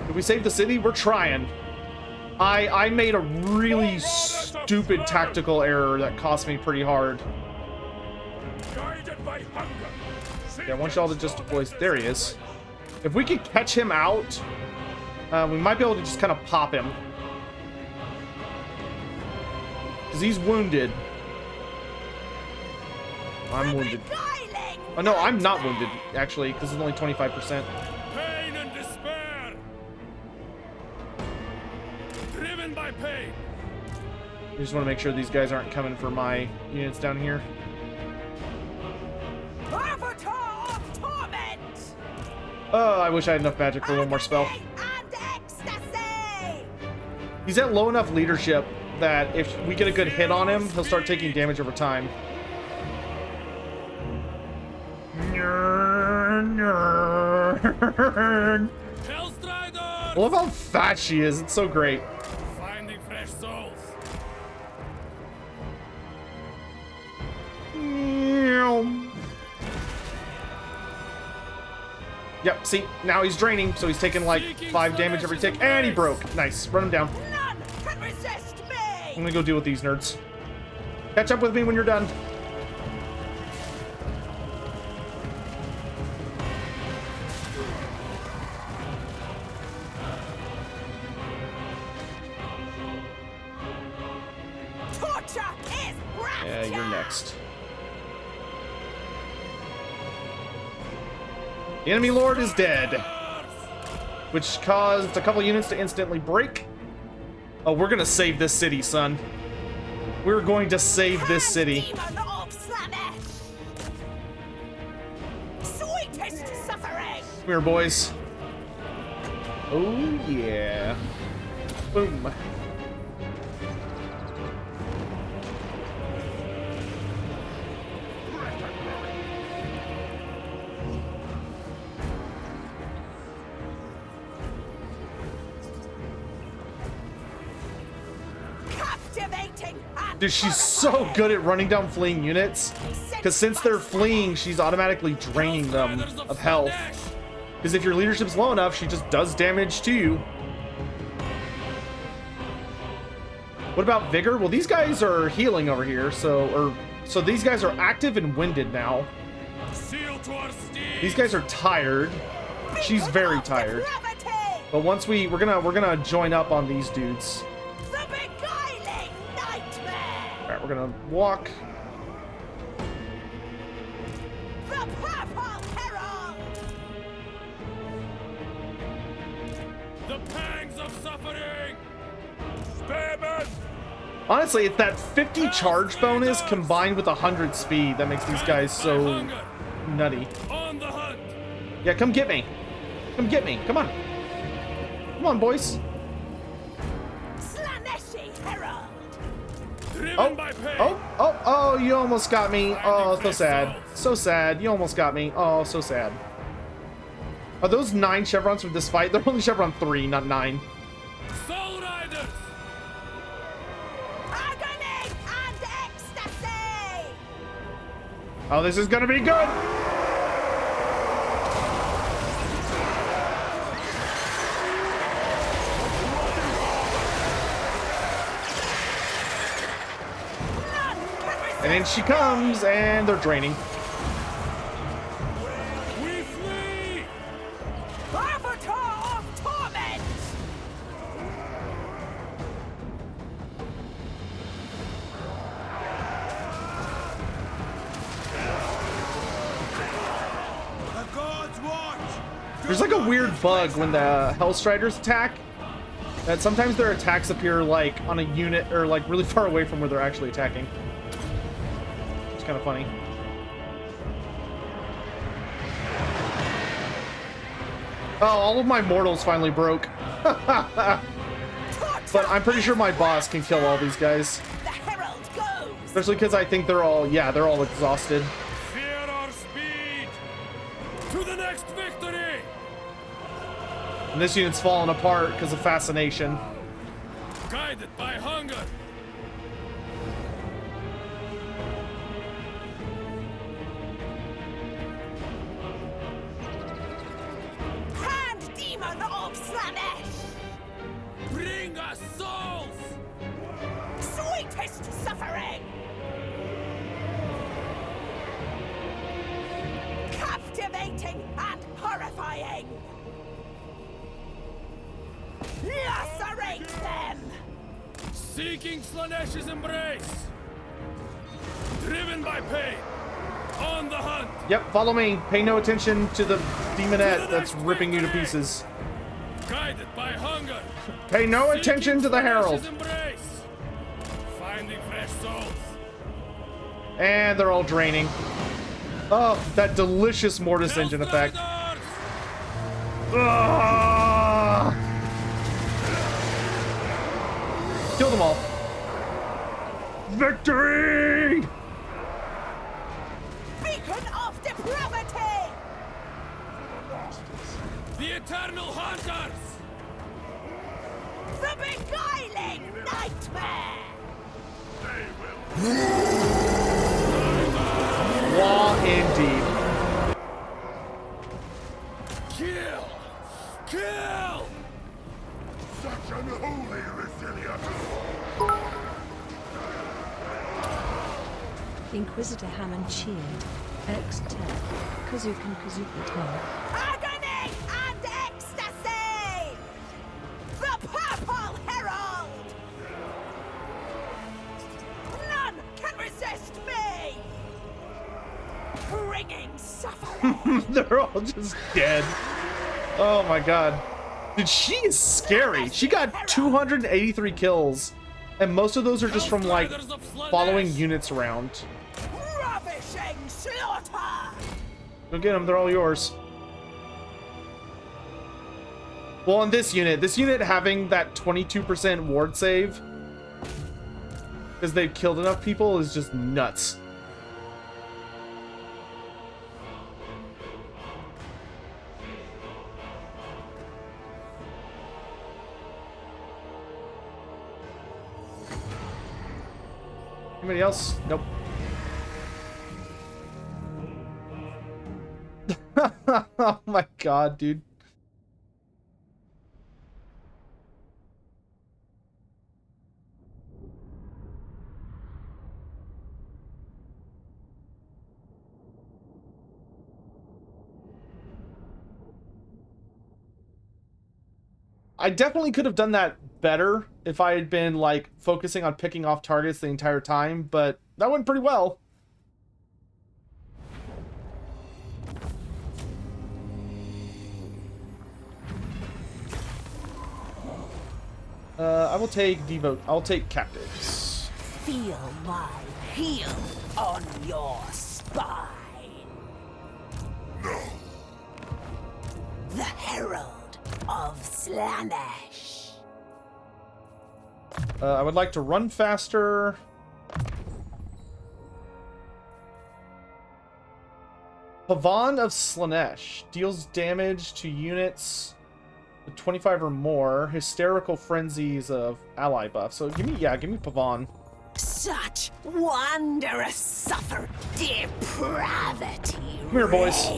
Did we save the city? We're trying. I made a really stupid tactical error that cost me pretty hard. Guided by hunger! Yeah, I want y'all to just deploy. There he is. If we could catch him out, we might be able to just kind of pop him. Because he's wounded. I'm wounded. Oh no, I'm not wounded, actually, because it's only 25%. Pain and despair! Driven by pain! I just want to make sure these guys aren't coming for my units down here. Arbiter of torment! Oh, I wish I had enough magic for one more spell. And ecstasy! He's at low enough leadership that if we get a good hit on him, he'll start taking damage over time. I love how fat she is. It's so great. Finding fresh souls. Yep, see, now he's draining, so he's taking like 5 damage every tick, and he broke. Nice, run him down. None can resist me! I'm gonna go deal with these nerds. Catch up with me when you're done. Torture is rapture! Yeah, you're next. The enemy lord is dead, which caused a couple units to instantly break. Oh, we're gonna save this city, son. We're going to save this city. Demon of Slaanesh! Sweetest suffering! Come here, boys. Oh, yeah. Boom. Captivating and Dude, she's so good at running down fleeing units. Because since they're fleeing, she's automatically draining them of health. Because if your leadership's low enough, she just does damage to you. What about Vigor? Well, these guys are healing over here, so these guys are active and winded now. These guys are tired. She's very tired. But once we're gonna join up on these dudes. The beguiling nightmare! Alright, we're gonna walk. The Purple Herald! The pangs of suffering! Skaven! Honestly, it's that 50 charge bonus combined with 100 speed that makes these guys so nutty. On the hunt! Yeah, come get me. Come get me. Come on. Come on, boys. Slaaneshi Herald! Oh, you almost got me. Oh, so sad. So sad. You almost got me. Oh, so sad. Are those 9 chevrons from this fight? They're only chevron 3, not 9. Soul Riders! Agony and ecstasy! Oh, this is gonna be good! And in she comes, and they're draining. We flee! Avatar of torment! The gods watch! There's like a weird bug when the Hellstriders attack. That sometimes their attacks appear like on a unit or like really far away from where they're actually attacking. It's kind of funny. Oh, all of my mortals finally broke. But I'm pretty sure my boss can kill all these guys. The herald goes! Especially because I think they're all, yeah, they're all exhausted. Fear our speed! To the next victory! And this unit's falling apart because of fascination. Guided by hunger! Hand demon of Slaanesh! Bring us souls! Sweetest suffering! Captivating and horrifying! Lacerate them! Seeking Slaanesh's embrace! Driven by pain! On the hunt! Yep, follow me. Pay no attention to the demonette that's ripping you to pieces. Guided by hunger! Pay no attention to the herald. Slaanesh's embrace! Finding fresh souls! And they're all draining. Oh, that delicious Mortis engine effect. Ugh. Kill them all. Victory! Beacon of depravity! The eternal hunters! The beguiling nightmare! Law indeed. Kill! Kill! Such unholy resilience! Inquisitor Hammond cheered. X10. Kazukan Kazuka Agony and ecstasy! The Purple Herald! None can resist me! Bringing suffering! They're all just dead. Oh my god. Dude, she is scary. She got 283 kills. And most of those are just from like following units around. Ravishing slaughter! Go get them, they're all yours. Well, on this unit having that 22% ward save because they've killed enough people is just nuts. Anybody else? Nope. Oh my god, dude. I definitely could have done that better if I had been like focusing on picking off targets the entire time, but that went pretty well. I will take devote. I'll take captives. Feel my heel on your spine. No. The Herald of Slaanesh. I would like to run faster. Pavon of Slaanesh deals damage to units with 25 or more. Hysterical frenzies of ally buff. So give me Pavon. Such wondrous suffer depravity. Come here, boys.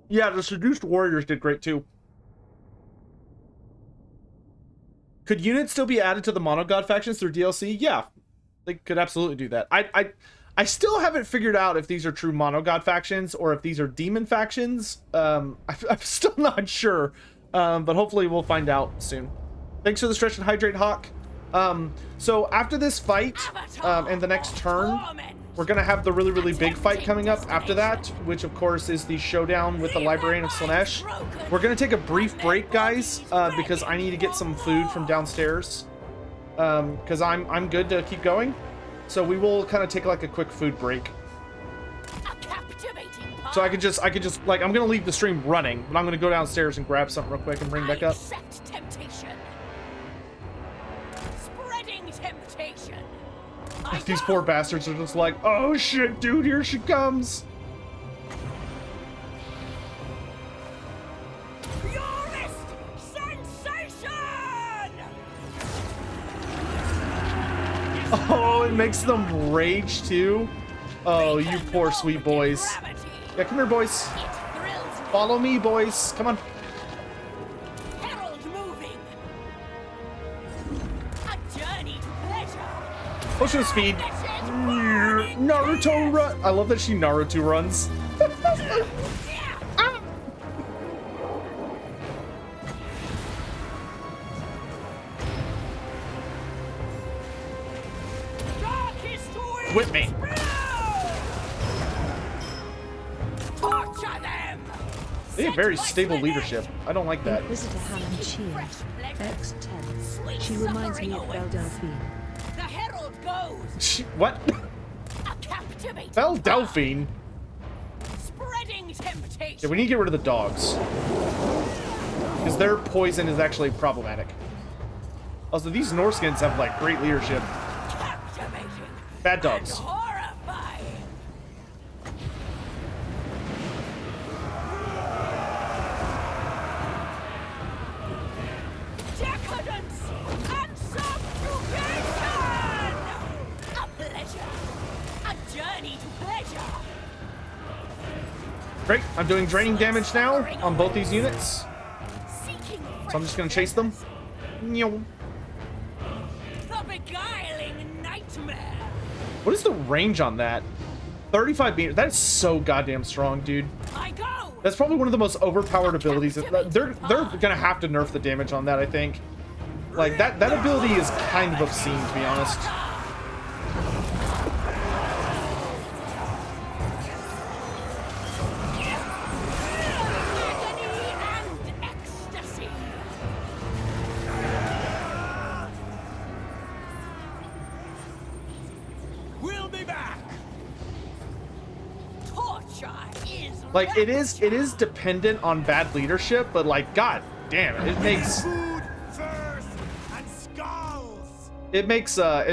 Yeah, the seduced warriors did great too. Could units still be added to the monogod factions through DLC? Yeah, they could absolutely do that. I still haven't figured out if these are true monogod factions or if these are demon factions. I'm still not sure, but hopefully we'll find out soon. Thanks for the stretch and hydrate, Hawk. So after this fight and the next turn, we're gonna have the really big fight coming up after that, which of course is the showdown with the Librarian of Slaanesh. We're gonna take a brief break, guys, because I need to get some food from downstairs, because I'm good to keep going. So we will kind of take like a quick food break. So I could just like, I'm gonna leave the stream running, but I'm gonna go downstairs and grab something real quick and bring back up. These poor bastards are just like, oh shit, dude, here she comes. Purest sensation! Oh, it makes them rage too. Oh, you poor sweet boys. Yeah, come here, boys. Follow me, boys. Come on. Potion of speed. Naruto run. I love that she Naruto runs. Whip me. They have very stable leadership. I don't like that. Visitor Helen Cheer, X10. She reminds me of Belle Delphine. The herald goes. What? Belle Delphine. Spreading temptation. Yeah, we need to get rid of the dogs, because their poison is actually problematic. Also, these Norskins have like great leadership. Bad dogs. Great, I'm doing draining damage now on both these units. So I'm just gonna chase them. What is the range on that? 35 meters. That is so goddamn strong, dude. That's probably one of the most overpowered abilities. They're gonna have to nerf the damage on that, I think. Like that ability is kind of obscene, to be honest. Like it is dependent on bad leadership, but like god damn it, it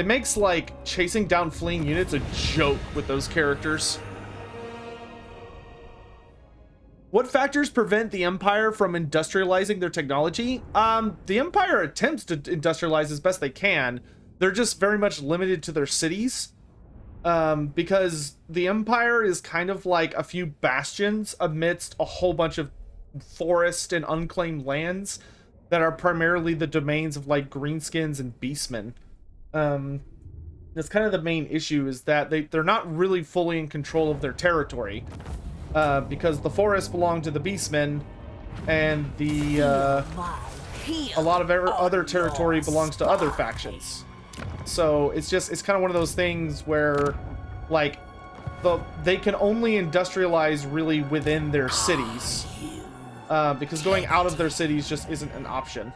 makes like chasing down fleeing units a joke with those characters. What factors prevent the Empire from industrializing their technology? The Empire attempts to industrialize as best they can. They're just very much limited to their cities. Because the Empire is kind of like a few bastions amidst a whole bunch of forest and unclaimed lands that are primarily the domains of like greenskins and beastmen. That's kind of the main issue, is that they're not really fully in control of their territory, because the forests belong to the beastmen, and the a lot of other territory belongs to other factions. So it's kind of one of those things where like they can only industrialize really within their cities, because going out of their cities just isn't an option.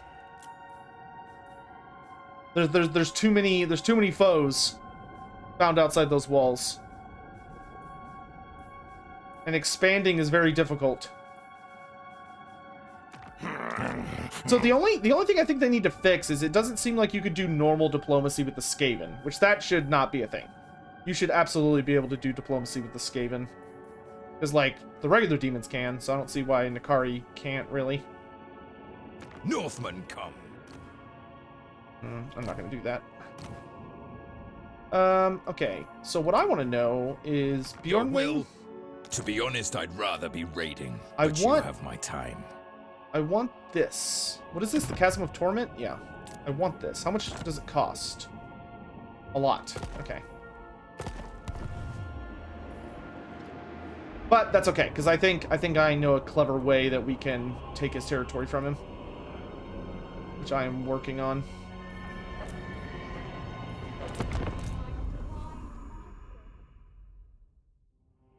There's too many foes found outside those walls, and expanding is very difficult. So the only thing I think they need to fix is it doesn't seem like you could do normal diplomacy with the Skaven, which that should not be a thing. You should absolutely be able to do diplomacy with the Skaven. Because, like, the regular demons can, so I don't see why Nakari can't, really. Northmen come. I'm not going to do that. Okay. So what I want to know is... Your will? To be honest, I'd rather be raiding, but you have my time. I want this. What is this? The Chasm of Torment? Yeah. I want this. How much does it cost? A lot. Okay. But that's okay, because I think I know a clever way that we can take his territory from him, which I am working on.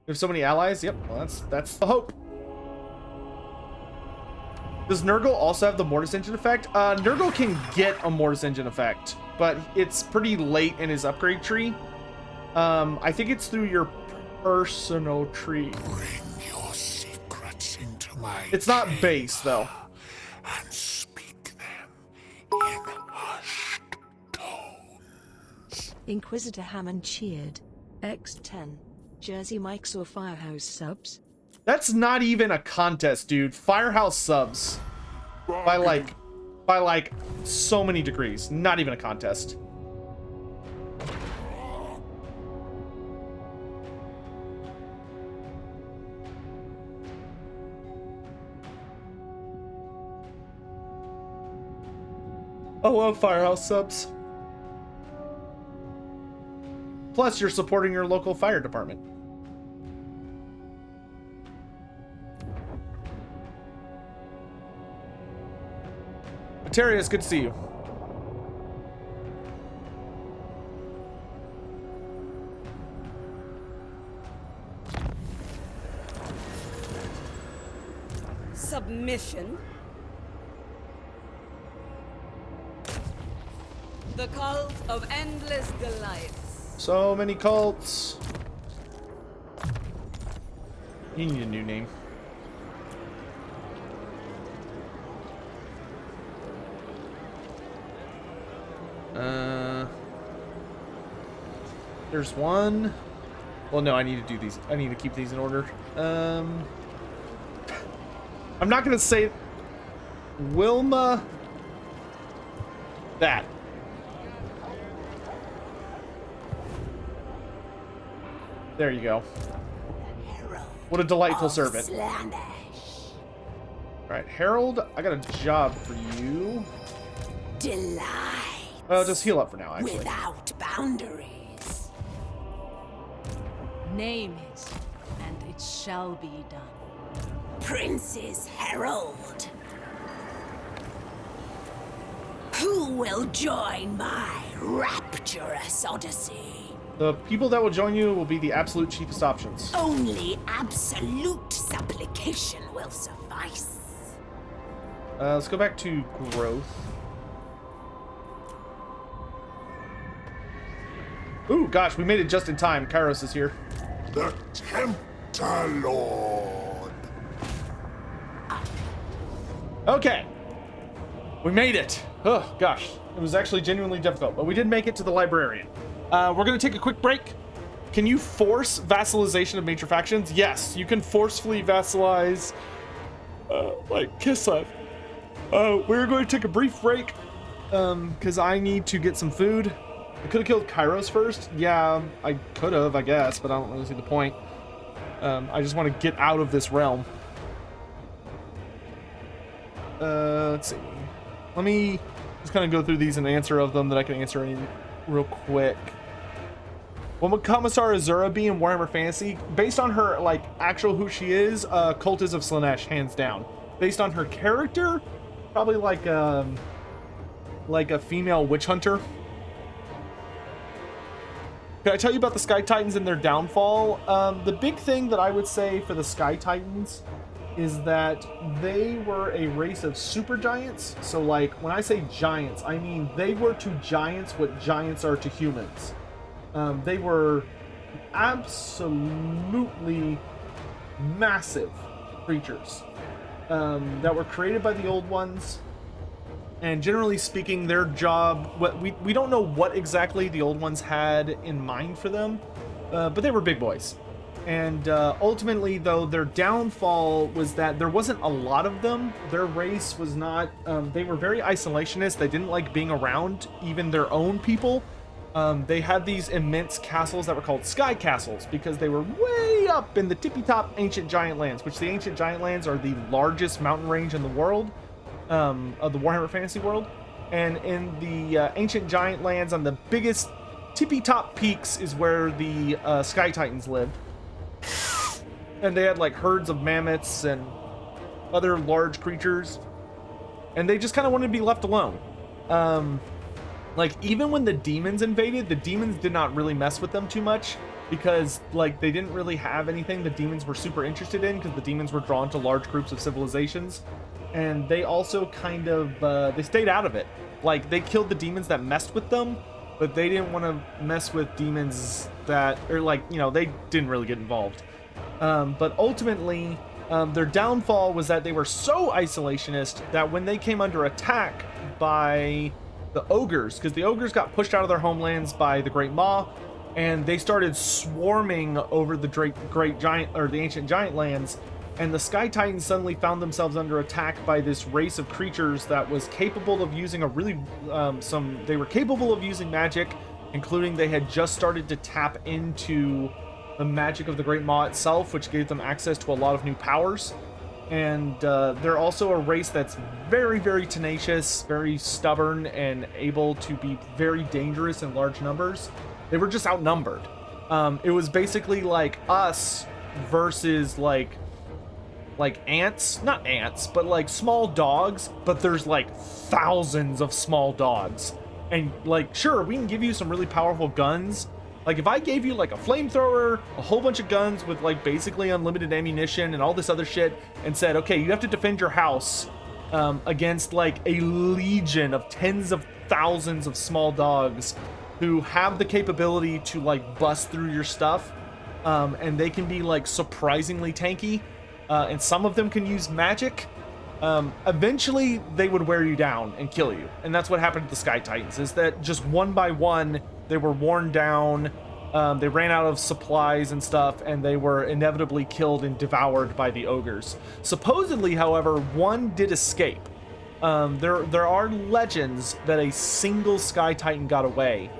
We have so many allies. Yep, well, that's the hope. Does Nurgle also have the Mortis Engine effect? Nurgle can get a Mortis Engine effect, but it's pretty late in his upgrade tree. I think it's through your personal tree. Bring your secrets into my It's not base, though. And speak them in hushed tones. Inquisitor Hammond cheered. X10. Jersey Mike's or Firehouse subs? That's not even a contest, dude. Firehouse subs. By like so many degrees. Not even a contest. I love Firehouse subs. Plus, you're supporting your local fire department. Materia, it's good to see you. Submission. The cult of endless delights. So many cults. You need a new name. There's one. Well, no, I need to do these. I need to keep these in order. I'm not gonna say Wilma. That. There you go. What a delightful servant. Slaanesh. Alright, Harold, I got a job for you. Delight. Well, just heal up for now, actually. Without boundaries. Name it, and it shall be done. Prince's Herald. Who will join my rapturous odyssey? The people that will join you will be the absolute cheapest options. Only absolute supplication will suffice. Let's go back to growth. Ooh, gosh, we made it just in time. Kairos is here. The Tempter Lord. Okay. We made it. Oh, gosh. It was actually genuinely difficult, but we did make it to the librarian. We're going to take a quick break. Can you force vassalization of major factions? Yes, you can forcefully vassalize, like Kislev. We're going to take a brief break, because I need to get some food. I could have killed Kairos first. Yeah, I could have, I guess, but I don't really see the point. I just want to get out of this realm. Let's see. Let me just kind of go through these and answer of them that I can answer any real quick. What would Commissar Azura be in Warhammer Fantasy? Based on her, like, actual who she is, Cultist of Slaanesh, hands down. Based on her character, probably like a female witch hunter. Can I tell you about the Sky Titans and their downfall? The big thing that I would say for the Sky Titans is that they were a race of super giants. So, like, when I say giants, I mean they were to giants what giants are to humans. They were absolutely massive creatures that were created by the old ones. And generally speaking, their job, we don't know what exactly the old ones had in mind for them, but they were big boys. And ultimately, though, their downfall was that there wasn't a lot of them. Their race was not, they were very isolationist. They didn't like being around even their own people. They had these immense castles that were called sky castles because they were way up in the tippy-top ancient giant lands, which the ancient giant lands are the largest mountain range in the world, of the Warhammer Fantasy world. And in the ancient giant lands, on the biggest tippy-top peaks is where the Sky Titans lived. And they had like herds of mammoths and other large creatures, and they just kind of wanted to be left alone. Like, even when the demons invaded, the demons did not really mess with them too much because like they didn't really have anything the demons were super interested in, because the demons were drawn to large groups of civilizations, and they also kind of they stayed out of it. Like, they killed the demons that messed with them, but they didn't want to mess with demons that, or like, you know, they didn't really get involved. But ultimately, their downfall was that they were so isolationist that when they came under attack by the ogres, because the ogres got pushed out of their homelands by the Great Maw, and they started swarming over the great giant, or the ancient giant lands, and the Sky Titans suddenly found themselves under attack by this race of creatures that was capable of using a really, they were capable of using magic, including they had just started to tap into the magic of the Great Maw itself, which gave them access to a lot of new powers. And they're also a race that's very, very tenacious, very stubborn, and able to be very dangerous in large numbers. They were just outnumbered. It was basically like us versus like ants, not ants, but like small dogs, but there's like thousands of small dogs. And like, sure, we can give you some really powerful guns. Like, if I gave you like a flamethrower, a whole bunch of guns with like basically unlimited ammunition and all this other shit, and said, okay, you have to defend your house against like a legion of tens of thousands of small dogs who have the capability to like bust through your stuff, and they can be like surprisingly tanky, and some of them can use magic. Eventually they would wear you down and kill you, and that's what happened to the Sky Titans, is that just one by one they were worn down, they ran out of supplies and stuff, and they were inevitably killed and devoured by the ogres. Supposedly, however, one did escape. There are legends that a single Sky Titan got away,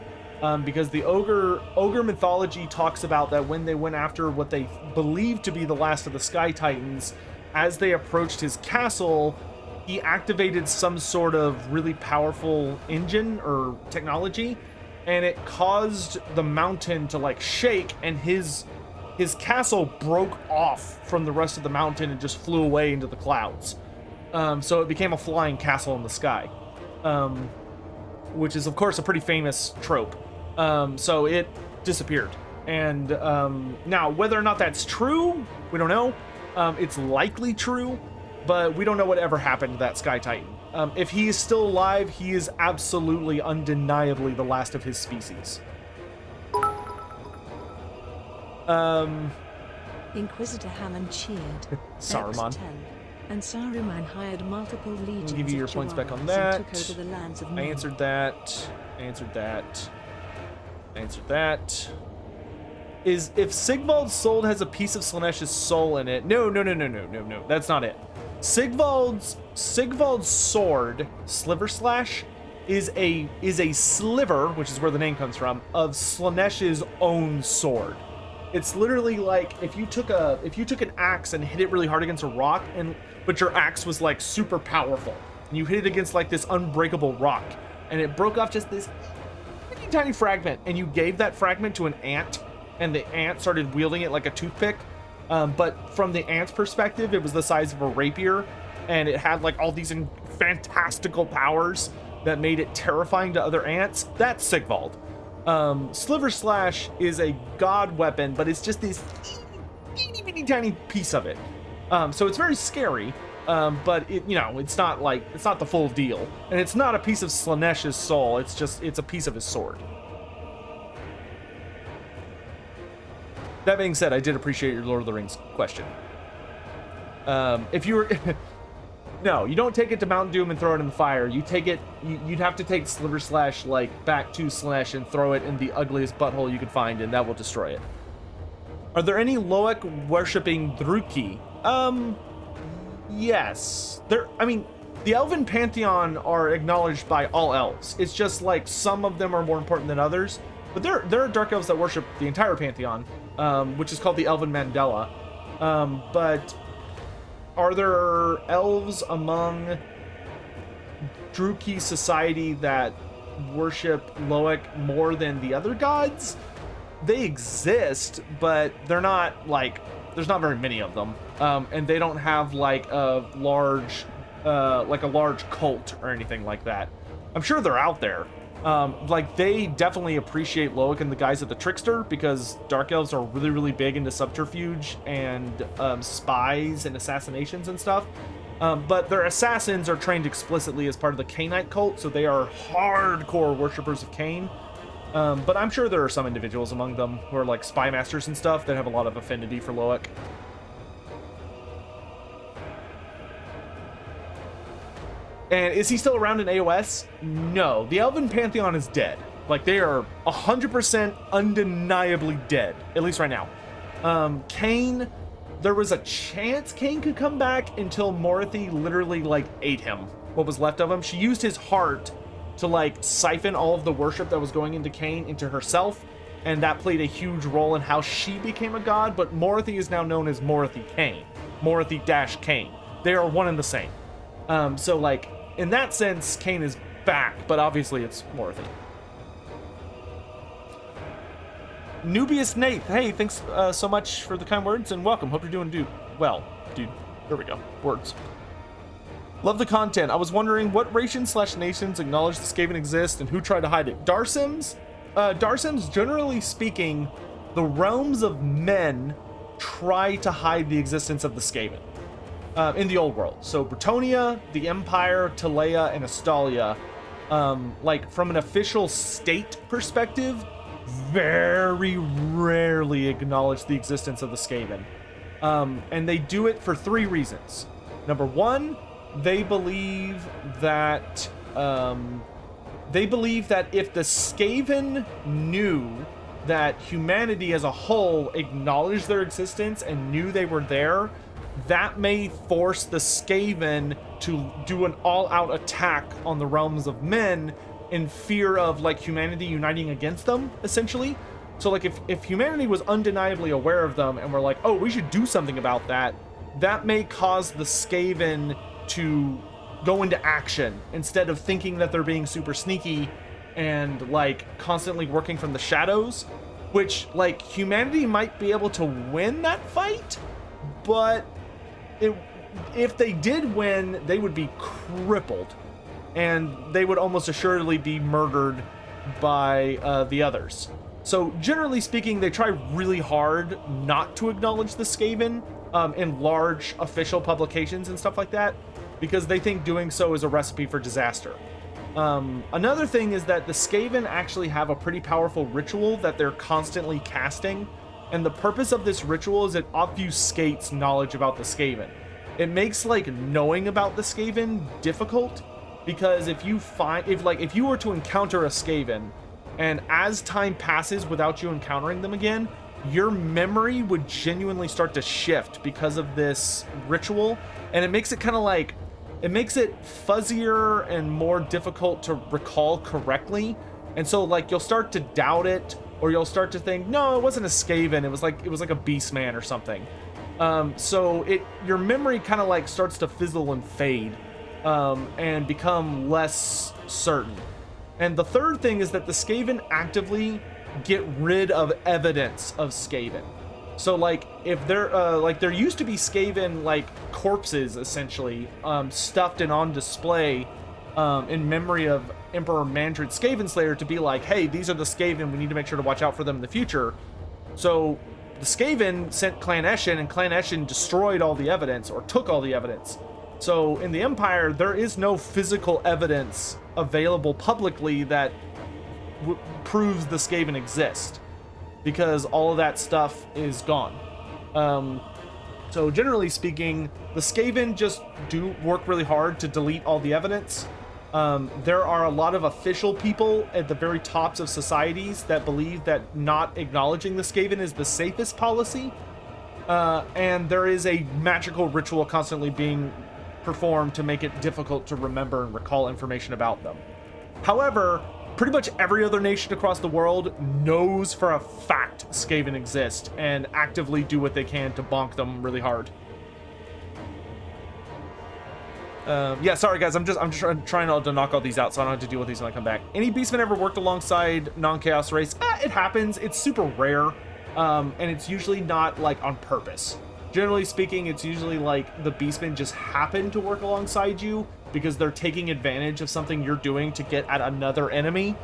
because the ogre mythology talks about that when they went after what they believed to be the last of the Sky Titans, as they approached his castle, he activated some sort of really powerful engine or technology, and it caused the mountain to like shake, and his castle broke off from the rest of the mountain and just flew away into the clouds. So it became a flying castle in the sky, which is of course a pretty famous trope. So it disappeared. And now, whether or not that's true, we don't know. It's likely true, but we don't know what ever happened to that Sky Titan. If he is still alive, he is absolutely, undeniably the last of his species. Inquisitor Hammond cheered. Saruman. X10. And Saruman hired multiple legions. I'll give you your points back on that. Took over the lands of I answered that. Answered that. Answered that. Is if Sigvald's soul has a piece of Slaanesh's soul in it? No. That's not it. Sigvald's sword, Sliver Slash, is a sliver, which is where the name comes from, of Slaanesh's own sword. It's literally like if you took an axe and hit it really hard against a rock, but your axe was like super powerful, and you hit it against like this unbreakable rock, and it broke off just this tiny fragment, and you gave that fragment to an ant, and the ant started wielding it like a toothpick. But from the ant's perspective, it was the size of a rapier, and it had like all these fantastical powers that made it terrifying to other ants. That's Sigvald. Sliver Slash is a god weapon, but it's just this teeny tiny piece of it. So it's very scary, but it's not the full deal, and it's not a piece of Slaanesh's soul. It's a piece of his sword. That being said, I did appreciate your Lord of the Rings question. If you were No, you don't take it to Mount Doom and throw it in the fire. You take it, you'd have to take Sliver Slash, like, back to Slaanesh and throw it in the ugliest butthole you could find, and that will destroy it. Are there any Loek worshipping Druki? Yes. The Elven Pantheon are acknowledged by all elves. It's just, like, some of them are more important than others. But there are Dark Elves that worship the entire Pantheon, which is called the Elven Mandala. But are there elves among Druki society that worship Loek more than the other gods? They exist, but they're not, like, there's not very many of them. And they don't have, like, a large cult or anything like that. I'm sure they're out there. Like, they definitely appreciate Loek and the guys at the Trickster, because Dark Elves are really, really big into subterfuge and spies and assassinations and stuff. But their assassins are trained explicitly as part of the Cainite cult, so they are hardcore worshippers of Cain. But I'm sure there are some individuals among them who are like spy masters and stuff that have a lot of affinity for Loek. And is he still around in AOS? No, the Elven Pantheon is dead. Like, they are 100% undeniably dead, at least right now. Cain, there was a chance Cain could come back until Morathi literally, like, ate him, what was left of him. She used his heart to, like, siphon all of the worship that was going into Cain into herself, and that played a huge role in how she became a god. But Morathi is now known as Morathi Cain. Morathi-Cain. They are one and the same. So, like, in that sense, Cain is back, but obviously it's Morathi. Nubius Nate, hey, thanks so much for the kind words and welcome. Hope you're doing well, dude. There we go. Words. Love the content. I was wondering what nations acknowledge the Skaven exist and who tried to hide it. Darsims? Darsims, generally speaking, the realms of men try to hide the existence of the Skaven. In the old world. So Bretonnia, the Empire, Talea, and Astalia, like, from an official state perspective, very rarely acknowledge the existence of the Skaven. And they do it for 3 reasons. Number 1, they believe that if the Skaven knew that humanity as a whole acknowledged their existence and knew they were there, that may force the Skaven to do an all-out attack on the realms of men in fear of, like, humanity uniting against them, essentially. So, like, if humanity was undeniably aware of them and were like, oh, we should do something about that, that may cause the Skaven to go into action instead of thinking that they're being super sneaky and, like, constantly working from the shadows, which, like, humanity might be able to win that fight, but if they did win, they would be crippled, and they would almost assuredly be murdered by the others. So generally speaking, they try really hard not to acknowledge the Skaven in large official publications and stuff like that, because they think doing so is a recipe for disaster. Another thing is that the Skaven actually have a pretty powerful ritual that they're constantly casting. And the purpose of this ritual is it obfuscates knowledge about the Skaven. It makes, like, knowing about the Skaven difficult, because if you were to encounter a Skaven, and as time passes without you encountering them again, your memory would genuinely start to shift because of this ritual, and it makes it kind of like, it makes it fuzzier and more difficult to recall correctly. And so, like, you'll start to doubt it, or you'll start to think, no, it wasn't a Skaven, it was like a beast man or something. So your memory kind of, like, starts to fizzle and fade, and become less certain. And the third thing is that the Skaven actively get rid of evidence of Skaven. So, like, if there there used to be Skaven, like, corpses, essentially, stuffed and on display, in memory of Emperor Mandred Skaven Slayer, to be like, hey, these are the Skaven, we need to make sure to watch out for them in the future. So the Skaven sent Clan Eshin, and Clan Eshin destroyed all the evidence, or took all the evidence. So in the Empire, there is no physical evidence available publicly that proves the Skaven exist, because all of that stuff is gone. So generally speaking, the Skaven just do work really hard to delete all the evidence. There are a lot of official people at the very tops of societies that believe that not acknowledging the Skaven is the safest policy. And there is a magical ritual constantly being performed to make it difficult to remember and recall information about them. However, pretty much every other nation across the world knows for a fact Skaven exist and actively do what they can to bonk them really hard. Yeah, sorry guys, I'm just trying to knock all these out so I don't have to deal with these when I come back. Any beastman ever worked alongside non-chaos race? It happens. It's super rare, and it's usually not like on purpose. Generally speaking, it's usually like the beastmen just happen to work alongside you because they're taking advantage of something you're doing to get at another enemy,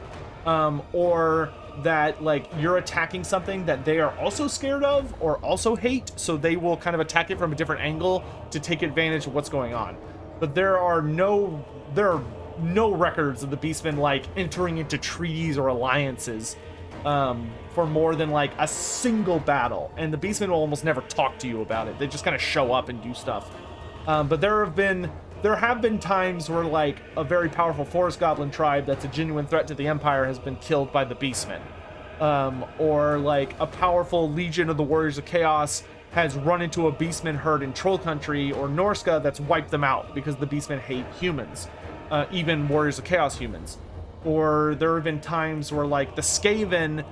or that like you're attacking something that they are also scared of or also hate, so they will kind of attack it from a different angle to take advantage of what's going on. But there are no records of the beastmen like entering into treaties or alliances for more than like a single battle, and the beastmen will almost never talk to you about it. They just kind of show up and do stuff. But there have been times where like a very powerful forest goblin tribe that's a genuine threat to the Empire has been killed by the beastmen, or like a powerful legion of the Warriors of Chaos has run into a beastman herd in Troll Country or Norska that's wiped them out because the beastmen hate humans, even Warriors of Chaos humans. Or there have been times where like the Skaven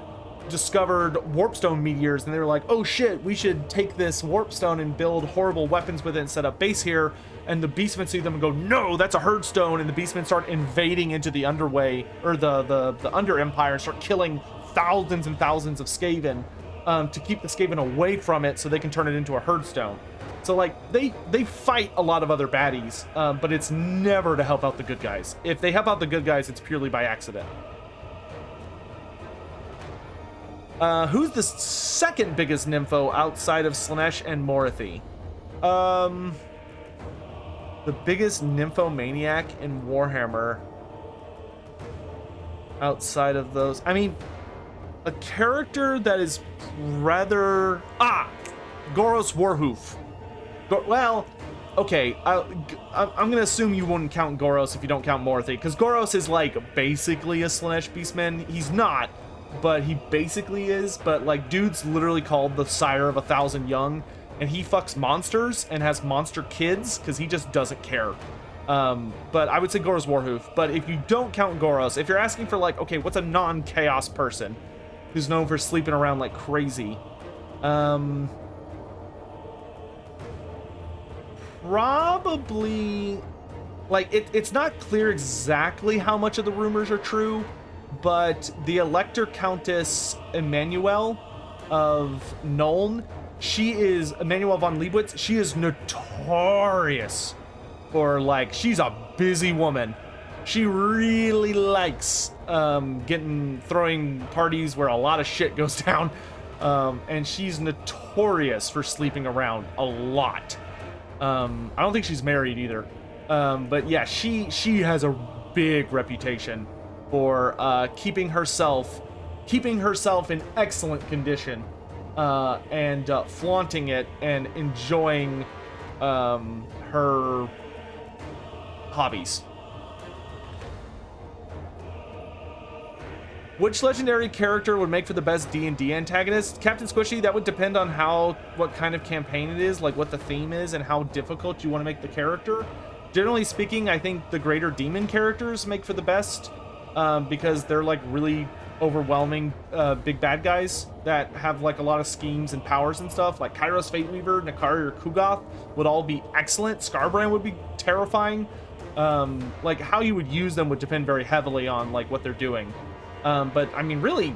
discovered warpstone meteors and they were like, oh shit, we should take this warpstone and build horrible weapons with it and set up base here. And the beastmen see them and go, no, that's a herdstone. And the beastmen start invading into the underway, or the under empire, and start killing thousands and thousands of Skaven to keep the Skaven away from it so they can turn it into a herdstone. So like they fight a lot of other baddies, but it's never to help out the good guys. If they help out the good guys, it's purely by accident. Who's the second biggest nympho outside of Slaanesh and Morathi? The biggest nymphomaniac in Warhammer outside of those. I mean, a character that is rather... Goros Warhoof. Well, okay, I'm gonna assume you wouldn't count Goros if you don't count Morathi, because Goros is like basically a Slaanesh beastman. He's not, but he basically is. But like, dude's literally called the sire of 1,000 young, and he fucks monsters and has monster kids because he just doesn't care. But I would say Goros Warhoof. But if you don't count Goros, if you're asking for like, okay, what's a non-chaos person who's known for sleeping around like crazy? Probably, like, it's not clear exactly how much of the rumors are true, but the Elector Countess Emmanuel of Nuln, she is, Emmanuel von Leibowitz, she is notorious for, like, she's a busy woman. She really likes throwing parties where a lot of shit goes down, and she's notorious for sleeping around a lot. I don't think she's married either. But yeah, she has a big reputation for keeping herself in excellent condition, and flaunting it and enjoying her hobbies. Which legendary character would make for the best D&D antagonist? Captain Squishy, that would depend on what kind of campaign it is, like what the theme is and how difficult you want to make the character. Generally speaking, I think the greater demon characters make for the best, because they're like really overwhelming big bad guys that have like a lot of schemes and powers and stuff. Like Kairos Fateweaver, Nakari, or Kugoth would all be excellent. Scarbrand would be terrifying. Like how you would use them would depend very heavily on like what they're doing. But I mean, really,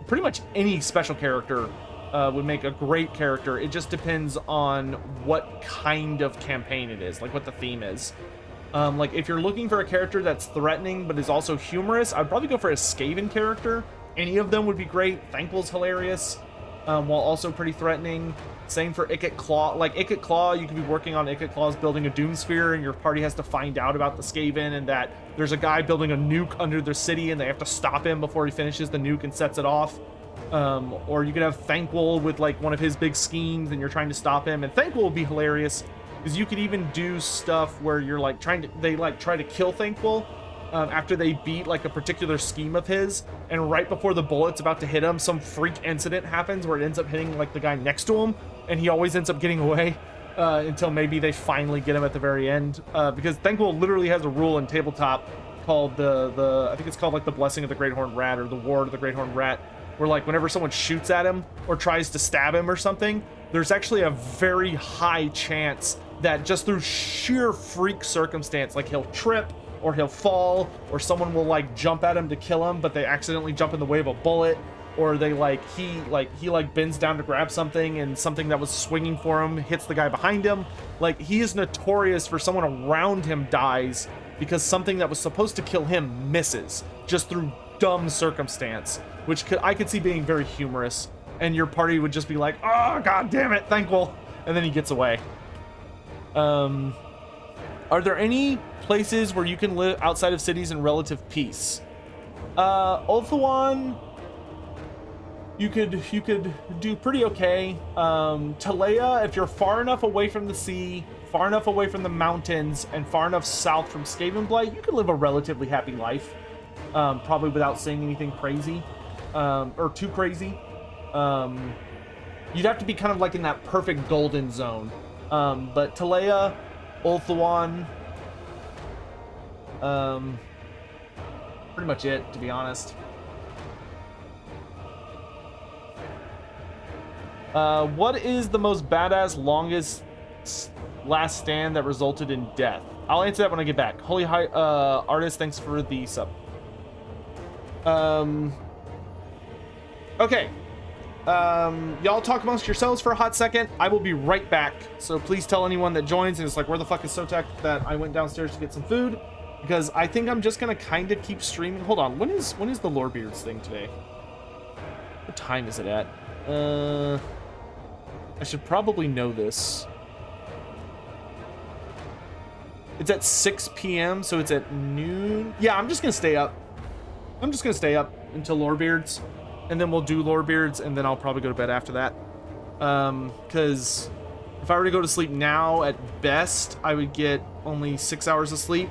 pretty much any special character would make a great character. It just depends on what kind of campaign it is, like what the theme is. Like if you're looking for a character that's threatening but is also humorous, I'd probably go for a Skaven character. Any of them would be great. Thankful's hilarious, while also pretty threatening. Same for Ikit Claw. Like Ikit Claw, you could be working on Ikit Claw's building a Doomsphere, and your party has to find out about the Skaven and that there's a guy building a nuke under their city and they have to stop him before he finishes the nuke and sets it off. Or you could have Thanquol with like one of his big schemes and you're trying to stop him. And Thanquol will be hilarious because you could even do stuff where you're like they try to kill Thanquol after they beat like a particular scheme of his, and right before the bullet's about to hit him, some freak incident happens where it ends up hitting like the guy next to him, and he always ends up getting away until maybe they finally get him at the very end. Because Thanquol literally has a rule in tabletop called the I think it's called like the Blessing of the Great Horned Rat or the Ward of the Great Horned Rat, where like whenever someone shoots at him or tries to stab him or something, there's actually a very high chance that just through sheer freak circumstance, like he'll trip or he'll fall, or someone will like jump at him to kill him, but they accidentally jump in the way of a bullet, or they he bends down to grab something and something that was swinging for him hits the guy behind him. Like, he is notorious for someone around him dies because something that was supposed to kill him misses just through dumb circumstance, which I could see being very humorous, and your party would just be like, oh god damn it, Thanquol, and then he gets away. Are there any places where you can live outside of cities in relative peace? Ulthuan, you could do pretty okay. Talea, if you're far enough away from the sea, far enough away from the mountains, and far enough south from Skaven Blight, you could live a relatively happy life. Probably without saying anything crazy, or too crazy. You'd have to be kind of like in that perfect golden zone. But Talea, Ulthuan, pretty much it, to be honest. What is the most badass longest last stand that resulted in death? I'll answer that when I get back. Holy High Artist, thanks for the sub. Okay. Y'all talk amongst yourselves for a hot second. I will be right back. So please tell anyone that joins and it's like, where the fuck is Sotek, that I went downstairs to get some food, because I think I'm just gonna kind of keep streaming. Hold on. When is the Lorebeards thing today? What time is it at? I should probably know this. It's at 6 p.m. so it's at noon. Yeah, I'm just gonna stay up. I'm just gonna stay up until Lorebeards, and then we'll do Lorebeards, and then I'll probably go to bed after that. Because if I were to go to sleep now, at best, I would get only 6 hours of sleep.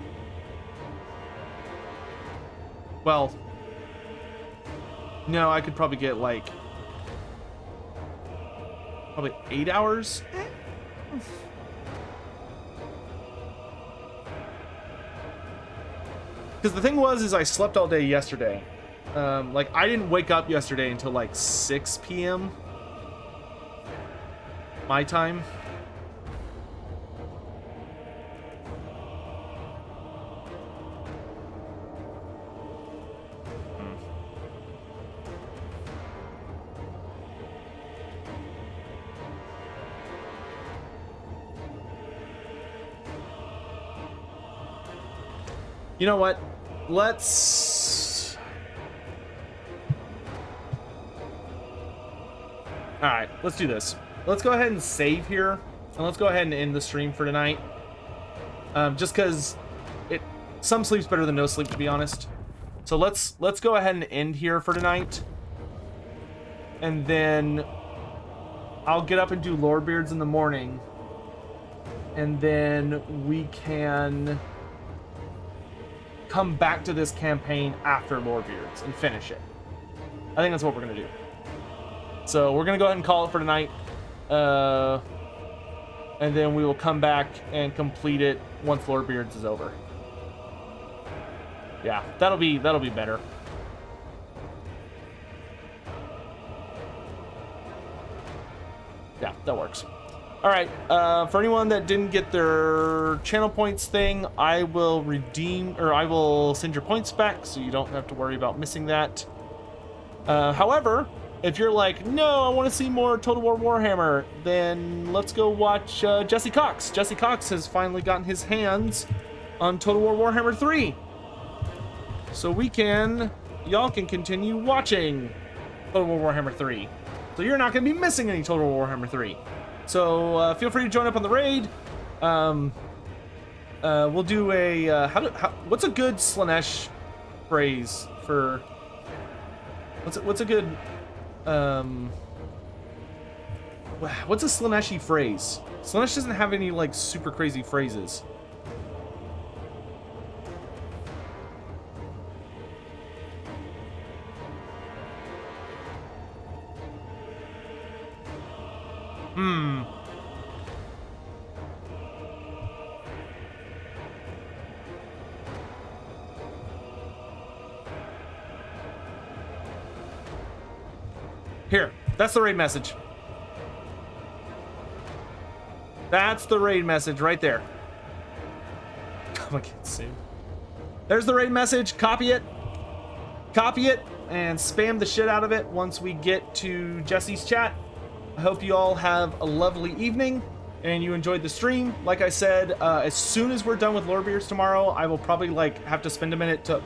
Well, no, I could probably get like probably 8 hours. Because the thing is I slept all day yesterday. Like, I didn't wake up yesterday until like 6 p.m. my time. You know what? Let's... Alright, let's do this. Let's go ahead and save here, and let's go ahead and end the stream for tonight. Just because some sleep's better than no sleep, to be honest. So let's go ahead and end here for tonight. And then I'll get up and do Lorebeards in the morning. And then we can come back to this campaign after Lorebeards and finish it. I think that's what we're gonna do. So we're gonna go ahead and call it for tonight, and then we will come back and complete it once Lorebeards is over. Yeah, that'll be better. Yeah, that works. All right, for anyone that didn't get their channel points thing, I will I will send your points back, so you don't have to worry about missing that. However, if you're like, no, I want to see more Total War Warhammer, then let's go watch Jesse Cox. Jesse Cox has finally gotten his hands on Total War Warhammer 3. So y'all can continue watching Total War Warhammer 3. So you're not going to be missing any Total War Warhammer 3. So feel free to join up on the raid. We'll do a what's a good Slaanesh phrase for what's a good What's a Slaaneshi phrase? Slaanesh doesn't have any, like, super crazy phrases. Here, that's the raid message. That's the raid message right there. I can't see. There's the raid message. Copy it, and spam the shit out of it once we get to Jesse's chat. I hope you all have a lovely evening and you enjoyed the stream. Like I said, as soon as we're done with Lorebeards tomorrow, I will probably like have to spend a minute to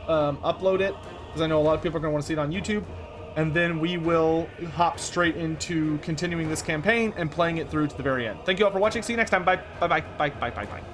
upload it, because I know a lot of people are going to want to see it on YouTube. And then we will hop straight into continuing this campaign and playing it through to the very end. Thank you all for watching. See you next time. Bye. Bye. Bye. Bye. Bye. Bye. Bye.